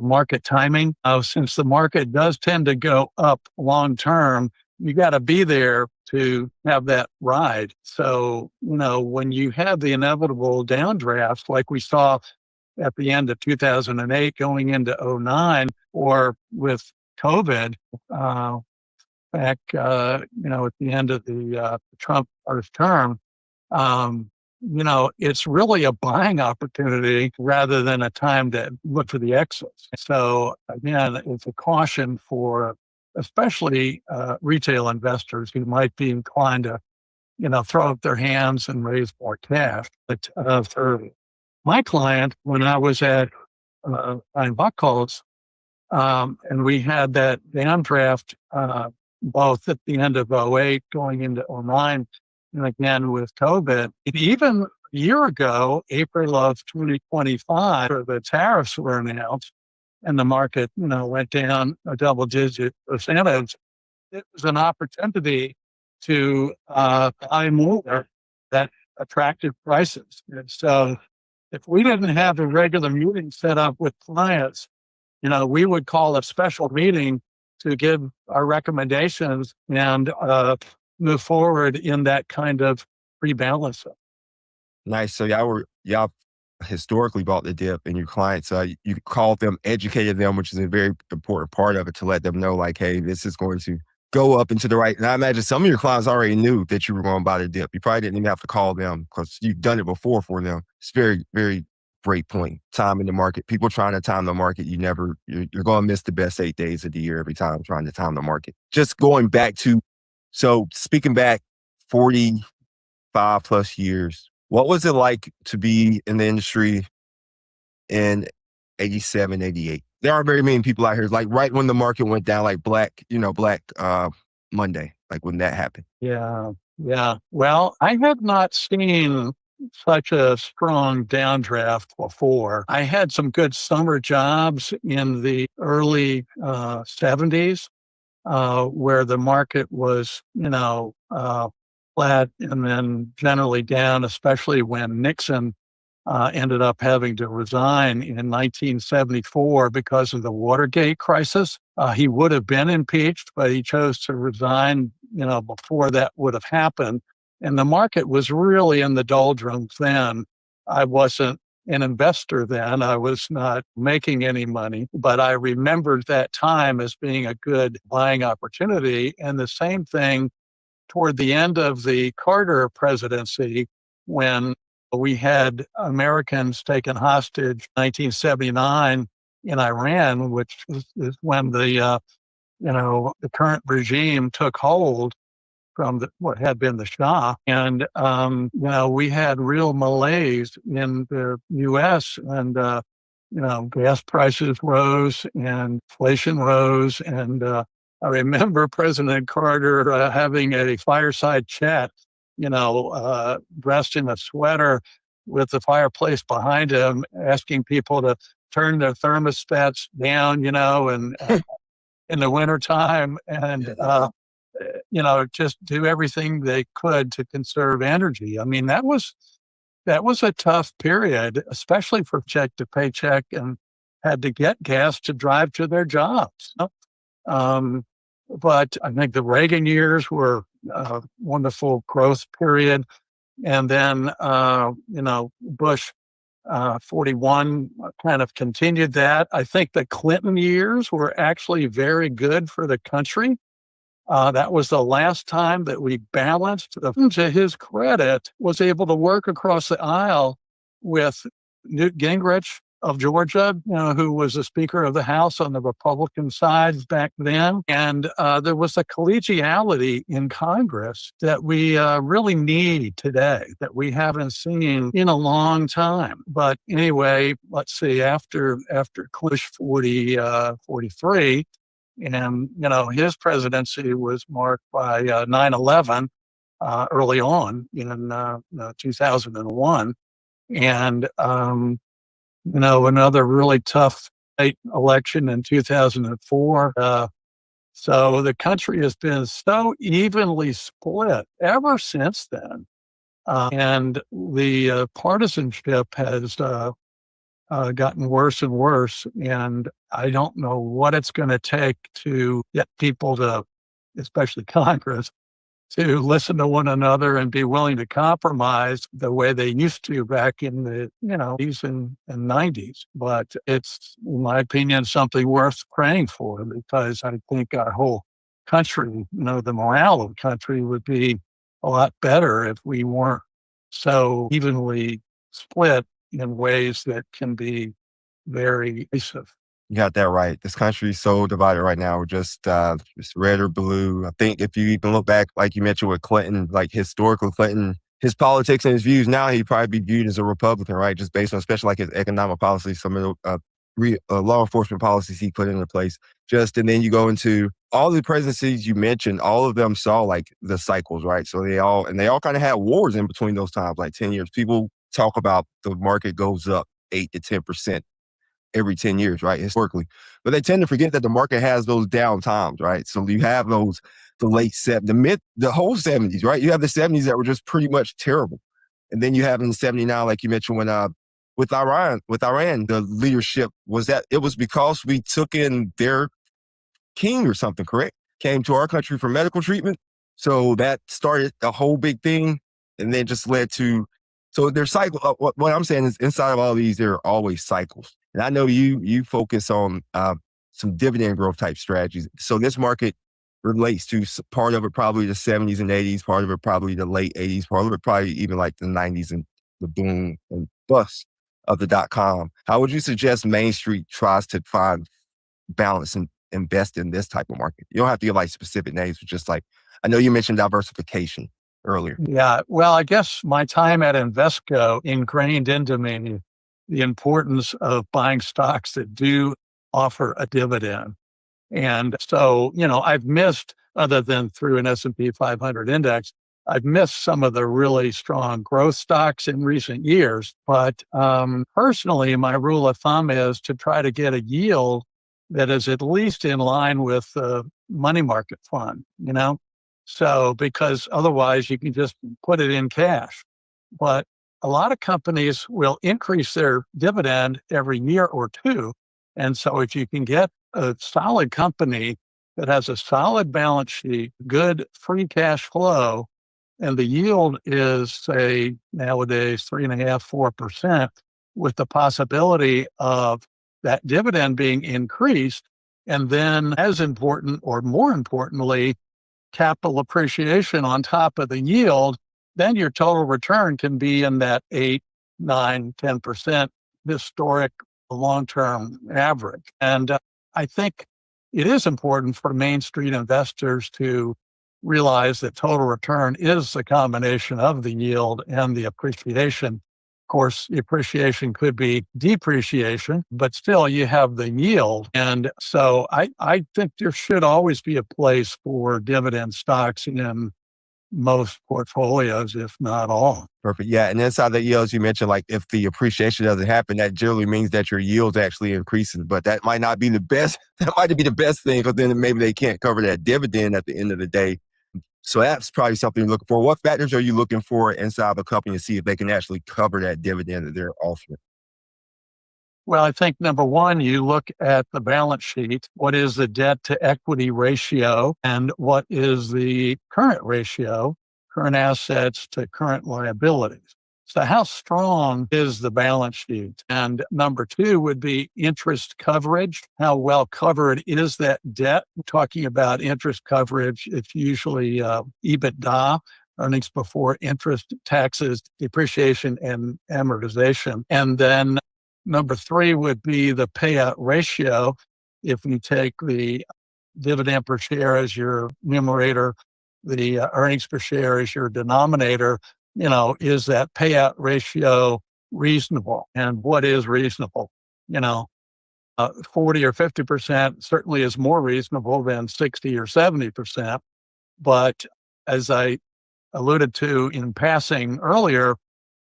Speaker 8: market timing. Since the market does tend to go up long term, you got to be there to have that ride. So, when you have the inevitable downdrafts like we saw at the end of 2008 going into 2009, or with COVID, back, at the end of the Trump first term, it's really a buying opportunity rather than a time to look for the exits. So again, it's a caution for especially retail investors who might be inclined to, throw up their hands and raise more cash. But for my client, when I was at Ryan Buckles, and we had that downdraft both at the end of 2008 going into 2009, and again with COVID. Even a year ago, April of 2025, the tariffs were announced and the market, went down a double-digit percentage. It was an opportunity to buy more at attractive prices. And so if we didn't have a regular meeting set up with clients, we would call a special meeting to give our recommendations and move forward in that kind of rebalancing.
Speaker 2: Nice. So y'all historically bought the dip, and your clients, you called them, educated them, which is a very important part of it, to let them know, like, hey, this is going to go up and to the right. And I imagine some of your clients already knew that you were going to buy the dip. You probably didn't even have to call them because you've done it before for them. It's very, very great point. Time in the market. People trying to time the market, you're going to miss the best 8 days of the year every time trying to time the market. Just going back to, so speaking back 45 plus years, what was it like to be in the industry in 87, 88? There aren't very many people out here, like right when the market went down, like Black Monday, like when that happened.
Speaker 8: Yeah. Well, I had not seen such a strong downdraft before. I had some good summer jobs in the early 70s where the market was, flat and then generally down, especially when Nixon ended up having to resign in 1974 because of the Watergate crisis. He would have been impeached, but he chose to resign, before that would have happened. And the market was really in the doldrums then. I wasn't an investor then. I was not making any money, but I remembered that time as being a good buying opportunity. And the same thing toward the end of the Carter presidency, when we had Americans taken hostage in 1979 in Iran, which is when the current regime took hold from what had been the Shah. And, we had real malaise in the U.S. and, gas prices rose and inflation rose. And I remember President Carter having a fireside chat, dressed in a sweater with the fireplace behind him, asking people to turn their thermostats down, and in the wintertime. And, just do everything they could to conserve energy. I mean, that was a tough period, especially for check to paycheck and had to get gas to drive to their jobs. But I think the Reagan years were a wonderful growth period. And then, Bush 41 kind of continued that. I think the Clinton years were actually very good for the country. That was the last time that we balanced. To his credit, was able to work across the aisle with Newt Gingrich of Georgia, who was the Speaker of the House on the Republican side back then. And there was a collegiality in Congress that we really need today, that we haven't seen in a long time. But anyway, let's see, after Bush 43, and, his presidency was marked by 9/11 early on in 2001. And, another really tough state election in 2004. So the country has been so evenly split ever since then. And the partisanship has gotten worse and worse. And I don't know what it's going to take to get people to, especially Congress, to listen to one another and be willing to compromise the way they used to back in the 80s and 90s. But it's, in my opinion, something worth praying for, because I think our whole country, the morale of the country would be a lot better if we weren't so evenly split in ways that can be very evasive.
Speaker 2: You got that right. This country is so divided right now. We're just red or blue. I think if you even look back, like you mentioned with Clinton, like historically Clinton, his politics and his views now, he'd probably be viewed as a Republican, right? Just based on, especially like his economic policies, some of the law enforcement policies he put into place. And then you go into all the presidencies you mentioned, all of them saw like the cycles, right? So they all kind of had wars in between those times, like 10 years. People talk about the market goes up 8 to 10% every 10 years, right? Historically. But they tend to forget that the market has those down times, right? So you have the late 70s, the whole 70s, right? You have the 70s that were just pretty much terrible. And then you have in 79, like you mentioned, when with Iran, the leadership was that it was because we took in their king or something, correct? Came to our country for medical treatment. So that started a whole big thing, and then just led to, so there's cycle. What I'm saying is inside of all these, there are always cycles. And I know you focus on some dividend growth type strategies. So this market relates to part of it probably the 70s and 80s, part of it probably the late 80s, part of it probably even like the 90s and the boom and bust of the .com. How would you suggest Main Street tries to find balance and invest in this type of market? You don't have to give like specific names, but just like, I know you mentioned diversification earlier.
Speaker 8: Yeah, well, I guess my time at Invesco ingrained into me the importance of buying stocks that do offer a dividend. And so, I've missed, other than through an S&P 500 index, I've missed some of the really strong growth stocks in recent years. But personally, my rule of thumb is to try to get a yield that is at least in line with the money market fund, So, because otherwise you can just put it in cash. But a lot of companies will increase their dividend every year or two. And so if you can get a solid company that has a solid balance sheet, good free cash flow, and the yield is, say, nowadays 3.5%, 4%, with the possibility of that dividend being increased, and then as important or more importantly, capital appreciation on top of the yield, then your total return can be in that 8, 9, 10% historic long-term average. And I think it is important for Main Street investors to realize that total return is a combination of the yield and the appreciation. Of course, the appreciation could be depreciation, but still you have the yield. And so I think there should always be a place for dividend stocks in most portfolios, if not all.
Speaker 2: Perfect. Yeah. And inside the yields, you mentioned like if the appreciation doesn't happen, that generally means that your yield's actually increasing, but that might not be the best. That might be the best thing, because then maybe they can't cover that dividend at the end of the day. So that's probably something you're looking for. What factors are you looking for inside of a company to see if they can actually cover that dividend that they're offering?
Speaker 8: Well, I think number one, you look at the balance sheet. What is the debt to equity ratio? And what is the current ratio, current assets to current liabilities? So how strong is the balance sheet? And number two would be interest coverage. How well covered is that debt? We're talking about interest coverage. It's usually EBITDA, earnings before interest, taxes, depreciation, and amortization. And then number three would be the payout ratio. If you take the dividend per share as your numerator, the earnings per share as your denominator, is that payout ratio reasonable? And what is reasonable? 40 or 50% certainly is more reasonable than 60 or 70%. But as I alluded to in passing earlier,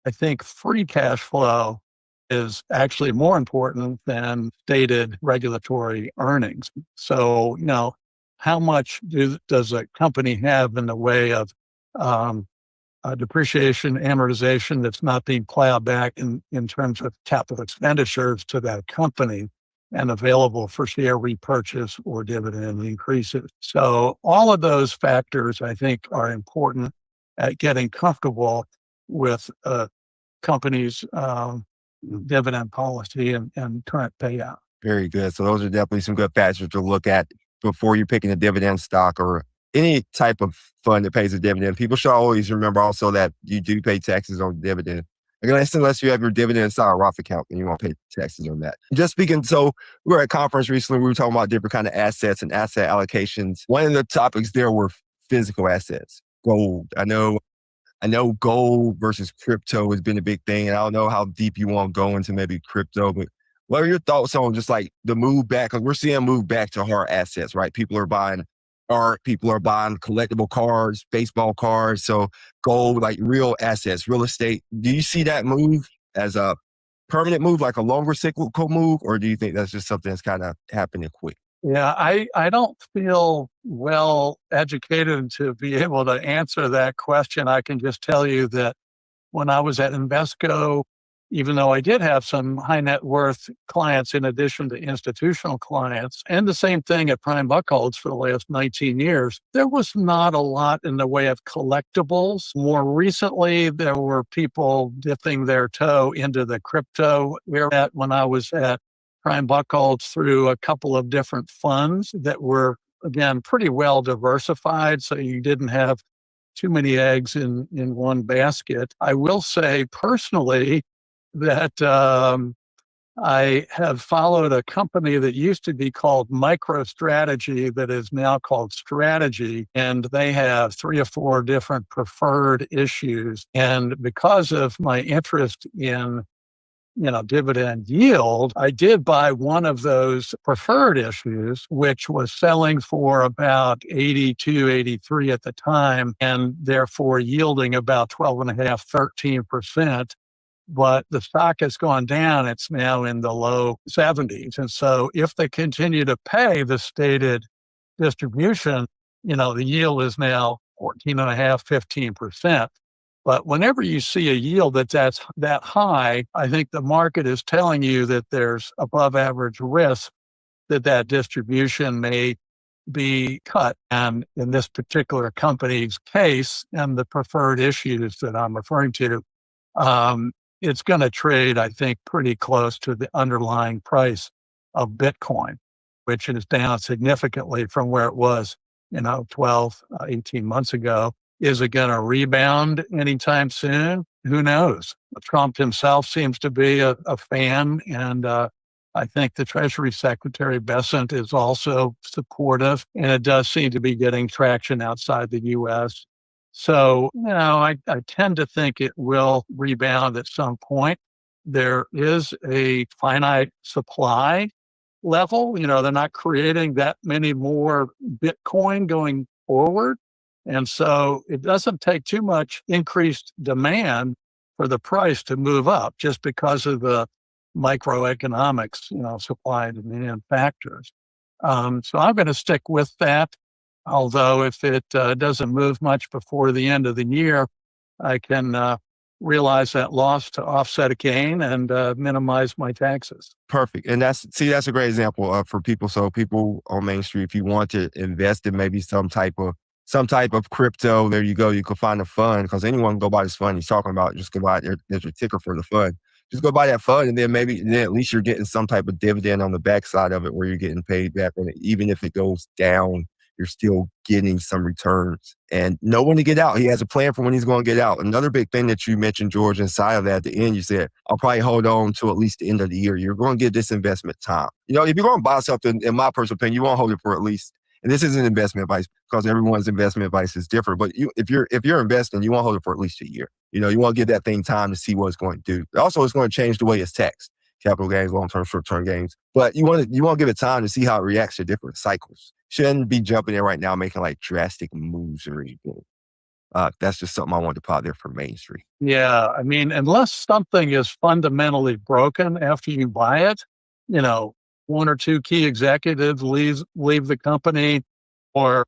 Speaker 8: I think free cash flow is actually more important than stated regulatory earnings. So, how much does a company have in the way of depreciation, amortization that's not being plowed back in terms of capital expenditures to that company and available for share repurchase or dividend increases? So all of those factors, I think, are important at getting comfortable with a company's dividend policy and current payout.
Speaker 2: Very good. So those are definitely some good factors to look at before you're picking a dividend stock or any type of fund that pays a dividend. People should always remember also that you do pay taxes on dividend. Unless you have your dividend inside a Roth account, then you won't pay taxes on that. Just speaking, so we were at a conference recently, we were talking about different kind of assets and asset allocations. One of the topics there were physical assets, gold. I know gold versus crypto has been a big thing, and I don't know how deep you want to go into maybe crypto, but what are your thoughts on just like the move back? Because we're seeing a move back to hard assets, right? People are buying art, people are buying collectible cards, baseball cards, so gold, like real assets, real estate. Do you see that move as a permanent move, like a longer cyclical move, or do you think that's just something that's kind of happening quick?
Speaker 8: Yeah, I don't feel well educated to be able to answer that question. I can just tell you that when I was at Invesco, even though I did have some high net worth clients in addition to institutional clients, and the same thing at Prime Buckholz for the last 19 years, there was not a lot in the way of collectibles. More recently, there were people dipping their toe into the crypto. When I was at Prime Buckholz through a couple of different funds that were, again, pretty well diversified, so you didn't have too many eggs in one basket. I will say personally that I have followed a company that used to be called MicroStrategy that is now called Strategy, and they have 3 or 4 different preferred issues. And because of my interest in dividend yield, I did buy one of those preferred issues, which was selling for about 82, 83 at the time, and therefore yielding about 12.5%, 13%. But the stock has gone down. It's now in the low 70s. And so if they continue to pay the stated distribution, the yield is now 14.5%, 15%. But whenever you see a yield that's that high, I think the market is telling you that there's above average risk that distribution may be cut. And in this particular company's case, and the preferred issues that I'm referring to, it's going to trade, I think, pretty close to the underlying price of Bitcoin, which is down significantly from where it was, 12, 18 months ago. Is it going to rebound anytime soon? Who knows? Trump himself seems to be a fan, and I think the Treasury Secretary Bessent is also supportive, and it does seem to be getting traction outside the U.S. So, I tend to think it will rebound at some point. There is a finite supply level. They're not creating that many more Bitcoin going forward. And so it doesn't take too much increased demand for the price to move up just because of the microeconomics, supply and demand factors. So I'm going to stick with that. Although if it doesn't move much before the end of the year, I can realize that loss to offset a gain and minimize my taxes.
Speaker 2: Perfect. And that's a great example for people. So people on Main Street, if you want to invest in maybe some type of crypto, there you go. You can find a fund, because anyone can go buy this fund he's talking about. Just go buy it. There's a ticker for the fund. Just go buy that fund, and then at least you're getting some type of dividend on the backside of it, where you're getting paid back on it. Even if it goes down, you're still getting some returns. And know when to get out. He has a plan for when he's going to get out. Another big thing that you mentioned, George, inside of that, at the end, you said, I'll probably hold on to at least the end of the year. You're going to get this investment time. If you're going to buy something, in my personal opinion, you want to hold it for at least, and this isn't investment advice because everyone's investment advice is different, but if you're investing, you want to hold it for at least a year. You want to give that thing time to see what it's going to do. Also, it's going to change the way it's taxed. Capital gains, long-term, short-term gains. But you want to give it time to see how it reacts to different cycles. Shouldn't be jumping in right now making like drastic moves or anything. That's just something I wanted to put out there for Main Street.
Speaker 8: Yeah, I mean, unless something is fundamentally broken after you buy it, one or two key executives leave the company, or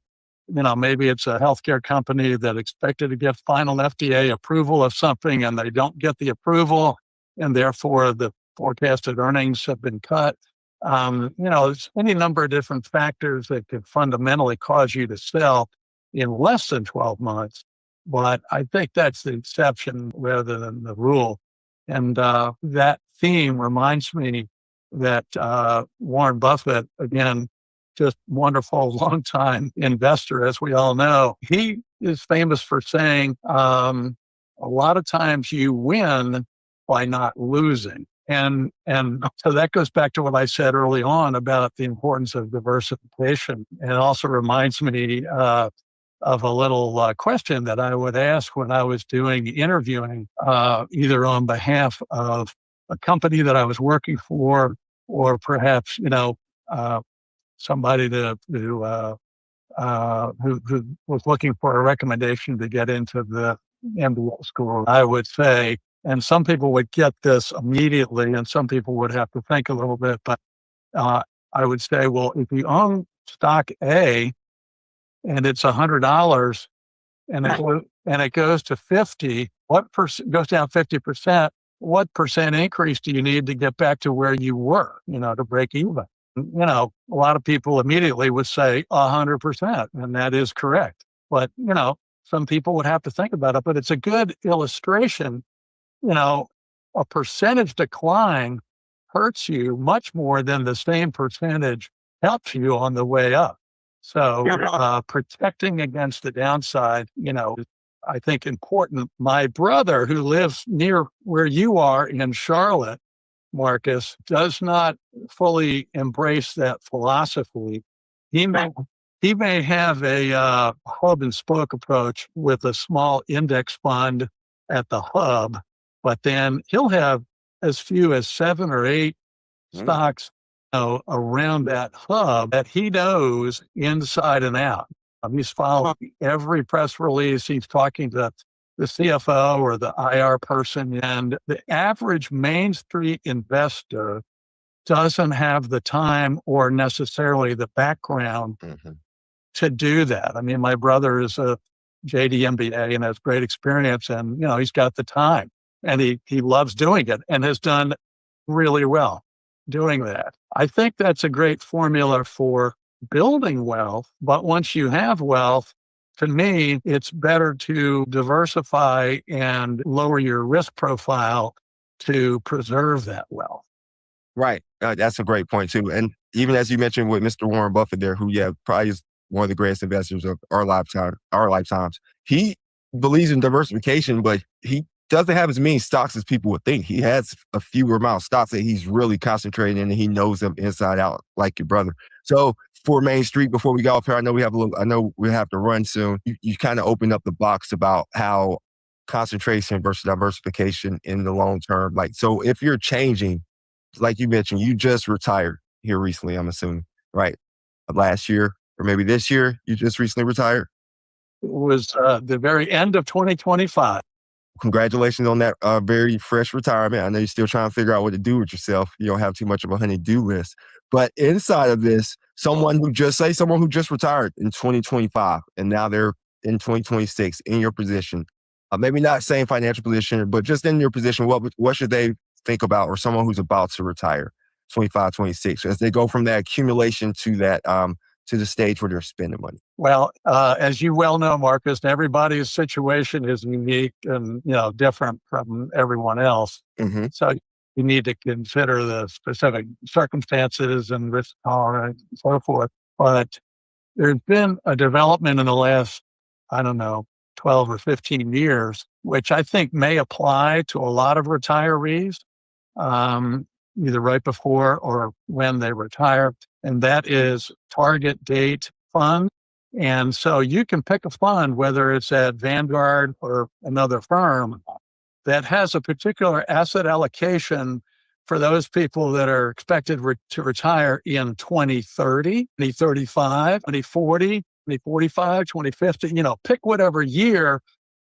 Speaker 8: maybe it's a healthcare company that expected to get final FDA approval of something and they don't get the approval, and therefore the forecasted earnings have been cut. There's any number of different factors that could fundamentally cause you to sell in less than 12 months. But I think that's the exception rather than the rule. And that theme reminds me that Warren Buffett, again, just wonderful longtime investor, as we all know, he is famous for saying, a lot of times you win by not losing. And so that goes back to what I said early on about the importance of diversification. And it also reminds me of a little question that I would ask when I was doing interviewing, either on behalf of a company that I was working for, or perhaps, somebody who was looking for a recommendation to get into the MBA school. I would say, and some people would get this immediately, and some people would have to think a little bit, but I would say, well, if you own stock A and it's $100 and it goes to 50, goes down 50%, what percent increase do you need to get back to where you were, to break even? A lot of people immediately would say 100%, and that is correct. But, some people would have to think about it, but it's a good illustration. A percentage decline hurts you much more than the same percentage helps you on the way up. So protecting against the downside, I think important. My brother, who lives near where you are in Charlotte, Marcus, does not fully embrace that philosophy. He may have a hub and spoke approach with a small index fund at the hub, but then he'll have as few as 7 or 8 stocks around that hub that he knows inside and out. He's following every press release. He's talking to the CFO or the IR person, and the average Main Street investor doesn't have the time or necessarily the background to do that. I mean, my brother is a JD MBA and has great experience, and he's got the time, and he loves doing it and has done really well doing that. I think that's a great formula for building wealth, but once you have wealth, to me, it's better to diversify and lower your risk profile to preserve that wealth.
Speaker 2: Right. That's a great point too. And even as you mentioned with Mr. Warren Buffett there, who probably is one of the greatest investors of our lifetimes, he believes in diversification, but he doesn't have as many stocks as people would think. He has a fewer amount of stocks that he's really concentrating in, and he knows them inside out, like your brother. So for Main Street, before we go off here, I know we have to run soon. You kind of opened up the box about how concentration versus diversification in the long term. Like, so if you're changing, like you mentioned, you just retired here recently, I'm assuming, right? Last year or maybe this year, you just recently retired?
Speaker 8: It was the very end of 2025.
Speaker 2: congratulations on that very fresh retirement. I know you're still trying to figure out what to do with yourself. You don't have too much of a honey-do list. But inside of this, someone who just retired in 2025 and now they're in 2026 in your position, maybe not same financial position, but just in your position, what should they think about, or someone who's about to retire 25, 26, as they go from that accumulation to that to the stage where they're spending money?
Speaker 8: Well, as you well know, Marcus, everybody's situation is unique and different from everyone else.
Speaker 2: Mm-hmm.
Speaker 8: So you need to consider the specific circumstances and risk tolerance and so forth. But there's been a development in the last, 12 or 15 years, which I think may apply to a lot of retirees, either right before or when they retire. And that is target date fund. And so you can pick a fund, whether it's at Vanguard or another firm, that has a particular asset allocation for those people that are expected to retire in 2030, 2035, 2040, 2045, 2050, pick whatever year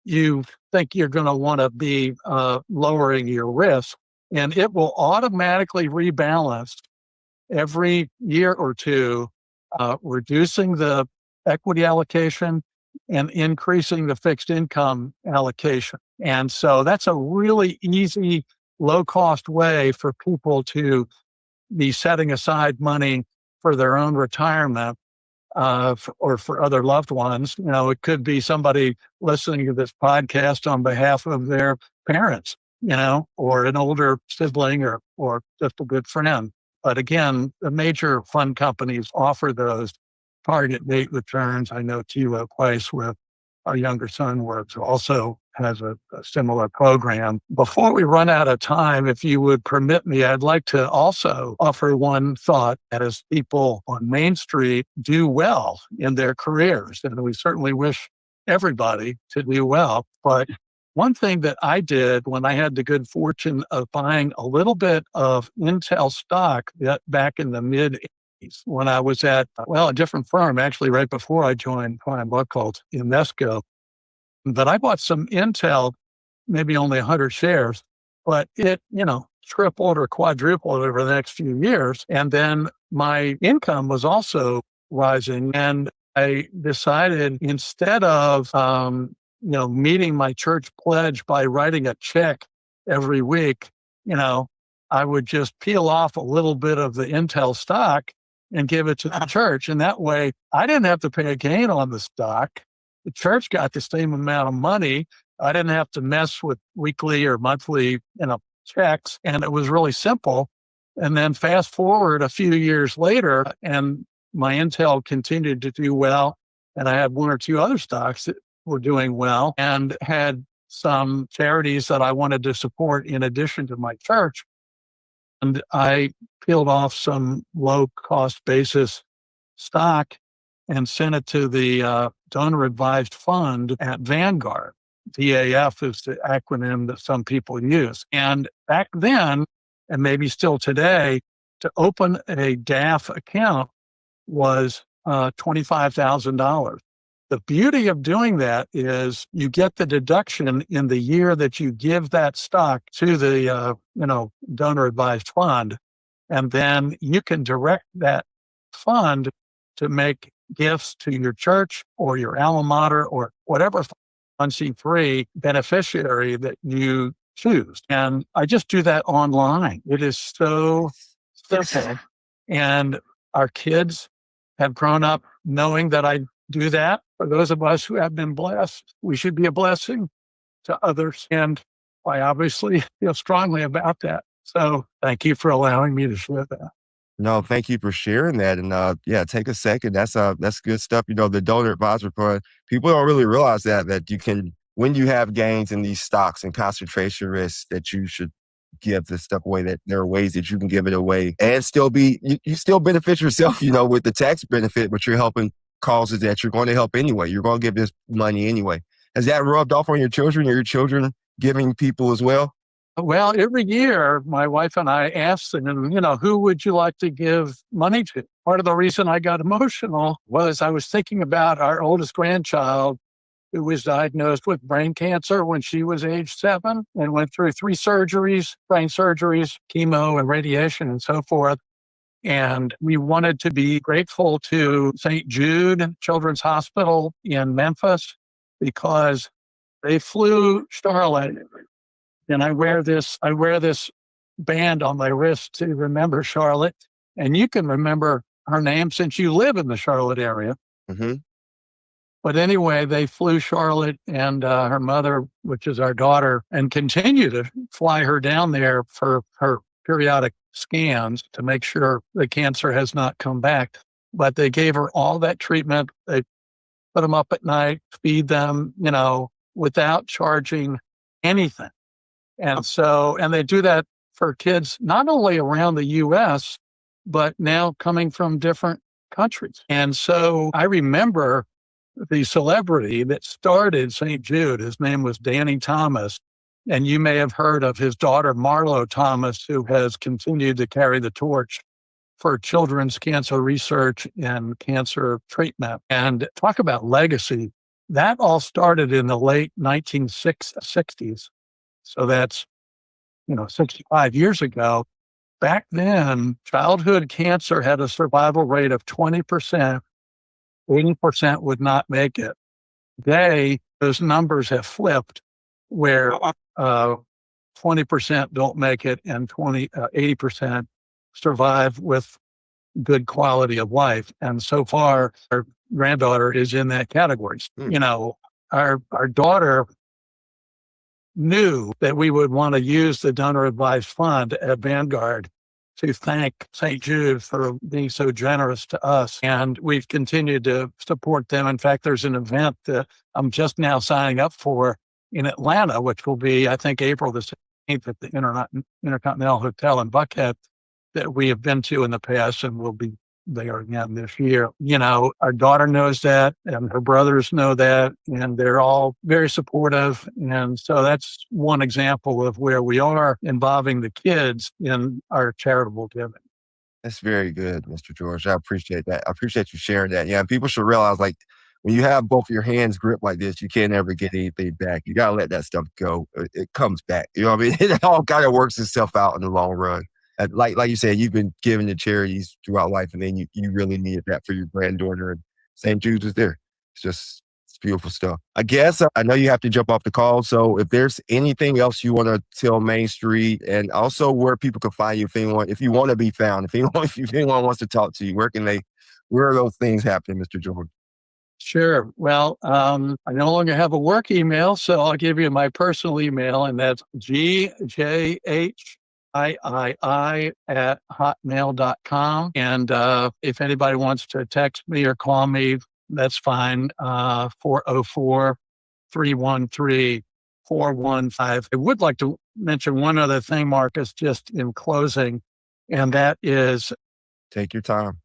Speaker 8: you think you're going to want to be lowering your risk. And it will automatically rebalance every year or two, reducing the equity allocation and increasing the fixed income allocation. And so that's a really easy, low-cost way for people to be setting aside money for their own retirement or for other loved ones. It could be somebody listening to this podcast on behalf of their parents, or an older sibling or just a good friend. But again, the major fund companies offer those target date returns. I know T. Rowe Price, with our younger son works, also has a similar program. Before we run out of time, if you would permit me, I'd like to also offer one thought that as people on Main Street do well in their careers, and we certainly wish everybody to do well. But one thing that I did when I had the good fortune of buying a little bit of Intel stock back in the mid-'80s, when I was at, a different firm, actually right before I joined Prime Book called Invesco. But I bought some Intel, maybe only 100 shares, but it, tripled or quadrupled over the next few years. And then my income was also rising. And I decided, instead of, meeting my church pledge by writing a check every week, I would just peel off a little bit of the Intel stock and give it to the church. And that way I didn't have to pay a gain on the stock. The church got the same amount of money. I didn't have to mess with weekly or monthly, checks. And it was really simple. And then fast forward a few years later, and my Intel continued to do well. And I had one or two other stocks that were doing well, and had some charities that I wanted to support in addition to my church. And I peeled off some low cost basis stock and sent it to the donor advised fund at Vanguard. DAF is the acronym that some people use. And back then, and maybe still today, to open a DAF account was $25,000. The beauty of doing that is you get the deduction in the year that you give that stock to the donor advised fund, and then you can direct that fund to make gifts to your church or your alma mater or whatever 1C3 beneficiary that you choose. And I just do that online. It is so simple. And our kids have grown up knowing that I do that. For those of us who have been blessed, we should be a blessing to others. And I obviously feel strongly about that. So thank you for allowing me to share that.
Speaker 2: No, thank you for sharing that. And take a second. That's good stuff. The donor advisor fund, people don't really realize that you can, when you have gains in these stocks and concentration risks, that you should give this stuff away, that there are ways that you can give it away and still be, you still benefit yourself, with the tax benefit, but you're helping causes that you're going to help anyway. You're going to give this money anyway. Has that rubbed off on your children? Are your children giving people as well?
Speaker 8: Well, every year, my wife and I asked them, who would you like to give money to? Part of the reason I got emotional was I was thinking about our oldest grandchild, who was diagnosed with brain cancer when she was age 7 and went through 3 surgeries, brain surgeries, chemo and radiation and so forth. And we wanted to be grateful to St. Jude Children's Hospital in Memphis because they flew Charlotte. And I wear this band on my wrist to remember Charlotte. And you can remember her name since you live in the Charlotte area.
Speaker 2: Mm-hmm.
Speaker 8: But anyway, they flew Charlotte and her mother, which is our daughter, and continue to fly her down there for her periodic scans to make sure the cancer has not come back. But they gave her all that treatment. They put them up at night, feed them, without charging anything. And they do that for kids, not only around the US, but now coming from different countries. And so I remember the celebrity that started St. Jude. His name was Danny Thomas. And you may have heard of his daughter, Marlo Thomas, who has continued to carry the torch for children's cancer research and cancer treatment. And talk about legacy. That all started in the late 1960s. So that's, 65 years ago. Back then, childhood cancer had a survival rate of 20%. 80% would not make it. Today, those numbers have flipped where 20% don't make it and 80% survive with good quality of life. And so far, our granddaughter is in that category. Our daughter knew that we would want to use the donor advised fund at Vanguard to thank St. Jude for being so generous to us. And we've continued to support them. In fact, there's an event that I'm just now signing up for in Atlanta, which will be, I think, April the 16th at the Intercontinental Hotel in Buckhead that we have been to in the past and will be there again this year. Our daughter knows that and her brothers know that, and they're all very supportive. And so that's one example of where we are involving the kids in our charitable giving.
Speaker 2: That's very good, Mr. George. I appreciate that. I appreciate you sharing that. Yeah, and people should realize, like, when you have both your hands gripped like this, you can't ever get anything back. You got to let that stuff go. It comes back. You know what I mean? It all kind of works itself out in the long run. And like you said, you've been giving to charities throughout life, and then you really needed that for your granddaughter, and St. Jude's was there. It's beautiful stuff. I guess I know you have to jump off the call, so if there's anything else you want to tell Main Street, and also where people can find you if you want to be found, if anyone wants to talk to you, where are those things happening, Mr. George?
Speaker 8: Sure. Well, I no longer have a work email, so I'll give you my personal email, and that's GJHII@hotmail.com. And if anybody wants to text me or call me, that's fine. 404-313-415. I would like to mention one other thing, Marcus, just in closing, and that is,
Speaker 2: take your time.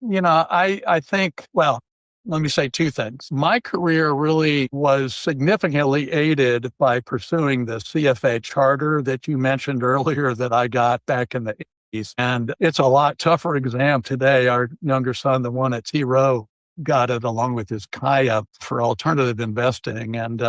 Speaker 8: I think, well, let me say 2 things. My career really was significantly aided by pursuing the CFA charter that you mentioned earlier that I got back in the 80s. And it's a lot tougher exam today. Our younger son, the one at T. Rowe, got it along with his Kaya for alternative investing. And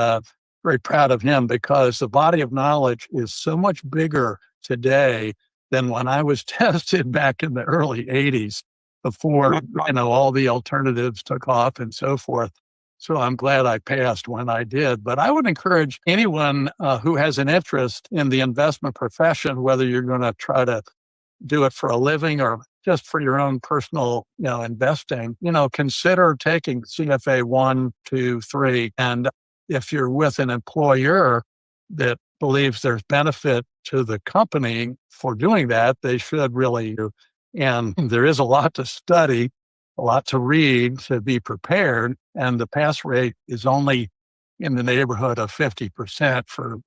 Speaker 8: very proud of him because the body of knowledge is so much bigger today than when I was tested back in the early 80s. Before, all the alternatives took off and so forth. So I'm glad I passed when I did. But I would encourage anyone who has an interest in the investment profession, whether you're going to try to do it for a living or just for your own personal, investing, consider taking CFA 1, 2, 3. And if you're with an employer that believes there's benefit to the company for doing that, they should really do. And there is a lot to study, a lot to read to be prepared. And the pass rate is only in the neighborhood of 50% for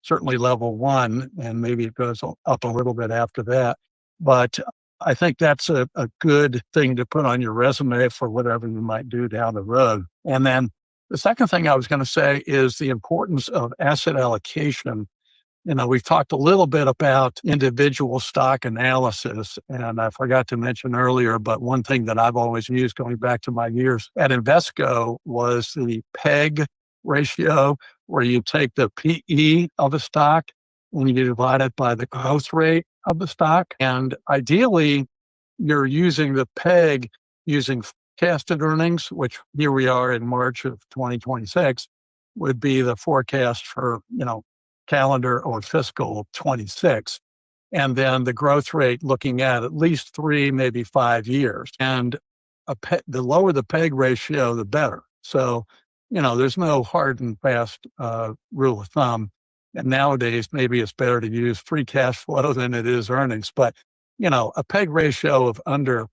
Speaker 8: certainly level 1. And maybe it goes up a little bit after that. But I think that's a good thing to put on your resume for whatever you might do down the road. And then the second thing I was going to say is the importance of asset allocation. we've talked a little bit about individual stock analysis, and I forgot to mention earlier, but one thing that I've always used going back to my years at Invesco was the PEG ratio, where you take the PE of a stock and you divide it by the growth rate of the stock. And ideally, you're using the PEG using forecasted earnings, which here we are in March of 2026, would be the forecast for, calendar or fiscal 26. And then the growth rate looking at least 3, maybe 5 years. And the lower the PEG ratio, the better. So, there's no hard and fast rule of thumb. And nowadays, maybe it's better to use free cash flow than it is earnings. But, a PEG ratio of under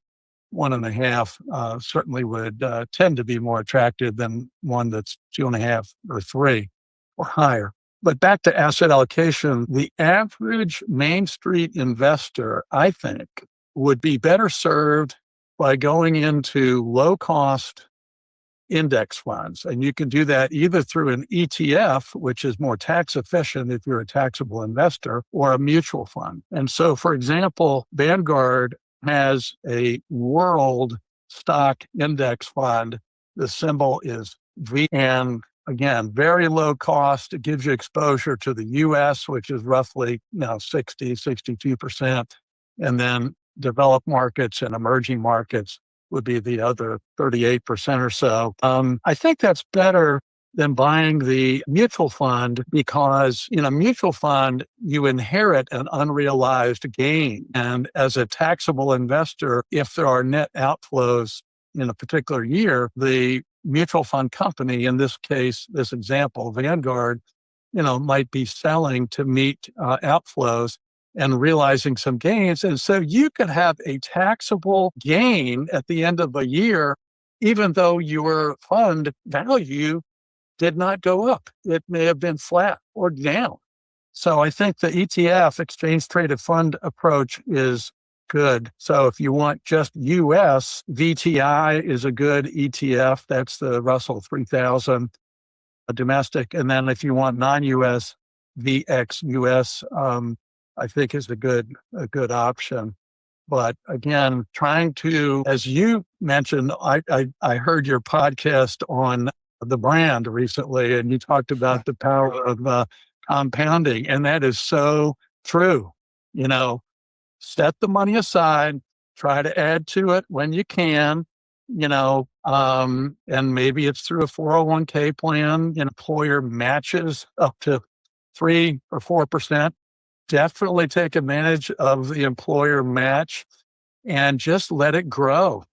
Speaker 8: 1.5 certainly would tend to be more attractive than one that's 2.5 or 3 or higher. But back to asset allocation, the average Main Street investor, I think, would be better served by going into low-cost index funds. And you can do that either through an ETF, which is more tax efficient if you're a taxable investor, or a mutual fund. And so, for example, Vanguard has a world stock index fund. The symbol is V. And again, very low cost. It gives you exposure to the US, which is roughly 62%. And then developed markets and emerging markets would be the other 38% or so. I think that's better than buying the mutual fund, because in a mutual fund, you inherit an unrealized gain. And as a taxable investor, if there are net outflows in a particular year, the mutual fund company, in this case, this example, Vanguard, might be selling to meet outflows and realizing some gains. And so you could have a taxable gain at the end of a year, even though your fund value did not go up. It may have been flat or down. So I think the ETF, exchange traded fund approach, is good. So if you want just US, VTI is a good ETF. That's the Russell 3000 domestic. And then if you want non-US, VXUS, I think is a good option. But again, trying to, as you mentioned, I heard your podcast on the brand recently, and you talked about the power of compounding, and that is so true. Set the money aside, try to add to it when you can, and maybe it's through a 401k plan. An employer matches up to 3 or 4%. Definitely take advantage of the employer match and just let it grow.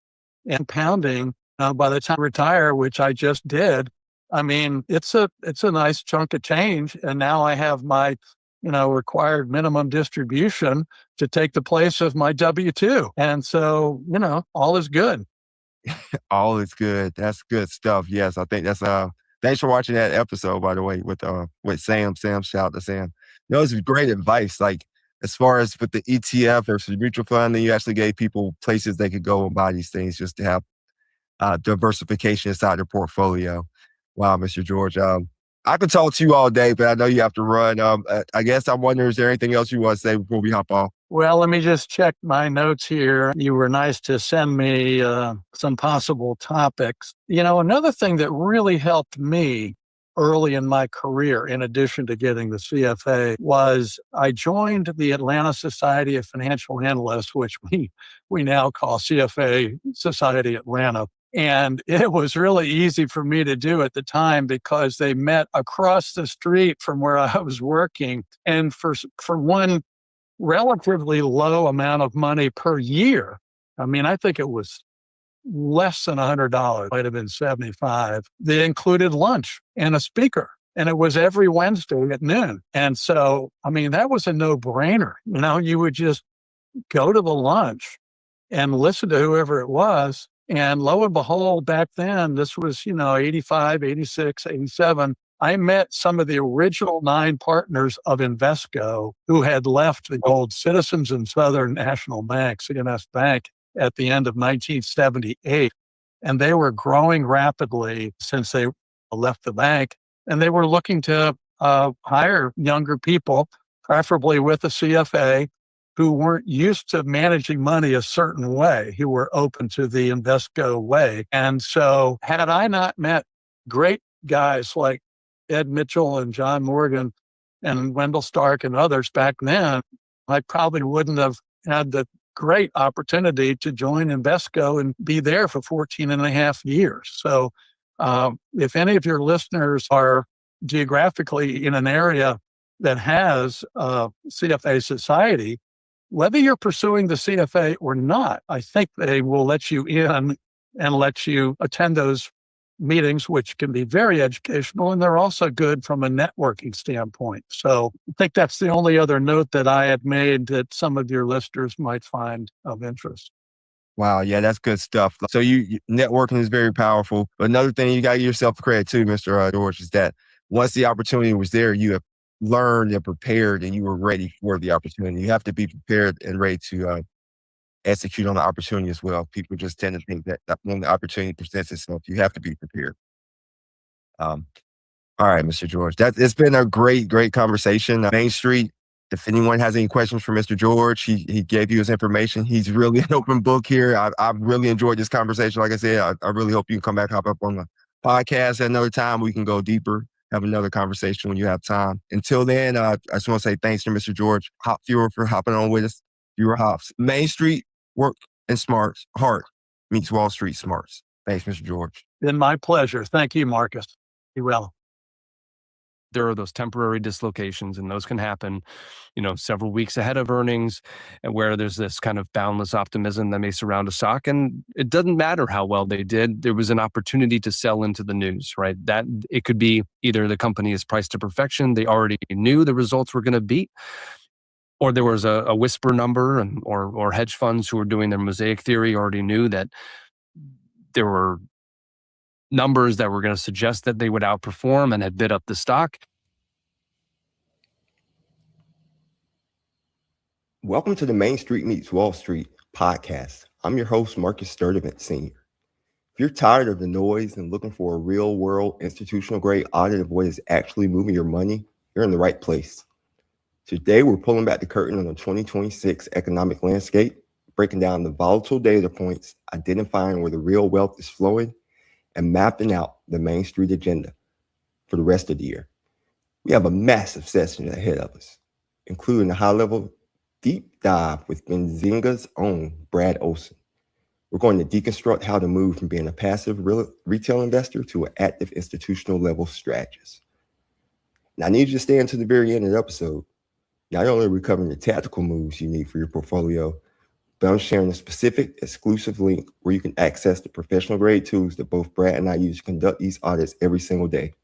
Speaker 8: And pounding, by the time I retire, which I just did, I mean, it's a nice chunk of change. And now I have my, required minimum distribution to take the place of my W-2. And so, all is good.
Speaker 2: All is good. That's good stuff. Yes, I think that's thanks for watching that episode, by the way, with Sam. Sam, shout out to Sam. This is great advice. Like, as far as with the ETF versus mutual fund, then you actually gave people places they could go and buy these things just to have diversification inside their portfolio. Wow, Mr. George. I could talk to you all day, but I know you have to run. I guess I'm wondering, is there anything else you want to say before we hop off?
Speaker 8: Well, let me just check my notes here. You were nice to send me some possible topics. Another thing that really helped me early in my career, in addition to getting the CFA, was I joined the Atlanta Society of Financial Analysts, which we now call CFA Society Atlanta. And it was really easy for me to do at the time because they met across the street from where I was working. And for one relatively low amount of money per year, I mean, I think it was less than $100, might have been $75. They included lunch and a speaker, and it was every Wednesday at noon. And so, I mean, that was a no-brainer. You would just go to the lunch and listen to whoever it was. And lo and behold, back then, this was, 85, 86, 87. I met some of the original 9 partners of Invesco who had left the old Citizens and Southern National Bank, CNS Bank, at the end of 1978. And they were growing rapidly since they left the bank. And they were looking to hire younger people preferably with a CFA, who weren't used to managing money a certain way, who were open to the Invesco way. And so had I not met great guys like Ed Mitchell and John Morgan and Wendell Stark and others back then, I probably wouldn't have had the great opportunity to join Invesco and be there for 14 and a half years. So if any of your listeners are geographically in an area that has CFA society, whether you're pursuing the CFA or not, I think they will let you in and let you attend those meetings, which can be very educational, and they're also good from a networking standpoint. So I think that's the only other note that I had made that some of your listeners might find of interest.
Speaker 2: Wow, yeah, that's good stuff. So networking is very powerful. But another thing you got to give yourself credit too, Mr. George, is that once the opportunity was there, you have learned and prepared, and you were ready for the opportunity. You have to be prepared and ready to execute on the opportunity as well. People just tend to think that when the opportunity presents itself, you have to be prepared. All right, Mr. George, it's been a great conversation. Main Street, if anyone has any questions for Mr. George, he gave you his information. He's really an open book here. I really enjoyed this conversation. Like I said, I really hope you can come back, hop up on the podcast at another time. We can go deeper, have another conversation when you have time. Until then, I just want to say thanks to Mr. George Hopenfer for hopping on with us. You were Hops. Main Street, work and smarts. Heart meets Wall Street smarts. Thanks, Mr. George.
Speaker 8: Been my pleasure. Thank you, Marcus. Be well.
Speaker 9: There are those temporary dislocations, and those can happen, several weeks ahead of earnings, and where there's this kind of boundless optimism that may surround a stock. And it doesn't matter how well they did. There was an opportunity to sell into the news, right? That it could be either the company is priced to perfection, they already knew the results were going to beat, or there was a whisper number, or hedge funds who were doing their mosaic theory already knew that there were numbers that were going to suggest that they would outperform and had bid up the stock.
Speaker 1: Welcome to the Main Street Meets Wall Street podcast. I'm your host, Marcus Sturdivant Sr. If you're tired of the noise and looking for a real-world institutional-grade audit of what is actually moving your money, you're in the right place. Today, we're pulling back the curtain on the 2026 economic landscape, breaking down the volatile data points, identifying where the real wealth is flowing, and mapping out the Main Street agenda for the rest of the year. We have a massive session ahead of us, including a high-level deep dive with Benzinga's own Brad Olson. We're going to deconstruct how to move from being a passive retail investor to an active institutional level strategist. Now, I need you to stay until the very end of the episode. Not only are we covering the tactical moves you need for your portfolio, but I'm sharing a specific exclusive link where you can access the professional grade tools that both Brad and I use to conduct these audits every single day.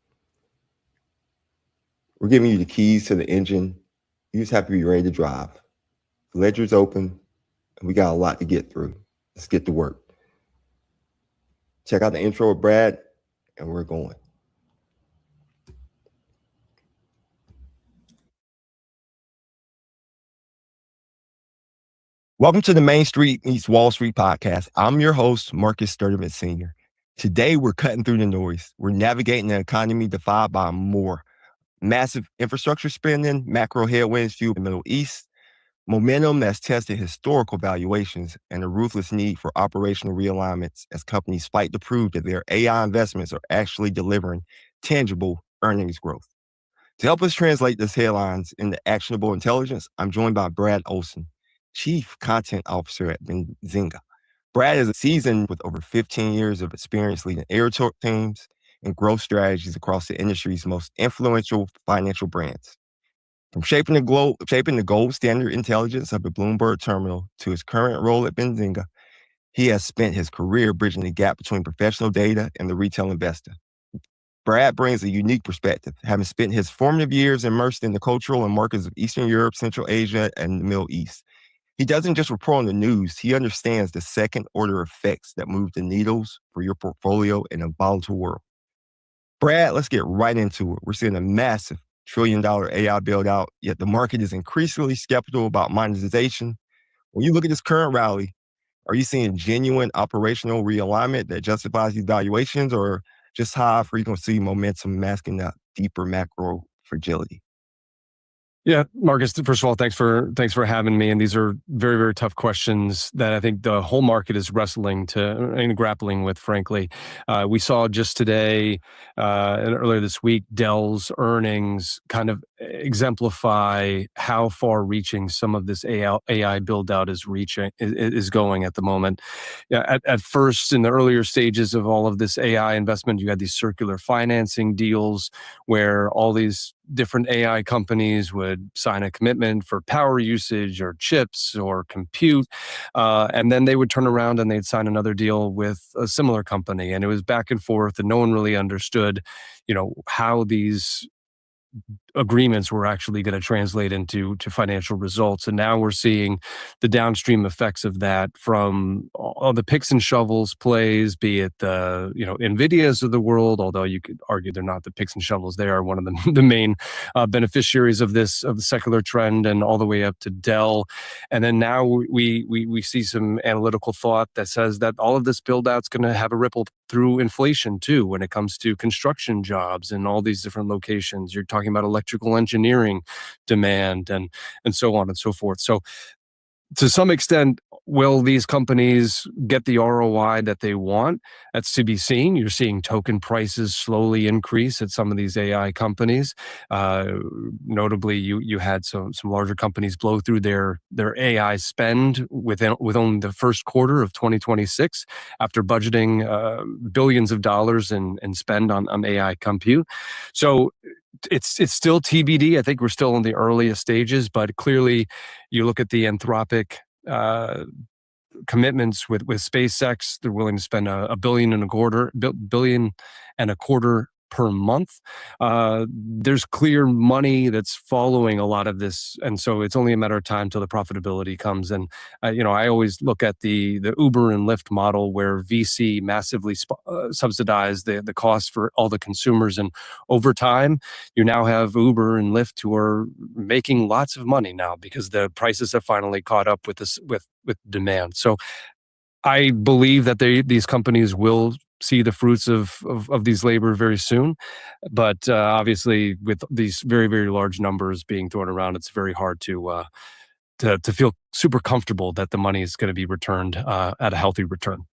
Speaker 1: We're giving you the keys to the engine. You just have to be ready to drive. The ledger's open, and we got a lot to get through. Let's get to work. Check out the intro of Brad, and we're going.
Speaker 2: Welcome to the Main Street Meets Wall Street podcast. I'm your host, Marcus Sturdivant Sr. Today, we're cutting through the noise. We're navigating an economy defied by more massive infrastructure spending, macro headwinds fueled the Middle East, momentum that's tested historical valuations, and a ruthless need for operational realignments as companies fight to prove that their AI investments are actually delivering tangible earnings growth. To help us translate these headlines into actionable intelligence, I'm joined by Brad Olson, Chief Content Officer at Benzinga. Brad is seasoned with over 15 years of experience leading air-talk teams and growth strategies across the industry's most influential financial brands. From shaping the gold standard intelligence of the Bloomberg terminal to his current role at Benzinga, he has spent his career bridging the gap between professional data and the retail investor. Brad brings a unique perspective, having spent his formative years immersed in the cultural and markets of Eastern Europe, Central Asia, and the Middle East. He doesn't just report on the news, he understands the second-order effects that move the needles for your portfolio in a volatile world. Brad, let's get right into it. We're seeing a massive trillion-dollar AI build-out, yet the market is increasingly skeptical about monetization. When you look at this current rally, are you seeing genuine operational realignment that justifies these valuations, or just high frequency momentum masking that deeper macro fragility?
Speaker 9: Yeah, Marcus, first of all, thanks for having me. And these are very, very tough questions that I think the whole market is wrestling to and grappling with, frankly. We saw just today and earlier this week, Dell's earnings kind of exemplify how far reaching some of this AI build out is going at the moment. Yeah, at first, in the earlier stages of all of this AI investment, you had these circular financing deals where all these different AI companies would sign a commitment for power usage or chips or compute. And then they would turn around and they'd sign another deal with a similar company. And it was back and forth, and no one really understood, how these agreements were actually going to translate into financial results. And now we're seeing the downstream effects of that from all the picks and shovels plays, be it the Nvidias of the world, although you could argue they're not the picks and shovels. They are one of the main beneficiaries of the secular trend, and all the way up to Dell. And then now we see some analytical thought that says that all of this build out's going to have a ripple through inflation too, when it comes to construction jobs and all these different locations. You're talking about electrical engineering demand and so on and so forth. So to some extent, will these companies get the ROI that they want? That's to be seen. You're seeing token prices slowly increase at some of these AI companies. Notably, you had some larger companies blow through their AI spend within the first quarter of 2026 after budgeting billions of dollars in spend on AI compute. So it's still TBD. I think we're still in the earliest stages, but clearly you look at the Anthropic commitments with SpaceX. They're willing to spend $1.25 billion per month. There's clear money that's following a lot of this, and so it's only a matter of time till the profitability comes. And I always look at the Uber and Lyft model, where VC massively subsidize the cost for all the consumers, and over time you now have Uber and Lyft who are making lots of money now because the prices have finally caught up with demand. So I believe that these companies will see the fruits of these labor very soon. But obviously, with these very, very large numbers being thrown around, it's very hard to feel super comfortable that the money is going to be returned at a healthy return.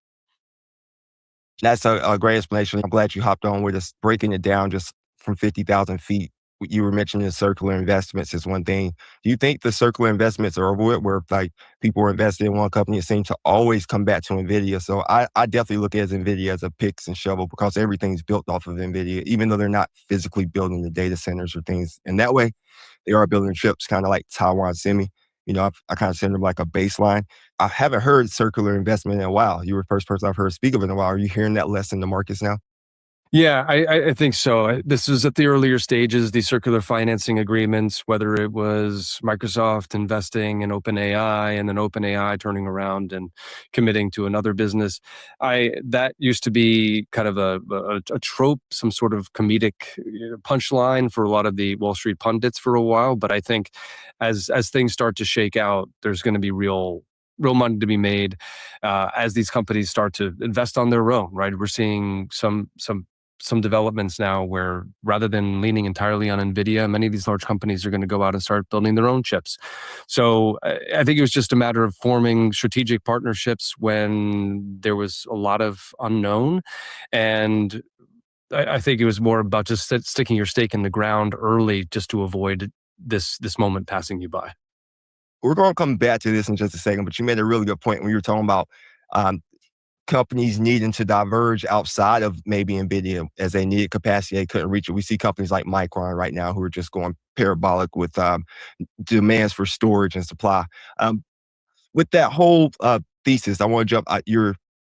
Speaker 2: That's a great explanation. I'm glad you hopped on with us, breaking it down just from 50,000 feet. You were mentioning circular investments is one thing. Do you think the circular investments are over with, where like people are invested in one company, it seems to always come back to NVIDIA? So I definitely look at NVIDIA as a picks and shovel, because everything's built off of NVIDIA, even though they're not physically building the data centers or things. And that way, they are building chips, kind of like Taiwan Semi. I kind of send them like a baseline. I haven't heard circular investment in a while. You were the first person I've heard speak of it in a while. Are you hearing that less in the markets now?
Speaker 9: Yeah, I think so. This was at the earlier stages, the circular financing agreements, whether it was Microsoft investing in OpenAI and then OpenAI turning around and committing to another business. That used to be kind of a trope, some sort of comedic punchline for a lot of the Wall Street pundits for a while. But I think as things start to shake out, there's going to be real money to be made as these companies start to invest on their own, right? We're seeing some developments now where, rather than leaning entirely on NVIDIA, many of these large companies are going to go out and start building their own chips. So I think it was just a matter of forming strategic partnerships when there was a lot of unknown. And I think it was more about just sticking your stake in the ground early, just to avoid this moment passing you by.
Speaker 2: We're going to come back to this in just a second, but you made a really good point when you were talking about companies needing to diverge outside of maybe NVIDIA as they needed capacity, they couldn't reach it. We see companies like Micron right now who are just going parabolic with demands for storage and supply. With that whole thesis, I want to jump.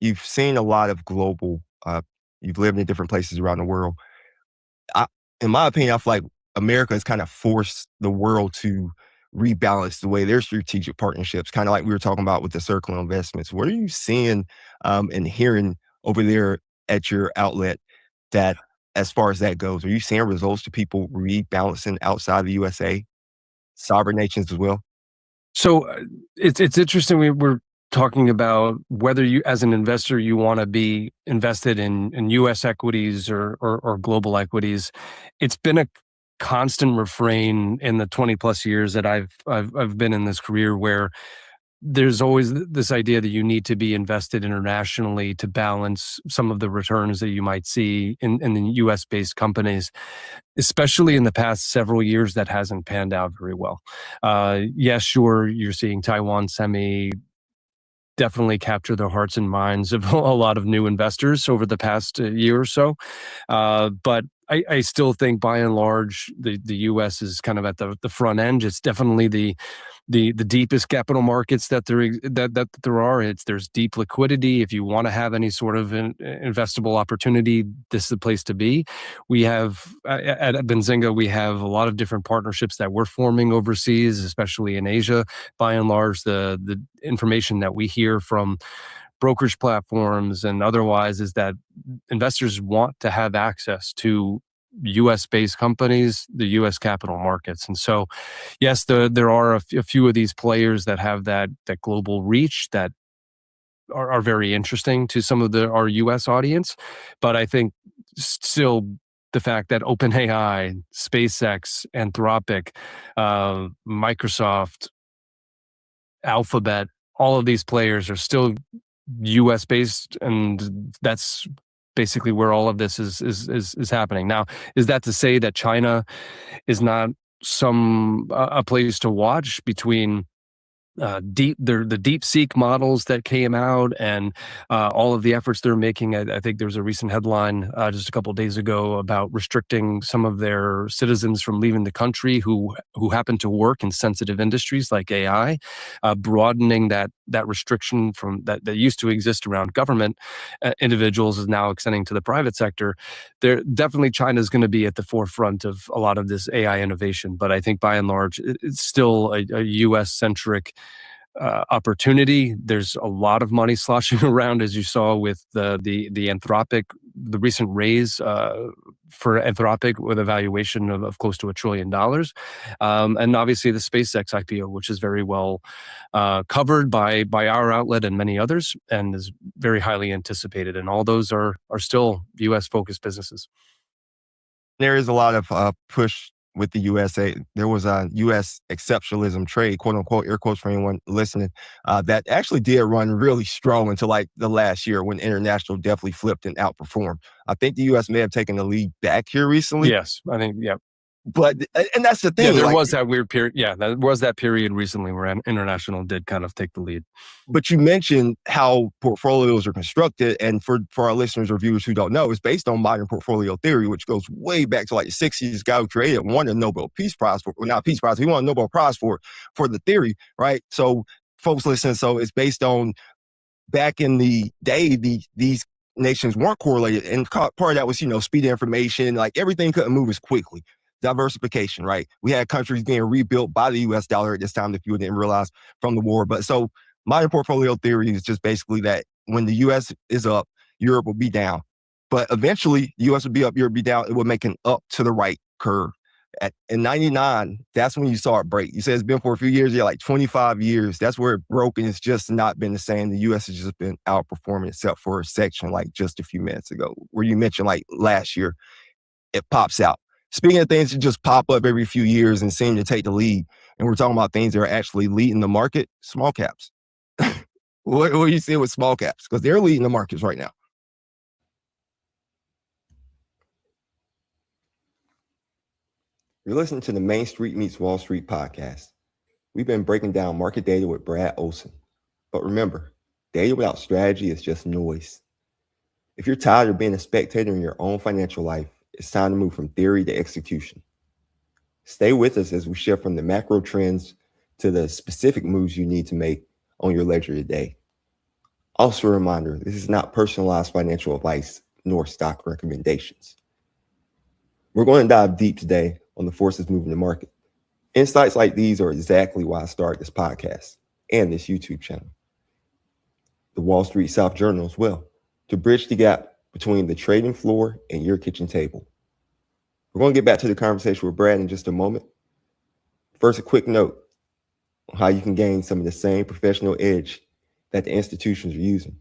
Speaker 2: You've seen a lot of global. You've lived in different places around the world. In my opinion, I feel like America has kind of forced the world to rebalance the way their strategic partnerships, kind of like we were talking about with the circular investments. What are you seeing and hearing over there at your outlet that, as far as that goes, are you seeing results to people rebalancing outside the USA, sovereign nations as well?
Speaker 9: So it's interesting. We're talking about whether you, as an investor, you want to be invested in U.S. equities or global equities. It's been a constant refrain in the 20 plus years that I've been in this career, where there's always this idea that you need to be invested internationally to balance some of the returns that you might see in the US based companies. Especially in the past several years, that hasn't panned out very well. Yes, sure, you're seeing Taiwan Semi definitely capture the hearts and minds of a lot of new investors over the past year or so. But I still think by and large, the US is kind of at the front end. It's definitely the deepest capital markets that there are. There's deep liquidity. If you want to have any sort of investable opportunity, this is the place to be. We have at Benzinga, we have a lot of different partnerships that we're forming overseas, especially in Asia. By and large, the information that we hear from brokerage platforms and otherwise is that investors want to have access to US-based companies, the US capital markets. And so, yes, there are a few of these players that have that global reach that are very interesting to some of our US audience. But I think still the fact that OpenAI, SpaceX, Anthropic, Microsoft, Alphabet, all of these players are still US based, and that's basically where all of this is happening. Now, is that to say that China is not a place to watch between the DeepSeek models that came out and all of the efforts they're making? I think there was a recent headline just a couple of days ago about restricting some of their citizens from leaving the country who happen to work in sensitive industries like AI, broadening that restriction from that used to exist around government individuals is now extending to the private sector. Definitely China is going to be at the forefront of a lot of this AI innovation, but I think by and large it's still a US-centric opportunity. There's a lot of money sloshing around, as you saw with the Anthropic, the recent raise for Anthropic with a valuation of close to $1 trillion. And obviously the SpaceX IPO, which is very well covered by our outlet and many others, and is very highly anticipated. And all those are still US-focused businesses.
Speaker 2: There is a lot of push with the USA. There was a US exceptionalism trade, quote unquote, air quotes for anyone listening, that actually did run really strong until like the last year when international definitely flipped and outperformed. I think the US may have taken the lead back here recently.
Speaker 9: Yes, I think, yeah.
Speaker 2: But, and that's the thing.
Speaker 9: Yeah, there was that weird period. Yeah, there was that period recently where international did kind of take the lead.
Speaker 2: But you mentioned how portfolios are constructed. And for our listeners or viewers who don't know, it's based on modern portfolio theory, which goes way back to like the 60s. This guy who created it won a Nobel Peace Prize for, well, not Peace Prize, he won a Nobel Prize for the theory, right? So folks listen, so it's based on back in the day, these nations weren't correlated. And part of that was, speed of information, like everything couldn't move as quickly. Diversification, right? We had countries being rebuilt by the US dollar at this time that people didn't realize from the war. But so modern portfolio theory is just basically that when the US is up, Europe will be down. But eventually, the US will be up, Europe will be down. It will make an up to the right curve. In 99, that's when you saw it break. You said it's been for a few years, like 25 years. That's where it broke, and it's just not been the same. The US has just been outperforming, except for a section like just a few minutes ago, where you mentioned like last year, it pops out. Speaking of things that just pop up every few years and seem to take the lead, and we're talking about things that are actually leading the market, small caps. What do you see with small caps? Because they're leading the markets right now. You're listening to the Main Street Meets Wall Street podcast. We've been breaking down market data with Brad Olson. But remember, data without strategy is just noise. If you're tired of being a spectator in your own financial life, it's time to move from theory to execution. Stay with us as we shift from the macro trends to the specific moves you need to make on your ledger today. Also a reminder, this is not personalized financial advice nor stock recommendations. We're going to dive deep today on the forces moving the market. Insights like these are exactly why I started this podcast and this YouTube channel. The Wall Street South Journal as well, to bridge the gap between the trading floor and your kitchen table. We're going to get back to the conversation with Brad in just a moment. First, a quick note on how you can gain some of the same professional edge that the institutions are using.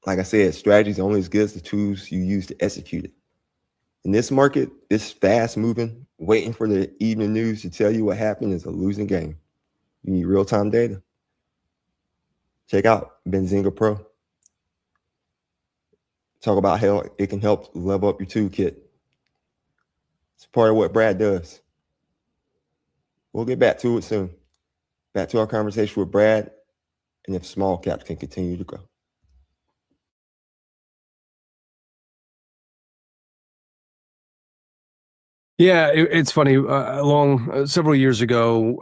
Speaker 2: Like I said, strategy is only as good as the tools you use to execute it. In this market, it's fast moving. Waiting for the evening news to tell you what happened is a losing game. You need real-time data. Check out Benzinga Pro. Talk about how it can help level up your toolkit. It's part of what Brad does. We'll get back to it soon. Back to our conversation with Brad and if small caps can continue to grow.
Speaker 9: Yeah, it's funny. Several years ago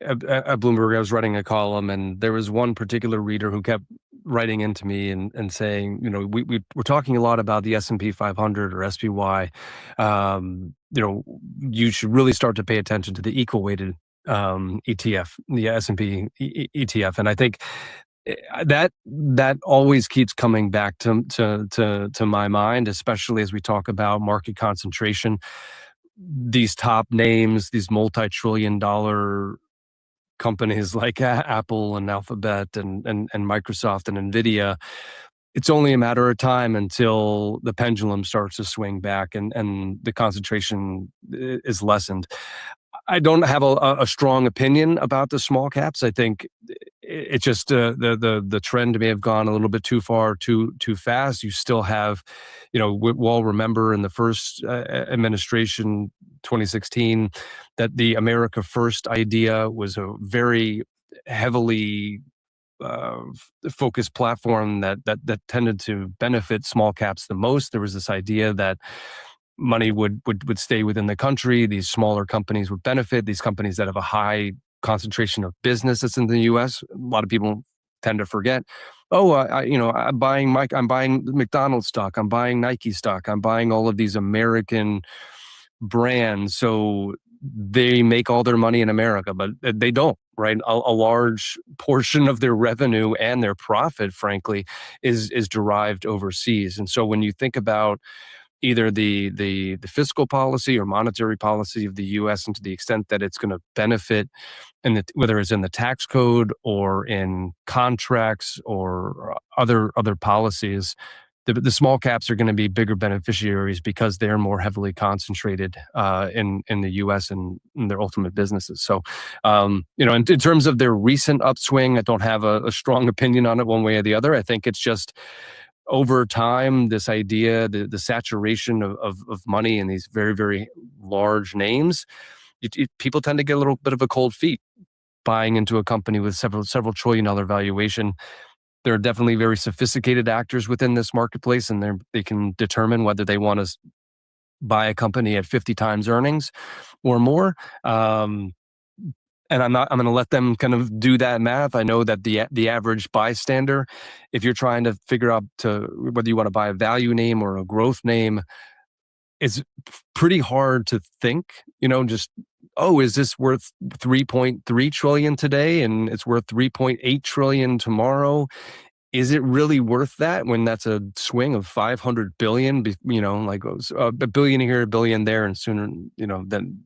Speaker 9: at Bloomberg, I was writing a column, and there was one particular reader who kept writing into me and saying, we're talking a lot about the S&P 500 or SPY. You should really start to pay attention to the equal weighted ETF, the S&P ETF, and I think that always keeps coming back to my mind, especially as we talk about market concentration. These top names, these multi-trillion-dollar companies like Apple and Alphabet and Microsoft and Nvidia, it's only a matter of time until the pendulum starts to swing back and the concentration is lessened. I don't have a strong opinion about the small caps. I think it's just the trend may have gone a little bit too far, too fast. You still have, we all remember in the first administration, 2016, that the America First idea was a very heavily focused platform that tended to benefit small caps the most. There was this idea that money would stay within the country. These smaller companies would benefit. These companies that have a high concentration of business that's in the U.S. A lot of people tend to forget. I'm buying McDonald's stock. I'm buying Nike stock. I'm buying all of these American brands. So they make all their money in America, but they don't. Right, a large portion of their revenue and their profit, frankly, is derived overseas. And so when you think about either the fiscal policy or monetary policy of the U.S. and to the extent that it's going to benefit, whether it's in the tax code or in contracts or other policies, the small caps are going to be bigger beneficiaries because they're more heavily concentrated in the U.S. and in their ultimate businesses. So, in terms of their recent upswing, I don't have a strong opinion on it one way or the other. I think it's just over time, this idea, the saturation of money in these very, very large names, people tend to get a little bit of a cold feet buying into a company with several $1 trillion valuation. There are definitely very sophisticated actors within this marketplace, and they can determine whether they want to buy a company at 50 times earnings or more. And I'm going to let them kind of do that math. I know that the average bystander, if you're trying to figure out whether you want to buy a value name or a growth name, it's pretty hard to think, is this worth 3.3 trillion today and it's worth 3.8 trillion tomorrow? Is it really worth that when that's a swing of 500 billion, like a billion here, a billion there, and sooner, then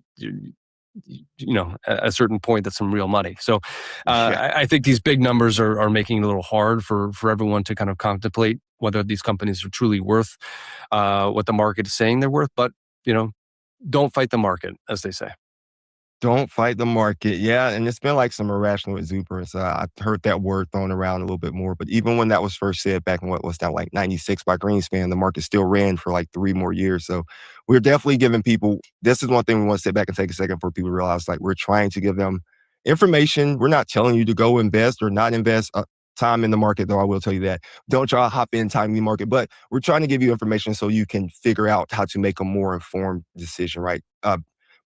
Speaker 9: at a certain point, that's some real money. So I think these big numbers are making it a little hard for everyone to kind of contemplate whether these companies are truly worth what the market is saying they're worth. But, don't fight the market, as they say.
Speaker 2: Don't fight the market. Yeah, and it's been like some irrational exuberance. I've heard that word thrown around a little bit more, but even when that was first said back in what was that, like 96 by Greenspan, the market still ran for like 3 more years. So we're definitely giving people, this is one thing we want to sit back and take a second for people to realize, like, we're trying to give them information. We're not telling you to go invest or not invest time in the market, though I will tell you that. Don't try to hop in time in the market, but we're trying to give you information so you can figure out how to make a more informed decision, right?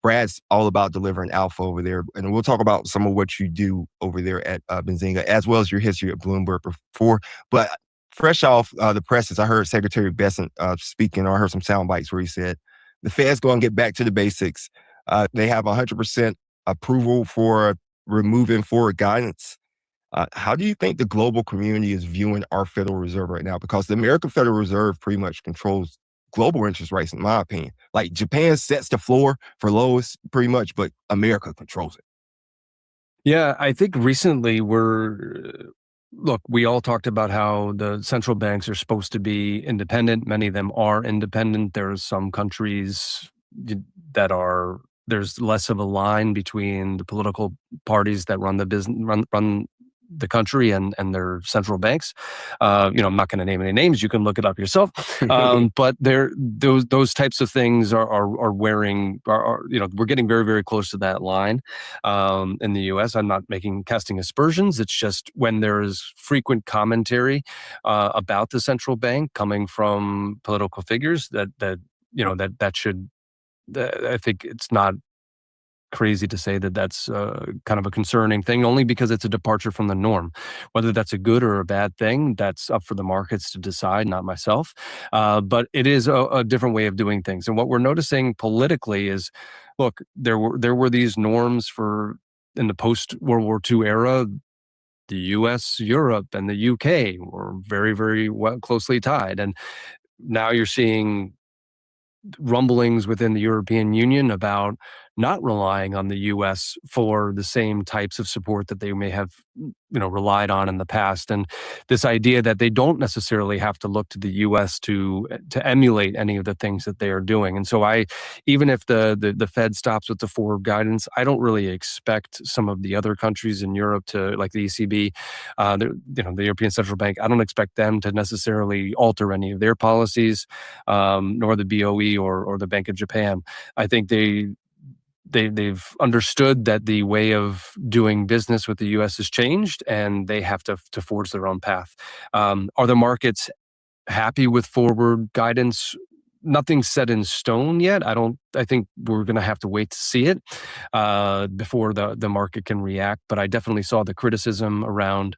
Speaker 2: Brad's all about delivering alpha over there, and we'll talk about some of what you do over there at Benzinga, as well as your history at Bloomberg before. But fresh off the presses, I heard Secretary Bessent speaking, or I heard some sound bites where he said, the Fed's going to get back to the basics. They have 100% approval for removing forward guidance. How do you think the global community is viewing our Federal Reserve right now? Because the American Federal Reserve pretty much controls global interest rates, in my opinion. Like, Japan sets the floor for lowest pretty much, but America controls it.
Speaker 9: Yeah, I think recently we're look, we all talked about how the central banks are supposed to be independent. Many of them are independent. There's some countries that are, there's less of a line between the political parties that run the business, run the country and their central banks. I'm not going to name any names. You can look it up yourself. But those types of things are wearing, we're getting very, very close to that line in the U.S. I'm not casting aspersions. It's just when there is frequent commentary about the central bank coming from political figures that should. I think it's not crazy to say that that's kind of a concerning thing, only because it's a departure from the norm. Whether that's a good or a bad thing, that's up for the markets to decide, not myself. But it is a different way of doing things. And what we're noticing politically is, look, there were these norms in the post-World War II era. The US, Europe, and the UK were very, very closely tied. And now you're seeing rumblings within the European Union about not relying on the US for the same types of support that they may have relied on in the past, and this idea that they don't necessarily have to look to the US to emulate any of the things that they are doing. And so even if the Fed stops with the forward guidance, I don't really expect some of the other countries in Europe to, like the ECB, the European Central Bank, I don't expect them to necessarily alter any of their policies, nor the BOE or the Bank of Japan. I think they've understood that the way of doing business with the U.S. has changed, and they have to forge their own path. Are the markets happy with forward guidance? Nothing's set in stone yet. I think we're going to have to wait to see it before the market can react. But I definitely saw the criticism around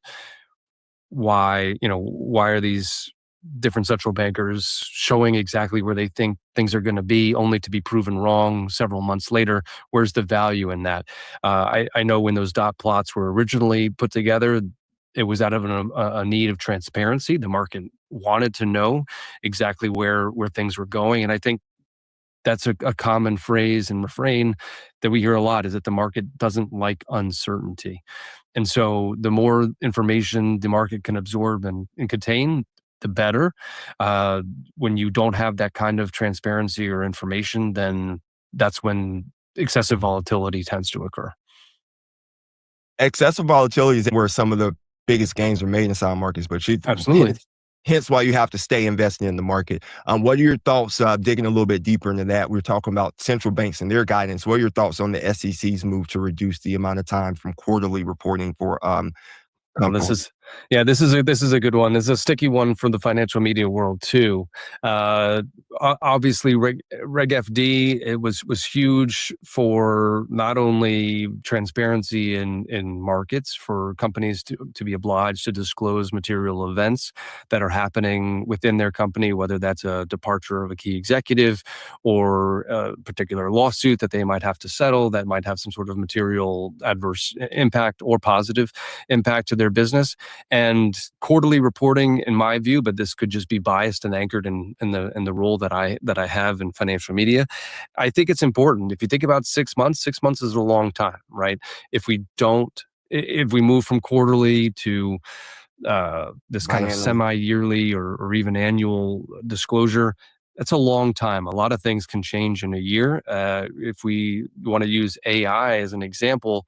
Speaker 9: why are these different central bankers showing exactly where they think things are going to be, only to be proven wrong several months later. Where's the value in that? I know when those dot plots were originally put together, it was out of a need of transparency. The market wanted to know exactly where things were going. And I think that's a common phrase and refrain that we hear a lot, is that the market doesn't like uncertainty. And so the more information the market can absorb and contain, the better. When you don't have that kind of transparency or information, then that's when excessive volatility tends to occur.
Speaker 2: Excessive volatility is where some of the biggest gains are made in stock markets, but
Speaker 9: absolutely.
Speaker 2: Hence why you have to stay invested in the market. What are your thoughts, digging a little bit deeper into that? We're talking about central banks and their guidance. What are your thoughts on the SEC's move to reduce the amount of time from quarterly reporting for
Speaker 9: this is a good one. This is a sticky one for the financial media world too. Obviously, Reg FD, it was huge for not only transparency in markets, for companies to be obliged to disclose material events that are happening within their company, whether that's a departure of a key executive or a particular lawsuit that they might have to settle that might have some sort of material adverse impact or positive impact to their business. And quarterly reporting, in my view, but this could just be biased and anchored in the role that I have in financial media, I think it's important. If you think about 6 months, 6 months is a long time, right? If we move from quarterly to this kind of semi-yearly or even annual disclosure, that's a long time. A lot of things can change in a year. If we want to use AI as an example,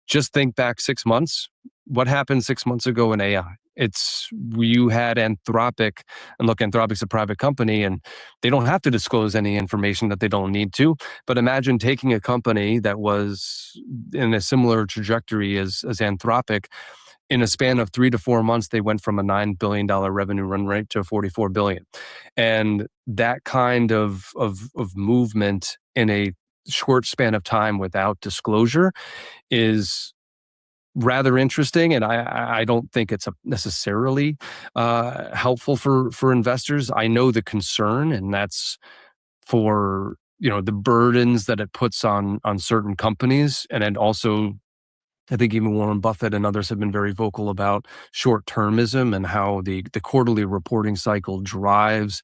Speaker 9: just think back 6 months. What happened 6 months ago in AI? You had Anthropic, and look, Anthropic's a private company, and they don't have to disclose any information that they don't need to. But imagine taking a company that was in a similar trajectory as Anthropic. In a span of 3 to 4 months, they went from a $9 billion revenue run rate to $44 billion. And that kind of movement in a short span of time without disclosure is rather interesting, and I don't think it's necessarily helpful for investors. I know the concern, and that's for the burdens that it puts on certain companies, and then also I think even Warren Buffett and others have been very vocal about short-termism and how the quarterly reporting cycle drives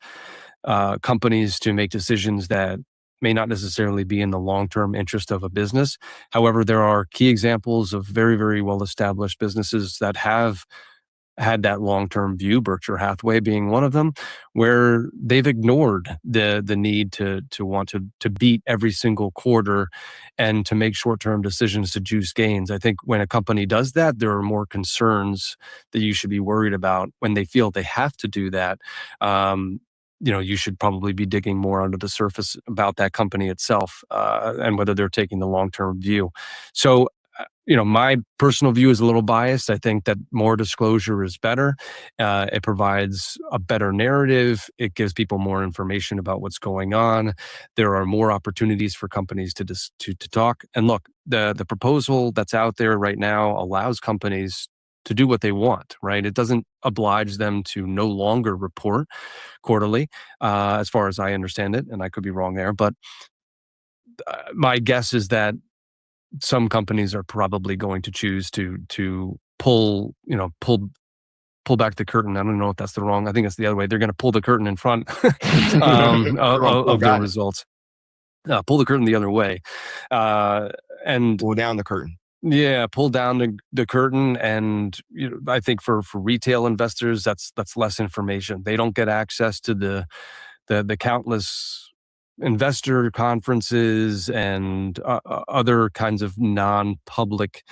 Speaker 9: companies to make decisions that may not necessarily be in the long-term interest of a business. However, there are key examples of very, very well-established businesses that have had that long-term view, Berkshire Hathaway being one of them, where they've ignored the need to want to beat every single quarter and to make short-term decisions to juice gains. I think when a company does that, there are more concerns that you should be worried about. When they feel they have to do that, you should probably be digging more under the surface about that company itself, and whether they're taking the long-term view. So, my personal view is a little biased. I think that more disclosure is better. It provides a better narrative. It gives people more information about what's going on. There are more opportunities for companies to talk. And look, the proposal that's out there right now allows companies to do what they want, right? It doesn't oblige them to no longer report quarterly, as far as I understand it, and I could be wrong there. But my guess is that some companies are probably going to choose to pull back the curtain. I don't know if that's the wrong. I think it's the other way. They're going to pull the curtain in front of their results. Pull the curtain the other way, and
Speaker 2: pull down the curtain.
Speaker 9: Yeah, pull down the curtain, and I think for retail investors, that's less information. They don't get access to the countless investor conferences and other kinds of non-public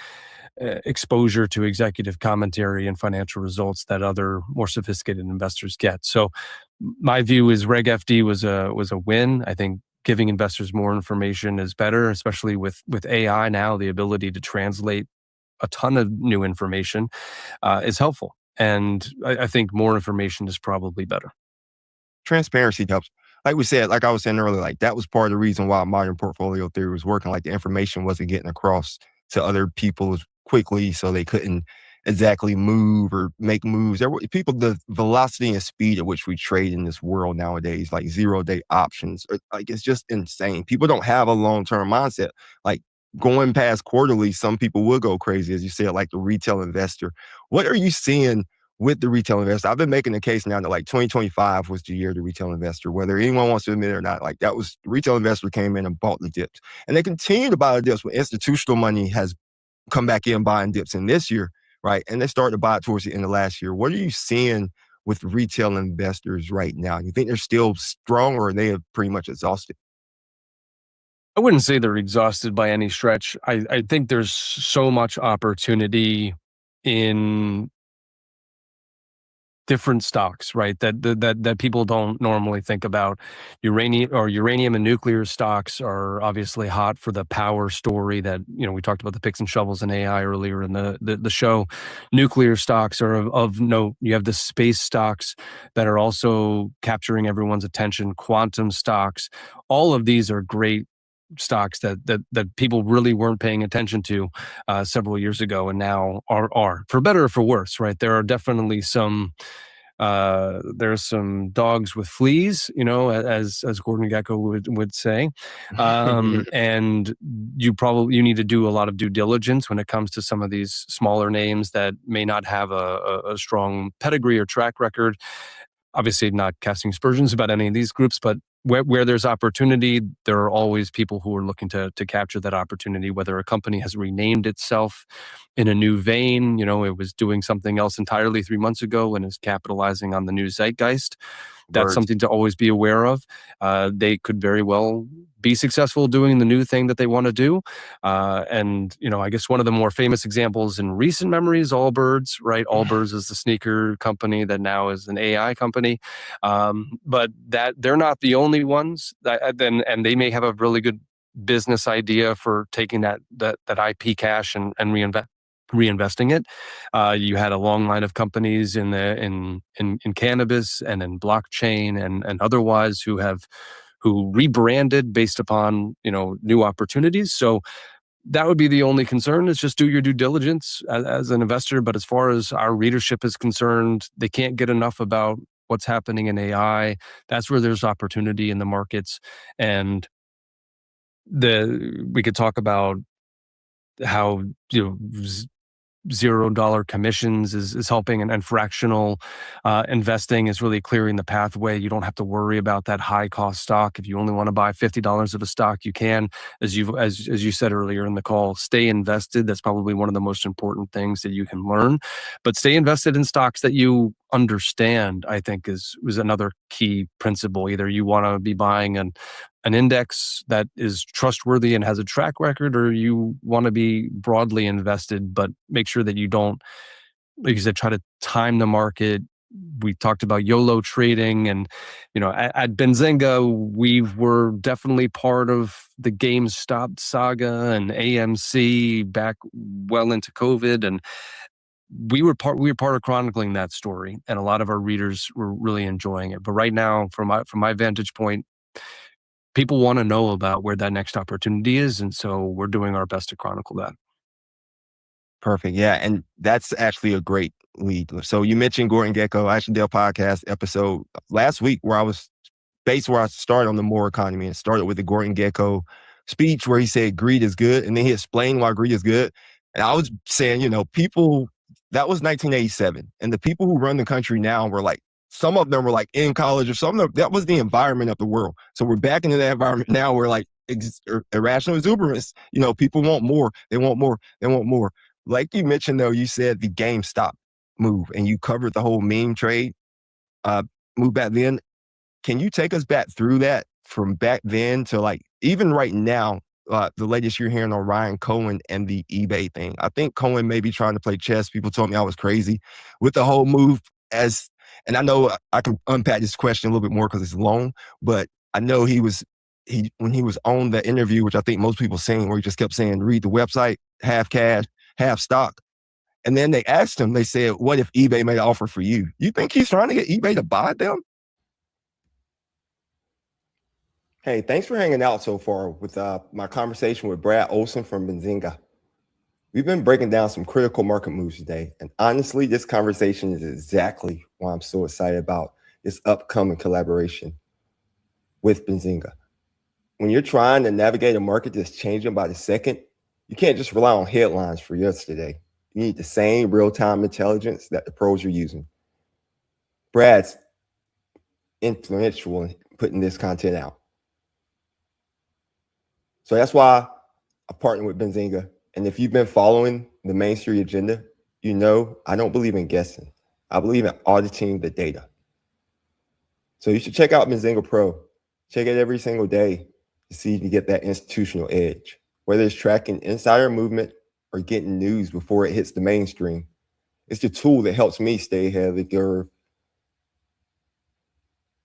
Speaker 9: exposure to executive commentary and financial results that other more sophisticated investors get. So my view is Reg FD was a win. I think giving investors more information is better, especially with AI now. The ability to translate a ton of new information is helpful. And I think more information is probably better.
Speaker 2: Transparency helps. Like we said, like I was saying earlier, like that was part of the reason why modern portfolio theory was working. Like the information wasn't getting across to other people as quickly, so they couldn't exactly move or make moves. The velocity and speed at which we trade in this world nowadays, like 0-day options, like it's just insane. People don't have a long-term mindset. Like going past quarterly, some people will go crazy, as you said, like the retail investor. What are you seeing with the retail investor? I've been making the case now that like 2025 was the year of the retail investor, whether anyone wants to admit it or not. Like that was, the retail investor came in and bought the dips, and they continue to buy the dips when institutional money has come back in buying dips in this year, right? And they started to buy it towards the end of last year. What are you seeing with retail investors right now? You think they're still strong, or are they pretty much exhausted?
Speaker 9: I wouldn't say they're exhausted by any stretch. I think there's so much opportunity in different stocks, right? That people don't normally think about. Uranium and nuclear stocks are obviously hot for the power story that, we talked about the picks and shovels and AI earlier in the show. Nuclear stocks are of note. You have the space stocks that are also capturing everyone's attention, quantum stocks. All of these are great stocks that people really weren't paying attention to several years ago, and now are for better or for worse, right? There are definitely some there's some dogs with fleas, as Gordon Gekko would say, and you need to do a lot of due diligence when it comes to some of these smaller names that may not have a strong pedigree or track record. Obviously, not casting aspersions about any of these groups, but where there's opportunity, there are always people who are looking to capture that opportunity, whether a company has renamed itself in a new vein, it was doing something else entirely 3 months ago and is capitalizing on the new zeitgeist. That's something to always be aware of. They could very well be successful doing the new thing that they want to do. And, I guess one of the more famous examples in recent memory is Allbirds, right? Allbirds is the sneaker company that now is an AI company. But that they're not the only ones and they may have a really good business idea for taking that IP cash and reinvesting it. You had a long line of companies in cannabis and in blockchain and otherwise who rebranded based upon new opportunities. So that would be the only concern, is just do your due diligence as an investor. But as far as our readership is concerned, they can't get enough about what's happening in AI. That's where there's opportunity in the markets. And we could talk about how $0 commissions is helping, and fractional investing is really clearing the pathway. You don't have to worry about that high cost stock. If you only want to buy $50 of a stock, you can. As you said earlier in the call, stay invested. That's probably one of the most important things that you can learn. But stay invested in stocks that you understand, I think is another key principle. Either you want to be buying an index that is trustworthy and has a track record, or you want to be broadly invested, but make sure that you don't, like you said, try to time the market. We talked about YOLO trading, and at Benzinga, we were definitely part of the GameStop saga and AMC back well into COVID, and we were part of chronicling that story, and a lot of our readers were really enjoying it. But right now, from my vantage point, people want to know about where that next opportunity is, and so we're doing our best to chronicle that.
Speaker 2: Perfect. Yeah. And that's actually a great lead. So you mentioned Gordon Gekko. I actually did a podcast episode last week where I started on the Moore economy, and started with the Gordon Gekko speech where he said greed is good. And then he explained why greed is good. And I was saying, people, that was 1987. And the people who run the country now were like, some of them were like in college, or some of them, that was the environment of the world. So we're back into that environment now. We're like irrational exuberance. People want more. They want more. They want more. Like you mentioned, though, you said the GameStop move, and you covered the whole meme trade move back then. Can you take us back through that from back then to like even right now, the latest you're hearing on Ryan Cohen and the eBay thing? I think Cohen may be trying to play chess. People told me I was crazy with the whole move. And I know I can unpack this question a little bit more because it's long, but I know when he was on the interview, which I think most people seen, where he just kept saying, read the website, half cash, half stock. And then they asked him, they said, what if eBay made an offer for you? You think he's trying to get eBay to buy them? Hey, thanks for hanging out so far with my conversation with Brad Olson from Benzinga. We've been breaking down some critical market moves today. And honestly, this conversation is exactly why I'm so excited about this upcoming collaboration with Benzinga. When you're trying to navigate a market that's changing by the second, you can't just rely on headlines for yesterday. You need the same real-time intelligence that the pros are using. Brad's influential in putting this content out. So that's why I partnered with Benzinga. And if you've been following the Main Street agenda, I don't believe in guessing. I believe in auditing the data. So you should check out Benzinga Pro. Check it every single day to see if you get that institutional edge. Whether it's tracking insider movement or getting news before it hits the mainstream, it's the tool that helps me stay ahead of the curve.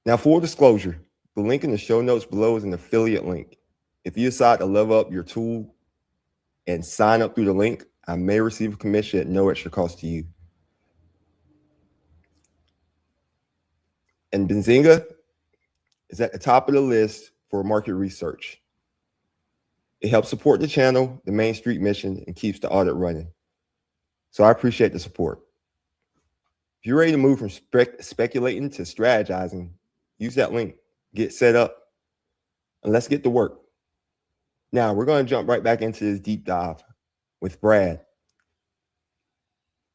Speaker 2: Now, full disclosure, the link in the show notes below is an affiliate link. If you decide to level up your tool and sign up through the link, I may receive a commission at no extra cost to you. And Benzinga is at the top of the list for market research. It helps support the channel, the Main Street mission, and keeps the audit running. So I appreciate the support. If you're ready to move from speculating to strategizing, use that link, get set up, and let's get to work. Now, we're going to jump right back into this deep dive with Brad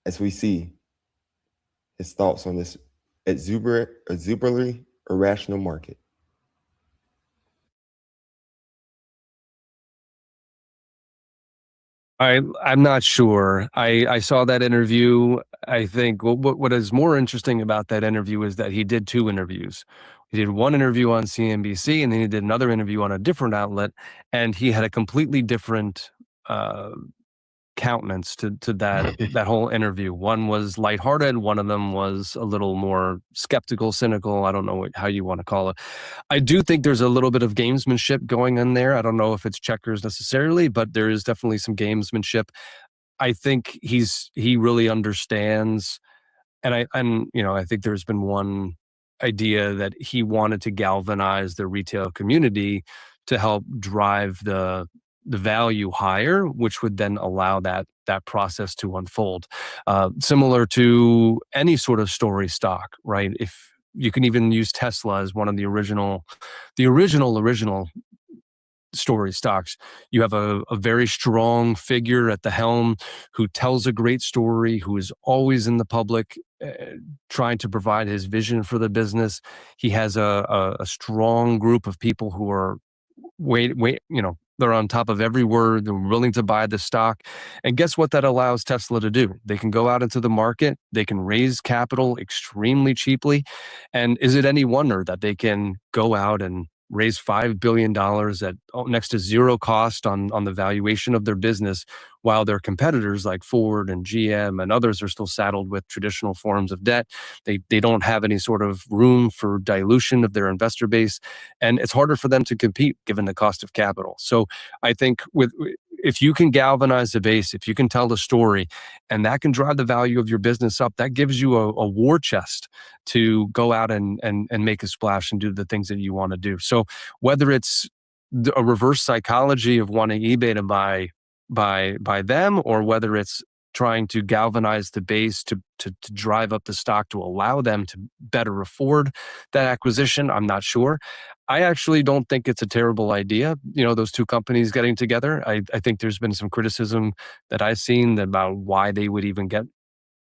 Speaker 2: as we see his thoughts on this exuberantly irrational market.
Speaker 9: I'm not sure. I saw that interview. I think what is more interesting about that interview is that he did two interviews. He did one interview on CNBC, and then he did another interview on a different outlet, and he had a completely different countenance to that whole interview. One was lighthearted. One of them was a little more skeptical, cynical. I don't know how you want to call it. I do think there's a little bit of gamesmanship going on there. I don't know if it's checkers necessarily, but there is definitely some gamesmanship. I think he really understands, and I think there's been one idea that he wanted to galvanize the retail community to help drive the value higher, which would then allow that process to unfold. Similar to any sort of story stock, right? If you can even use Tesla as one of the original story stocks. You have a very strong figure at the helm who tells a great story, who is always in the public, trying to provide his vision for the business. He has a strong group of people who are they're on top of every word. They're willing to buy the stock. And guess what that allows Tesla to do? They can go out into the market. They can raise capital extremely cheaply. And is it any wonder that they can go out and raise $5 billion at next to zero cost on the valuation of their business, while their competitors like Ford and GM and others are still saddled with traditional forms of debt. They don't have any sort of room for dilution of their investor base, and it's harder for them to compete given the cost of capital. So I think if you can galvanize the base, if you can tell the story, and that can drive the value of your business up, that gives you a war chest to go out and make a splash and do the things that you want to do. So whether it's a reverse psychology of wanting eBay to buy them, or whether it's trying to galvanize the base to drive up the stock to allow them to better afford that acquisition, I'm not sure. I actually don't think it's a terrible idea, those two companies getting together. I think there's been some criticism that I've seen about why they would even get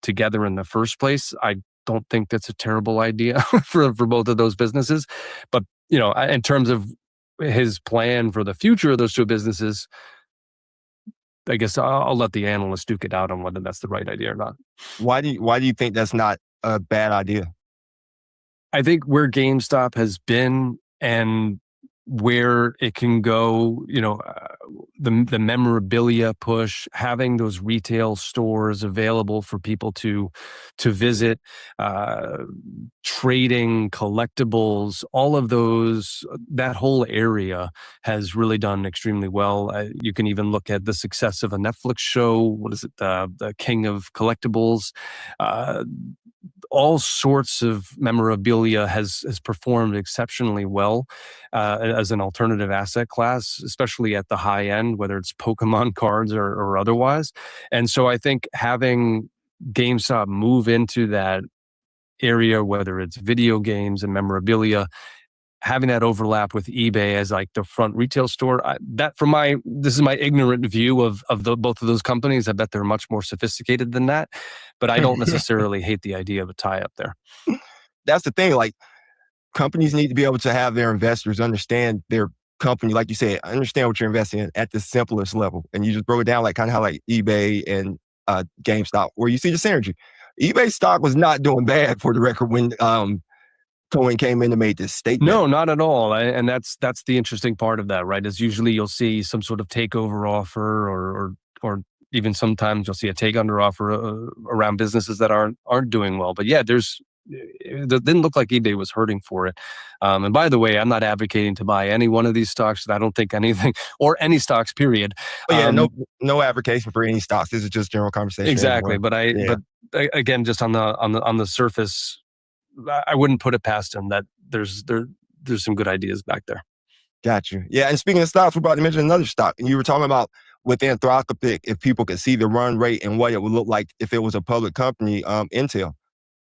Speaker 9: together in the first place. I don't think that's a terrible idea for both of those businesses. But, in terms of his plan for the future of those two businesses, I guess I'll let the analysts duke it out on whether that's the right idea or not.
Speaker 2: Why do you think that's not a bad idea?
Speaker 9: I think where GameStop has been and where it can go, the memorabilia push, having those retail stores available for people to visit, trading, collectibles, all of those, that whole area has really done extremely well. You can even look at the success of a Netflix show. What is it? The King of Collectibles. All sorts of memorabilia has performed exceptionally well as an alternative asset class, especially at the high end, whether it's Pokemon cards or otherwise. And so I think having GameStop move into that area, whether it's video games and memorabilia, having that overlap with eBay as like the front retail store, this is my ignorant view of both of those companies. I bet they're much more sophisticated than that, but I don't necessarily hate the idea of a tie-up there.
Speaker 2: That's the thing. Like, companies need to be able to have their investors understand their company, like you said, understand what you're investing in at the simplest level. And you just broke it down like kind of how like eBay and GameStop, where you see the synergy. eBay stock was not doing bad, for the record, when Cohen came in and made this statement.
Speaker 9: No, not at all. And that's the interesting part of that, right? Is usually you'll see some sort of takeover offer or even sometimes you'll see a take under offer around businesses that aren't doing well. But yeah, it didn't look like eBay was hurting for it. And by the way, I'm not advocating to buy any one of these stocks. I don't think anything, or any stocks, period.
Speaker 2: No advocation for any stocks. This is just general conversation.
Speaker 9: Exactly. But again, just on the surface, I wouldn't put it past him that there's some good ideas back there.
Speaker 2: Got you. Yeah, and speaking of stocks, we're about to mention another stock. And you were talking about with Anthropic, if people could see the run rate and what it would look like if it was a public company, Intel.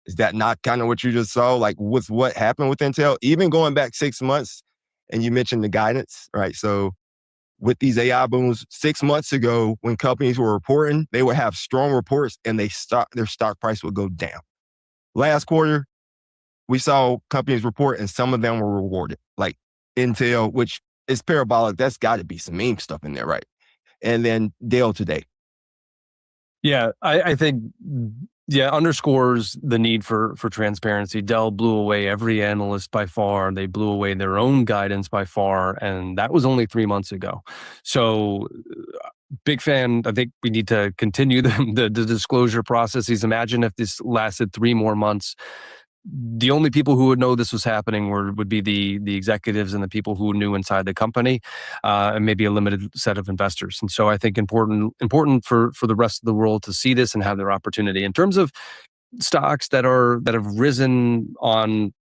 Speaker 2: Is that not kind of what you just saw? Like with what happened with Intel, even going back 6 months, and you mentioned the guidance, right? So with these AI booms 6 months ago, when companies were reporting, they would have strong reports and their stock price would go down. Last quarter, we saw companies report and some of them were rewarded, like Intel, which is parabolic. That's got to be some meme stuff in there, right? And then Dell today.
Speaker 9: Yeah, I think, underscores the need for transparency. Dell blew away every analyst by far. They blew away their own guidance by far. And that was only 3 months ago. So big fan. I think we need to continue the disclosure processes. Imagine if this lasted 3 more months. The only people who would know this was happening would be the executives and the people who knew inside the company, and maybe a limited set of investors. And so I think important for the rest of the world to see this and have their opportunity. In terms of stocks that have risen on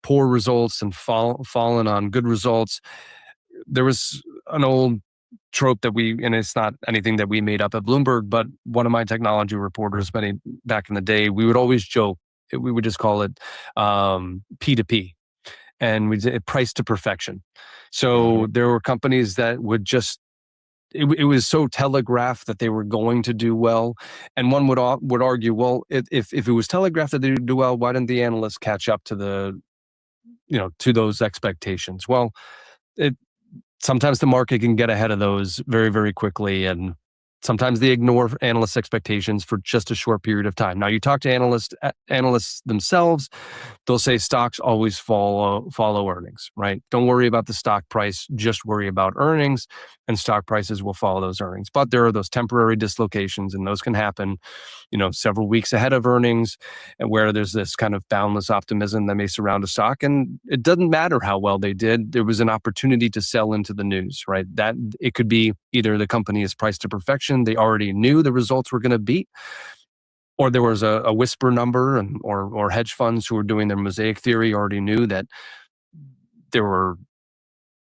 Speaker 9: poor results and fallen on good results, there was an old trope and it's not anything that we made up at Bloomberg, but one of my technology reporters back in the day, we would always joke. We would just call it P2P. and we did price to perfection. So there were companies that would just, it was so telegraphed that they were going to do well. And one would argue, well, if it was telegraphed that they would do well, why didn't the analysts catch up to to those expectations? Well, sometimes the market can get ahead of those very, very quickly, and sometimes they ignore analysts' expectations for just a short period of time. Now, you talk to analysts themselves, they'll say stocks always follow earnings, right? Don't worry about the stock price, just worry about earnings, and stock prices will follow those earnings. But there are those temporary dislocations, and those can happen, several weeks ahead of earnings, and where there's this kind of boundless optimism that may surround a stock. And it doesn't matter how well they did. There was an opportunity to sell into the news, right? That it could be either the company is priced to perfection, they already knew the results were going to beat, or there was a whisper number, or hedge funds who were doing their mosaic theory already knew that there were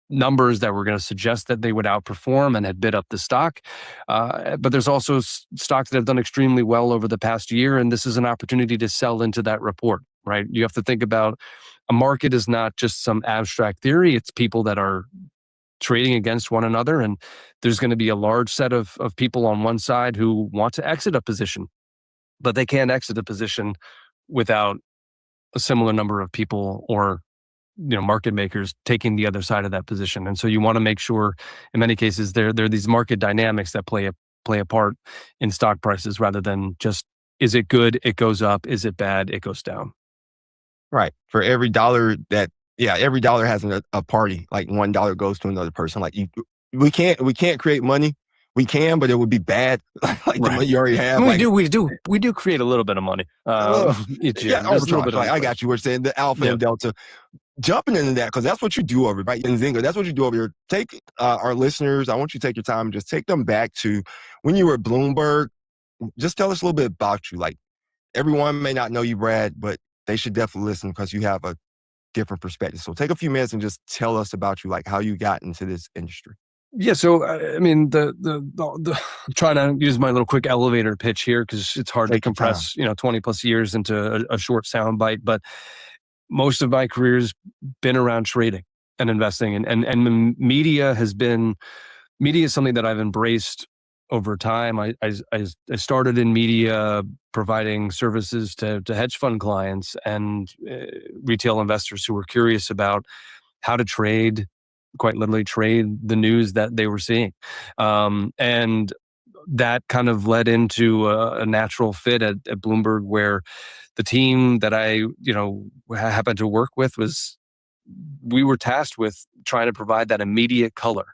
Speaker 9: numbers that were going to suggest that they would outperform and had bid up the stock. But there's also stocks that have done extremely well over the past year, and this is an opportunity to sell into that report, right? You have to think about a market is not just some abstract theory. It's people that are trading against one another, and there's going to be a large set of people on one side who want to exit a position, but they can't exit a position without a similar number of people or market makers taking the other side of that position. And so you want to make sure, in many cases, there are these market dynamics that play a part in stock prices, rather than just, is it good, it goes up, is it bad, it goes down.
Speaker 2: Right. For every dollar every dollar has a party. Like $1 goes to another person. Like we can't create money. We can, but it would be bad. Like the money you already have.
Speaker 9: We do create a little bit of money each year.
Speaker 2: I got you. We're saying the alpha and delta. Jumping into that, because that's what you do over, right? Benzinga, that's what you do over here. Take our listeners, I want you to take your time and just take them back to when you were at Bloomberg. Just tell us a little bit about you. Like, everyone may not know you, Brad, but they should definitely listen because you have a different perspective. So take a few minutes and just tell us about you, like how you got into this industry.
Speaker 9: Yeah, so I mean, the trying to use my little quick elevator pitch here, because it's hard to compress 20 plus years into a short sound bite. But most of my career's been around trading and investing, and media is something that I've embraced over time. I started in media, providing services to hedge fund clients and retail investors who were curious about how to trade, quite literally trade the news that they were seeing. And that kind of led into a natural fit at Bloomberg, where the team that I, happened to work with we were tasked with trying to provide that immediate color.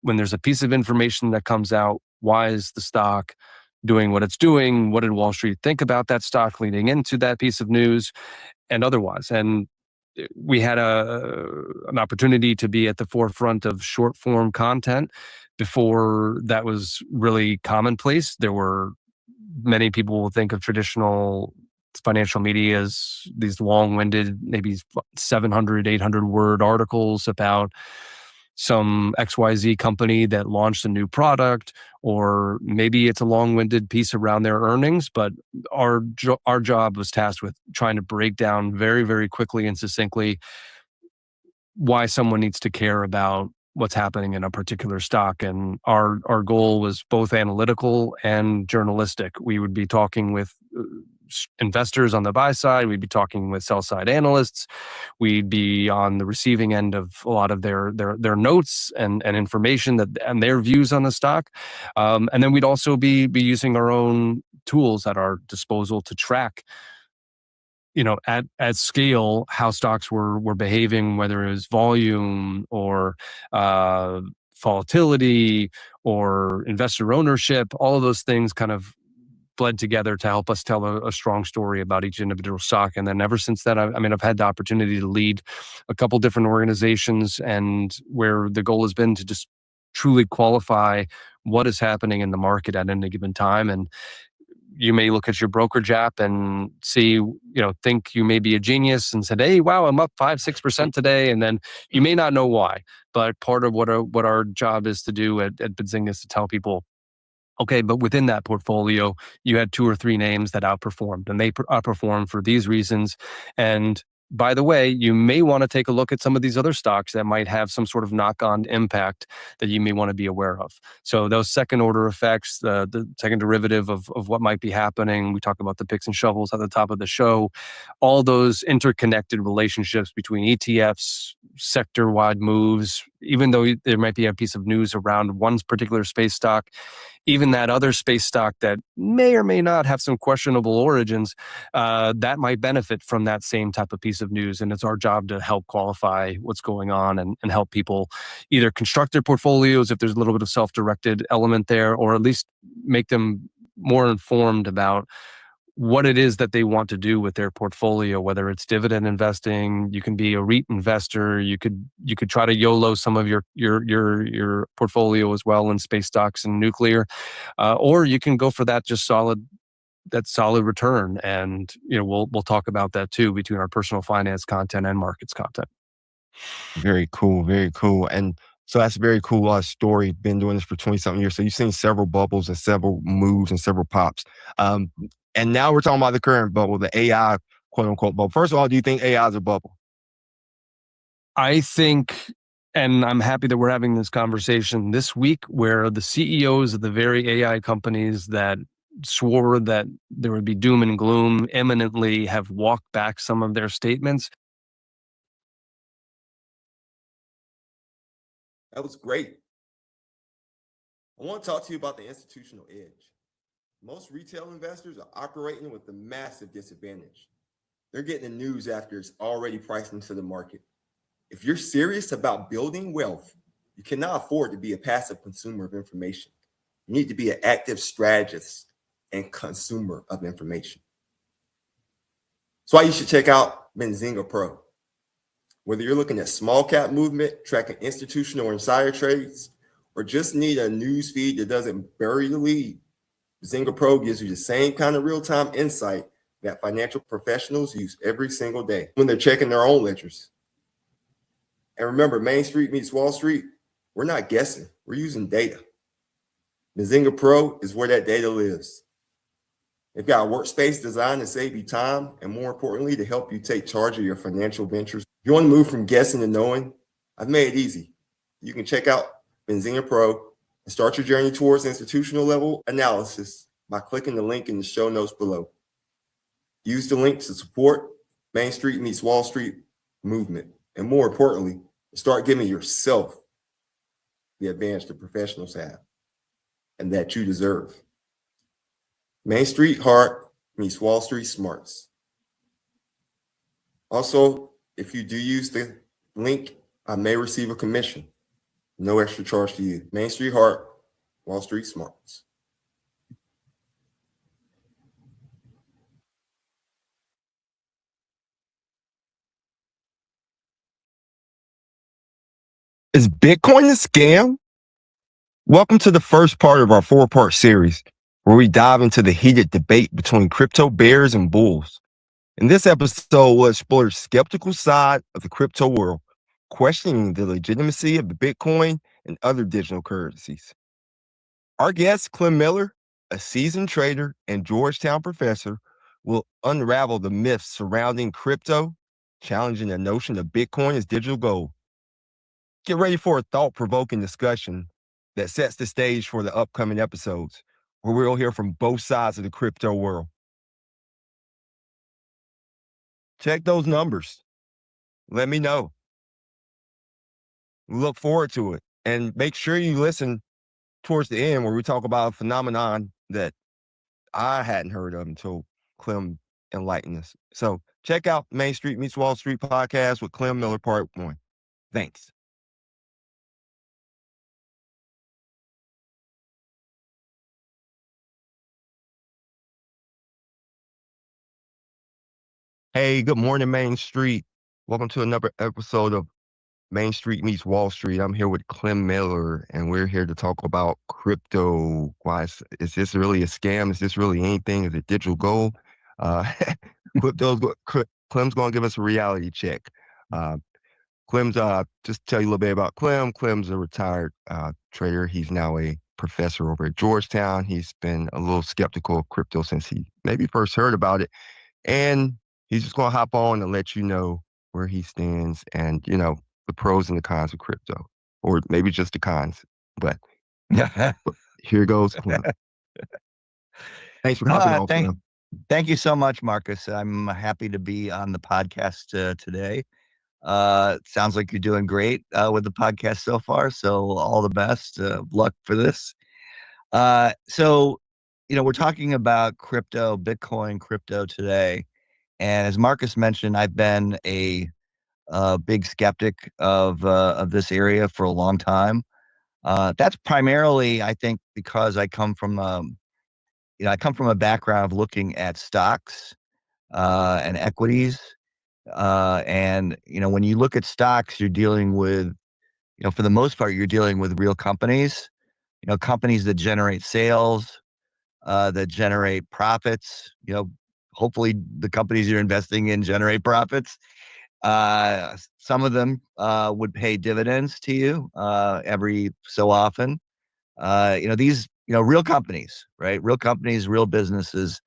Speaker 9: When there's a piece of information that comes out, why is the stock doing what it's doing? What did Wall Street think about that stock leading into that piece of news, and otherwise? And we had an opportunity to be at the forefront of short form content before that was really commonplace. There were many people will think of traditional financial media as these long-winded, maybe 700, 800 word articles about some XYZ company that launched a new product, or maybe it's a long-winded piece around their earnings. But our job was tasked with trying to break down very, very quickly and succinctly why someone needs to care about what's happening in a particular stock. And our goal was both analytical and journalistic. We would be talking with investors on the buy side, we'd be talking with sell side analysts, we'd be on the receiving end of a lot of their notes and information and their views on the stock. And then we'd also be using our own tools at our disposal to track, at scale, how stocks were behaving, whether it was volume or volatility or investor ownership. All of those things kind of bled together to help us tell a strong story about each individual stock. And then ever since then, I've had the opportunity to lead a couple different organizations, and where the goal has been to just truly qualify what is happening in the market at any given time. And you may look at your brokerage app and see, think you may be a genius and said, hey, wow, I'm up 5-6% today. And then you may not know why. But part of what our job is to do at Benzinga is to tell people, okay, but within that portfolio, you had 2 or 3 names that outperformed, and they outperformed for these reasons. And by the way, you may want to take a look at some of these other stocks that might have some sort of knock-on impact that you may want to be aware of. So those second order effects, the second derivative of what might be happening, we talk about the picks and shovels at the top of the show, all those interconnected relationships between ETFs, sector-wide moves, even though there might be a piece of news around one particular space stock, even that other space stock that may or may not have some questionable origins, that might benefit from that same type of piece of news. And it's our job to help qualify what's going on and help people either construct their portfolios if there's a little bit of self-directed element there, or at least make them more informed about what it is that they want to do with their portfolio, whether it's dividend investing. You can be a REIT investor. You could try to YOLO some of your portfolio as well in space stocks and nuclear, or you can go for that solid return. And we'll talk about that too between our personal finance content and markets content.
Speaker 2: Very cool, very cool. And so that's a very cool story. Been doing this for 20-something years. So you've seen several bubbles and several moves and several pops. And now we're talking about the current bubble, the AI, quote unquote, bubble. First of all, do you think AI is a bubble?
Speaker 9: I think, and I'm happy that we're having this conversation this week, where the CEOs of the very AI companies that swore that there would be doom and gloom imminently have walked back some of their statements.
Speaker 1: That was great. I want to talk to you about the institutional edge. Most retail investors are operating with a massive disadvantage. They're getting the news after it's already priced into the market. If you're serious about building wealth, you cannot afford to be a passive consumer of information. You need to be an active strategist and consumer of information. That's why you should check out Benzinga Pro. Whether you're looking at small cap movement, tracking institutional or insider trades, or just need a news feed that doesn't bury the lead, Benzinga Pro gives you the same kind of real-time insight that financial professionals use every single day when they're checking their own ledgers. And remember, Main Street meets Wall Street. We're not guessing. We're using data. Benzinga Pro is where that data lives. They've got a workspace designed to save you time and, more importantly, to help you take charge of your financial ventures. If you want to move from guessing to knowing, I've made it easy. You can check out Benzinga Pro and start your journey towards institutional level analysis by clicking the link in the show notes below. Use the link to support Main Street meets Wall Street movement. And more importantly, start giving yourself the advantage the professionals have and that you deserve. Main Street Heart meets Wall Street Smarts. Also, if you do use the link, I may receive a commission. No extra charge to you. Main Street Heart, Wall Street Smarts.
Speaker 2: Is Bitcoin a scam? Welcome to the first part of our 4-part series, where we dive into the heated debate between crypto bears and bulls. In this episode, we'll explore the skeptical side of the crypto world, questioning the legitimacy of the Bitcoin and other digital currencies. Our guest, Clement Miller, a seasoned trader and Georgetown professor, will unravel the myths surrounding crypto, challenging the notion of Bitcoin as digital gold. Get ready for a thought-provoking discussion that sets the stage for the upcoming episodes, where we'll hear from both sides of the crypto world. Check those numbers. Let me know. Look forward to it. And make sure you listen towards the end, where we talk about a phenomenon that I hadn't heard of until Clem enlightened us. So check out Main Street Meets Wall Street podcast with Clem Miller, part 1. Thanks. Hey, good morning, Main Street. Welcome to another episode of Main Street Meets Wall Street. I'm here with Clem Miller, and we're here to talk about crypto. Why is this really a scam? Is this really anything? Is it digital gold? Clem's going to give us a reality check. Clem's just tell you a little bit about Clem. Clem's a retired trader. He's now a professor over at Georgetown. He's been a little skeptical of crypto since he maybe first heard about it, and He's just going to hop on and let you know where he stands and, the pros and the cons of crypto, or maybe just the cons. But here goes Clem. Thanks for hopping on, Clem.
Speaker 10: Thank you so much, Marcus. I'm happy to be on the podcast today. Sounds like you're doing great with the podcast so far. So all the best. Luck for this. So, we're talking about crypto, Bitcoin, crypto today. And as Marcus mentioned, I've been a big skeptic of this area for a long time. That's primarily, I think, because I come from a background of looking at stocks and equities. And when you look at stocks, you're dealing with, for the most part, you're dealing with real companies. Companies that generate sales, that generate profits. Hopefully the companies you're investing in generate profits. Some of them would pay dividends to you every so often. These real companies, right? Real companies, real businesses.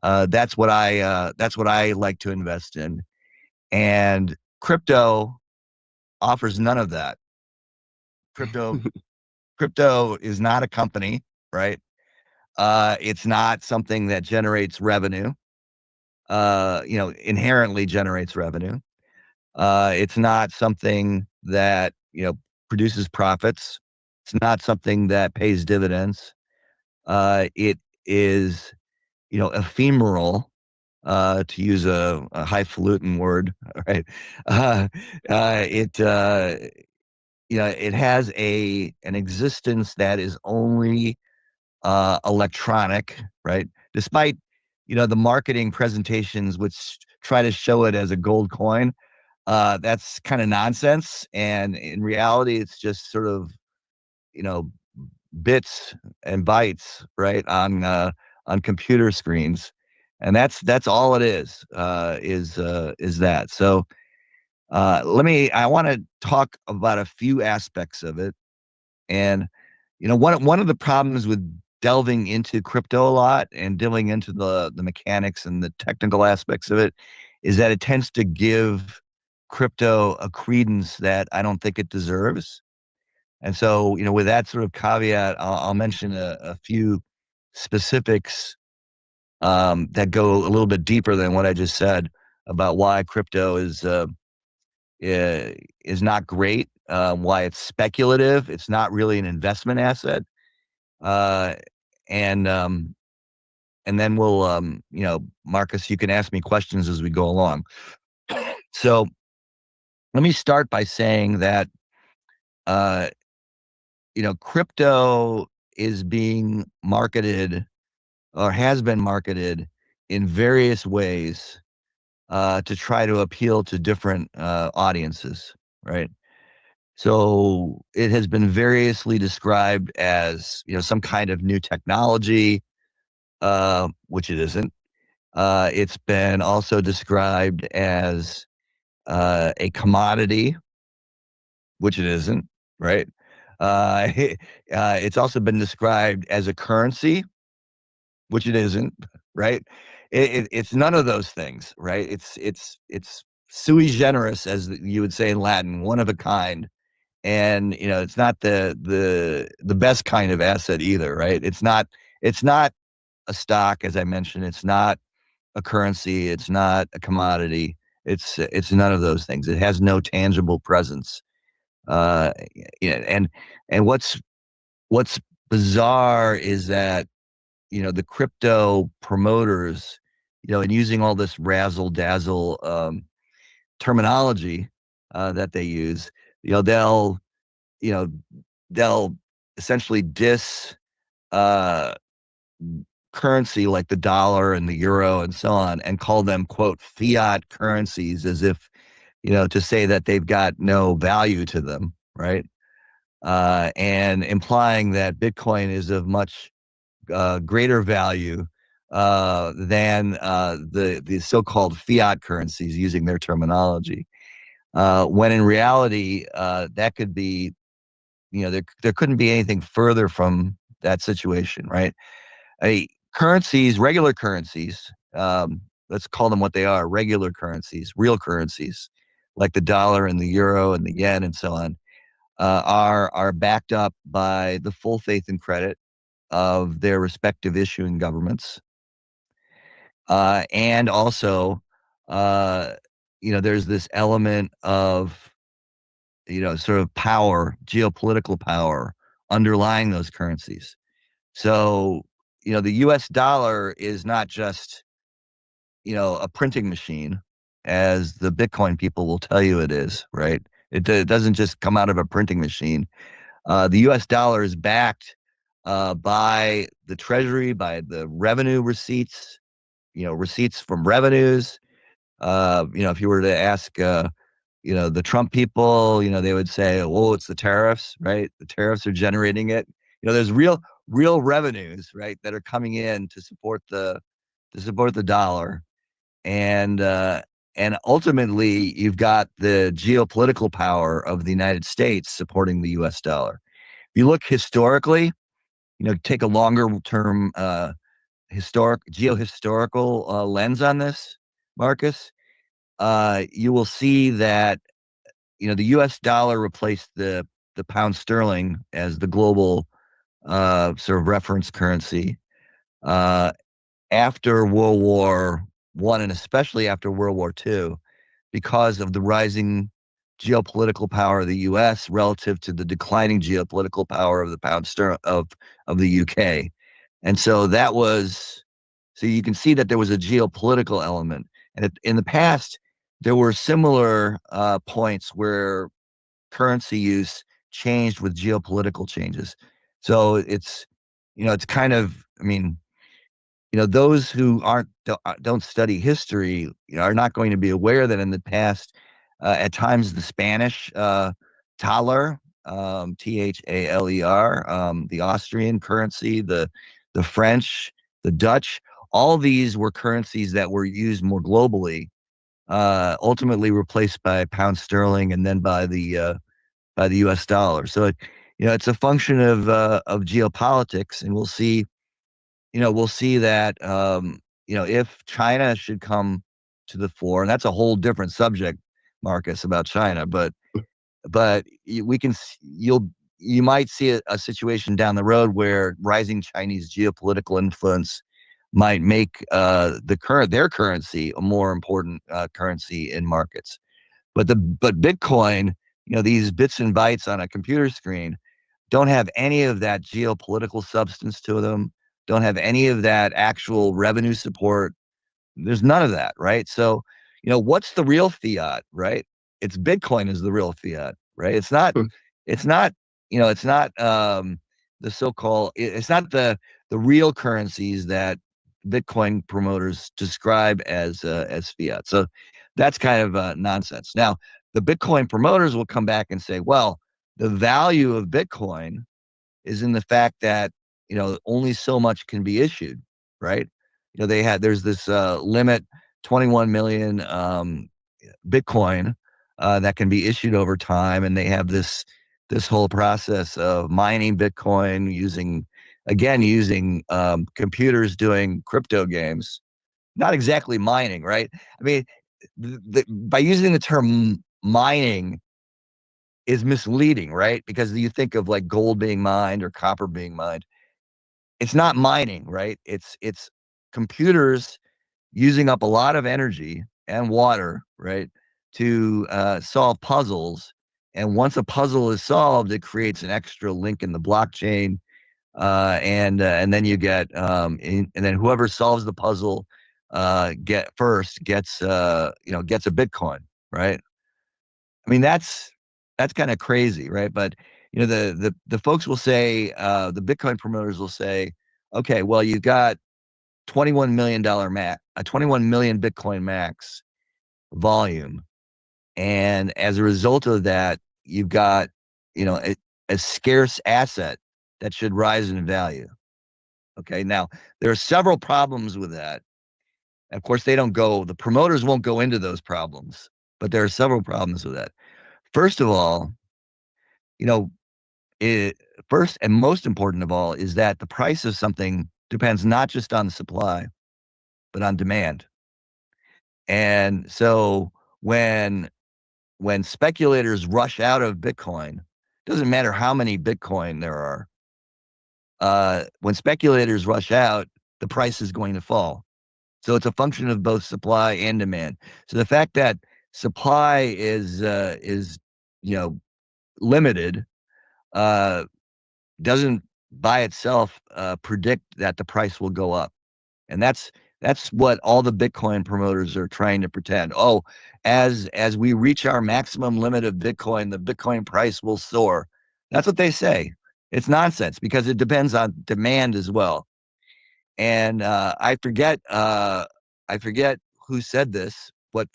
Speaker 10: That's what I like to invest in, and crypto offers none of that. Crypto is not a company, right? It's not something that generates revenue. Inherently generates revenue. It's not something that produces profits. It's not something that pays dividends. It is ephemeral, to use a highfalutin word, right? It has an existence that is only electronic, right? Despite the marketing presentations which try to show it as a gold coin, that's kind of nonsense. And in reality, it's just sort of bits and bytes, right, on computer screens, and that's all it is that. So I want to talk about a few aspects of it. And one of the problems with delving into crypto a lot and delving into the mechanics and the technical aspects of it is that it tends to give crypto a credence that I don't think it deserves. And so, with that sort of caveat, I'll mention a few specifics that go a little bit deeper than what I just said about why crypto is not great, why it's speculative. It's not really an investment asset. And then we'll, Marcus, you can ask me questions as we go along. So let me start by saying that, crypto is being marketed or has been marketed in various ways to try to appeal to different audiences, right? So it has been variously described as, some kind of new technology, which it isn't. It's been also described as a commodity, which it isn't, right? It's also been described as a currency, which it isn't, right? It's none of those things, right? It's sui generis, as you would say in Latin, one of a kind. And it's not the best kind of asset either, right? It's not a stock, as I mentioned. It's not a currency. It's not a commodity. It's none of those things. It has no tangible presence. And what's bizarre is that the crypto promoters, and using all this razzle dazzle terminology that they use, they'll essentially diss currency like the dollar and the euro and so on, and call them, quote, fiat currencies, as if to say that they've got no value to them, right? And implying that Bitcoin is of much greater value than the so-called fiat currencies, using their terminology. When in reality, that could be, there couldn't be anything further from that situation, right? Currencies, regular currencies, let's call them what they are, regular currencies, real currencies, like the dollar and the euro and the yen and so on, are backed up by the full faith and credit of their respective issuing governments. And also, there's this element of, sort of power, geopolitical power underlying those currencies. So, the US dollar is not just, a printing machine, as the Bitcoin people will tell you it is, right? It doesn't just come out of a printing machine. The US dollar is backed by the Treasury, by the revenue receipts, receipts from revenues. If you were to ask, the Trump people, they would say, "Oh, it's the tariffs, right? The tariffs are generating it." There's real revenues, right, that are coming in to support the dollar, and ultimately, you've got the geopolitical power of the United States supporting the U.S. dollar. If you look historically, take a longer term geohistorical lens on this, Marcus, you will see that the U.S. dollar replaced the pound sterling as the global sort of reference currency after World War I, and especially after World War II, because of the rising geopolitical power of the U.S. relative to the declining geopolitical power of the pound sterling of the U.K. And so so you can see that there was a geopolitical element. And in the past, there were similar points where currency use changed with geopolitical changes. So it's kind of, those who don't study history, are not going to be aware that in the past, at times the Spanish taler, THALER, the Austrian currency, the French, the Dutch, all these were currencies that were used more globally, ultimately replaced by pound sterling and then by the U.S. dollar. So it's a function of geopolitics, and we'll see that if China should come to the fore, and that's a whole different subject, Marcus, about China, but you might see a situation down the road where rising Chinese geopolitical influence might make their currency a more important currency in markets. But Bitcoin, these bits and bytes on a computer screen, don't have any of that geopolitical substance to them, don't have any of that actual revenue support. There's none of that, right? So, what's the real fiat, right? It's Bitcoin is the real fiat, right? It's not, the so-called, it's not the real currencies that Bitcoin promoters describe as fiat. So that's kind of nonsense. Now, the Bitcoin promoters will come back and say, well, the value of Bitcoin is in the fact that, only so much can be issued, right? There's this limit, 21 million Bitcoin that can be issued over time. And they have this whole process of mining Bitcoin using computers doing crypto games. Not exactly mining, right? I mean, by using the term mining is misleading, right? Because you think of like gold being mined or copper being mined. It's not mining, right? It's computers using up a lot of energy and water, right, to solve puzzles. And once a puzzle is solved, it creates an extra link in the blockchain, and then you get and then whoever solves the puzzle gets a Bitcoin, right? I mean, that's kind of crazy, right? But the folks will say, the Bitcoin promoters will say, okay, well, you've got $21 million a 21 million Bitcoin max volume, and as a result of that, you've got a scarce asset that should rise in value. Okay, now there are several problems with that. Of course, the promoters won't go into those problems, but there are several problems with that. First of all, first and most important of all is that the price of something depends not just on the supply, but on demand. And so when speculators rush out of Bitcoin, doesn't matter how many Bitcoin there are, when speculators rush out, the price is going to fall. So it's a function of both supply and demand. So the fact that supply is limited doesn't by itself predict that the price will go up. And that's what all the Bitcoin promoters are trying to pretend. Oh, as we reach our maximum limit of Bitcoin, the Bitcoin price will soar. That's what they say. It's nonsense because it depends on demand as well. And I forget who said this. What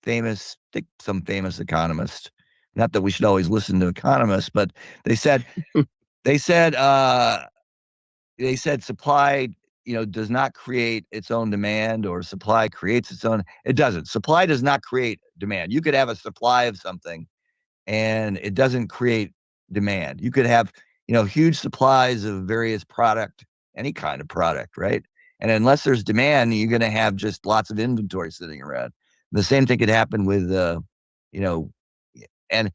Speaker 10: famous? I think some famous economist. Not that we should always listen to economists, but they said they said supply, does not create its own demand, or supply creates its own. It doesn't. Supply does not create demand. You could have a supply of something and it doesn't create demand. You could have, huge supplies of various product, any kind of product, right? And unless there's demand, you're going to have just lots of inventory sitting around. The same thing could happen with, and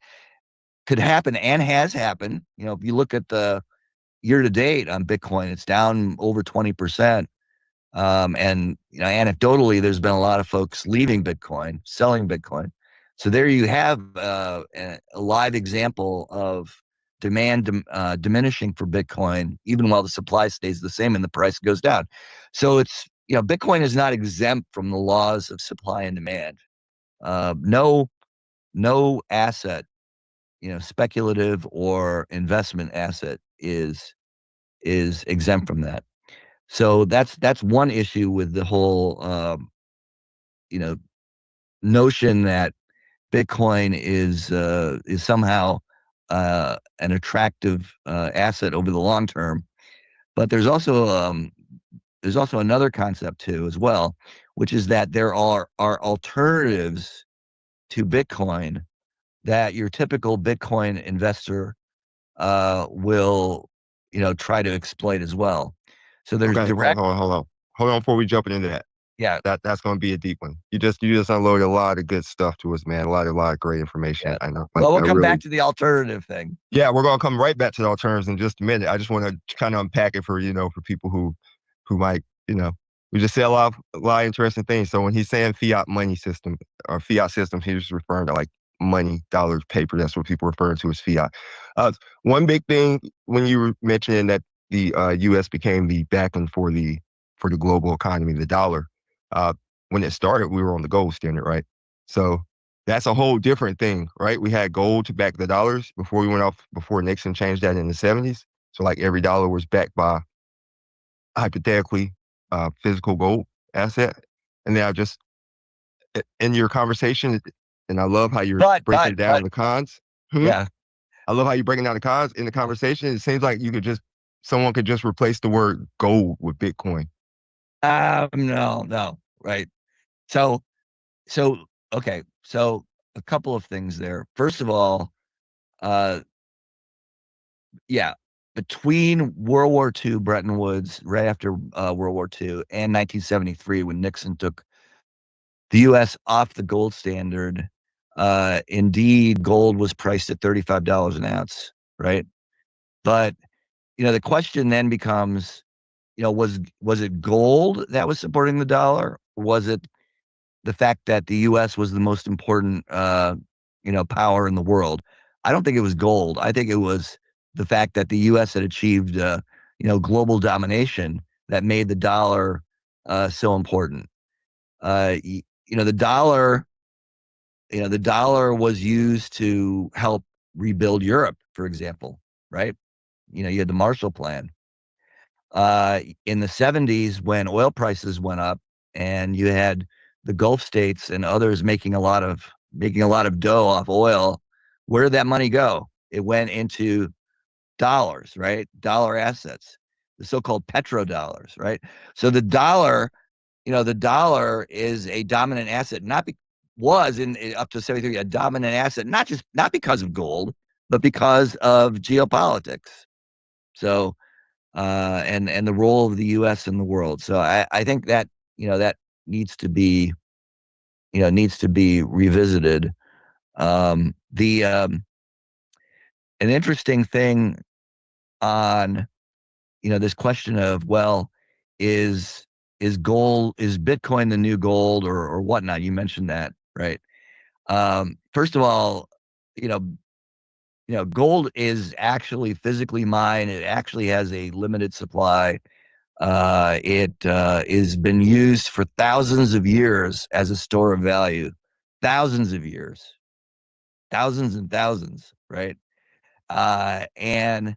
Speaker 10: could happen and has happened. If you look at the year to date on Bitcoin, it's down over 20%. And anecdotally, there's been a lot of folks leaving Bitcoin, selling Bitcoin. So there you have a live example of demand diminishing for Bitcoin, even while the supply stays the same and the price goes down. So it's, Bitcoin is not exempt from the laws of supply and demand. No asset, speculative or investment asset is exempt from that. So that's one issue with the whole notion that Bitcoin is somehow an attractive asset over the long term. But there's also another concept too as well, which is that there are alternatives to Bitcoin that your typical Bitcoin investor will try to exploit as well. So there's
Speaker 2: Okay,
Speaker 10: direct.
Speaker 2: hold on before we jump into that.
Speaker 10: Yeah,
Speaker 2: that's going to be a deep one. You just unloaded a lot of good stuff to us, man. A lot of great information.
Speaker 10: Yeah.
Speaker 2: I know.
Speaker 10: Well, we'll come back to the alternative thing.
Speaker 2: Yeah, we're going to come right back to the alternatives in just a minute. I just want to kind of unpack it for for people who might, we just say a lot of interesting things. So when he's saying fiat money system or fiat system, he's referring to like money, dollars, paper. That's what people refer to as fiat. One big thing when you were mentioning that the U.S. became the backing for the global economy, the dollar. When it started, we were on the gold standard, right? So that's a whole different thing, right? We had gold to back the dollars before Nixon changed that in the 70s. So like every dollar was backed by hypothetically physical gold asset. And now just in your conversation, and I love how you're breaking down the cons.
Speaker 10: Yeah.
Speaker 2: I love how you're breaking down the cons in the conversation. It seems like someone could just replace the word gold with Bitcoin.
Speaker 10: No, right. So, okay. So a couple of things there. First of all, between World War II, Bretton Woods, right after World War II, and 1973, when Nixon took the U.S. off the gold standard, indeed, gold was priced at $35 an ounce, right? But, the question then becomes, was it gold that was supporting the dollar? Or was it the fact that the U.S. was the most important, power in the world? I don't think it was gold. I think it was the fact that the U.S. had achieved, global domination that made the dollar so important. The dollar was used to help rebuild Europe, for example, right? You had the Marshall Plan. In the 70s, when oil prices went up and you had the Gulf states and others making a lot of dough off oil, where did that money go? It went into dollars, right? Dollar assets, the so-called petrodollars, right? So the dollar is a dominant asset, was in up to 73 a dominant asset, not because of gold, but because of geopolitics. So, and the role of the U.S. in the world. So I think that that needs to be needs to be revisited. An interesting thing on this question of, well, is Bitcoin the new gold or whatnot? You mentioned that, right? First of all, gold is actually physically mined. It actually has a limited supply. It has been used for thousands of years as a store of value. Thousands of years. Thousands and thousands, right? And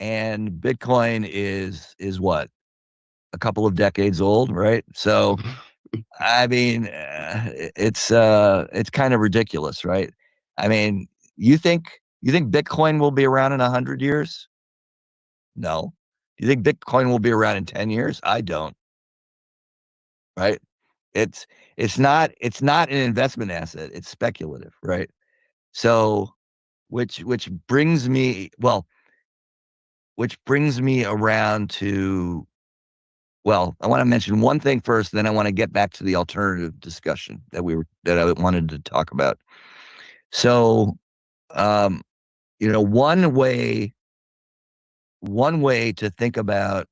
Speaker 10: Bitcoin is what? A couple of decades old, right? So, I mean, it's kind of ridiculous, right? I mean, you think Bitcoin will be around in 100 years? No. Do you think Bitcoin will be around in 10 years? I don't. Right? It's not an investment asset. It's speculative, right? So, which brings me around to, well, I want to mention one thing first, then I want to get back to the alternative discussion that I wanted to talk about. So, one way to think about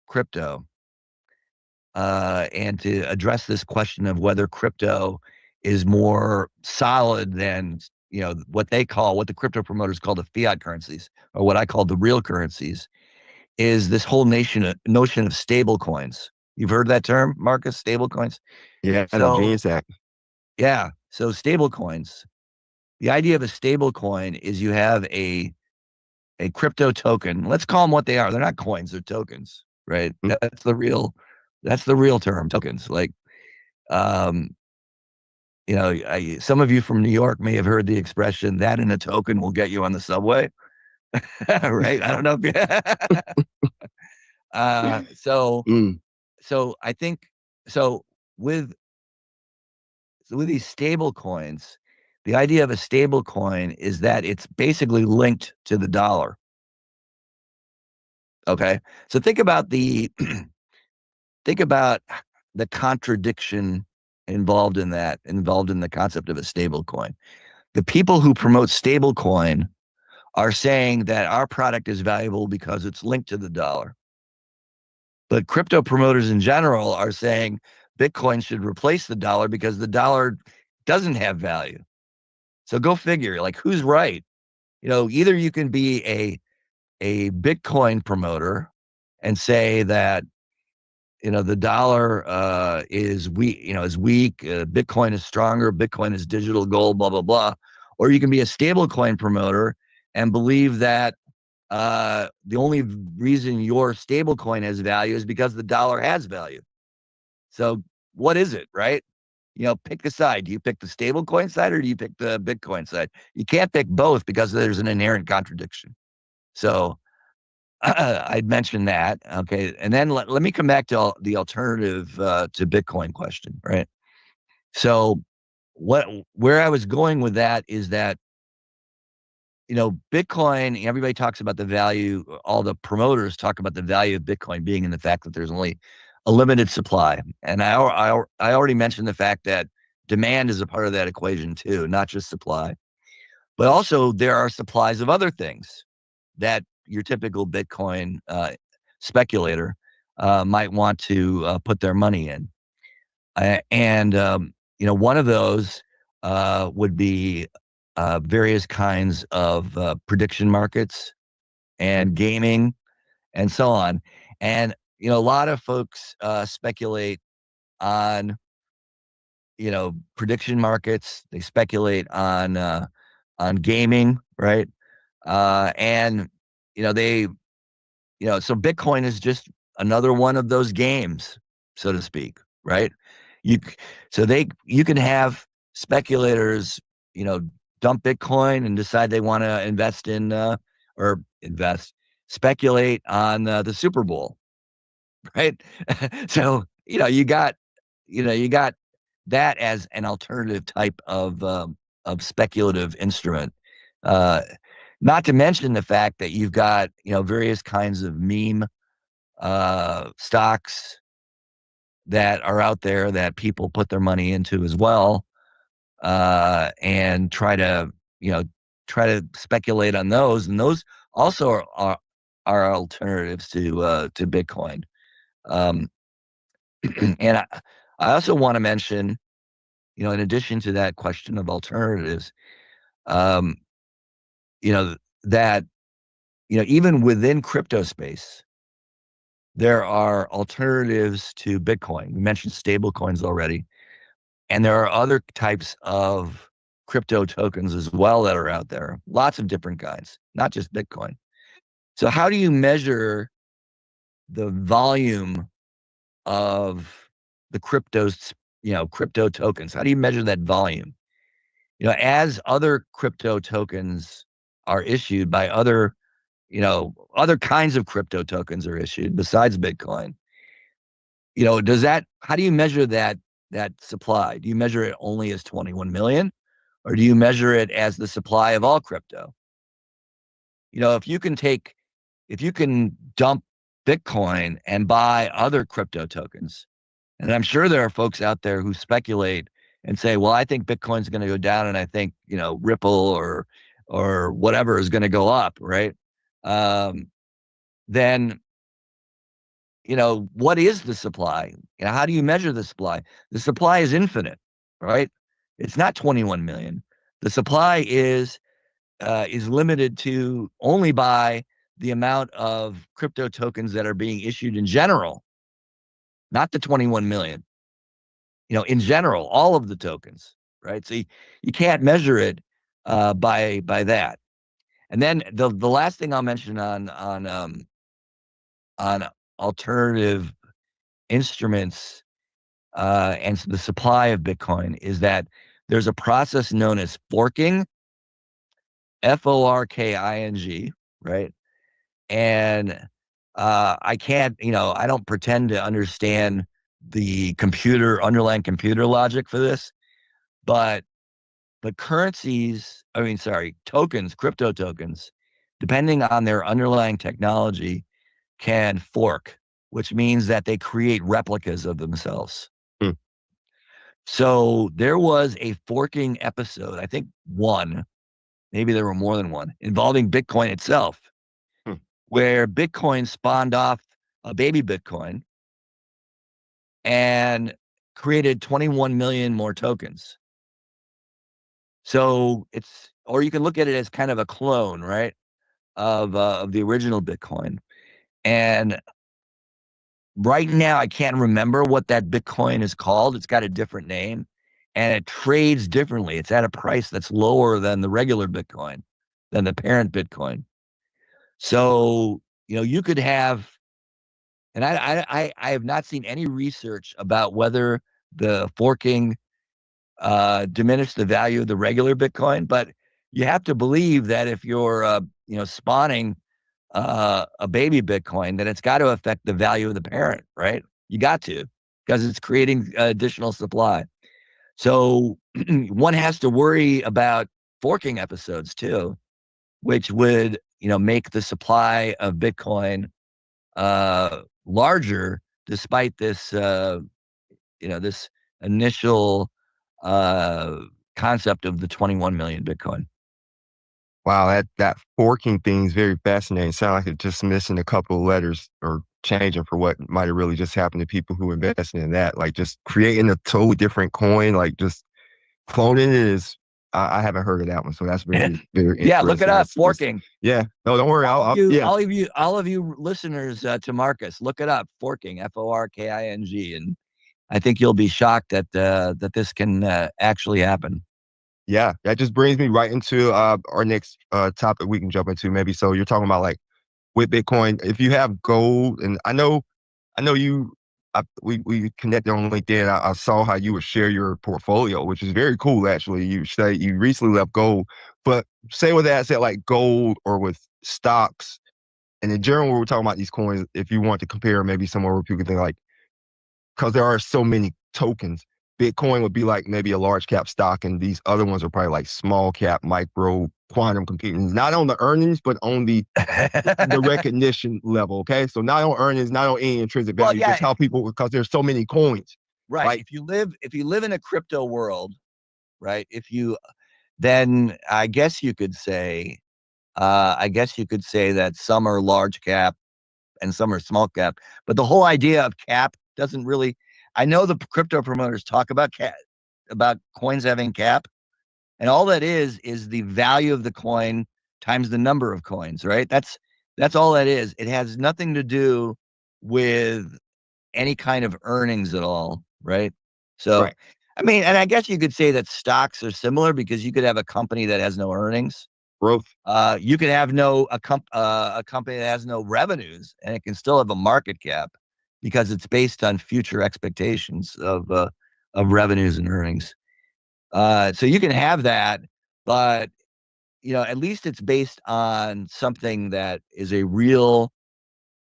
Speaker 10: crypto, and to address this question of whether crypto is more solid than what the crypto promoters call the fiat currencies, or what I call the real currencies, is this whole notion of stable coins. You've heard that term, Marcus? Stable coins?
Speaker 2: Yeah, the
Speaker 10: So,
Speaker 2: Genius Act.
Speaker 10: yeah. So stable coins. The idea of a stable coin is you have a crypto token. Let's call them what they are. They're not coins, they're tokens, right?
Speaker 2: Mm.
Speaker 10: That's the real term, tokens. Like, some of you from New York may have heard the expression, that in a token will get you on the subway. Right? I don't know if
Speaker 2: Mm.
Speaker 10: so I think, so with these stable coins, the idea of a stable coin is that it's basically linked to the dollar. Okay? So think about the contradiction involved in the concept of a stable coin. The people who promote stable coin are saying that our product is valuable because it's linked to the dollar. But crypto promoters in general are saying Bitcoin should replace the dollar because the dollar doesn't have value. So go figure, like, who's right? Either you can be a Bitcoin promoter and say that the dollar is weak, Bitcoin is stronger, Bitcoin is digital gold, blah blah blah, or you can be a stable coin promoter and believe that the only reason your stable coin has value is because the dollar has value. So what is it, right? Pick a side. Do you pick the stable coin side or do you pick the Bitcoin side? You can't pick both because there's an inherent contradiction. So I'd mention that. Okay. And then let me come back to the alternative to Bitcoin question, right? So where I was going with that is that, Bitcoin, everybody talks about the value, all the promoters talk about the value of Bitcoin being in the fact that there's only a limited supply. And I already mentioned the fact that demand is a part of that equation too, not just supply. But also there are supplies of other things that your typical Bitcoin speculator might want to put their money in. And one of those would be various kinds of prediction markets and gaming and so on. And, a lot of folks speculate on, prediction markets. They speculate on gaming, right? And, so Bitcoin is just another one of those games, so to speak, right? You can have speculators, dump Bitcoin and decide they want to speculate on the Super Bowl, right? So, you got that as an alternative type of speculative instrument. Not to mention the fact that you've got, various kinds of meme stocks that are out there that people put their money into as well, and try to speculate on those, and those also are alternatives to Bitcoin. And I also want to mention, in addition to that question of alternatives, that even within crypto space, there are alternatives to Bitcoin. We mentioned stable coins already. And there are other types of crypto tokens as well that are out there. Lots of different kinds, not just Bitcoin. So how do you measure the volume of the crypto tokens? How do you measure that volume? As other crypto tokens are issued by other kinds of crypto tokens are issued besides Bitcoin, how do you measure that supply? Do you measure it only as 21 million, or do you measure it as the supply of all crypto? If you can dump Bitcoin and buy other crypto tokens, and I'm sure there are folks out there who speculate and say, well, I think Bitcoin's going to go down, and I think, Ripple or whatever is going to go up, right? Then, what is the supply? How do you measure the supply? The supply is infinite, right? It's not 21 million. The supply is limited to only by the amount of crypto tokens that are being issued in general, not the 21 million. In general, all of the tokens, right? So you can't measure it by that. And then the last thing I'll mention on alternative instruments and the supply of Bitcoin is that there's a process known as forking, Forking, right? And I can't, I don't pretend to understand the underlying computer logic for this, but tokens, crypto tokens, depending on their underlying technology, can fork, which means that they create replicas of themselves. So there was a forking episode, I think one, maybe there were more than one, involving Bitcoin itself, where Bitcoin spawned off a baby Bitcoin and created 21 million more tokens. So or you can look at it as kind of a clone, right, of the original Bitcoin. And right now, I can't remember what that Bitcoin is called. It's got a different name, and it trades differently. It's at a price that's lower than the regular Bitcoin, than the parent Bitcoin. So, you could have, and I have not seen any research about whether the forking diminished the value of the regular Bitcoin, but you have to believe that if you're, spawning a baby Bitcoin, then it's got to affect the value of the parent, right? You got to, because it's creating additional supply. So one has to worry about forking episodes too, which would, make the supply of Bitcoin larger, despite this, this initial concept of the 21 million Bitcoin.
Speaker 2: Wow, that forking thing is very fascinating. Sound like it's just missing a couple of letters or changing for what might have really just happened to people who invested in that. Like just creating a totally different coin, like just cloning it is. I haven't heard of that one, so that's very, very interesting.
Speaker 10: Yeah, look it up. Forking.
Speaker 2: Yeah. No, don't worry.
Speaker 10: All of you listeners to Marcus, look it up. Forking, Forking, and I think you'll be shocked that this can actually happen.
Speaker 2: Yeah, that just brings me right into our next topic we can jump into maybe. So you're talking about like with Bitcoin, if you have gold, and I know you, we connected on LinkedIn. I saw how you would share your portfolio, which is very cool. Actually, you say you recently left gold, but say with that said, like gold or with stocks, and in general, when we're talking about these coins, if you want to compare maybe somewhere where people think like, because there are so many tokens, Bitcoin would be like maybe a large cap stock, and these other ones are probably like small cap, micro, quantum computing. Not on the earnings, but on the recognition level. Okay, so not on earnings, not on any intrinsic value, just how people, because there's so many coins.
Speaker 10: Right.
Speaker 2: Like,
Speaker 10: if you live in a crypto world, right? Then I guess you could say that some are large cap and some are small cap. But the whole idea of cap doesn't really. I know the crypto promoters talk about coins having cap, and all that is the value of the coin times the number of coins, right? That's all that is. It has nothing to do with any kind of earnings at all, right? So,
Speaker 2: right.
Speaker 10: I mean, and I guess you could say that stocks are similar because you could have a company that has no earnings.
Speaker 2: Growth.
Speaker 10: You could have a company that has no revenues, and it can still have a market cap because it's based on future expectations of revenues and earnings. So you can have that, but at least it's based on something that is a real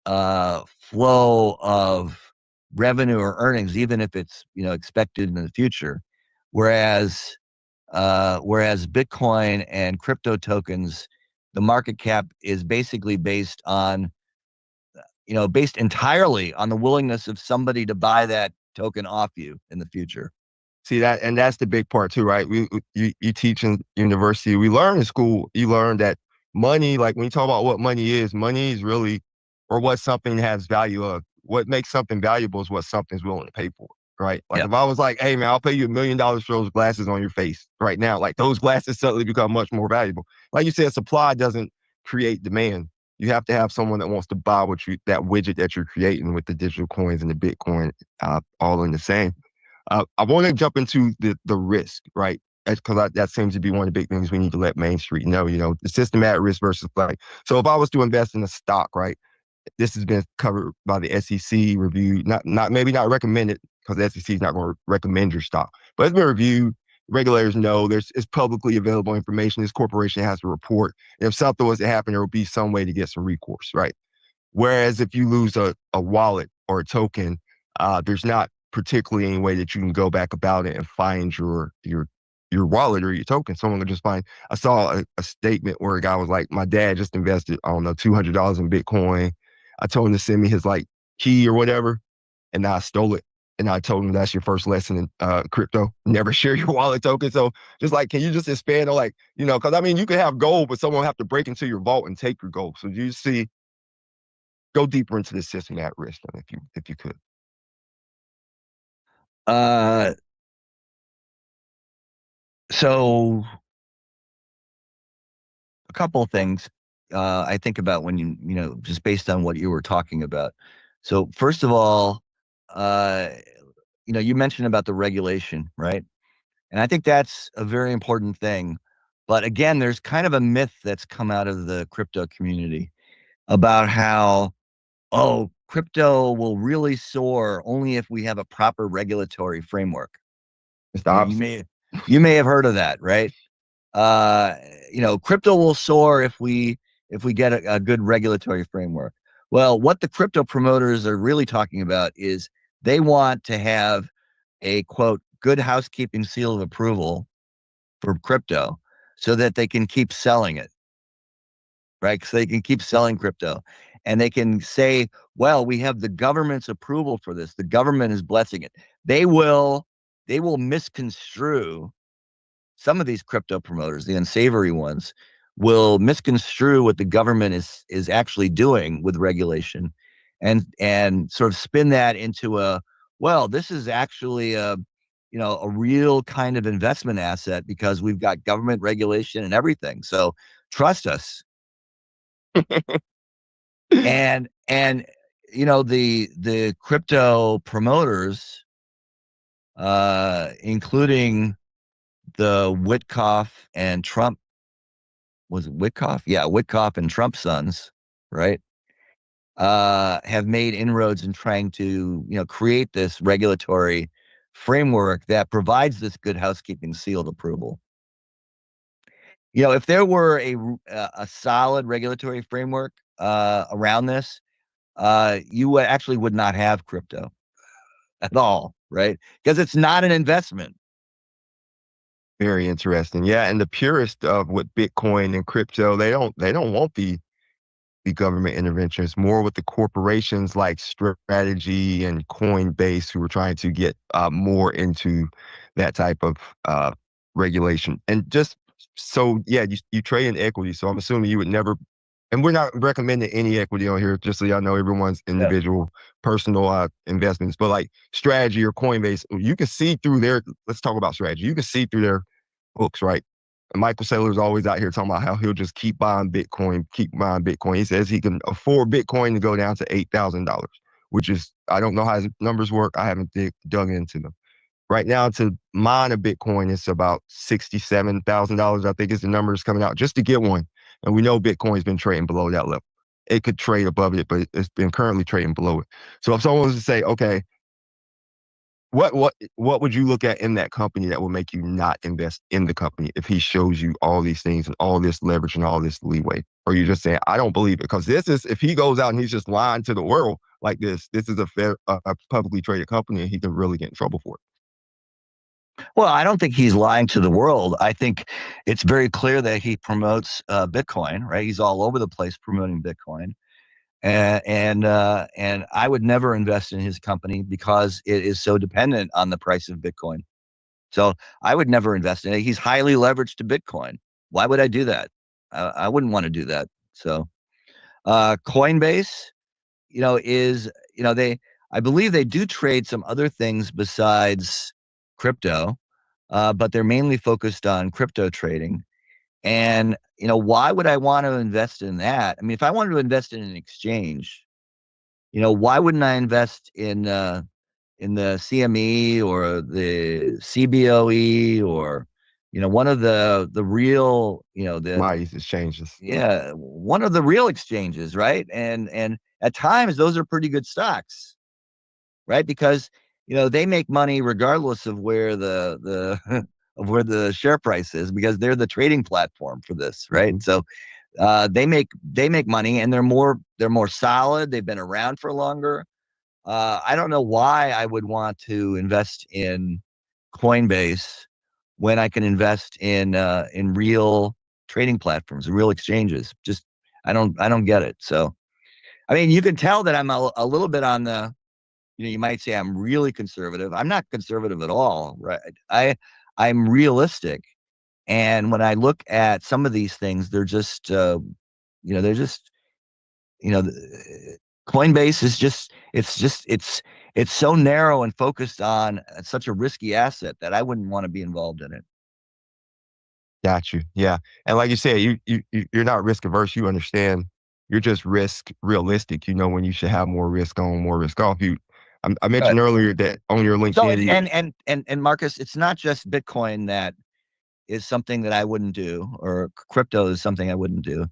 Speaker 10: flow of revenue or earnings, even if it's expected in the future. Whereas Bitcoin and crypto tokens, the market cap is basically based entirely on the willingness of somebody to buy that token off you in the future.
Speaker 2: See that, and that's the big part too, right? You teach in university. We learn in school. You learn that money, like when you talk about what money is really, or what something has value of. What makes something valuable is what something's willing to pay for, right? Like if I was like, hey man, I'll pay you $1 million for those glasses on your face right now, like those glasses suddenly become much more valuable. Like you said, supply doesn't create demand. You have to have someone that wants to buy that widget that you're creating with the digital coins and the Bitcoin, all in the same. I want to jump into the risk, right? Because that seems to be one of the big things we need to let Main Street know, the systematic risk versus like. So if I was to invest in a stock, right, this has been covered by the SEC, reviewed, maybe not recommended, because the SEC is not going to recommend your stock, but it's been reviewed. Regulators know it's publicly available information. This corporation has to report. And if something was to happen, there will be some way to get some recourse, right? Whereas if you lose a wallet or a token, there's not particularly any way that you can go back about it and find your wallet or your token. Someone could just find. I saw a statement where a guy was like, my dad just invested, I don't know, $200 in Bitcoin. I told him to send me his like key or whatever, and I stole it. And I told him that's your first lesson in crypto. Never share your wallet token. So just like, can you just expand on like, because I mean, you could have gold, but someone will have to break into your vault and take your gold. So you see, go deeper into the systematic risk if you could.
Speaker 10: So a couple of things I think about when just based on what you were talking about. So first of all, you mentioned about the regulation, right? And I think that's a very important thing. But again, there's kind of a myth that's come out of the crypto community about how, crypto will really soar only if we have a proper regulatory framework.
Speaker 2: It's the opposite.
Speaker 10: You may have heard of that, right? Crypto will soar if we get a good regulatory framework. Well, what the crypto promoters are really talking about is they want to have a, quote, good housekeeping seal of approval for crypto so that they can keep selling it, right? So they can keep selling crypto, and they can say, well, we have the government's approval for this. The government is blessing it. They will misconstrue. Some of these crypto promoters, the unsavory ones, will misconstrue what the government is actually doing with regulation, and sort of spin that into this is actually a real kind of investment asset because we've got government regulation and everything. So trust us. and the crypto promoters, including the Witkoff and Trump, was it Witkoff? Yeah, Witkoff and Trump sons, right? Have made inroads in trying to, create this regulatory framework that provides this good housekeeping sealed approval. If there were a solid regulatory framework around this, you would not have crypto at all. right? Because it's not an investment.
Speaker 2: Very interesting. Yeah, and the purist of what Bitcoin and crypto, they don't want the government intervention. It's more with the corporations like Strategy and Coinbase who are trying to get more into that type of regulation. And just so, yeah, you trade in equity. So I'm assuming you would never, and we're not recommending any equity on here, just so y'all know everyone's individual personal investments. But like Strategy or Coinbase, you can see through their, let's talk about Strategy. You can see through their books, right? And Michael Saylor's always out here talking about how he'll just keep buying Bitcoin, keep buying Bitcoin. He says he can afford Bitcoin to go down to $8,000, which is, I don't know how his numbers work. I haven't dug into them. Right now, to mine a Bitcoin, it's about $67,000. I think is the numbers coming out just to get one. And we know Bitcoin's been trading below that level. It could trade above it, but it's been currently trading below it. So if someone was to say, okay, what would you look at in that company that will make you not invest in the company if he shows you all these things and all this leverage and all this leeway? Or you're just saying, I don't believe it, because this is, if he goes out and he's just lying to the world like this is a publicly traded company and he can really get in trouble for it.
Speaker 10: Well, I don't think he's lying to the world. I think it's very clear that he promotes Bitcoin, right? He's all over the place promoting Bitcoin. And I would never invest in his company because it is so dependent on the price of Bitcoin. So I would never invest in it. He's highly leveraged to Bitcoin. Why would I do that? I wouldn't want to do that. So Coinbase, I believe they do trade some other things besides crypto, but they're mainly focused on crypto trading. And, why would I want to invest in that? I mean, if I wanted to invest in an exchange, why wouldn't I invest in the CME or the CBOE or, one of the real,
Speaker 2: Commodities exchanges.
Speaker 10: Yeah, one of the real exchanges, right? And at times those are pretty good stocks, right? Because, they make money regardless of where the of where the share price is, because they're the trading platform for this, right?
Speaker 2: Mm-hmm.
Speaker 10: So they make money, and they're more solid. They've been around for longer. I don't know why I would want to invest in Coinbase when I can invest in real trading platforms, real exchanges. Just I don't get it. So I mean, you can tell that I'm a little bit on the, you might say I'm really conservative. I'm not conservative at all, right? I'm realistic. And when I look at some of these things, they're just, they're just, Coinbase is just, it's so narrow and focused on such a risky asset that I wouldn't want to be involved in it.
Speaker 2: Got you. Yeah. And like you said, you're not risk averse. You understand. You're just risk realistic. You know when you should have more risk on, more risk off. I mentioned earlier that on your LinkedIn.
Speaker 10: So, and Marcus, it's not just Bitcoin that is something that I wouldn't do, or crypto is something I wouldn't do.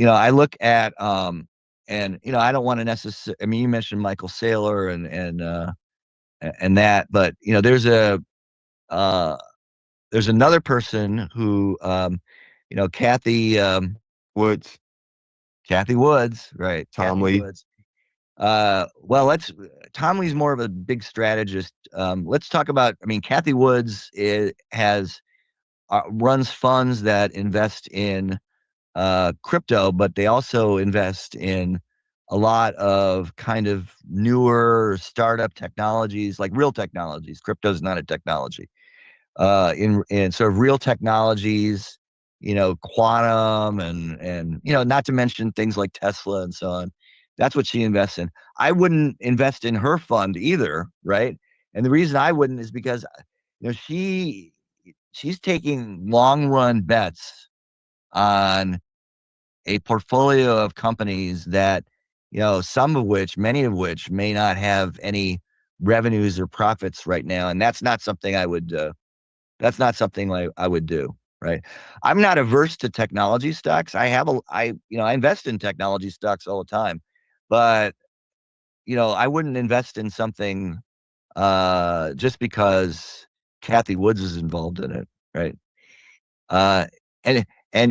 Speaker 10: I look at and I don't want to necessarily. I mean, you mentioned Michael Saylor and that, but there's another person who Kathy
Speaker 2: Woods.
Speaker 10: Kathy Woods, right?
Speaker 2: Tom
Speaker 10: Kathy
Speaker 2: Lee.
Speaker 10: Woods. Tom Lee's more of a big strategist. Let's talk about. I mean, Kathy Woods runs funds that invest in crypto, but they also invest in a lot of kind of newer startup technologies, like real technologies. Crypto's not a technology. In sort of real technologies, quantum and not to mention things like Tesla and so on. That's what she invests in. I wouldn't invest in her fund either, right? And the reason I wouldn't is because she's taking long run bets on a portfolio of companies that, many of which may not have any revenues or profits right now. And that's not something I would do, right? I'm not averse to technology stocks. I invest in technology stocks all the time, but, I wouldn't invest in something just because Kathy Woods is involved in it, right? And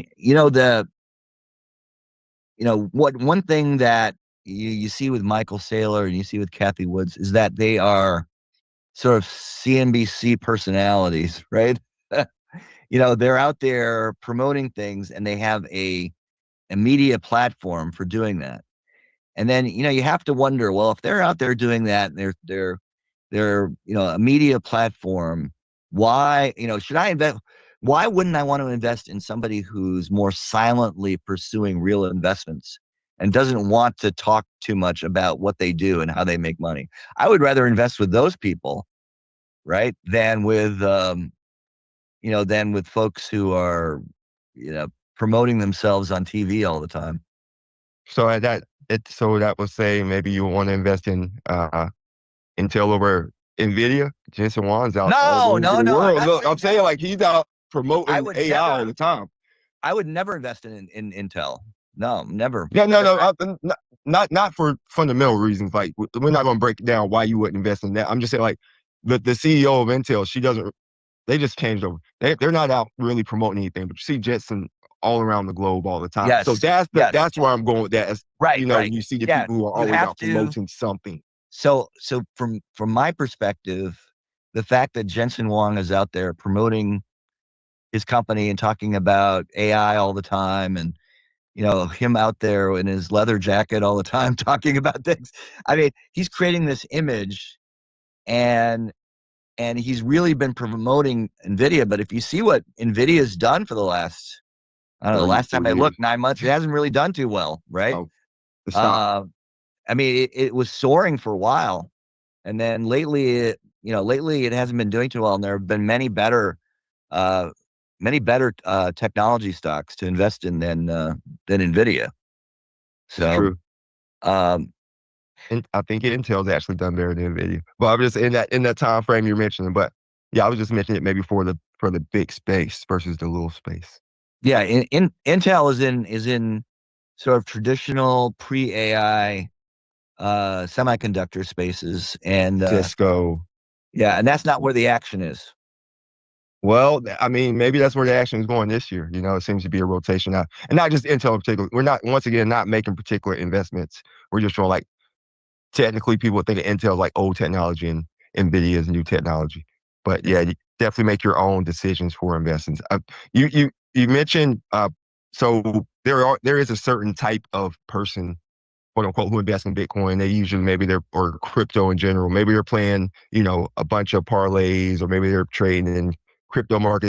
Speaker 10: one thing that you see with Michael Saylor and you see with Kathy Woods is that they are sort of CNBC personalities, right? They're out there promoting things, and they have a media platform for doing that. And then, you have to wonder, well, if they're out there doing that, and they're a media platform, why, should I invest? Why wouldn't I want to invest in somebody who's more silently pursuing real investments and doesn't want to talk too much about what they do and how they make money? I would rather invest with those people, right, than with folks who are, promoting themselves on TV all the time.
Speaker 2: So that would say maybe you want to invest in Intel over NVIDIA. Jensen Huang's out all over the world. Look, I'm saying like he's out promoting AI all the time.
Speaker 10: I would never invest in Intel. No, never.
Speaker 2: No. Not for fundamental reasons. Like we're not going to break down why you wouldn't invest in that. I'm just saying like the CEO of Intel, they just changed over. They're not out really promoting anything, but you see Jensen all around the globe all the time.
Speaker 10: Yes.
Speaker 2: So that's where I'm going with that.
Speaker 10: Right.
Speaker 2: You see the people who are always out promoting something.
Speaker 10: So from my perspective, the fact that Jensen Huang is out there promoting his company and talking about AI all the time, and him out there in his leather jacket all the time talking about things. I mean, he's creating this image, and he's really been promoting NVIDIA. But if you see what NVIDIA's done for the last, the last time I looked, 9 months, it hasn't really done too well, right? I mean, it was soaring for a while, and then lately it hasn't been doing too well. And there have been many better technology stocks to invest in than NVIDIA. So,
Speaker 2: true. And I think Intel's actually done better than NVIDIA. But I'm just in that time frame you're mentioning. But yeah, I was just mentioning it maybe for the big space versus the little space.
Speaker 10: Yeah, Intel is in sort of traditional pre-AI semiconductor spaces, and
Speaker 2: Cisco.
Speaker 10: Yeah, and that's not where the action is.
Speaker 2: Well, I mean, maybe that's where the action is going this year. It seems to be a rotation now, and not just Intel in particular. We're not, once again, not making particular investments. We're just showing, like, technically people think of Intel like old technology and NVIDIA is new technology. But yeah, you definitely make your own decisions for investments. You mentioned so there is a certain type of person, quote unquote, who invest in Bitcoin. They usually or crypto in general. Maybe they're playing, a bunch of parlays, or maybe they're trading in crypto markets